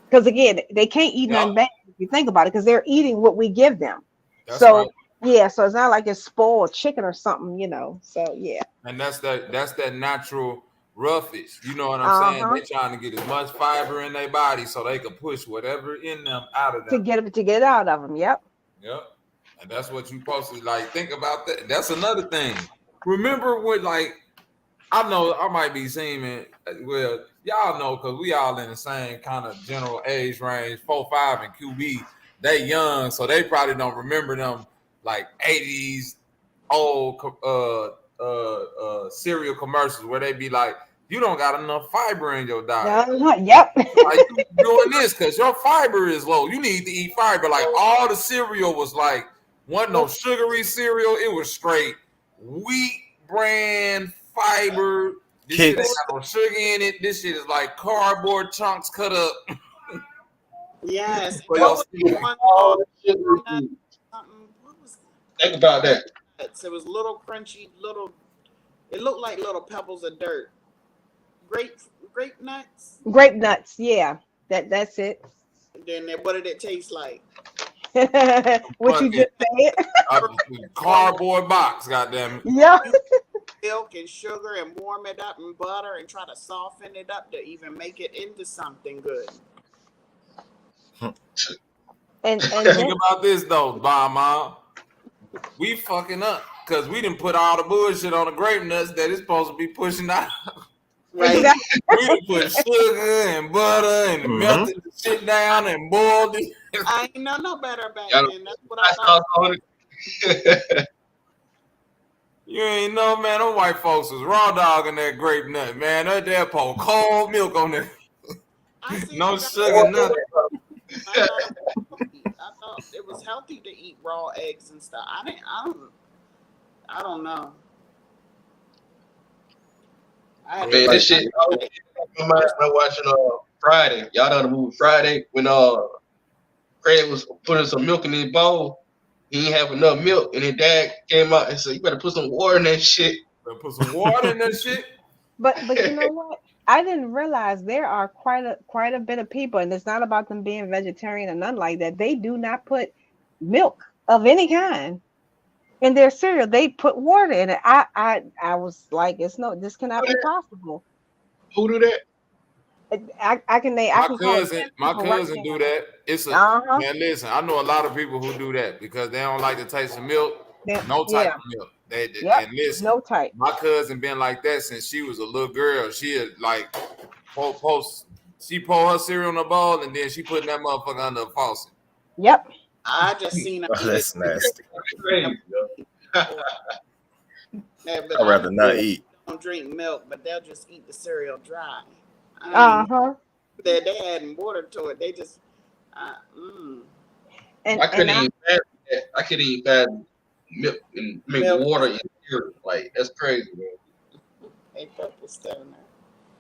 Because again, they can't eat Yep, nothing bad if you think about it, because they're eating what we give them. that's right. So yeah, so it's not like it's spoiled chicken or something. So yeah. And that's that natural roughage. You know what I'm saying? Uh-huh. They trying to get as much fiber in their body so they can push whatever in them out of To them. get it out of them. Yep. Yep. And that's what you supposed to like think about that. That's another thing. Remember what like I know I might be seeming well, y'all know because we all in the same kind of general age range, 4, 5, and QB. They young, so they probably don't remember them like 80s old cereal commercials where they be like, you don't got enough fiber in your diet. Yep. Like you doing this because your fiber is low. You need to eat fiber. Like all the cereal was like wasn't no sugary cereal. It was straight wheat brand fiber. This shit ain't Kicks. got no sugar in it. This shit is like cardboard chunks cut up Yes. for What your was the cereal. one All that shit we nut do. something? What was Think about that. nuts? It was little crunchy, little. It looked like little pebbles of dirt. Grape, grape nuts. Grape nuts. Yeah. That's it. Then what did it taste like? What you Fucking just said. cardboard box, goddamn it. Yeah. You milk and sugar and warm it up and butter and try to soften it up to even make it into something good. And Think about this though, Mama. We fucking up because we didn't put all the bullshit on the grape nuts that it's supposed to be pushing out. Right. exactly. We done put sugar and butter and melted the shit down and boiled it. I ain't know no better back Y'all then. That's what I thought. on it. You ain't know, man. Them white folks was raw dogging that grape nut, man. They pour cold milk on there. I see. No sugar, nothing. I thought it was healthy to eat raw eggs and stuff. I don't know. I Man, this shit. I'm watching Friday. Y'all know the movie Friday when Craig was putting some milk in his bowl. He didn't have enough milk, and his dad came out and said, "You better put some water in that shit." Better put some water in that shit. But you know what? I didn't realize there are quite a bit of people, and it's not about them being vegetarian or nothing like that. They do not put milk of any kind in their cereal. They put water in it. I was like, this cannot be possible. Who do that? I can name. I can call My cousin do that. It's a man. Listen, I know a lot of people who do that because they don't like the taste of milk. No type of milk. And listen, no type. My cousin been like that since she was a little girl. She had like she pour her cereal in a bowl and then she put that motherfucker under a faucet. Yep. I just seen Oh, that's nasty. I'd rather not eat. Don't drink milk, but they'll just eat the cereal dry. They adding water to it. They just I couldn't even fathom I couldn't even fathom milk and make water in cereal. Like that's crazy, man. They put this down there.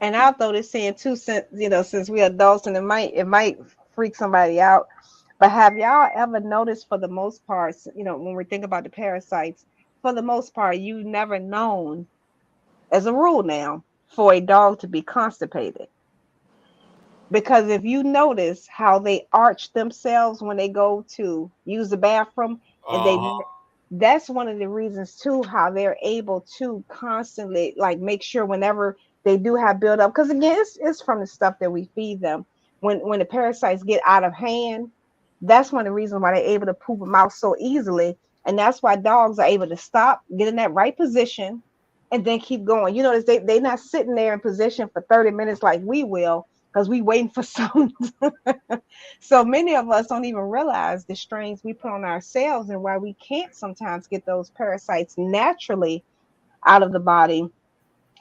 And I'll throw this in too, since we're adults, and it might freak somebody out. But have y'all ever noticed, for the most part, when we think about the parasites, for the most part, you've never known, as a rule now, for a dog to be constipated. Because if you notice how they arch themselves when they go to use the bathroom, and that's one of the reasons too how they're able to constantly make sure whenever they do have buildup. Because again, it's from the stuff that we feed them. When the parasites get out of hand, that's one of the reasons why they're able to poop them out so easily, and that's why dogs are able to stop, get in that right position, and then keep going. You notice they're not sitting there in position for 30 minutes like we will, because we waiting for something. So many of us don't even realize the strains we put on ourselves and why we can't sometimes get those parasites naturally out of the body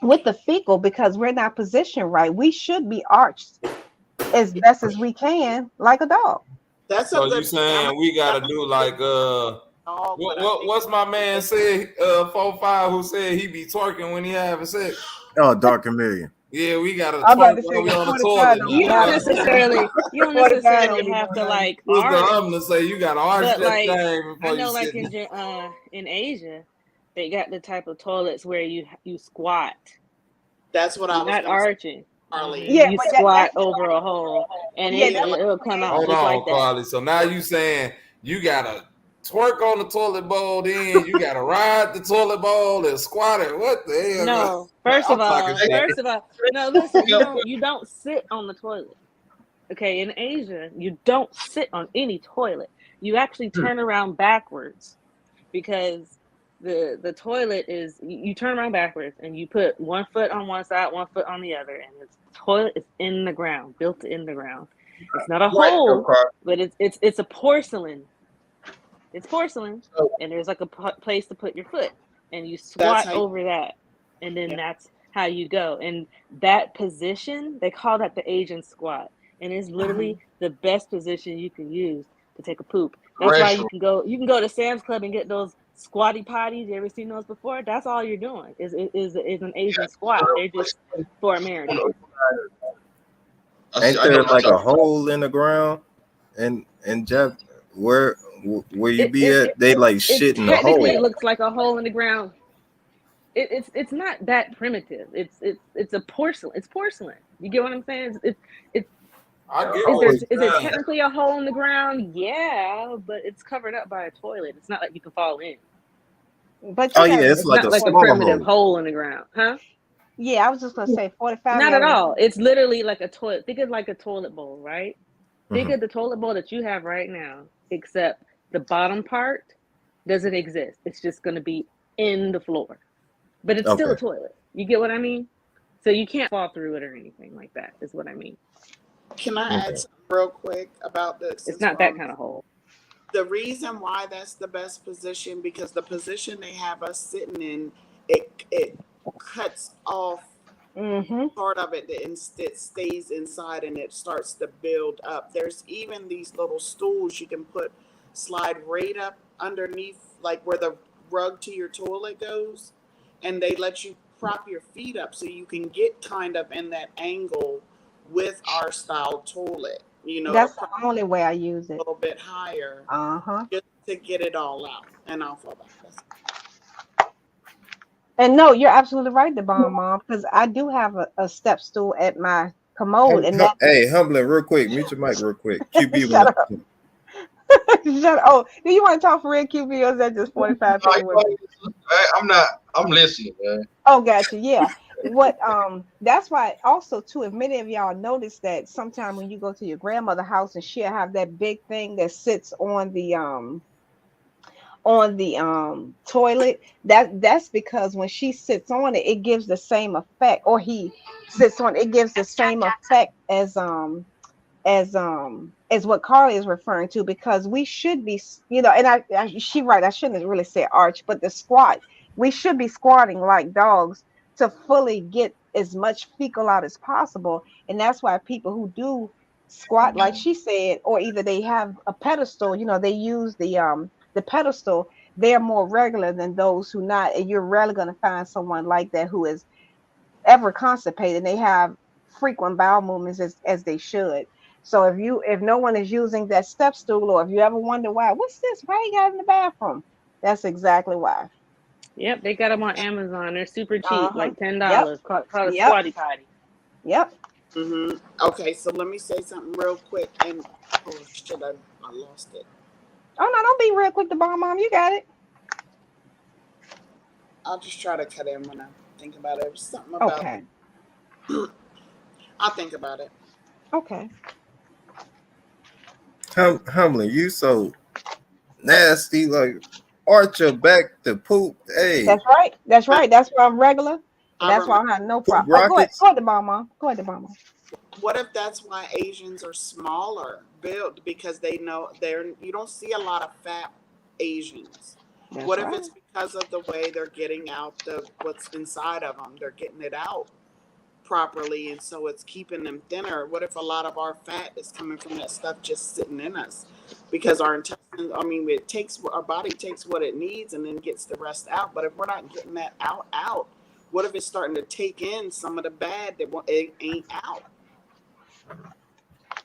with the fecal, because we're not positioned right. We should be arched as best as we can, like a dog. So you saying we gotta do like what's my man said 45 who said he be twerking when he having sex? Oh, Dark Chameleon. Yeah, we gotta twerk when we on the toilet. You don't necessarily have to like I'm to say you gotta arch that thing before I know, you like sit in Asia, they got the type of toilets where you squat. That's what I was not arching. Yeah, you squat over a hole, and it'll come out Hold just on, like that. Carly. So now you saying you gotta twerk on the toilet bowl, then you gotta ride the toilet bowl and squat it. What the hell? No, first of all, no. Listen, you don't sit on the toilet. Okay, in Asia, you don't sit on any toilet. You actually turn around backwards, because the toilet is, you turn around backwards and you put one foot on one side, one foot on the other, and the toilet is in the ground, built in the ground. It's not a hole, but it's a porcelain. It's porcelain, and there's like a place to put your foot, and you squat over that, and then that's how you go. And that position, they call that the Asian squat, and it's literally the best position you can use to take a poop. That's why you can go to Sam's Club and get those squatty potties. You ever seen those before? That's all you're doing is an Asian squat. They're just for Americans. Ain't there like a hole in the ground and Jeff where you be at? They like shit in the hole. Technically, it looks like a hole in the ground. It's not that primitive. It's a porcelain. It's porcelain. You get what I'm saying? It's I get Is what there you're is there saying. technically a hole in the ground? Yeah, but it's covered up by a toilet. It's not like you can fall in. But Oh you gotta yeah, it's It's like not a like a smaller primitive hole. hole in the ground, huh? yeah, I was just gonna say 45 Not at got a all. It's literally like a toilet. Think of like a toilet bowl, right? Think Mhm. of the toilet bowl that you have right now, except the bottom part doesn't exist. It's just going to be in the floor, but it's still Okay. a toilet. You get what I mean? So you can't fall through it or anything like that, is what I mean. Can I add Okay. something real quick about this It's since not we're that on kind of hole. the reason why that's the best position because the position they have us sitting in, it cuts off Mm-hmm. part of it that instead stays inside and it starts to build up. There's even these little stools you can put slide right up underneath like where the rug to your toilet goes and they let you prop your feet up so you can get kind of in that angle with our style toilet. You know, it'll That's the probably only way I use a it. little bit higher Uh-huh. just to get it all out. And I'll fall back. That's And no, you're absolutely right, the bomb mom, because I do have a step stool at my commode, and that Hey, humbling, real quick. Mute your mic, real quick. QB shut wanted up. to. Shut up. Oh, do you want to talk for real, QB, or is that just 45 Like, picking with me? I'm not. I'm listening, man. Oh, gotcha. Yeah. What that's why also too, if many of y'all notice that sometime when you go to your grandmother's house and she'll have that big thing that sits on the toilet, that's because when she sits on it, it gives the same effect, or he sits on it, it gives the same effect as what Carly is referring to, because we should be, and she right, I shouldn't have really said arch, but the squat, we should be squatting like dogs to fully get as much fecal out as possible. And that's why people who do squat, like she said, or either they have a pedestal, they use the pedestal, they're more regular than those who not. And you're rarely going to find someone like that who is ever constipated. They have frequent bowel movements as they should. So if no one is using that step stool, or if you ever wonder what's this? Why you got in the bathroom? That's exactly why. Yep, they got them on Amazon. They're super cheap, Uh-huh. like $10. Yep. Called a Yep. squatty potty. Yep. okay, so let me say something real quick and oh shit, I lost it. Oh no, don't be real quick to bomb mom. You got it. I'll just try to cut in when I think about it. It was something about Okay. I'll think about it. Okay. Humbling, you so nasty. Like, arch your back to poop. Hey, That's right. That's I, right. That's why I'm regular. And I that's why remember. I have no poop problem. Oh, go ahead. rockets. Go ahead, the bomb mom. Go ahead, the bomb mom. What if that's why Asians are smaller built because they know they're you don't see a lot of fat Asians. That's What if right. it's because of the way they're getting out the what's inside of them? They're getting it out properly, and so it's keeping them thinner. What if a lot of our fat is coming from that stuff just sitting in us? Because our intestines, I mean, it takes our body takes what it needs and then gets the rest out. But if we're not getting that out, what if it's starting to take in some of the bad that it ain't out?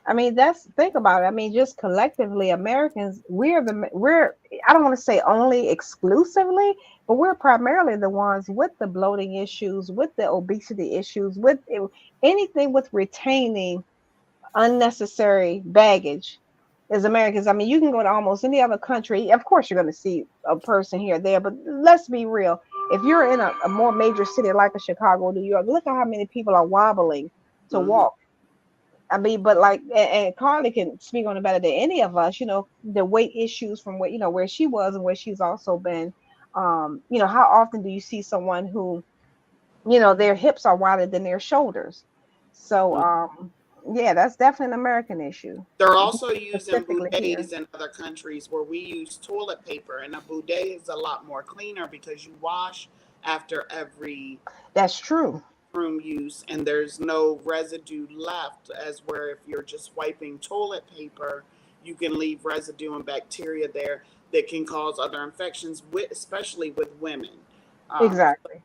I mean, think about it. I mean, just collectively, Americans, we're I don't want to say only exclusively, but we're primarily the ones with the bloating issues, with the obesity issues, with anything with retaining unnecessary baggage is Americans. I mean, you can go to almost any other country. Of course, you're going to see a person here or there, but let's be real. If you're in a more major city like a Chicago, New York, look at how many people are wobbling to Mm-hmm. walk. I mean, but like, and Carly can speak on it better than any of us. The weight issues from where she was and where she's also been. How often do you see someone who, their hips are wider than their shoulders? So, yeah, that's definitely an American issue, They're also using specifically here. bidets in other countries where we use toilet paper, and a bidet is a lot more cleaner because you wash after every That's true. room use and there's no residue left. As where if you're just wiping toilet paper, you can leave residue and bacteria there that can cause other infections, especially with women. Um, Exactly.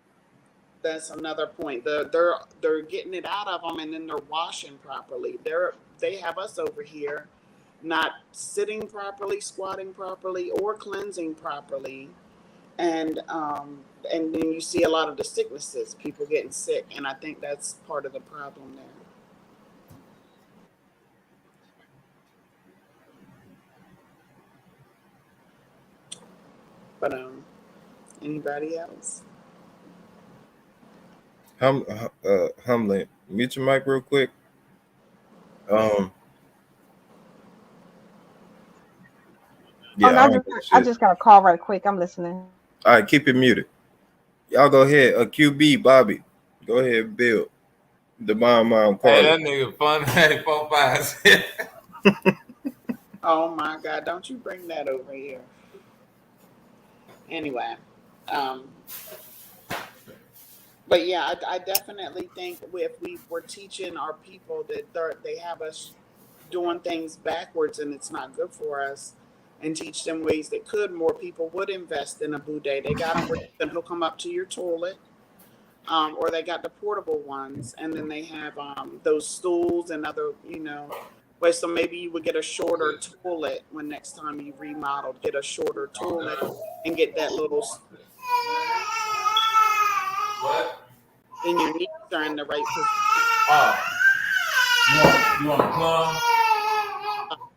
that's another point. They're getting it out of them and then they're washing properly. They have us over here not sitting properly, squatting properly, or cleansing properly, and then you see a lot of the sicknesses, people getting sick, and I think that's part of the problem there. But anybody else? Humlin, mute your mic real quick. Oh Yeah, no, I ain't got I shit. just got a call right quick. I'm listening. All right, keep it muted. Y'all go ahead. QB, Bobby. Go ahead, Bill. The mom, Hey, Carla. that nigga fun. Hey, 45. Oh my God! Don't you bring that over here. Anyway, um, but yeah, I definitely think if we were teaching our people that they have us doing things backwards and it's not good for us, and teach them ways that could, more people would invest in a bidet. They got them where you can hook them up to your toilet, or they got the portable ones, and then they have those stools and other, ways. So maybe you would get a shorter toilet when next time you remodeled, get a shorter toilet and get that little. What? Then your knees are in the right position. Oh, you want a plum?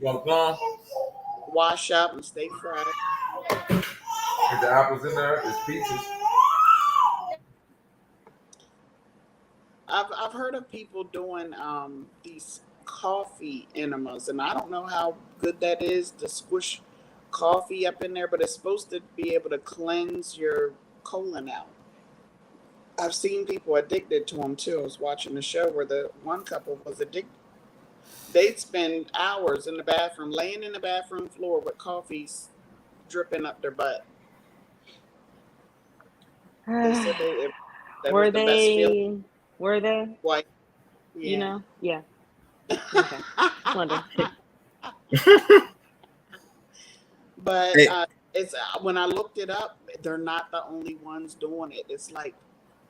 You want a plum? Wash up and stay fresh. Is the apples in there? There's peaches. I've heard of people doing these coffee enemas, and I don't know how good that is to squish coffee up in there, but it's supposed to be able to cleanse your colon out. I've seen people addicted to them too. I was watching a show where the one couple was addicted. They'd spend hours in the bathroom, laying in the bathroom floor with coffees dripping up their butt. They said that was Were the best feeling. they? Were they? Like, You yeah. know? Yeah. Okay. Just wondering. But Hey, it's when I looked it up, they're not the only ones doing it. It's like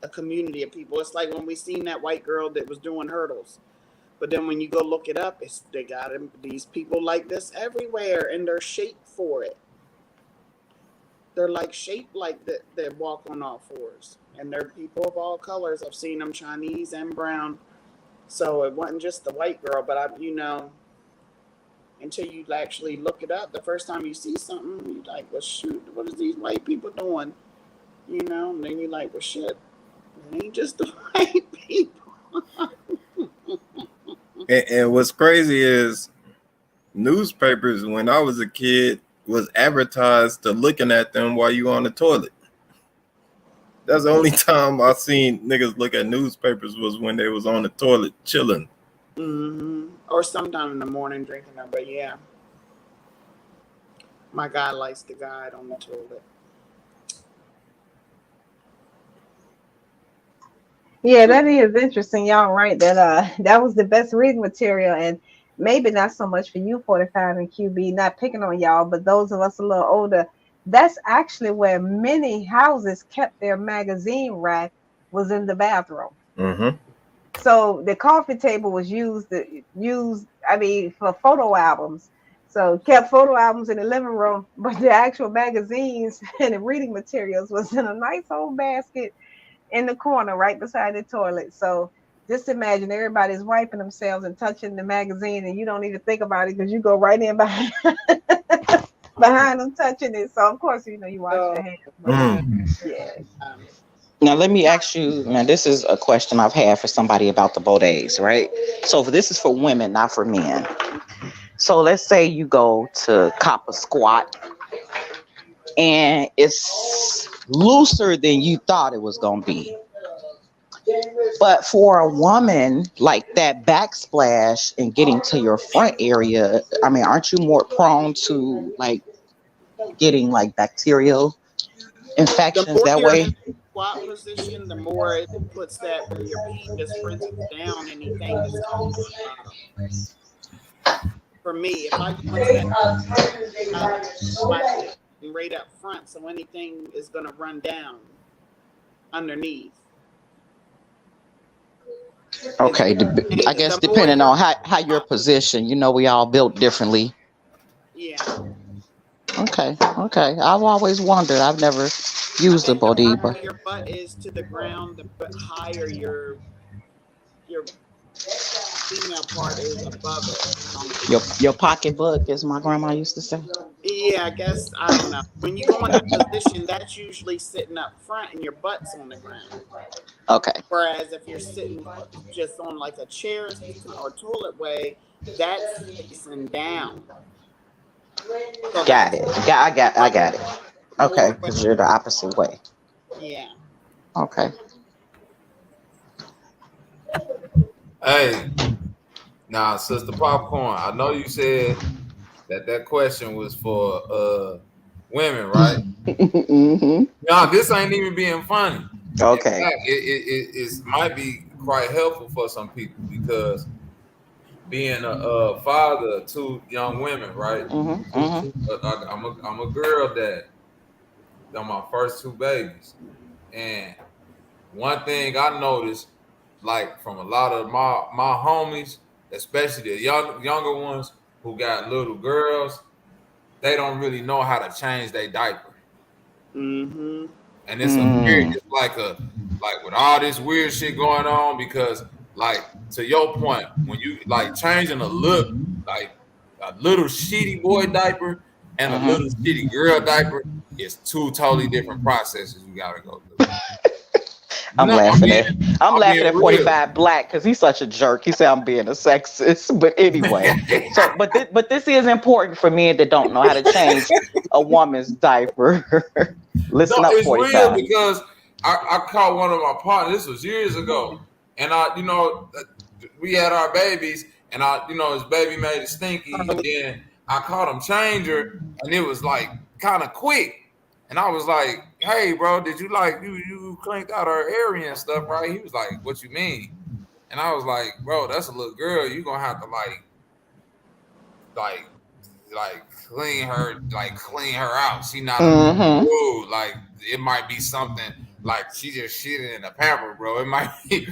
a community of people. It's like when we seen that white girl that was doing hurdles. But then when you go look it up, they got these people like this everywhere, and they're shaped for it. They're like shaped like that walk on all fours, and they're people of all colors. I've seen them Chinese and brown. So it wasn't just the white girl, but until you actually look it up, the first time you see something, you like, well, shoot, what is these white people doing? And then you like, well, shit, it ain't just the white people. and what's crazy is newspapers when I was a kid was advertised to looking at them while you on the toilet. That's the only time I seen niggas look at newspapers was when they was on the toilet chilling. Or sometime in the morning drinking them. But yeah, my guy likes to guide on the toilet. Yeah, that is interesting. Y'all right that that was the best reading material, and maybe not so much for you 45 and QB, not picking on y'all, but those of us a little older, that's actually where many houses kept their magazine rack, was in the bathroom. Mm-hmm. So the coffee table was I mean, for photo albums. So kept photo albums in the living room, but the actual magazines and the reading materials was in a nice old basket in the corner right beside the toilet. So just imagine everybody's wiping themselves and touching the magazine, and you don't even think about it because you go right in behind behind them touching it. So of course, you wash So, your hands. But yeah. yeah. Um, Now, let me ask you, now, this is a question I've had for somebody about the bidets, right? So, this is for women, not for men. So, let's say you go to cop a squat and it's looser than you thought it was going to be. But for a woman, like that backsplash and getting to your front area, I mean, aren't you more prone to like getting like bacterial the infections more that you're in way? the squat position, the more it puts that when your pelvis presses down, anything that's coming from the bottom. For me, if I go into that, I my hip right up front, so anything is going to run down underneath. And Okay, I guess the more depending you're on how you're positioned, we all built differently. yeah. Okay, okay. I've always wondered. I've never I used a think the Bodiva. farther your butt is to the ground, the higher your female part is above it. Your pocketbook, as my grandma used to say. Yeah, I guess I don't know. When you go in that position, that's usually sitting up front and your butt's on the ground. Okay. Whereas if you're sitting just on like a chair or toilet way, that's facing down. So Got that's it. I got it. Okay, more. because you're the opposite way. Yeah. Okay. Hey, now, Sister Popcorn, I know you said that question was for women, right? Mm-hmm. No, this ain't even being funny. In Okay. fact, it might be quite helpful for some people because being a father of two young women, right? Mm-hmm. Mm-hmm. I'm a girl dad. On my first two babies, and one thing I noticed, like from a lot of my homies, especially the younger ones who got little girls, they don't really know how to change their diaper. Mm-hmm. And it's a weird, Mm. it's like with all this weird shit going on, because like to your point, when you like changing a look, like a little shitty boy diaper and a little Mm-hmm. shitty girl diaper, it's two totally different processes you gotta go through. I'm No, laughing at I'm I'm laughing being at real. 45 Black because he's such a jerk. He said I'm being a sexist, but anyway. So, but this is important for men that don't know how to change a woman's diaper. No, Listen up, it's real 45. because I caught one of my partners. This was years ago, and we had our babies, and his baby made it stinky, and then I caught him change her, and it was like kind of quick, and I was like, "Hey, bro, did you like you cleaned out our area and stuff, right?" He was like, "What you mean?" And I was like, "Bro, that's a little girl. You gonna have to like clean her out. She not a Mm-hmm. dude. Like it might be something like she just shitted in a pamper, bro. It might be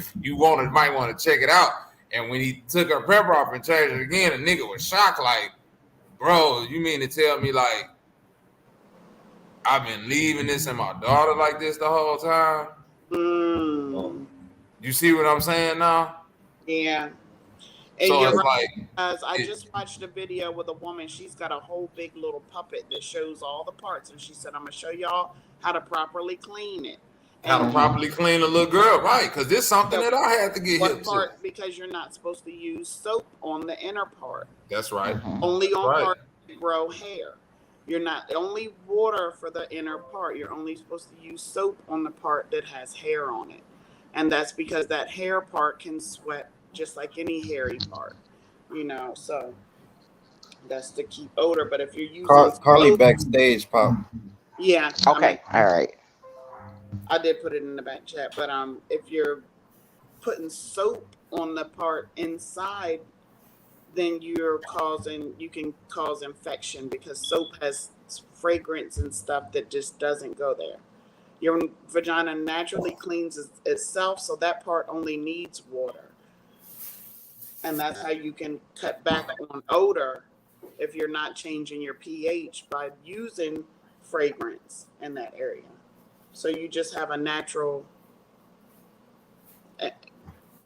might want to check it out." And when he took her pamper off and changed it again, the nigga was shocked, like, "Bro, you mean to tell me like I've been leaving this in my daughter like this the whole time?" Mm. You see what I'm saying now? Yeah. And So you're it's right. like I just watched a video with a woman. She's got a whole big little puppet that shows all the parts, and she said, "I'm gonna show y'all how to properly clean it." how to And properly clean a little girl, right? Because this is something that I had to get what hip to. part? Because you're not supposed to use soap on the inner part, That's right. only That's on right. parts that grow hair. You're not only water for the inner part. You're only supposed to use soap on the part that has hair on it, and that's because that hair part can sweat just like any hairy part. So that's to keep odor. But if you're using Carly soap, backstage, Pop. yeah, Okay. All right. I did put it in the back chat. But if you're putting soap on the part inside, then you can cause infection because soap has fragrance and stuff that just doesn't go there. Your vagina naturally cleans itself, so that part only needs water. And that's how you can cut back on odor if you're not changing your pH by using fragrance in that area. So you just have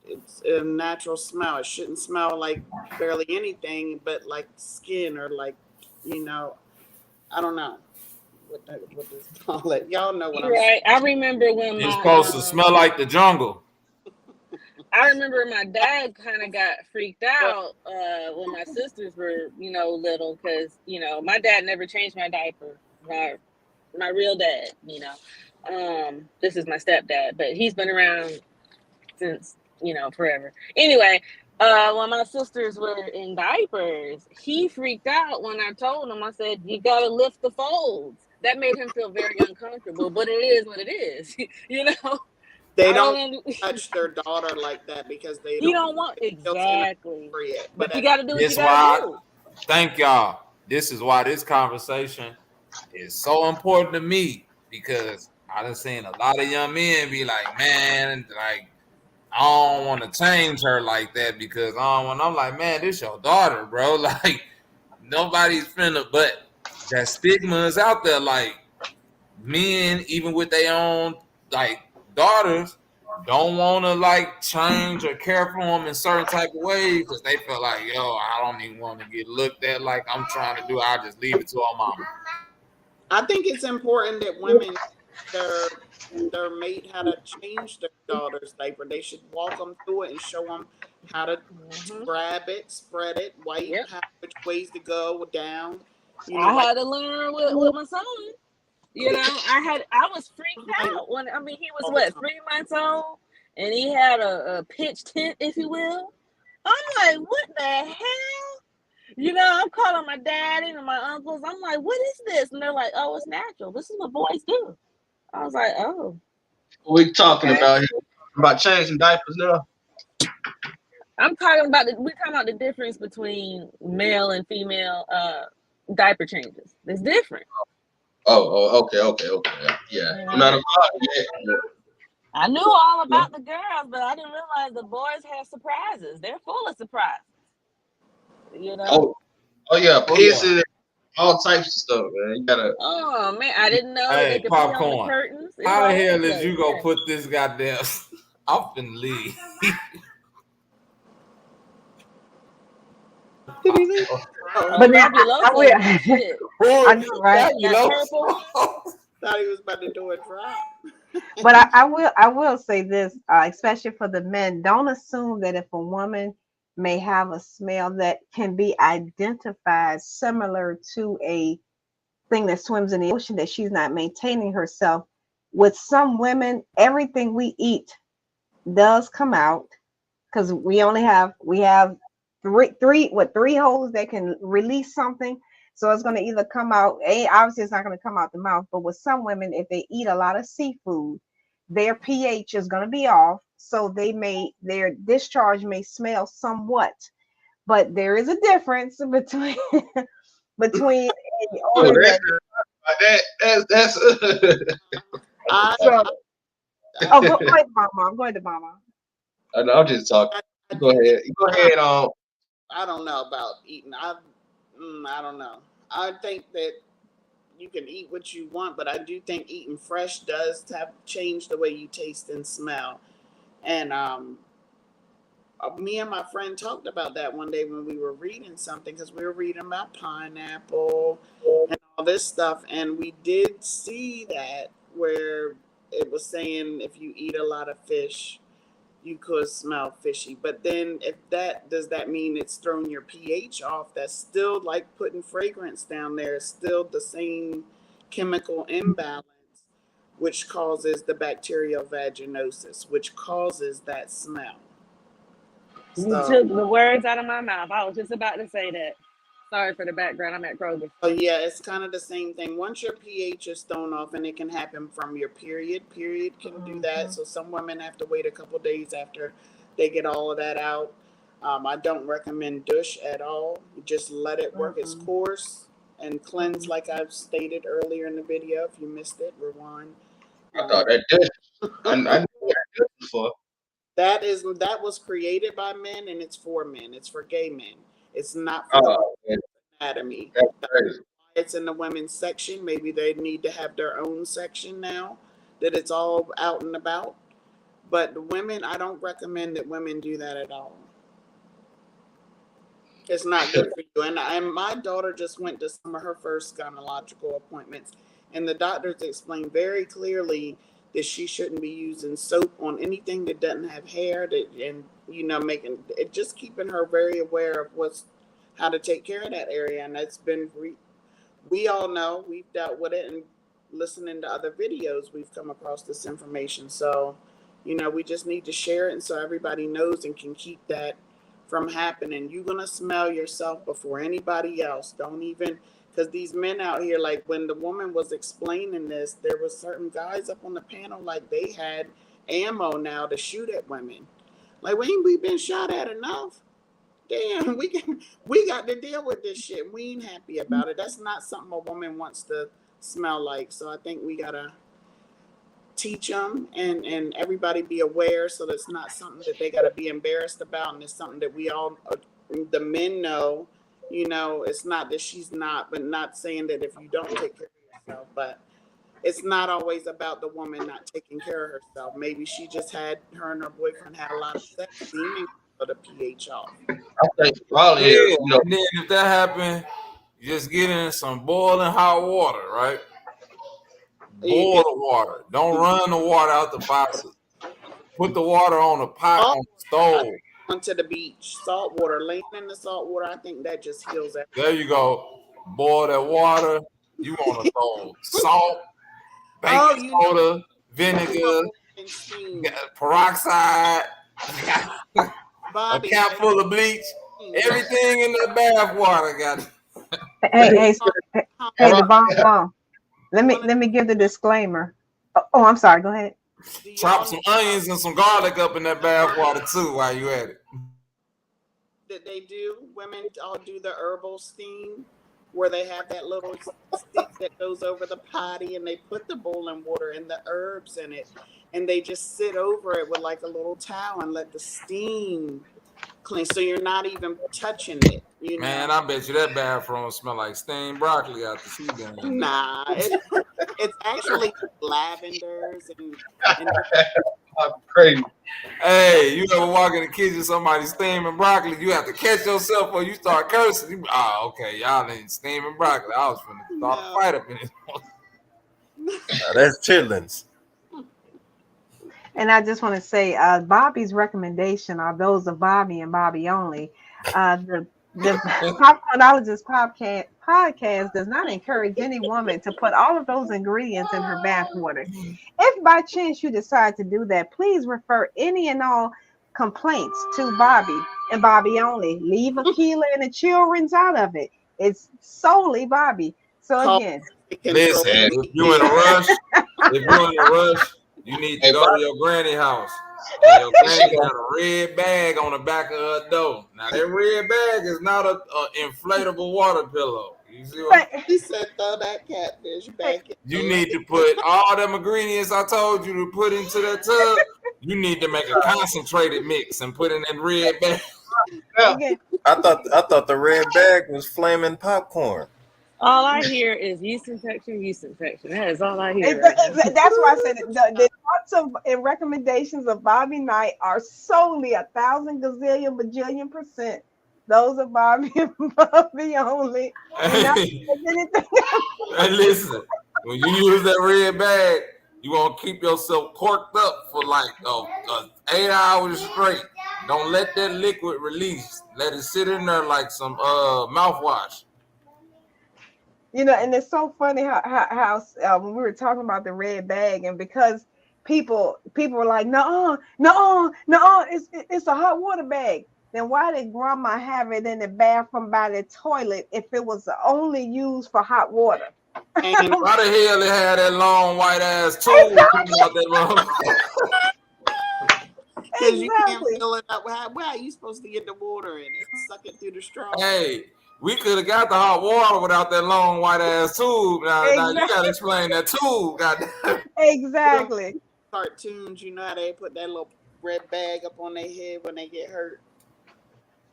it's a natural smell. It shouldn't smell like barely anything, but like skin or like, you know, I don't know what this call it. Y'all know what You're I'm saying. right. I remember when It's supposed to smell like the jungle. I remember my dad kind of got freaked out when my sisters were, little, because my dad never changed my diaper. My real dad, this is my stepdad, but he's been around since forever. Anyway, when my sisters were in diapers, he freaked out when I told him. I said, "You gotta lift the folds." That made him feel very uncomfortable, but it is what it is, They I don't don't. touch their daughter like that because they You don't don't want feel exactly, inappropriate. but But you at got to do what you This got to why do. thank y'all. This is why this conversation is so important to me, because I done seen a lot of young men be like, "Man, like I don't want to change her like that because I don't want." I'm like, "Man, this your daughter, bro. Like nobody's finna." But that stigma is out there. Like men, even with their own like daughters, don't want to like change or care for them in certain type of ways because they feel like, yo, I don't even want to get looked at like I'm trying to do. I just leave it to our mama. I think it's important that women their mate how to change their daughter's diaper. They should walk them through it and show them how to grab it, spread it, wipe, Yep. which ways to go down. You know, I like had to learn with my son. You know, I was freaked out when he was all the what time. 3 months old, and he had a pitch tent, if you will. I'm like, what the hell? You know, I'm calling my daddy and my uncles. I'm like, what is this? And they're like, oh, it's natural. This is what boys do. I was like, oh, What we talking okay. about here? About changing diapers now? I'm talking about we're talking about the difference between male and female diaper changes. It's different. Okay. Yeah. You No matter know? what, yeah. I knew all about the girls, but I didn't realize the boys have surprises. They're full of surprises. You know? Oh yeah, Oh yeah. pisses, all types of stuff, man. You gotta. Oh man, I didn't know that they Hey, could pee on the popcorn. curtains. It's How the all over hell the is place. you gonna Yeah. put this goddamn? I'm finna leave. Did he leave? Oh, But he now I will. Fabuloso. Shit. I know, right? That purple. thought he was about to do a drop. But I will say this, especially for the men, don't assume that if a woman may have a smell that can be identified similar to a thing that swims in the ocean, that she's not maintaining herself. With some women, everything we eat does come out because we have three holes that can release something. So it's going to either come out. Obviously it's not going to come out the mouth, but with some women, if they eat a lot of seafood, their pH is going to be off. So their discharge may smell somewhat, but there is a difference between between a Oh, odor that. that's. I, So, I, go ahead, mama. Go ahead, mama. I'm just talking. I Go do think ahead. Go ahead. I don't know about eating. I don't know. I think that you can eat what you want, but I do think eating fresh does have changed the way you taste and smell. And me and my friend talked about that one day when we were reading something because we were reading about pineapple and all this stuff, and we did see that where it was saying if you eat a lot of fish you could smell fishy. But then if that does that mean it's throwing your pH off? That's still like putting fragrance down there. It's still the same chemical imbalance, which causes the bacterial vaginosis, which causes that smell. You So, took the words out of my mouth. I was just about to say that. Sorry for the background. I'm at Kroger. so yeah, it's kind of the same thing. Once your pH is thrown off, and it can happen from your period. Period can do that. So some women have to wait a couple days after they get all of that out. I don't recommend douche at all. Just let it work its course and cleanse, like I've stated earlier in the video. If you missed it, rewind. I thought that did. I knew that did before. That was created by men, and it's for men. It's for gay men. It's not for the Oh, man, anatomy. that's crazy. It's in the women's section. Maybe they need to have their own section now that it's all out and about. But the women, I don't recommend that women do that at all. It's not good for you. And my daughter just went to some of her first gynecological appointments, and the doctors explained very clearly that she shouldn't be using soap on anything that doesn't have hair. That and making it just keeping her very aware of how to take care of that area. And that's been we all know we've dealt with it, and listening to other videos, we've come across this information. So, we just need to share it, and so everybody knows and can keep that from happening. You're gonna smell yourself before anybody else. Don't even, because these men out here, like when the woman was explaining this, there was certain guys up on the panel like they had ammo now to shoot at women. Like, we ain't we been shot at enough? Damn, we got to deal with this shit. We ain't happy about it. That's not something a woman wants to smell like. So I think we gotta teach them and everybody be aware, so that's not something that they gotta be embarrassed about, and it's something that we all, the men know. It's not that she's not, but not saying that if you don't take care of yourself, but it's not always about the woman not taking care of herself. Maybe she just had her and her boyfriend had a lot of sex, steaming for the pH off. I think probably Yeah, is, and then if that happened, you just get in some boiling hot water, right? You Boil get the water. Don't run the water out the faucet. Put the water on a pot salt on the stove. onto the beach, salt water, laying in the salt water. I think that just heals everything. There you go. Boil that water. You want to throw salt, baking Oh, you know, soda, salt vinegar, water and steam. peroxide, a Bobby, cap full of bleach. steam. Everything in that bath water got. Hey, hey, Do the right. bomb bomb. Let me y'all let me give the disclaimer. Oh, I'm sorry. Go ahead. do Chop y'all some know onions and some garlic up in that bath water too while you at it. that they do? Women all do the herbal steam where they have that little stick that goes over the potty and they put the boiling water and the herbs in it and they just sit over it with like a little towel and let the steam clean. So you're not even touching it, you Man, know? I bet you that bathroom smell like steamed broccoli after she done in there. Nah, it's actually lavenders and I'm crazy. Hey, you ever walk in the kitchen, somebody steaming broccoli, you have to catch yourself or you start cursing. Okay, y'all ain't steaming broccoli. I was finna start a no. fight up in this. Now, that's chitlins. And I just want to say, Bobby's recommendation are those of Bobby and Bobby only. The Popcornologist podcast does not encourage any woman to put all of those ingredients in her bath water. If by chance you decide to do that, please refer any and all complaints to Bobby and Bobby only. Leave Akila and the children's out of it. It's solely Bobby. So Call again, control. Listen, And, if you in a rush, you need to hey, go to Bobby, your granny house. And your she granny gonna, got a red bag on the back of her door. Now that red bag is not a inflatable water pillow. You see what I'm but He said throw that catfish back in the You need lake. to put all them ingredients I told you to put into that tub. You need to make a concentrated mix and put in that red bag. yeah. again, I thought the red bag was flaming popcorn. All I hear is yeast infection, yeast infection. That is all I hear right now. That's why I said the thoughts of and recommendations of Bobby Knight are solely 1,000 gazillion bajillion %. Those are Bobby and Bobby only. Do not Hey, take anything. hey, listen. When you use that red bag, you want to keep yourself corked up for like 8 hours straight. Don't let that liquid release. Let it sit in there like some mouthwash. And it's so funny how when we were talking about the red bag, and because people were like, no, no, no, it's a hot water bag. Then why did grandma have it in the bathroom by the toilet if it was only used for hot water? And Why the hell they had that long white ass tube coming out that mouth? because you can't Exactly. fill it up. Where are you supposed to get the water in it? Suck it through the straw. Hey, we could have got the hot water without that long white ass tube. Now you gotta Exactly. explain that tube. Goddamn. Exactly. Cartoons, you know how they put that little red bag up on their head when they get hurt.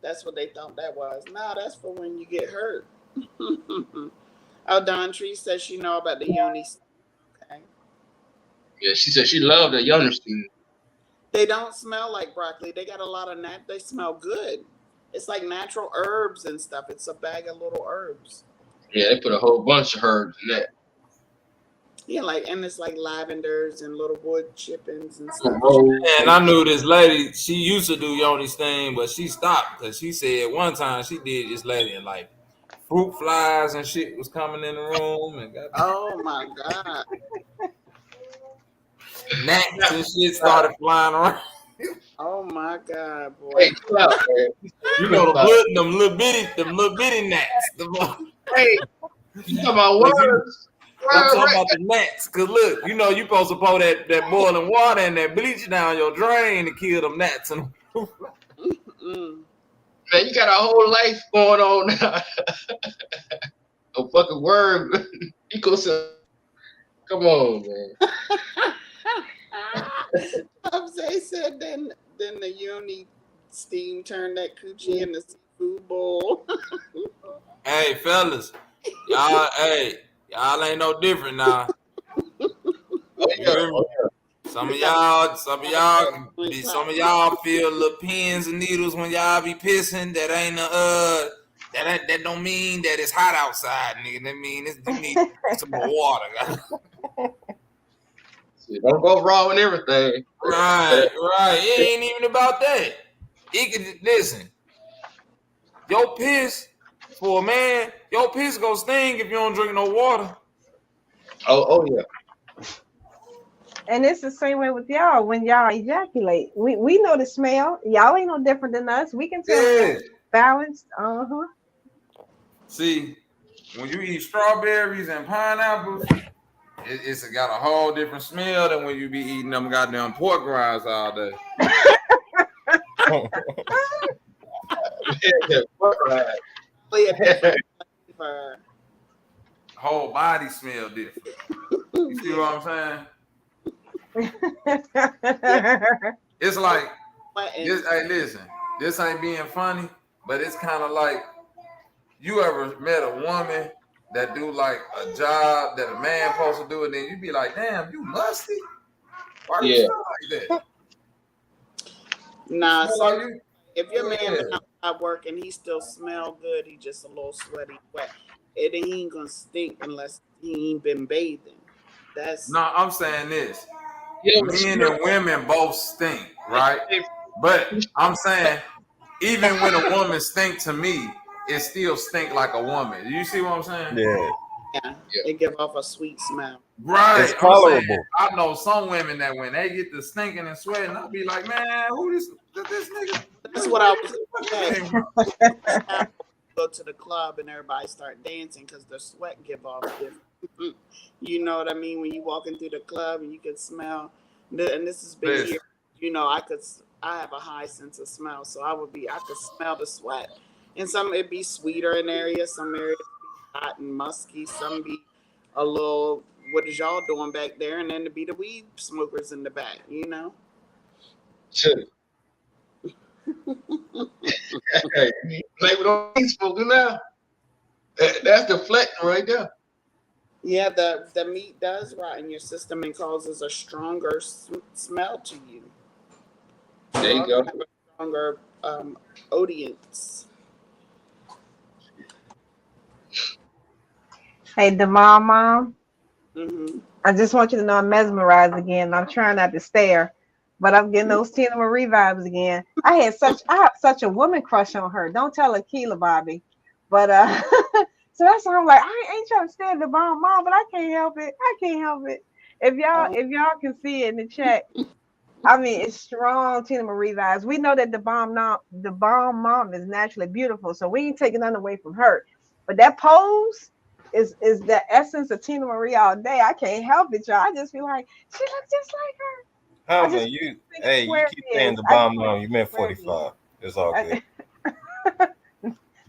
That's what they thought that was. No, that's for when you get hurt. Oh, Don Tree says she know about the uni. Okay. Yeah, she said she loved the younger steam. They don't smell like broccoli. They got a lot of they smell good. It's like natural herbs and stuff. It's a bag of little herbs. Yeah, they put a whole bunch of herbs in that. Yeah, and it's like lavenders and little wood chippings and Little stuff. rose. And I knew this lady. She used to do Yoni's thing, but she stopped because she said one time she did this lady and like fruit flies and shit was coming in the room and got Oh my God. gnats and shit started flying around. Oh my God, Hey, boy. chill out, man. You Chill know out. them little bitty gnats. Hey, you talking about words? I'm Word talking right about the gnats. Cause look, you supposed to pour that boiling water and that bleach down your drain to kill them gnats. And Mm. man. You got a whole life going on now. A fucking word ecosystem. Come on, man. Jose said then the uni steam turned that coochie into seafood bowl. hey, fellas, y'all ain't no different now. You yeah, hear me? Some of y'all feel little pins and needles when y'all be pissing. That ain't that don't mean that it's hot outside, nigga. That mean you need some more water. don't go raw and everything. Right. It ain't even about that. It can listen. Your piss for a man, your piss gonna sting if you don't drink no water. Oh yeah. And it's the same way with y'all when y'all ejaculate. We know the smell. Y'all ain't no different than us. We can tell when Yeah. y'all balanced. Uh-huh. See, when you eat strawberries and pineapples, it's got a whole different smell than when you be eating them goddamn pork rinds all day. Whole body smell different. You see what I'm saying? It's like this. Hey, listen, this ain't being funny, but it's kind of like you ever met a woman that do like a job that a man supposed to do, and then you be like, damn, you musty. Why do you smell like that? Nah, Smell like if your man been outside working, he still smell good. He just a little sweaty, wet. It ain't gonna stink unless he ain't been bathing. No, I'm saying this. Men and women both stink, right? But I'm saying, even when a woman stink to me, it still stink like a woman. You see what I'm saying? Yeah, it give off a sweet smell. Right. It's tolerable. Saying, I know some women that when they get to stinking and sweating, I'll be like, man, who this nigga? That's what I was saying. Go to the club and everybody start dancing because the sweat give off different. You know what I mean? When you walking through the club and you can smell, and this has been years. You know, I have a high sense of smell, so I could smell the sweat. And some it'd be sweeter in areas, some areas be hot and musky, some be a little. What is y'all doing back there? And then to be the weed smokers in the back, you know. Sure. Hey, play with all these folks now. That's deflecting right there. Yeah, the meat does rot in your system and causes a stronger smell to you. There you go. Have a stronger audience. Hey, the mom. Mm-hmm. I just want you to know I'm mesmerized again. I'm trying not to stare, but I'm getting those Tina Marie vibes again. I have such a woman crush on her. Don't tell Akila, Bobby. But so that's why I'm like, I ain't trying to stare at the mom, but I can't help it. I can't help it. If y'all can see it in the chat, I mean, it's strong Tina Marie vibes. We know that the bomb mom is naturally beautiful, so we ain't taking nothing away from her. But that pose is the essence of Tina Marie all day. I can't help it, y'all. I just feel like she looks just like her. Humbling, you keep saying the bomb mom, you meant 45. It's all good.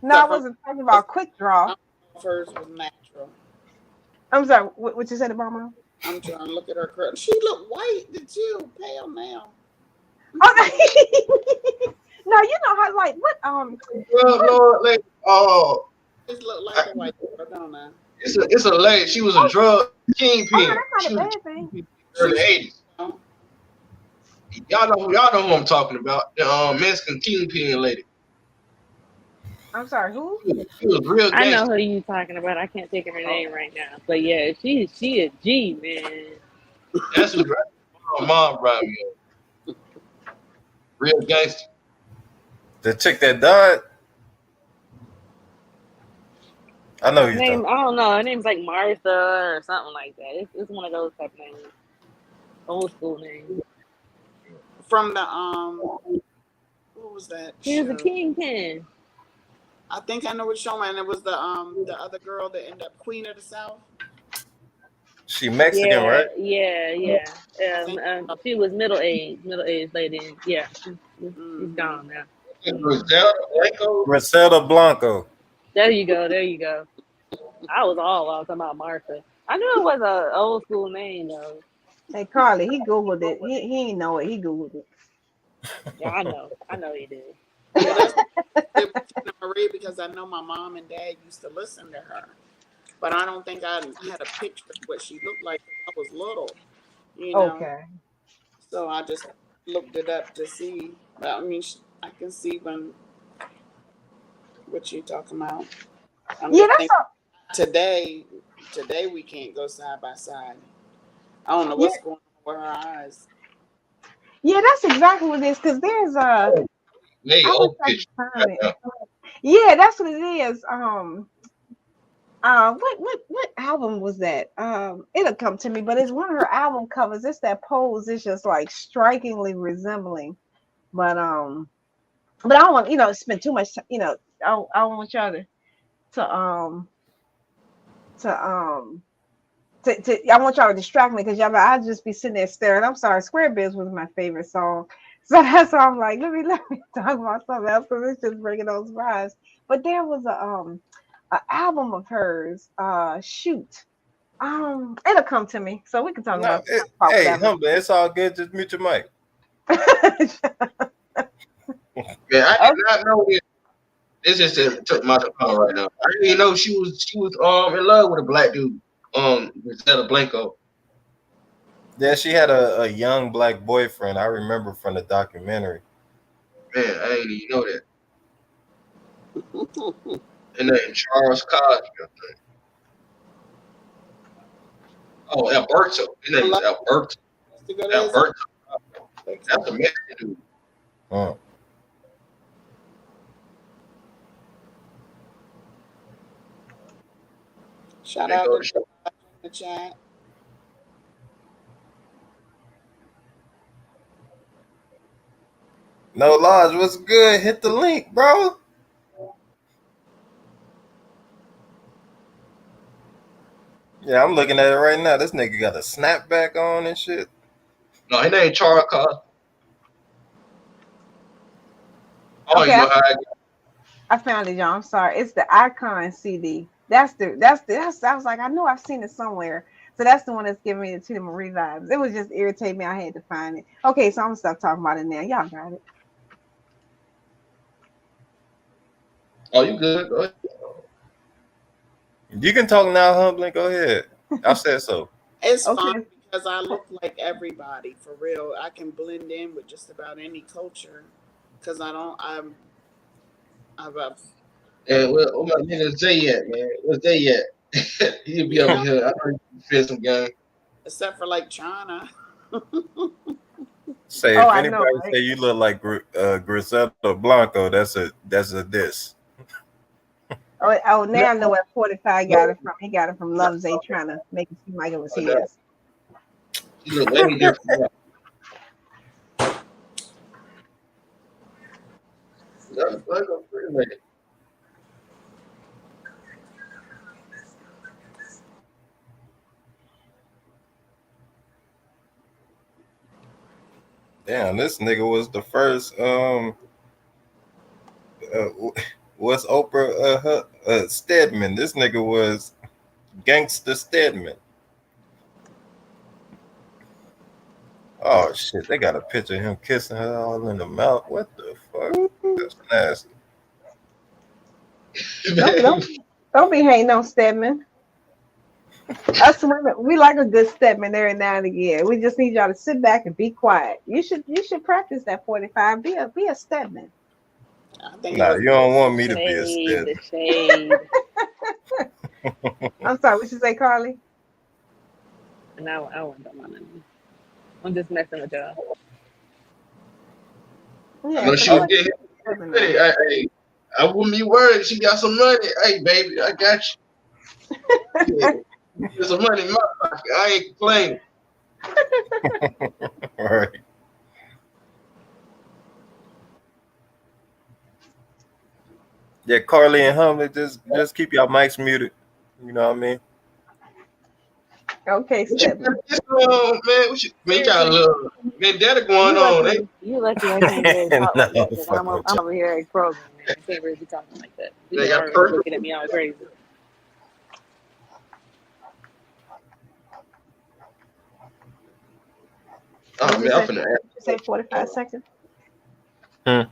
No, I wasn't talking about quick draw. Hers was natural. I'm sorry, what you said about mom? I'm trying to look at her. She look white. Did you pale now? Oh, no, you know how like what Lord, It look like a white girl, don't I? It's a lady. She was a drug kingpin. That's not a bad thing. In the 80s. Y'all know who I'm talking about. The Mexican kingpin lady. I'm sorry, who? She was real I know gangster. who you talking about. I can't think of her name right now. But yeah, she a G, man. That's who my mom brought me up. Real gangster. The chick that died. I know Her name, I don't know. Her name's like Martha or something like that. It's one of those type of names. Old school names. From the what was that? She was a kingpin. I think I know what show, man. It was the other girl that ended up Queen of the South. She Mexican, right? Yeah. She was middle aged lady. Yeah, she's gone now. Griselda Blanco. There you go. I was talking about Martha. I knew it was a old school name though. Hey Carly, he googled it. He ain't know it. He googled it. Yeah, I know he did. Well, that's Marie because I know my mom and dad used to listen to her, but I don't think I had a picture of what she looked like when I was little. you know. Okay. So I just looked it up to see. But I mean, I can see what you talking about. I'm Yeah, just that's thinking a, today. Today we can't go side by side. I don't know yeah, what's going on with her eyes. yeah, that's exactly what it is. Cause there's a, Oh, hey, I wish old I could picture. find it. Yeah, that's what it is. What album was that? It'll come to me, but it's one of her album covers. It's that pose. It's just like strikingly resembling. But but I don't want spend too much. I don't want y'all to to I want y'all to distract me because y'all I'll just be sitting there staring. I'm sorry, Square Biz was my favorite song. So that's why I'm like, let me talk about something else because it's just bringing those vibes. But there was a album of hers. Shoot. It'll come to me. So we can talk No, about hey, whatever. Humbly, it's all good. Just mute your mic. Man, I did Okay. not know it. This just took my tongue right now. I didn't even know she was in love with a black dude. Instead Blanco. Yeah, she had a young black boyfriend. I remember from the documentary. Man, I didn't even know that. And then Charles Cosby. Oh, Alberto. His name is Hello, Alberto. to go to his Alberto. house. That's a Mexican dude. Mm. Shout They out go to to show. the chat. No Lodge, what's good? Hit the link, bro. Yeah, I'm looking at it right now. This nigga got a snapback on and shit. No, his name Charles Cosby. I don't Okay, even know how I got. I found it, y'all. I'm sorry. It's the Icon CD. I was like, I know I've seen it somewhere. So that's the one that's giving me the Tina Marie vibes. It was just irritating me. I had to find it. Okay, so I'm gonna stop talking about it now. Y'all got it. Oh, you good? Go ahead. You can talk now, Humbly. Go ahead. I said so. It's fine Okay. because I look like everybody for real. I can blend in with just about any culture because I don't. I'm a, And where my nigga Zay at, man? Where's Zay at? He'll be you over know, here. I heard you fit some game. except for like China. Say Oh, if I know, anybody right? say you look like Griselda Blanco, that's a diss. Oh, No, now I know where 45 no, got it from. He got it from Love Zay trying to make it seem like it was no. his. He look way different. Now. That's like a pretty lady. Damn, this nigga was the first. Uh, was Oprah Stedman? This nigga was Gangster Stedman. Oh shit, they got a picture of him kissing her all in the mouth. What the fuck? That's nasty. Don't Man, don't don't be hating on Stedman. Us women, we like a good Stedman every now and again. We just need y'all to sit back and be quiet. You should practice that 45. Be a Stedman. I think it Nah, was. you don't want The me to be a shade, the Stedman. shade. I'm sorry, what you say, Carly? And I wasn't talking about nothing. I'm just messing with y'all. I Yeah, know because she I was like getting Stedman money. now. I wouldn't be worried. She got some money. Hey, baby, I got you. Yeah, there's some money in my pocket. I ain't complaining. All right. Yeah, Carly and Humbly, just keep your mics muted. You know what I mean? Okay, What you got Stedman. this man? Man, you got a Seriously, little vendetta going you on. Hey, lucky I can't really talk No, like that I'm because fucking with I'm you. over here at Kroger, man. I can't really be talking like that. they People got a are purse. looking at me all crazy. Oh What you man, I'm say? finna What ask. you say? 45 seconds. Hmm.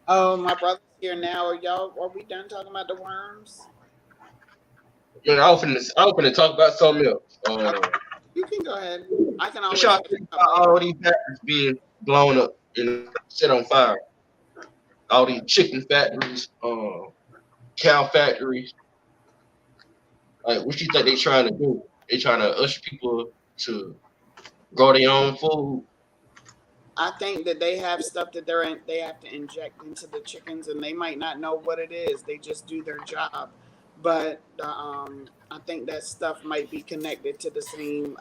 Oh, my brother's here now. Are y'all? Are we done talking about the worms? Man, I'm finna talk about something else. Okay, you can Go ahead. I can What always y'all pick think up about later. all these factories being blown up and set on fire? All these chicken factories, cow factories. Like, what you think they trying to do? They trying to usher people to grow their own food. I think that they have stuff that they have to inject into the chickens, and they might not know what it is. They just do their job, but I think that stuff might be connected to the same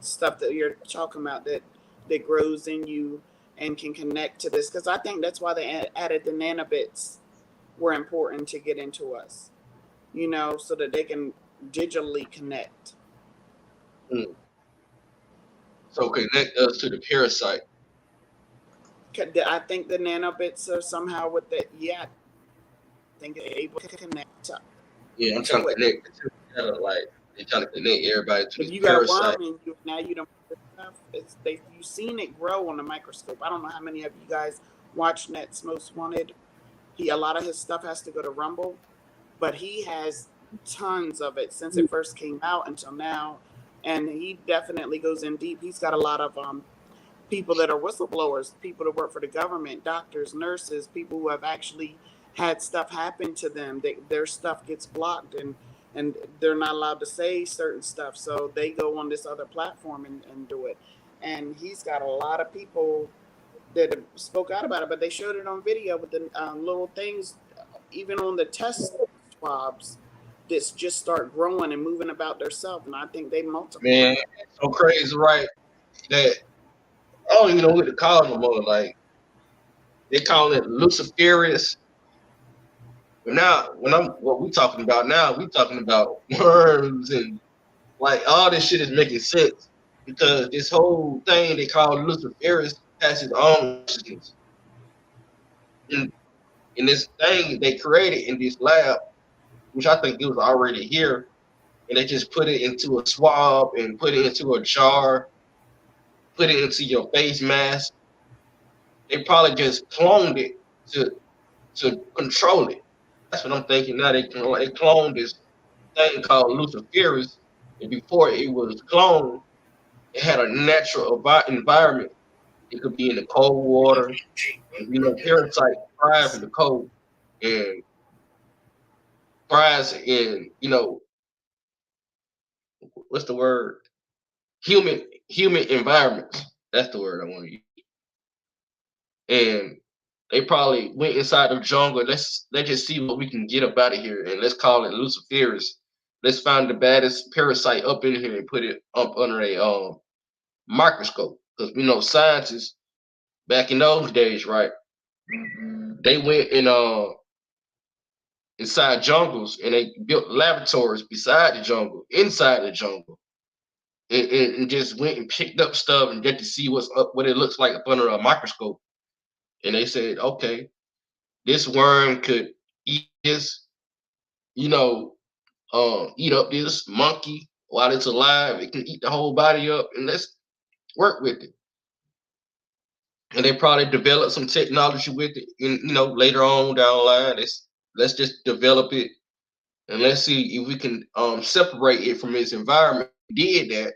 stuff that you're talking about that grows in you and can connect to this. Because I think that's why they added the nanobits were important to get into us. So that they can digitally connect. Mm. So connect us to the parasite. I think the nanobits are somehow with the yeah. I think they're able to connect Yeah, I'm trying to to it. connect the two together. Like they trying to connect everybody to If this you got a parasite. worm in you, now you don't stuff. You've seen it grow on a microscope. I don't know how many of you guys watch Net's Most Wanted. A lot of his stuff has to go to Rumble, but he has tons of it since it first came out until now, and he definitely goes in deep. He's got a lot of people that are whistleblowers, people that work for the government, doctors, nurses, people who have actually had stuff happen to them. Their stuff gets blocked and they're not allowed to say certain stuff. So they go on this other platform and do it. And he's got a lot of people that spoke out about it, but they showed it on video with the little things, even on the test swabs that just start growing and moving about themselves. And I think they multiply. Man, it's so crazy, right? That I don't even know what to call it no more. Like they call it Luciferius. But now, what we talking about now, we talking about worms and like all this shit is making sense because this whole thing they call Luciferius has his own consciousness. And in this thing they created in this lab, which I think it was already here, and they just put it into a swab and put it into a jar, put it into your face mask. They probably just cloned it to control it. That's what I'm thinking now. They cloned this thing called Luciferus, and before it was cloned, it had a natural environment. It could be in the cold water. Parasites thrive in the cold and thrives in what's the word? Human environments. That's the word I want to use. And they probably went inside the jungle. Let's just see what we can get up out of here, and let's call it Luciferus. Let's find the baddest parasite up in here and put it up under a microscope. Because we know scientists back in those days, right? They went in inside jungles and they built laboratories beside the jungle, inside the jungle, and just went and picked up stuff and get to see what's up, what it looks like up under a microscope. And they said, okay, this worm could eat this, eat up this monkey while it's alive. It can eat the whole body up, and let's work with it. And they probably develop some technology with it. And later on down the line, let's just develop it and let's see if we can separate it from its environment. We did that,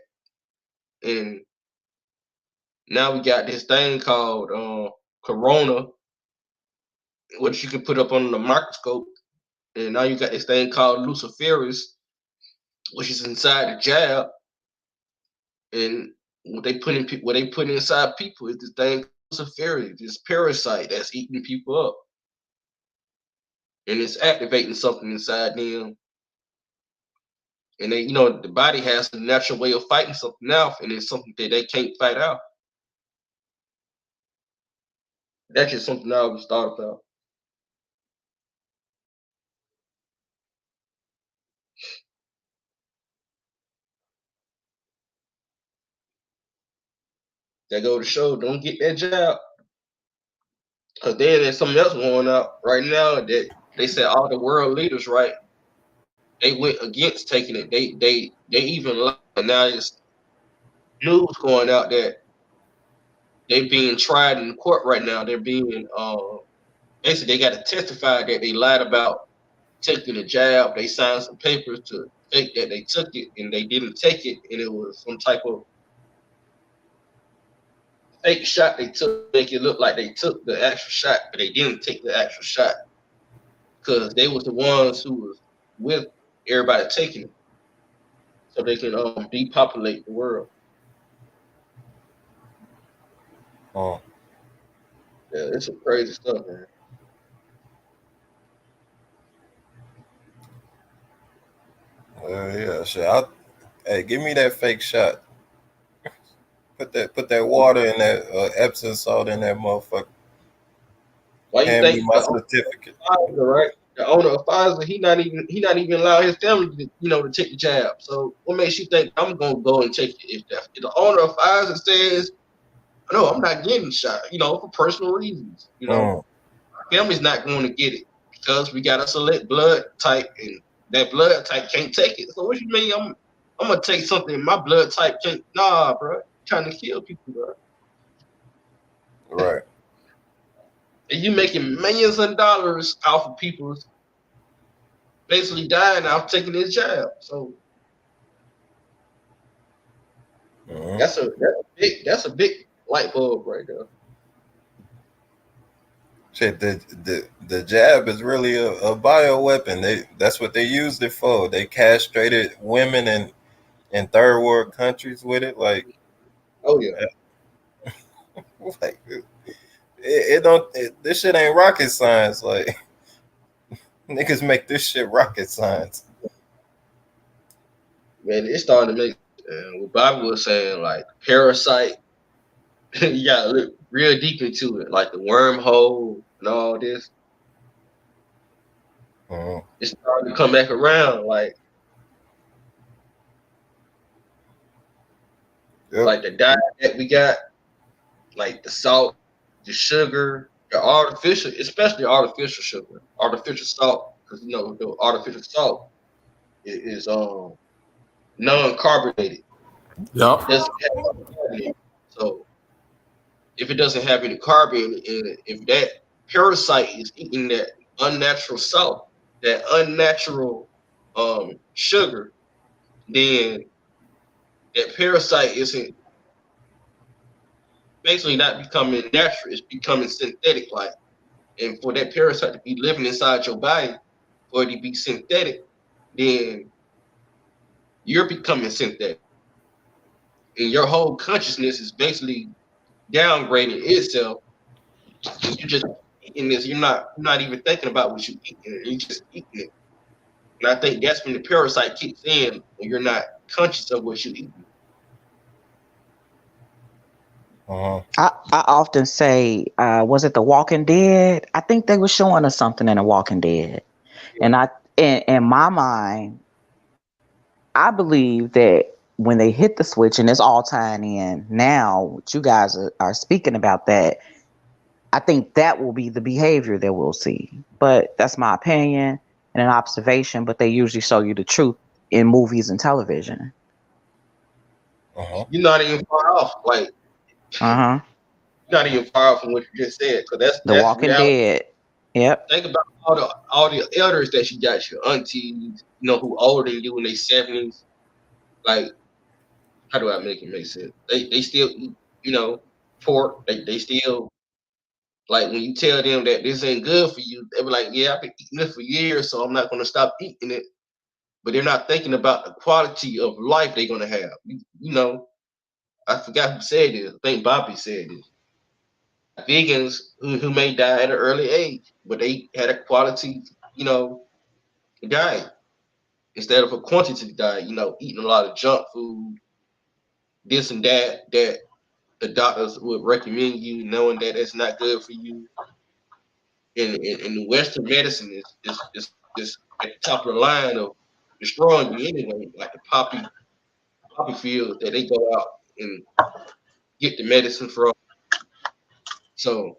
and now we got this thing called corona, which you can put up on the microscope. And now you got this thing called Luciferus, which is inside the jab. And what they put inside people is this thing Luciferius, this parasite that's eating people up. And it's activating something inside them. And they, the body has a natural way of fighting something out, and it's something that they can't fight out. That's just something I always thought about. That go to show, don't get that jab. Cause then there's something else going out right now that they said all the world leaders, right? They went against taking it. They even lied. Now it's news going out that they being tried in court right now. They're being basically they got to testify that they lied about taking the jab. They signed some papers to fake that they took it and they didn't take it, and it was some type of fake shot they took to make it look like they took the actual shot, but they didn't take the actual shot because they was the ones who was with everybody taking it, so they can depopulate the world. Oh, Yeah, it's some crazy stuff, man. yeah, shit. Hey, give me that fake shot. Put that water in that Epsom salt in that motherfucker. Why you Hand me think my the owner certificate. of Pfizer, right? The owner of Pfizer, he not even allowing his family to to take the jab. So what makes you think I'm gonna go and take it if the owner of Pfizer says no, I'm not getting shot, for personal reasons. Mm, Family's not going to get it because we got a select blood type, and that blood type can't take it. So what you mean? I'm gonna take something my blood type can't? Nah, bro, you're trying to kill people, bro. right. And you making millions of dollars off of people basically dying off taking this jab. So Mm. that's a big light bulb right there. Shit, the jab is really a bioweapon. That's what they used it for. They castrated women in third world countries with it. Oh yeah, Like it don't. This shit ain't rocket science. Like niggas make this shit rocket science. man, it started to make sense. And what Bobby was saying, like parasite, you gotta look real deep into it, like the wormhole and all this. Mm. It's starting to come back around, Yep. like the diet that we got, like the salt, the sugar, the artificial, especially artificial sugar, artificial salt, because the artificial salt is non-carbonated. Yep. It doesn't have any carbon in it. So if it doesn't have any carbon in it, if that parasite is eating that unnatural salt, that unnatural sugar, then that parasite isn't basically not becoming natural, it's becoming synthetic like. And for that parasite to be living inside your body, for it to be synthetic, then you're becoming synthetic. And your whole consciousness is basically downgrading itself. And you're just eating this. You're not even thinking about what you're eating. You're just eating it. And I think that's when the parasite kicks in when you're not conscious of what you're eating. Uh-huh. I often say, was it The Walking Dead? I think they were showing us something in The Walking Dead, and in my mind, I believe that when they hit the switch, and it's all tying in now, what you guys are speaking about that. I think that will be the behavior that we'll see. But that's my opinion and an observation. But they usually show you the truth in movies and television. Uh-huh. You're not even far off. Like Uh huh. you're not even far off from what you just said, because that's The that's Walking reality. Dead. Yep. Think about all the elders that you got, your aunties, who older than you in their 70s. Like, how do I make it make sense? They still eat, pork. They still like when you tell them that this ain't good for you, they be like, yeah, I've been eating this for years, so I'm not gonna stop eating it. But they're not thinking about the quality of life they're gonna have. I forgot who said this. I think Bobby said this. Vegans who may die at an early age, but they had a quality, diet instead of a quantity diet. Eating a lot of junk food, this and that the doctors would recommend you, knowing that it's not good for you. And the Western medicine is at the top of the line of destroying you anyway. Like the poppy fields that they go out and get the medicine from. So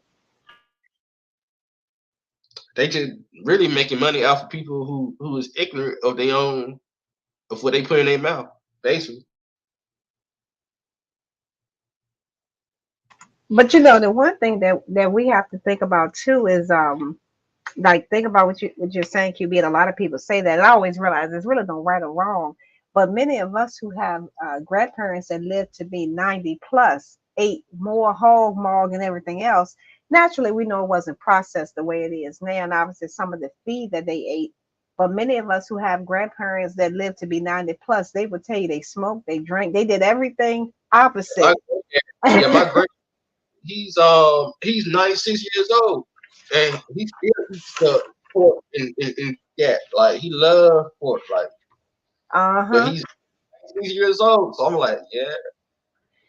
they just really making money off of people who is ignorant of their own of what they put in their mouth, basically. But the one thing that we have to think about too is like think about what you're saying, QB, and a lot of people say that. And I always realize there's really no right or wrong. But many of us who have grandparents that lived to be 90 plus, ate more hog maw and everything else. Naturally, we know it wasn't processed the way it is now, and obviously some of the feed that they ate. But many of us who have grandparents that lived to be 90 plus, they would tell you they smoked, they drank, they did everything I, opposite. yeah, my great he's 96 years old, and he still eats the pork and that. Like he loves pork, like, but Uh-huh. he's 96 years old. So I'm like, yeah.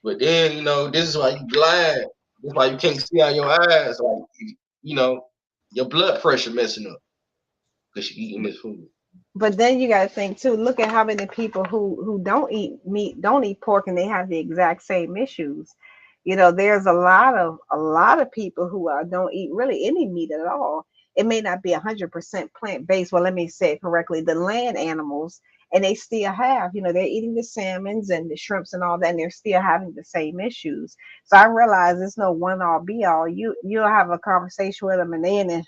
But then this is why you blind. This is why you can't see out your eyes. Like your blood pressure messing up because you eating this food. But then you got to think too. Look at how many people who don't eat meat, don't eat pork, and they have the exact same issues. There's a lot of people who don't eat really any meat at all. It may not be 100% plant based. Well, let me say it correctly. The land animals, and they still have. They're eating the salmons and the shrimps and all that, and they're still having the same issues. So I realize it's no one all be all. You'll have a conversation with them, and they in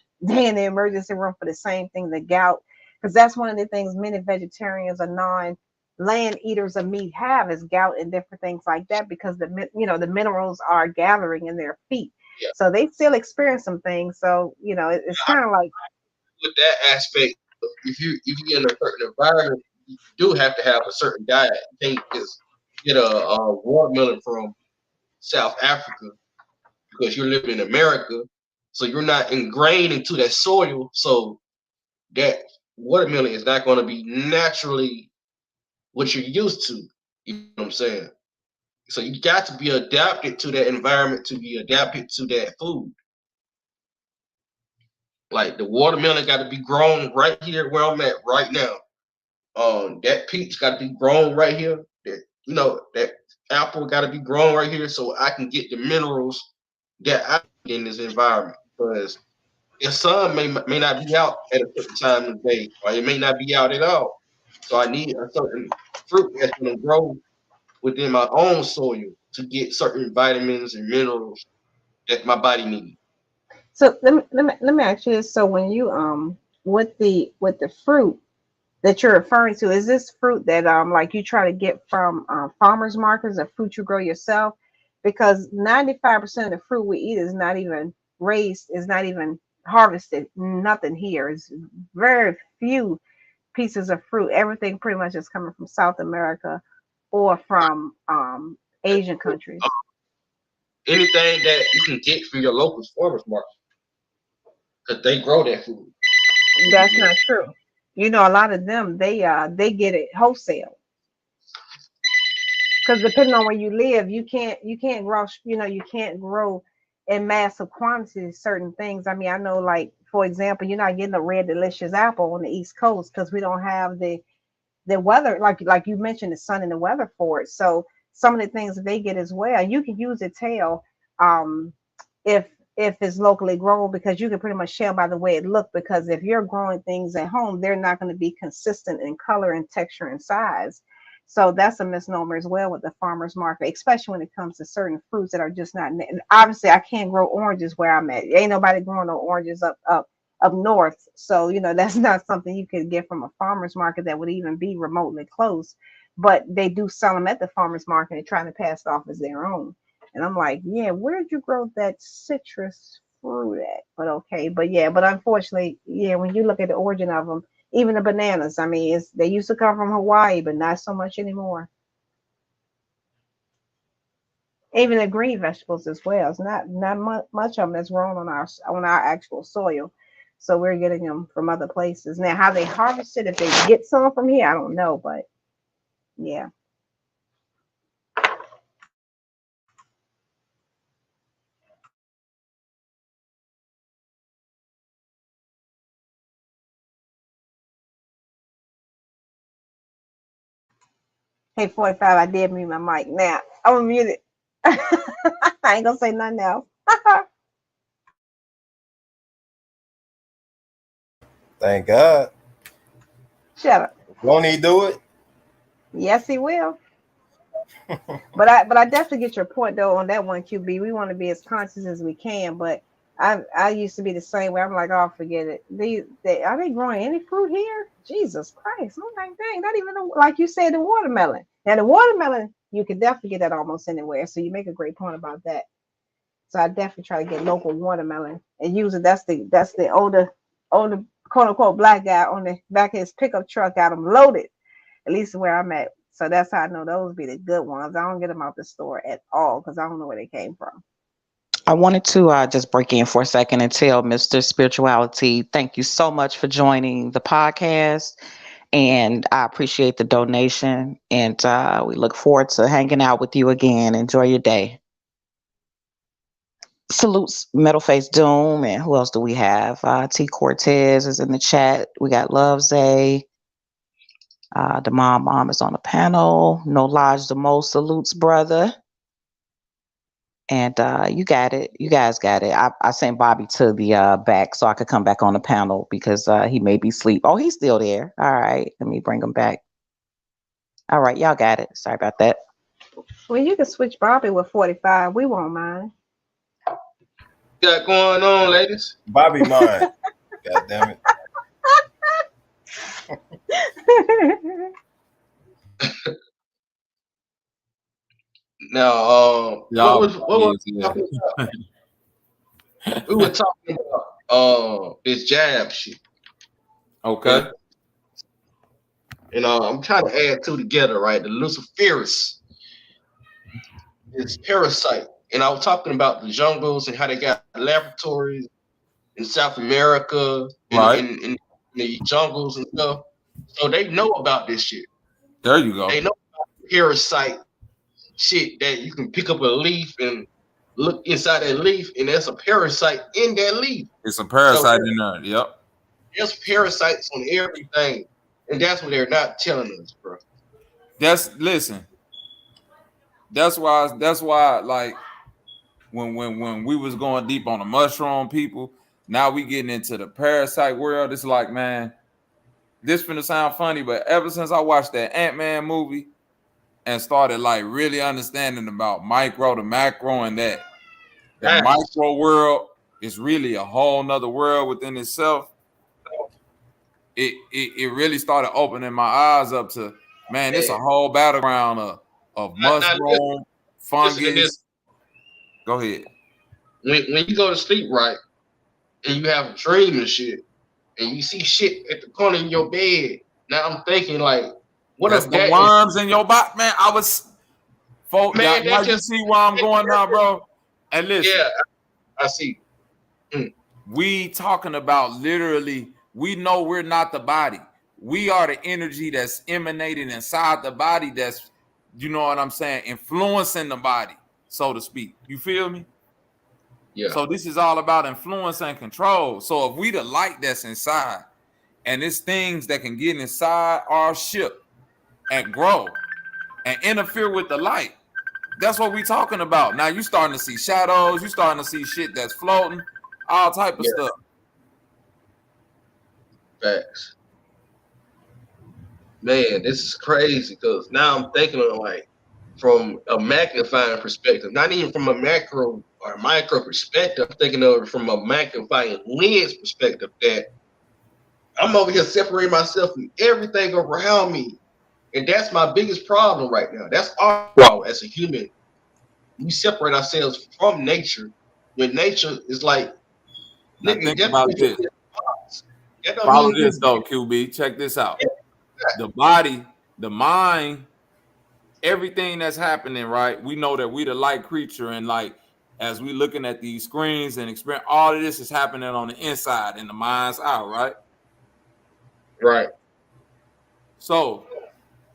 the emergency room for the same thing, the gout, because that's one of the things many vegetarians or non-land eaters of meat have is gout and different things like that because the minerals are gathering in their feet, Yeah, so they still experience some things. So it's kind of like with that aspect, if you're in a certain environment, you do have to have a certain diet. You can't just get a watermelon from South Africa because you're living in America, so you're not ingrained into that soil. So that watermelon is not going to be naturally what you're used to. You know what I'm saying? So you got to be adapted to that environment to be adapted to that food. Like the watermelon got to be grown right here where I'm at right now. That peach got to be grown right here. That apple got to be grown right here so I can get the minerals that I need in this environment. Because the sun may not be out at a certain time of the day, or it may not be out at all. So I need a certain fruit that's going to grow within my own soil to get certain vitamins and minerals that my body needs. so let me ask you this. So when you with the fruit that you're referring to, is this fruit that like you try to get from farmers markets, or fruit you grow yourself? Because 95% of the fruit we eat is not even raised, is not even harvested, nothing here. It's very few pieces of fruit. Everything pretty much is coming from South America or from Asian countries. Anything that you can get from your local farmers market, because they grow that food. That's not true. A lot of them they get it wholesale. Because depending on where you live, you can't grow, you can't grow in massive quantities certain things. I mean, I know, like, for example, you're not getting a red delicious apple on the East Coast because we don't have the weather, like you mentioned, the sun and the weather for it. So some of the things that they get as well, you can use a tail, um, if it's locally grown, because you can pretty much tell by the way it look. Because if you're growing things at home, they're not going to be consistent in color and texture and size. So that's a misnomer as well with the farmers market, especially when it comes to certain fruits that are just not. And obviously, I can't grow oranges where I'm at. Ain't nobody growing no oranges up north. So, that's not something you could get from a farmer's market that would even be remotely close. But they do sell them at the farmer's market and trying to pass it off as their own. And I'm like, yeah, where'd you grow that citrus fruit at? But okay, but yeah, but unfortunately, yeah, when you look at the origin of them, even the bananas, I mean, they used to come from Hawaii, but not so much anymore. Even the green vegetables as well. It's not much of them that's grown on our actual soil. So we're getting them from other places. Now, how they harvest it, if they get some from here, I don't know, but yeah. Hey, 45, I did mute my mic. Now, I'm gonna mute it. I ain't gonna say nothing else. Thank God. Shut up. Won't he do it? Yes, he will. But I definitely get your point though on that one, QB. We want to be as conscious as we can, but I used to be the same way. I'm like, oh, forget it. Are they growing any fruit here? Jesus Christ! I'm like, dang, not even like you said, the watermelon. Now the watermelon, you can definitely get that almost anywhere. So you make a great point about that. So I definitely try to get local watermelon and use it. That's the older quote unquote black guy on the back of his pickup truck got them loaded. At least where I'm at. So that's how I know those be the good ones. I don't get them out the store at all because I don't know where they came from. I wanted to just break in for a second and tell Mr. Spirituality, thank you so much for joining the podcast. And I appreciate the donation. And we look forward to hanging out with you again. Enjoy your day. Salutes Metal Face Doom. And who else do we have? T Cortez is in the chat. We got Love Zay. The mom is on the panel. No Lodge the Most salutes, brother. And you got it. You guys got it. I sent Bobby to the back so I could come back on the panel because he may be asleep. Oh, he's still there. All right. Let me bring him back. All right. Y'all got it. Sorry about that. Well, you can switch Bobby with 45. We won't mind. Got going on, ladies? Bobby mine. God damn it. Now, Y'all what was is, we yeah. talking about? We were talking about this jab shit. Okay. And I'm trying to add two together, right? The Luciferus is Parasite. And I was talking about the jungles and how they got laboratories in South America and Right. in the jungles and stuff. So they know about this shit. There you go. They know about parasite shit that you can pick up a leaf and look inside that leaf, and there's a parasite in that leaf. It's a parasite in there. Yep. There's parasites on everything, and that's what they're not telling us, bro. Listen. That's why like when we was going deep on the mushroom people, now we getting into the parasite world. It's like, man, this finna sound funny, but ever since I watched that Ant-Man movie and started like really understanding about micro to macro and that the micro world is really a whole nother world within itself. It really started opening my eyes up to, man, it's a whole battleground of mushroom, fungus. Go ahead. When you go to sleep, right, and you have a dream and shit, and you see shit at the corner of your bed, now I'm thinking like, what That's if the that worms in your body, man? I was, folks. Man, Y'all you see where I'm going now, bro? And listen, yeah, I see. We talking about literally. We know we're not the body. We are the energy that's emanating inside the body. That's, you know what I'm saying, influencing the body, so to speak. You feel me? Yeah. So this is all about influence and control. So if we the light that's inside, and it's things that can get inside our ship and grow and interfere with the light, that's what we talking about. Now you starting to see shadows. You starting to see shit that's floating, all type of stuff. Facts. Man, this is crazy because now I'm thinking of like from a magnifying perspective, not even from a macro or micro perspective. I'm thinking of it from a magnifying lens perspective that I'm over here separating myself from everything around me. And that's my biggest problem right now. That's our problem as a human. We separate ourselves from nature when nature is like, now think about this. Follow this though, QB. Check this out. The body, the mind, everything that's happening, right? We know that we the light creature, and like as we looking at these screens and experience, all of this is happening on the inside and the mind's out, right? Right. So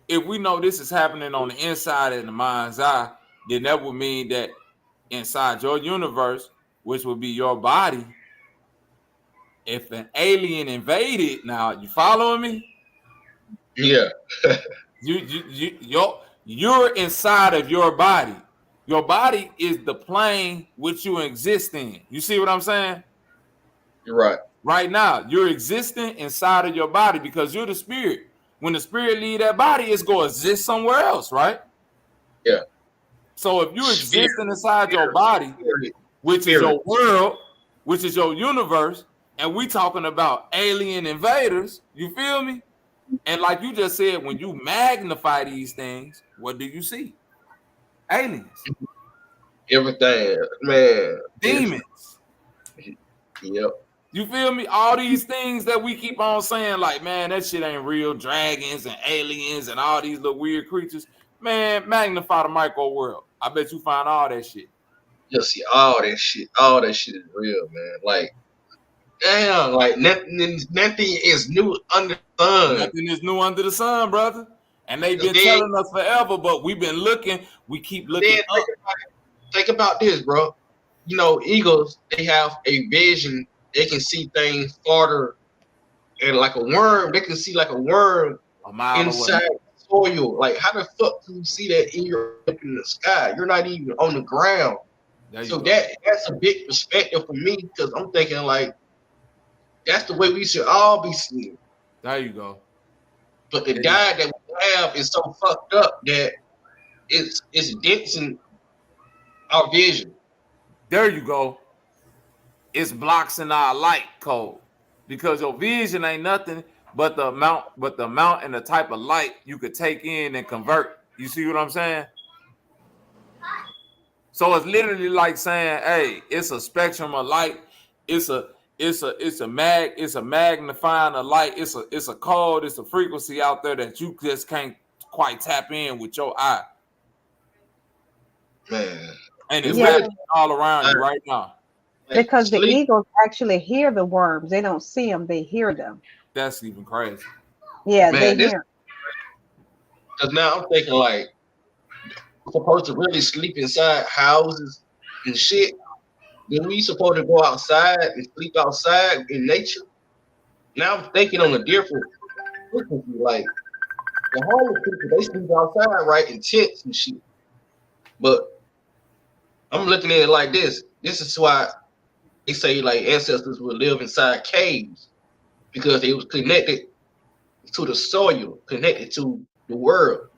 if we know this is happening on the inside and the mind's eye, then that would mean that inside your universe, which would be your body, if an alien invaded, now you following me? Yeah. You're inside of your body. Your body is the plane which you exist in. You see what I'm saying? You're right. Right now, you're existing inside of your body because you're the spirit. When the spirit leave that body, it's going to exist somewhere else, right? Yeah. So if you're existing inside your body, which is your world, which is your universe, and we talking about alien invaders. You feel me? And like you just said, when you magnify these things, what do you see? Aliens, Everything, man. demons. Yep. You feel me? All these things that we keep on saying, like, man, that shit ain't real. Dragons and aliens and all these little weird creatures. Man, magnify the micro world. I bet you find all that shit. You'll see all that shit. All that shit is real, man. Like, damn, like nothing is new under the sun. Nothing is new under the sun, brother. And they've been Then, telling us forever, but we've been looking. We keep looking then up. think about this, bro. You know, eagles, they have a vision. They can see things farther. And like a worm, they can see like a worm A mile away. inside soil. Like, how the fuck can you see that in your up in the sky? You're not even on the ground. So that's a big perspective for me because I'm thinking like that's the way we should all be seeing. There you go. But the diet that we have is so fucked up that it's denting our vision. There you go. It's blocks in our light code because your vision ain't nothing but the amount and the type of light you could take in and convert. You see what I'm saying? So it's literally like saying, hey, it's a spectrum of light. It's a magnifying of light. It's a code. It's a frequency out there that you just can't quite tap in with your eye. Man, and it's happening all around you right now. Because the eagles actually hear the worms. They don't see them. They hear them. That's even crazy. Yeah, man, they hear. Because now I'm thinking like, we're supposed to really sleep inside houses and shit. Then we supposed to go outside and sleep outside in nature. Now I'm thinking on a different frequency. Like the homeless people, they sleep outside, right, in tents and shit. But I'm looking at it like this. This is why they say like ancestors would live inside caves because they was connected to the soil, connected to the world.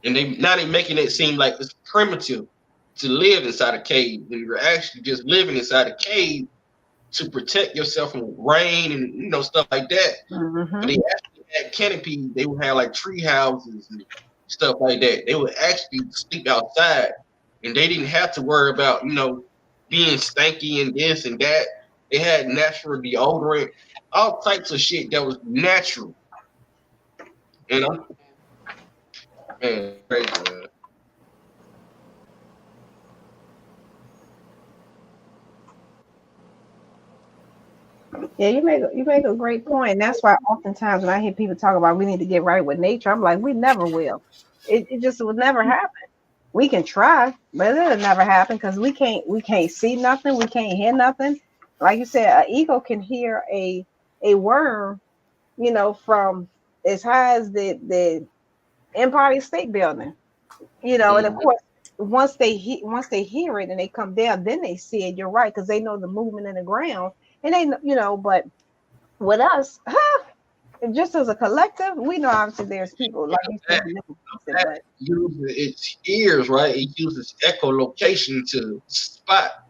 And they making it seem like it's primitive to live inside a cave when you're actually just living inside a cave to protect yourself from rain and stuff like that. Mm-hmm. But they actually had canopies. They would have like tree houses and stuff like that. They would actually sleep outside, and they didn't have to worry about being stanky and this and that. They had natural deodorant, all types of shit that was natural. Man, crazy, man. Yeah, you make a great point. And that's why oftentimes when I hear people talk about we need to get right with nature, I'm like, we never will. It just will never happen. We can try, but it'll never happen because we can't see nothing, we can't hear nothing. Like you said, an eagle can hear a worm, from as high as the Empire State Building, and of course once they hear it and they come down, then they see it. You're right, because they know the movement in the ground, and they but with us, just as a collective, we know obviously there's people like you said, but uses its ears, right? It uses echolocation to spot,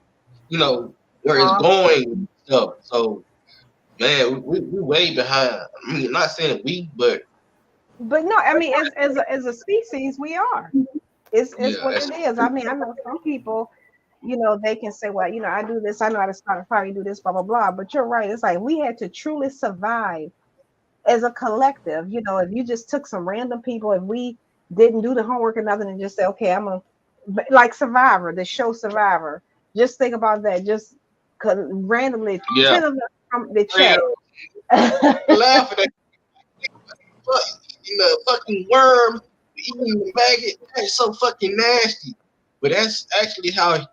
where it's going and stuff. So, man, we way behind. I mean, not saying we, but no, I mean, as a species, we are. It's what it is. I mean, I know some people, they can say, well, I do this, I know how to start a fire, you do this, blah, blah, blah. But you're right. It's like we had to truly survive as a collective. If you just took some random people, if we didn't do the homework or nothing and just say, okay, I'm a, like Survivor, the show Survivor. Just think about that. Just randomly, 10 of them from the chat. Laughing at fucking worm eating the maggot. That's so fucking nasty. But that's actually how,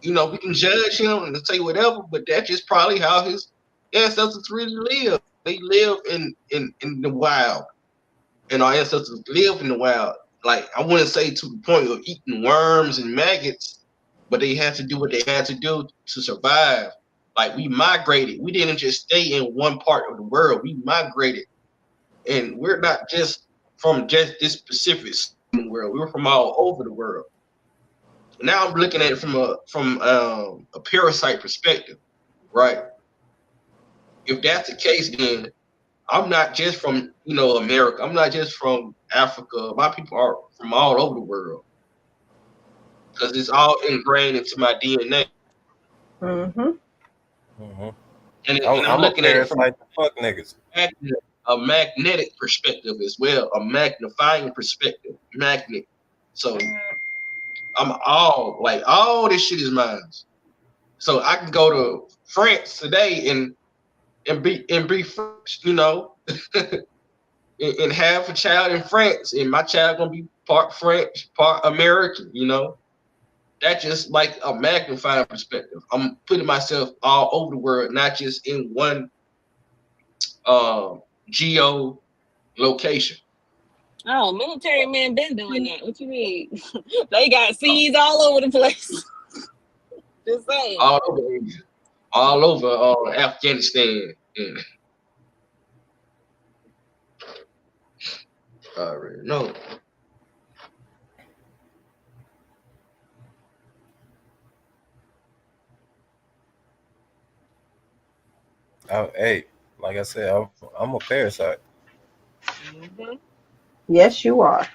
we can judge him and say whatever, but that's just probably how his ancestors really live. They live in the wild. And our ancestors live in the wild. Like, I wouldn't say to the point of eating worms and maggots, but they had to do what they had to do to survive. Like, we migrated. We didn't just stay in one part of the world. We migrated. And we're not just from just this specific world. We're from all over the world. Now I'm looking at it from a parasite perspective, right? If that's the case, then I'm not just from America. I'm not just from Africa. My people are from all over the world because it's all ingrained into my DNA. Mm-hmm. Mm-hmm. And I'm I'm a looking at it from parasite to fuck niggas. a magnetic perspective as well, a magnifying perspective, magnet. So all this shit is mine. So I can go to France today and be French, and have a child in France, and my child gonna be part French, part American. That's just like a magnifying perspective. I'm putting myself all over the world, not just in one uh, geo location. Oh, military men been doing that. What you mean? They got seeds all over the place. Just saying. All over Afghanistan. And I already know. Hey, like I said, I'm a parasite. Mm-hmm. Yes, you are.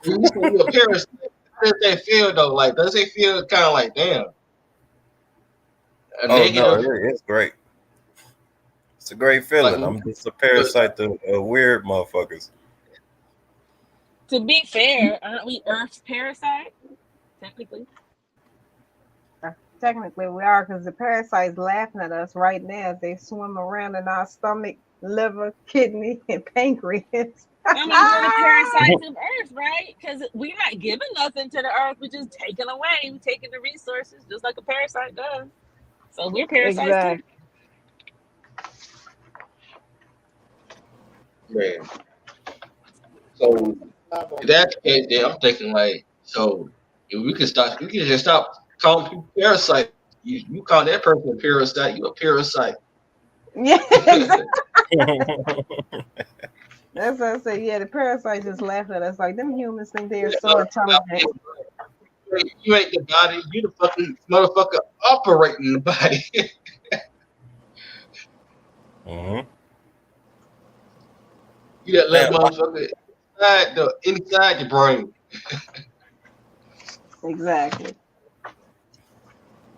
When you say you're a parasite, how does that feel though? Like, does it feel kind of like, damn, a Oh no, negative? it's great. It's a great Like, feeling. I'm just a parasite to weird motherfuckers. To be fair, aren't we Earth's parasite? Technically. Technically, we are because the parasites laughing at us right now as they swim around in our stomach, liver, kidney, and pancreas. I mean, we're the parasites of Earth, right? Because we're not giving nothing to the Earth. We're just taking away. We're taking the resources just like a parasite does. So we're parasites too. Exactly. man. So if that's the case, then I'm thinking like, so if we can just stop calling people parasites. You call that person a parasite, you a parasite. Yeah, exactly. That's what I say. Yeah, the parasites just laughing at us like them humans think they are so intelligent. You ain't the body, you the fucking motherfucker operating the body. Mm-hmm. You that Man, little motherfucker inside your brain. Exactly.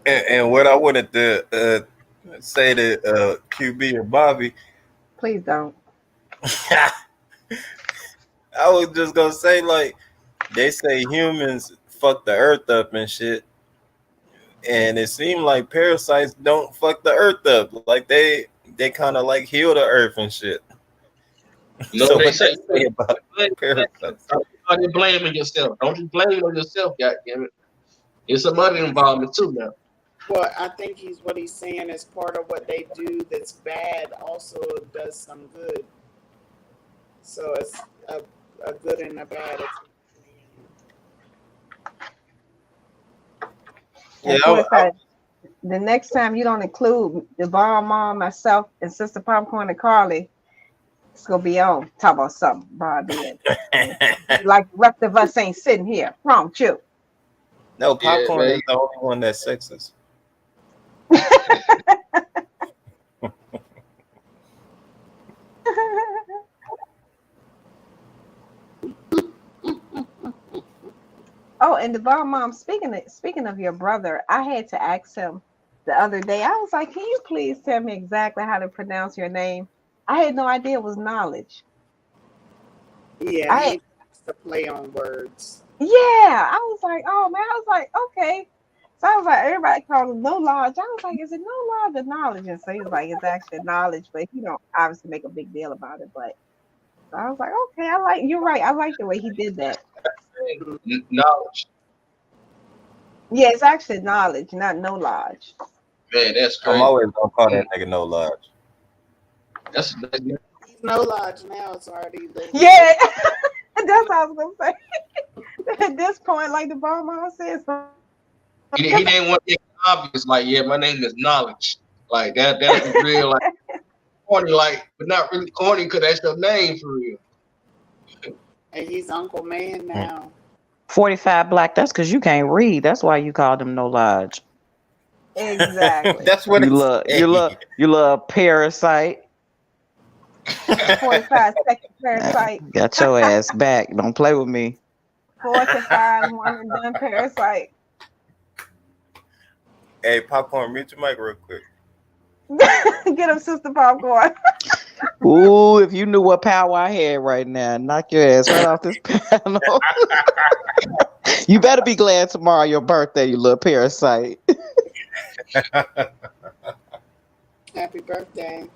and what I wanted to say to QB or Bobby, Please don't. I was just gonna say like they say humans fuck the earth up and shit, and it seemed like parasites don't fuck the earth up. Like they kind of like heal the earth and shit. You know So what they what they say? say about parasites? Stop blaming yourself. Don't just blame it on yourself, goddammit. There's some other involvement too now. Well, I think what he's saying is part of what they do that's bad also does some good. So it's a good and a bad. Yeah, And plus, the next time you don't include the bomb mom, myself, and Sister Popcorn and Carly, it's gonna be on. Talk about something, Bobby. And like the rest of us ain't sitting here. Prompt you. no, Yeah, popcorn man. is the only one that's sexist. Oh, and the bomb mom. Speaking of your brother, I had to ask him the other day. I was like, "Can you please tell me exactly how to pronounce your name?" I had no idea it was knowledge. Yeah, I had, he likes to play on words. yeah, I was like, oh man, I was like, okay. So I was like, everybody called him no lodge. I was like, is it no lodge or knowledge? And so he was like, it's actually knowledge, but he don't obviously make a big deal about it. But so I was like, okay, you're right. I like the way he did that. Knowledge. Yeah, it's actually knowledge, not no lodge. Man, that's I'm crazy. always gonna call that nigga no lodge. That's He's no lodge now. It's already legal. Yeah, that's what I was gonna say. At this point, like the bomb mom says, he didn't want to get obvious, like, yeah, my name is knowledge. Like that'd be real like corny, like, but not really corny because that's your name for real. And he's Uncle Man now. 45 black. That's because you can't read. That's why you call them no lodge. Exactly. That's what You it's love, you love, saying. you love parasite. 45-second parasite. Got your ass back. Don't play with me. 4 to 5 one and done parasite. Hey, popcorn, mute your mic real quick. Get him, Sister Popcorn. Ooh, if you knew what power I had right now, knock your ass right off this panel. You better be glad tomorrow your birthday, you little parasite. Happy birthday.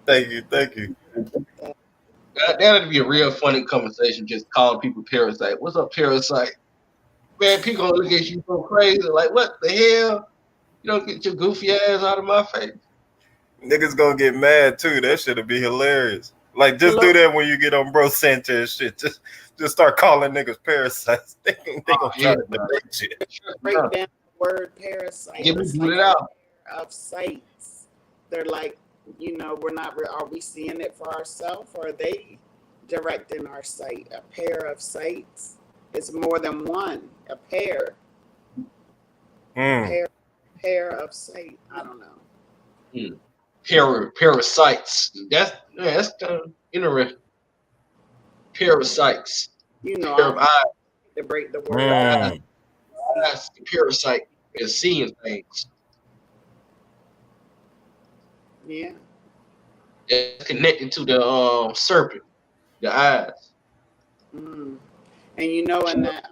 Thank you, thank you. That'd be a real funny conversation, just calling people parasite. What's up, parasite? Man, people gonna look at you so crazy, like, what the hell? You don't get your goofy ass out of my face. Niggas gonna get mad too. That shit'll be hilarious. Like, just do that when you get on Bro Sanchez shit. Just start calling niggas parasites. They gonna try to debate you. Break down the word parasite. Give me It's boot like it out. a pair of sights. They're like, we're not. Are we seeing it for ourselves, or are they directing our sight? A pair of sights. It's more than one. A pair. Pair of sight. I don't know. Parasites. That's kind of interesting. Parasites. You know, Pair of eyes. to break the word. That's the parasite is seeing things. Yeah. It's connected to the serpent, the eyes. Mm. And in that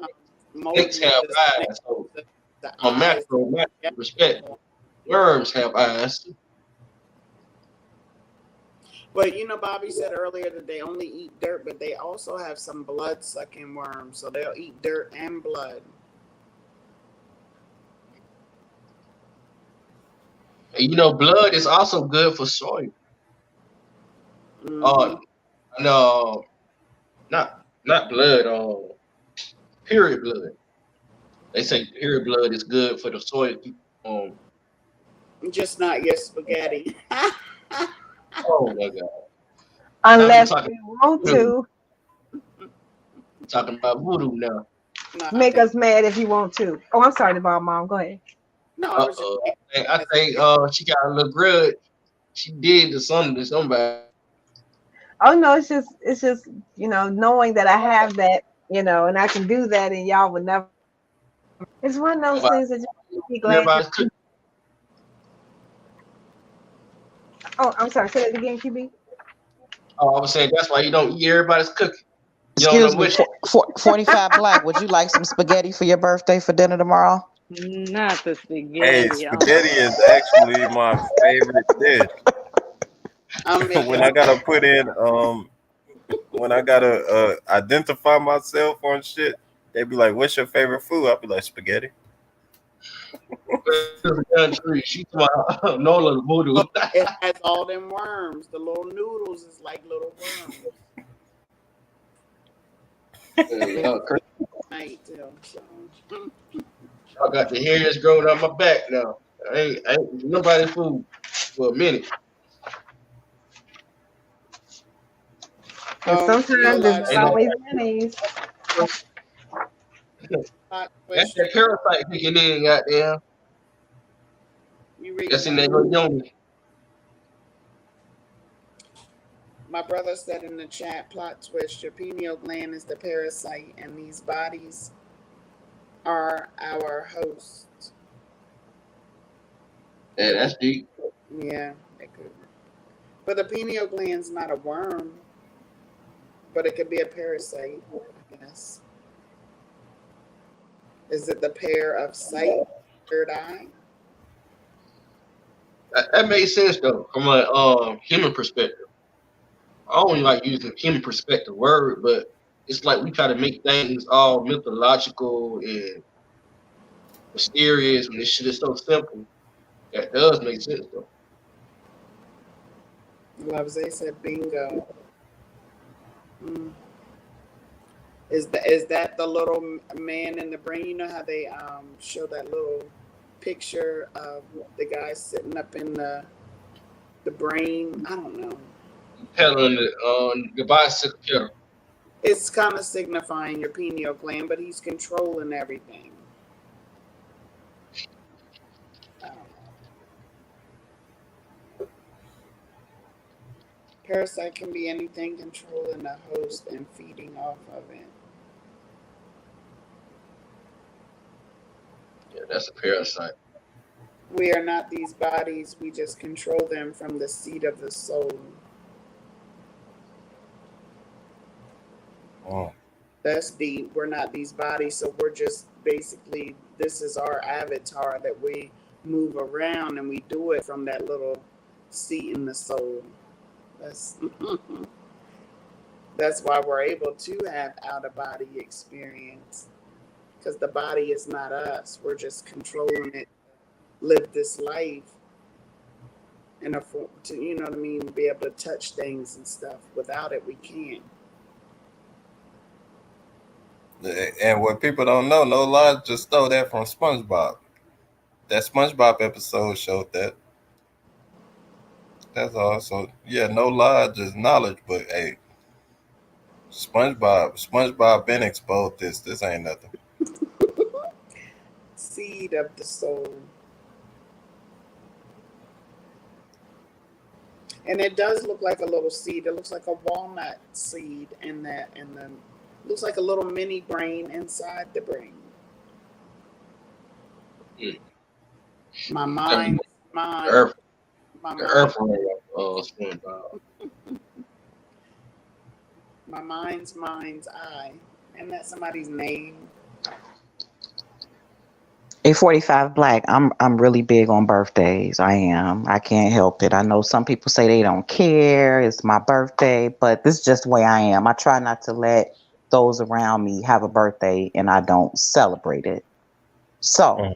Snakes have eyes. So on macro respect, worms have eyes. But Bobby said earlier that they only eat dirt, but they also have some blood-sucking worms, so they'll eat dirt and blood. And blood is also good for soil. Mm-hmm. No, not blood. Period blood. They say period blood is good for the soil. Just not your spaghetti. Oh my God! Unless you want to. Talking about voodoo now. No, Make us mad if you want to. Oh, I'm sorry, Mom. Go ahead. No, I think she got a little grudge. She did to somebody. Oh no, it's just knowing that I have that, and I can do that, and y'all would never. It's one of those things that you be glad. Oh, I'm sorry. Say that again, QB. Oh, I was saying that's why you don't eat everybody's cooking. Excuse me, 45 black. Would you like some spaghetti for your birthday for dinner tomorrow? Not the spaghetti. Hey, spaghetti is actually my favorite dish. When I gotta put in, when I gotta identify myself on shit, they be like, "What's your favorite food?" I'll be like, "Spaghetti." Nola voodoo. It has all them worms. The little noodles is like little worms. I got the hairs growing on my back now. I ain't nobody's food for a minute. And sometimes it's not always pennies. That's that parasite kicking in, goddamn. That's in that yoni. My brother said in the chat, plot twist, your pineal gland is the parasite, and these bodies are our hosts. Yeah, that's deep. Yeah, it could. But the pineal gland's not a worm, but it could be a parasite, I guess. Is it the pair of sight, third eye? That made sense though, from a human perspective. I only like using human perspective word, but it's like we try to make things all mythological and mysterious when this shit is so simple. That does make sense though. Lovezy said bingo. Is that the little man in the brain? You know how they show that little picture of the guy sitting up in the brain? I don't know. Pedal on the bicycle pedal. It's kind of signifying your pineal gland, but he's controlling everything. Parasite can be anything controlling the host and feeding off of it. Yeah, that's a parasite. We are not these bodies, we just control them from the seat of the soul. Oh. That's deep. We're not these bodies, so we're just basically, this is our avatar that we move around, and we do it from that little seat in the soul. That's that's why we're able to have out of body experience, because the body is not us. We're just controlling it, live this life, and afford to, you know what I mean, be able to touch things and stuff. Without it, we can't. And what people don't know, no lie, just stole that from SpongeBob. That SpongeBob episode showed that. That's all. So yeah, no lie, just knowledge. But hey, SpongeBob been exposed this. This ain't nothing. Seed of the soul. And it does look like a little seed. It looks like a walnut seed in that, and then looks like a little mini brain inside the brain. Mm. My mind, The earth, my the mind, earth ring of SpongeBob. my mind's eye. Isn't that somebody's name? A 45 Black, I'm really big on birthdays. I am. I can't help it. I know some people say they don't care. It's my birthday, but this is just the way I am. I try not to let those around me have a birthday and I don't celebrate it. So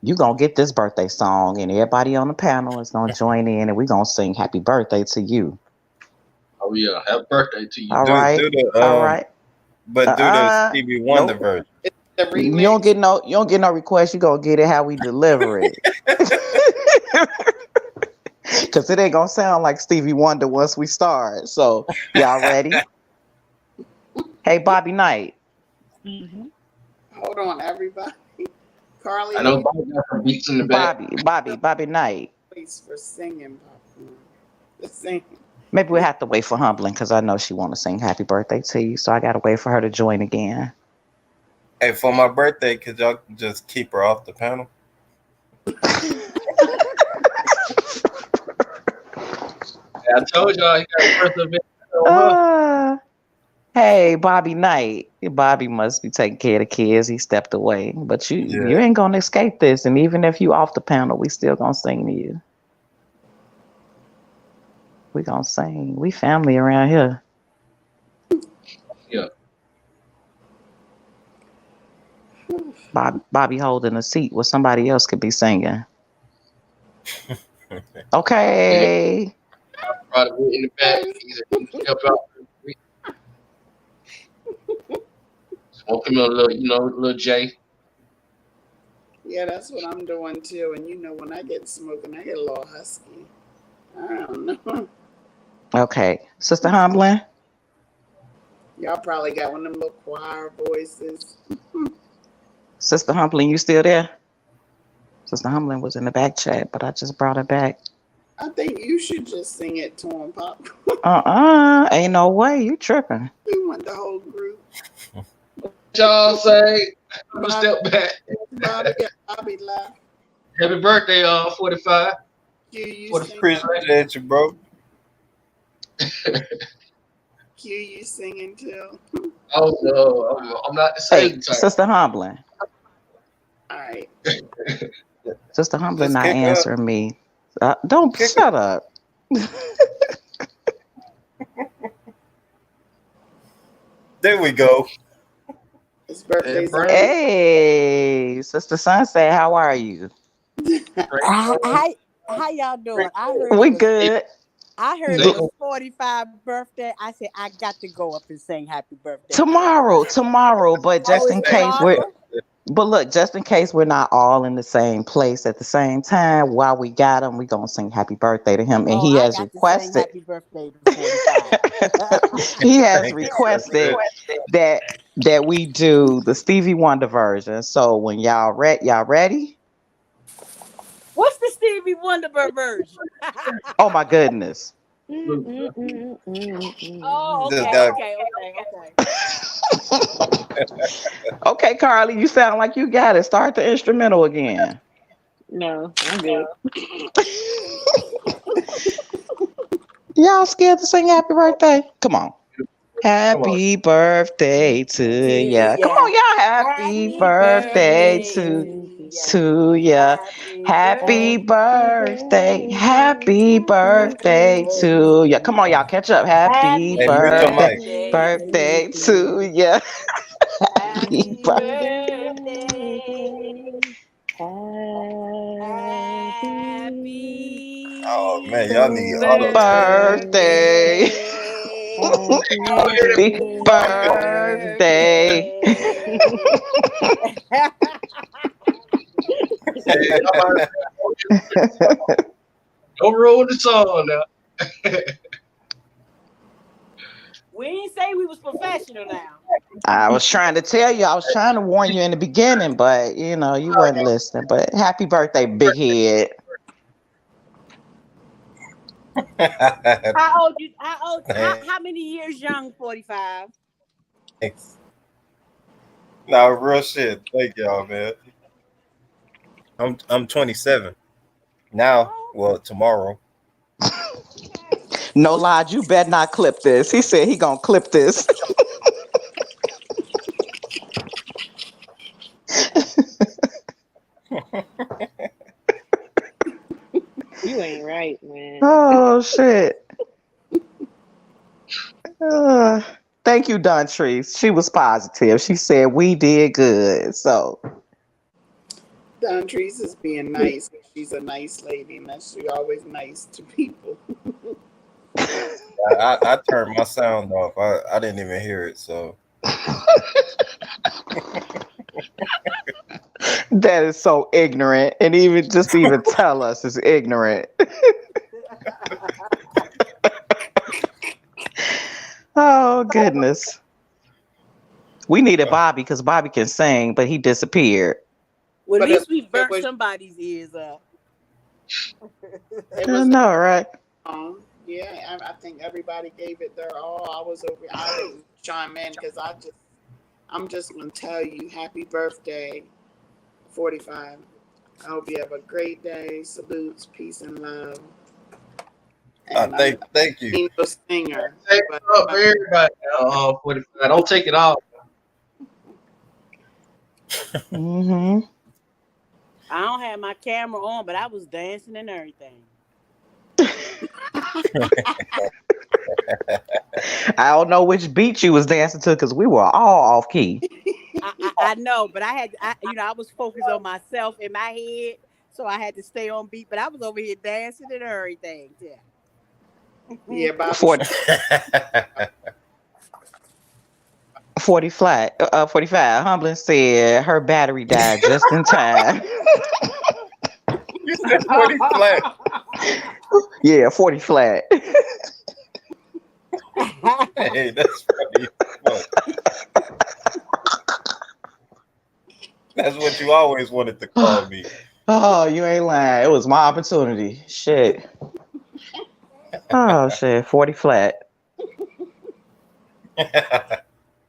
you gonna get this birthday song and everybody on the panel is gonna join in and we're gonna sing happy birthday to you. Oh yeah, happy birthday to you. All right. Do the All right. but do the Stevie Wonder Nope. version. It's the You remix. don't get no request. You gonna get it how we deliver it. Cause it ain't gonna sound like Stevie Wonder once we start. So y'all ready? Hey, Bobby Knight. Mm-hmm. Hold on, everybody. Carly, I know Bobby got some beats in the back. Bobby Knight. please for singing popcorn. The singing. Maybe we have to wait for Humbling because I know she want to sing happy birthday to you. So I gotta wait for her to join again. Hey, for my birthday, could y'all just keep her off the panel? I told y'all he got first event on her. Hey, Bobby Knight. Bobby must be taking care of the kids. He stepped away, but you ain't gonna escape this. And even if you off the panel, we still gonna sing to you. We gonna sing. We family around here. Yeah. Bobby holding a seat where somebody else could be singing. Okay. Probably in the back. He help out. Smoke him a little, little J. Yeah, that's what I'm doing too. And you know, when I get smoking, I get a little husky. I don't know. Okay. Sister Humbling. Y'all probably got one of them little choir voices. Sister Humbling, you still there? Sister Humbling was in the back chat, but I just brought her back. I think you should just sing it to him, Pop. Ain't no way. You tripping. We want the whole group. Y'all say, I'm gonna step back. Bobby laugh. Happy birthday, 45. You sing. Appreciate you, bro. Q, you singing too. Oh no, I'm not the same type. Sister Humbling. All right. Sister Humbling Just not kick answering me. Don't shut up. There we go. His birthday's Hey, Sister Sunset, how are you? How y'all doing? We good. I heard it was 45 birthday. I said I got to go up and sing happy birthday. Tomorrow, but just in case But look, just in case we're not all in the same place at the same time, while we got him, we gonna sing happy birthday to him, and Oh, he I has got to sing requested. happy birthday to 45. He has Thank you, requested sister. that we do the Stevie Wonder version. So when y'all ready? What's the Stevie Wonder version? Oh my goodness. Oh, Just okay, got okay, okay, okay. Okay, Carly, you sound like you got it. Start the instrumental again. No, I'm good. Y'all scared to sing happy birthday? Come on. Come on. Happy birthday to To ya. Come ya. on, y'all. Happy Happy birthday birthday Birthday to ya. to ya. Happy Happy Happy birthday. birthday, Happy happy birthday birthday to ya. to birthday, Come on, y'all. ya. Catch up. Happy hey, Happy mute your birthday. mic. birthday birthday to Birthday to ya. to you. ya. Happy Happy birthday. Happy birthday. birthday, happy Oh man, y'all need auto tune. Birthday. birthday, Birthday. happy Happy Happy birthday. birthday. Hey, how about don't roll the song now. We didn't say we was professional now. I was trying to tell you, I was trying to warn you in the beginning, but you weren't listening. But happy birthday, big head. How old you Thanks. how many years young, 45? Nah, real shit. Thank y'all, man. I'm 27 now. Oh, Well, tomorrow. okay. No lies, you better not clip this. He said he gonna clip this. You ain't right, man. Oh shit. Uh, thank you, Don Trees. She was positive. She said we did good. So Don Treese is being nice. She's a nice lady, and that's she always nice to people. I turned my sound off. I didn't even hear it. So that is so ignorant. And even just to even tell us is ignorant. Oh goodness. We needed Bobby because Bobby can sing, but he disappeared. Well, at But least we it burnt was somebody's ears up. it I was know, right? yeah. I think everybody gave it their all. I was over. I didn't chime in because I'm just gonna tell you, happy birthday, 45. I hope you have a great day. Salutes, peace, and love. And thank you. I'm no singer, Take but it up for everybody now. 45. Don't take it off. Hmm. I don't have my camera on, but I was dancing and everything. I don't know which beat you was dancing to because we were all off key. I know, but I was focused on myself in my head, so I had to stay on beat. But I was over here dancing and everything. Yeah. yeah, Bobby. 40, 40 flat, 45. Humblin said her battery died just in time. You said 40 flat. Yeah, 40 flat. Hey, that's funny. Fuck. That's what you always wanted to call me. Oh, you ain't lying. It was my opportunity. Shit. Oh, shit. 40 flat.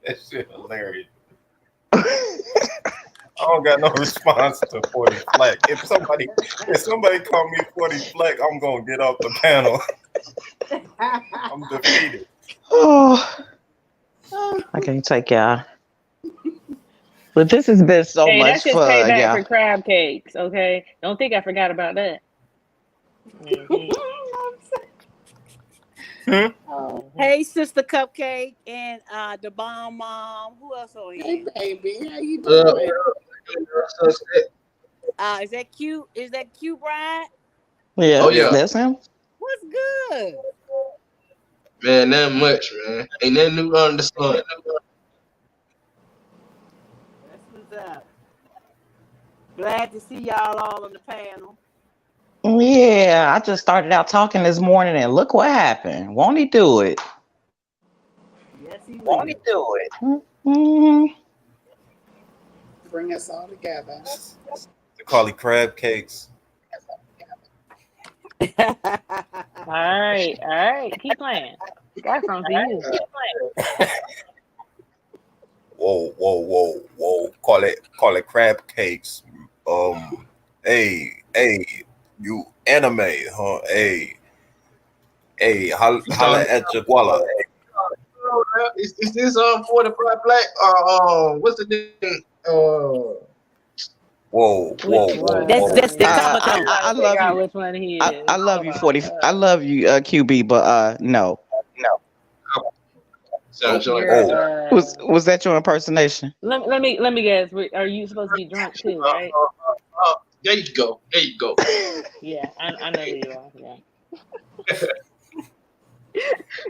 That shit hilarious. I don't got no response to 40 flack. If somebody call me 40 flack, I'm gonna get off the panel. I'm defeated. Oh, I can't take y'all. But this has been so Hey, much that's just fun, payback y'all. for crab cakes, okay? Don't think I forgot about that. Hmm. Hmm? Hmm. Hey, Sister Cupcake and the Bomb Mom. Who else on Hey, here? baby, how you Uh, doing? Is that cute? Is that cute, Brian? oh Yeah, Yeah. yeah, that's him. What's good? man, that much, man. Ain't nothing new under the sun. That's what's up. Glad to see y'all all on the panel. Yeah, I just started out talking this morning and look what happened. Won't he do it? Yes, he Won't he will. do it? Mhm. Bring us all together. They call it crab cakes. All right. Keep playing. Got something for you. Whoa, whoa, whoa, whoa. Call it crab cakes. Hey, you anime, huh? Hey, You holla talking? at Jaguala. Is this 45 Black or what's the name? Whoa, Which whoa, whoa, one? That's whoa. the I'm Comatose. trying to I figure love out you. which one he I is. love Hold you on. 40. I love you QB, but no. Sound Oh, joint. You're oh, Was that your impersonation? let me guess. Are you supposed to be drunk too, right? There you go. There you go. Yeah, I know who you are. Yeah.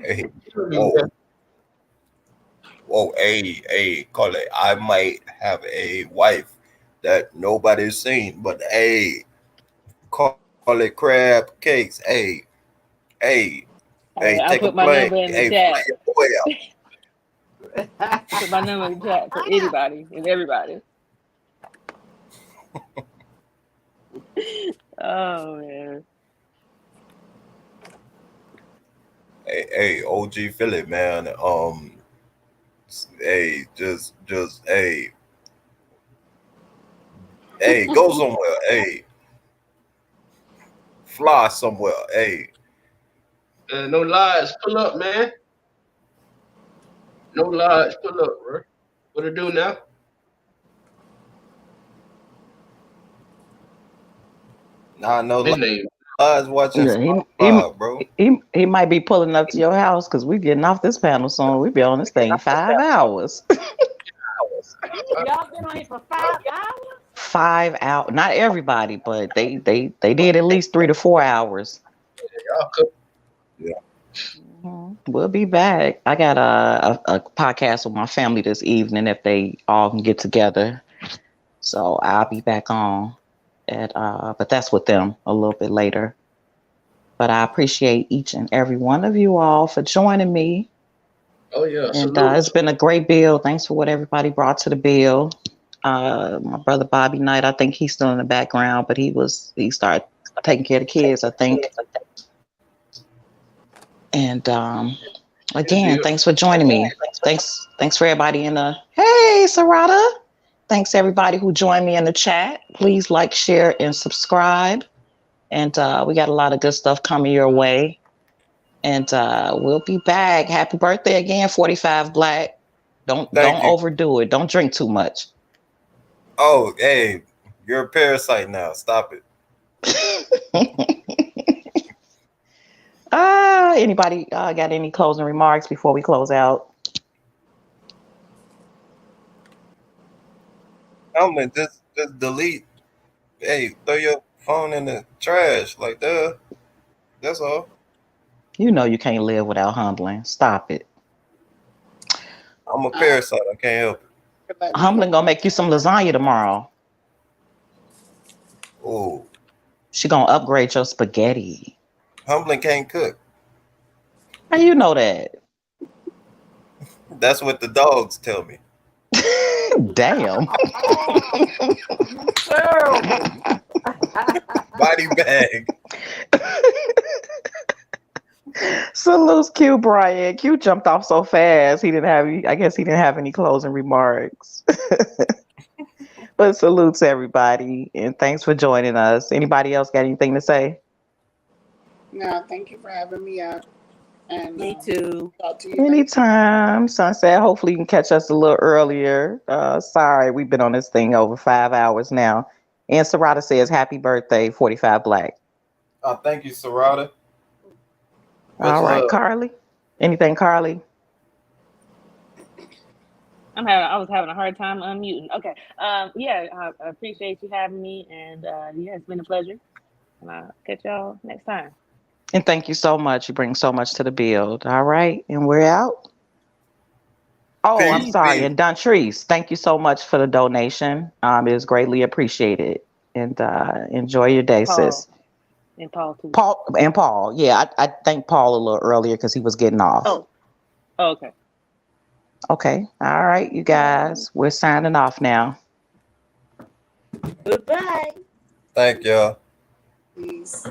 hey, whoa, whoa, call it. I might have a wife that nobody's seen, but call it crab cakes. Hey, All right, take I'll a put my plane. number in the Hey, fly chat. your boy out. Put my number in the chat for anybody and everybody. Oh man. Hey, OG Philly, man. Hey, go somewhere. Hey, fly somewhere. Hey, No lies. Pull up, man. No lies. Pull up, bro. What to do now? nah, no His name. lies watching Yeah, SpongeBob, bro. he might be pulling up to your house because we getting off this panel soon. We be on this thing 5 hours. Y'all been on here for 5 hours? 5 hours. Not everybody, but they did at least 3 to 4 hours. Y'all cook. Yeah. We'll be back. I got a podcast with my family this evening if they all can get together. So I'll be back on at but that's with them a little bit later. But I appreciate each and every one of you all for joining me. Oh yeah. And Salute. it's been a great bill. Thanks for what everybody brought to the bill. My brother Bobby Knight, I think he's still in the background, but he started taking care of the kids, I think. And Good again, deal. thanks for joining me. Thanks for everybody in the hey Sarada. Thanks everybody who joined me in the chat. Please like, share, and subscribe. And we got a lot of good stuff coming your way. And we'll be back. Happy birthday again, 45 Black. Don't Thank you. overdo it. Don't drink too much. Oh, hey, you're a parasite now. Stop it. Anybody got any closing remarks before we close out? I'm just delete. Hey, throw your phone in the trash. Like that. That's all. You know you can't live without humbling. Stop it. I'm a parasite. I can't help it. Let me Humbling gonna make you some lasagna tomorrow. Oh, She gonna upgrade your spaghetti. humbling can't cook. How you know that? That's what the dogs tell me. Damn. You terrible. Body bag. Salutes Q Brian. Q jumped off so fast. I guess he didn't have any closing remarks. But salutes everybody and thanks for joining us. Anybody else got anything to say? No, thank you for having me up. And Me too. talk to you later. Anytime, Sunset. Hopefully you can catch us a little earlier. Sorry, we've been on this thing over 5 hours now. And Sarada says happy birthday, 45 Black. Thank you, Sarada. Much All right, love. Carly. Anything, Carly? I was having a hard time unmuting. Okay. Yeah, I appreciate you having me, and yeah, it's been a pleasure. And I'll catch y'all next time. And thank you so much. You bring so much to the build. All right, and we're out. Oh, I'm Peace. sorry. Peace. And Dontrice, thank you so much for the donation. It is greatly appreciated. And enjoy your day, Paul. sis. And Paul too. Paul. Yeah, I thanked Paul a little earlier because he was getting off. Oh, okay. Okay. All right, you guys. We're signing off now. Goodbye. Thank y'all. Peace.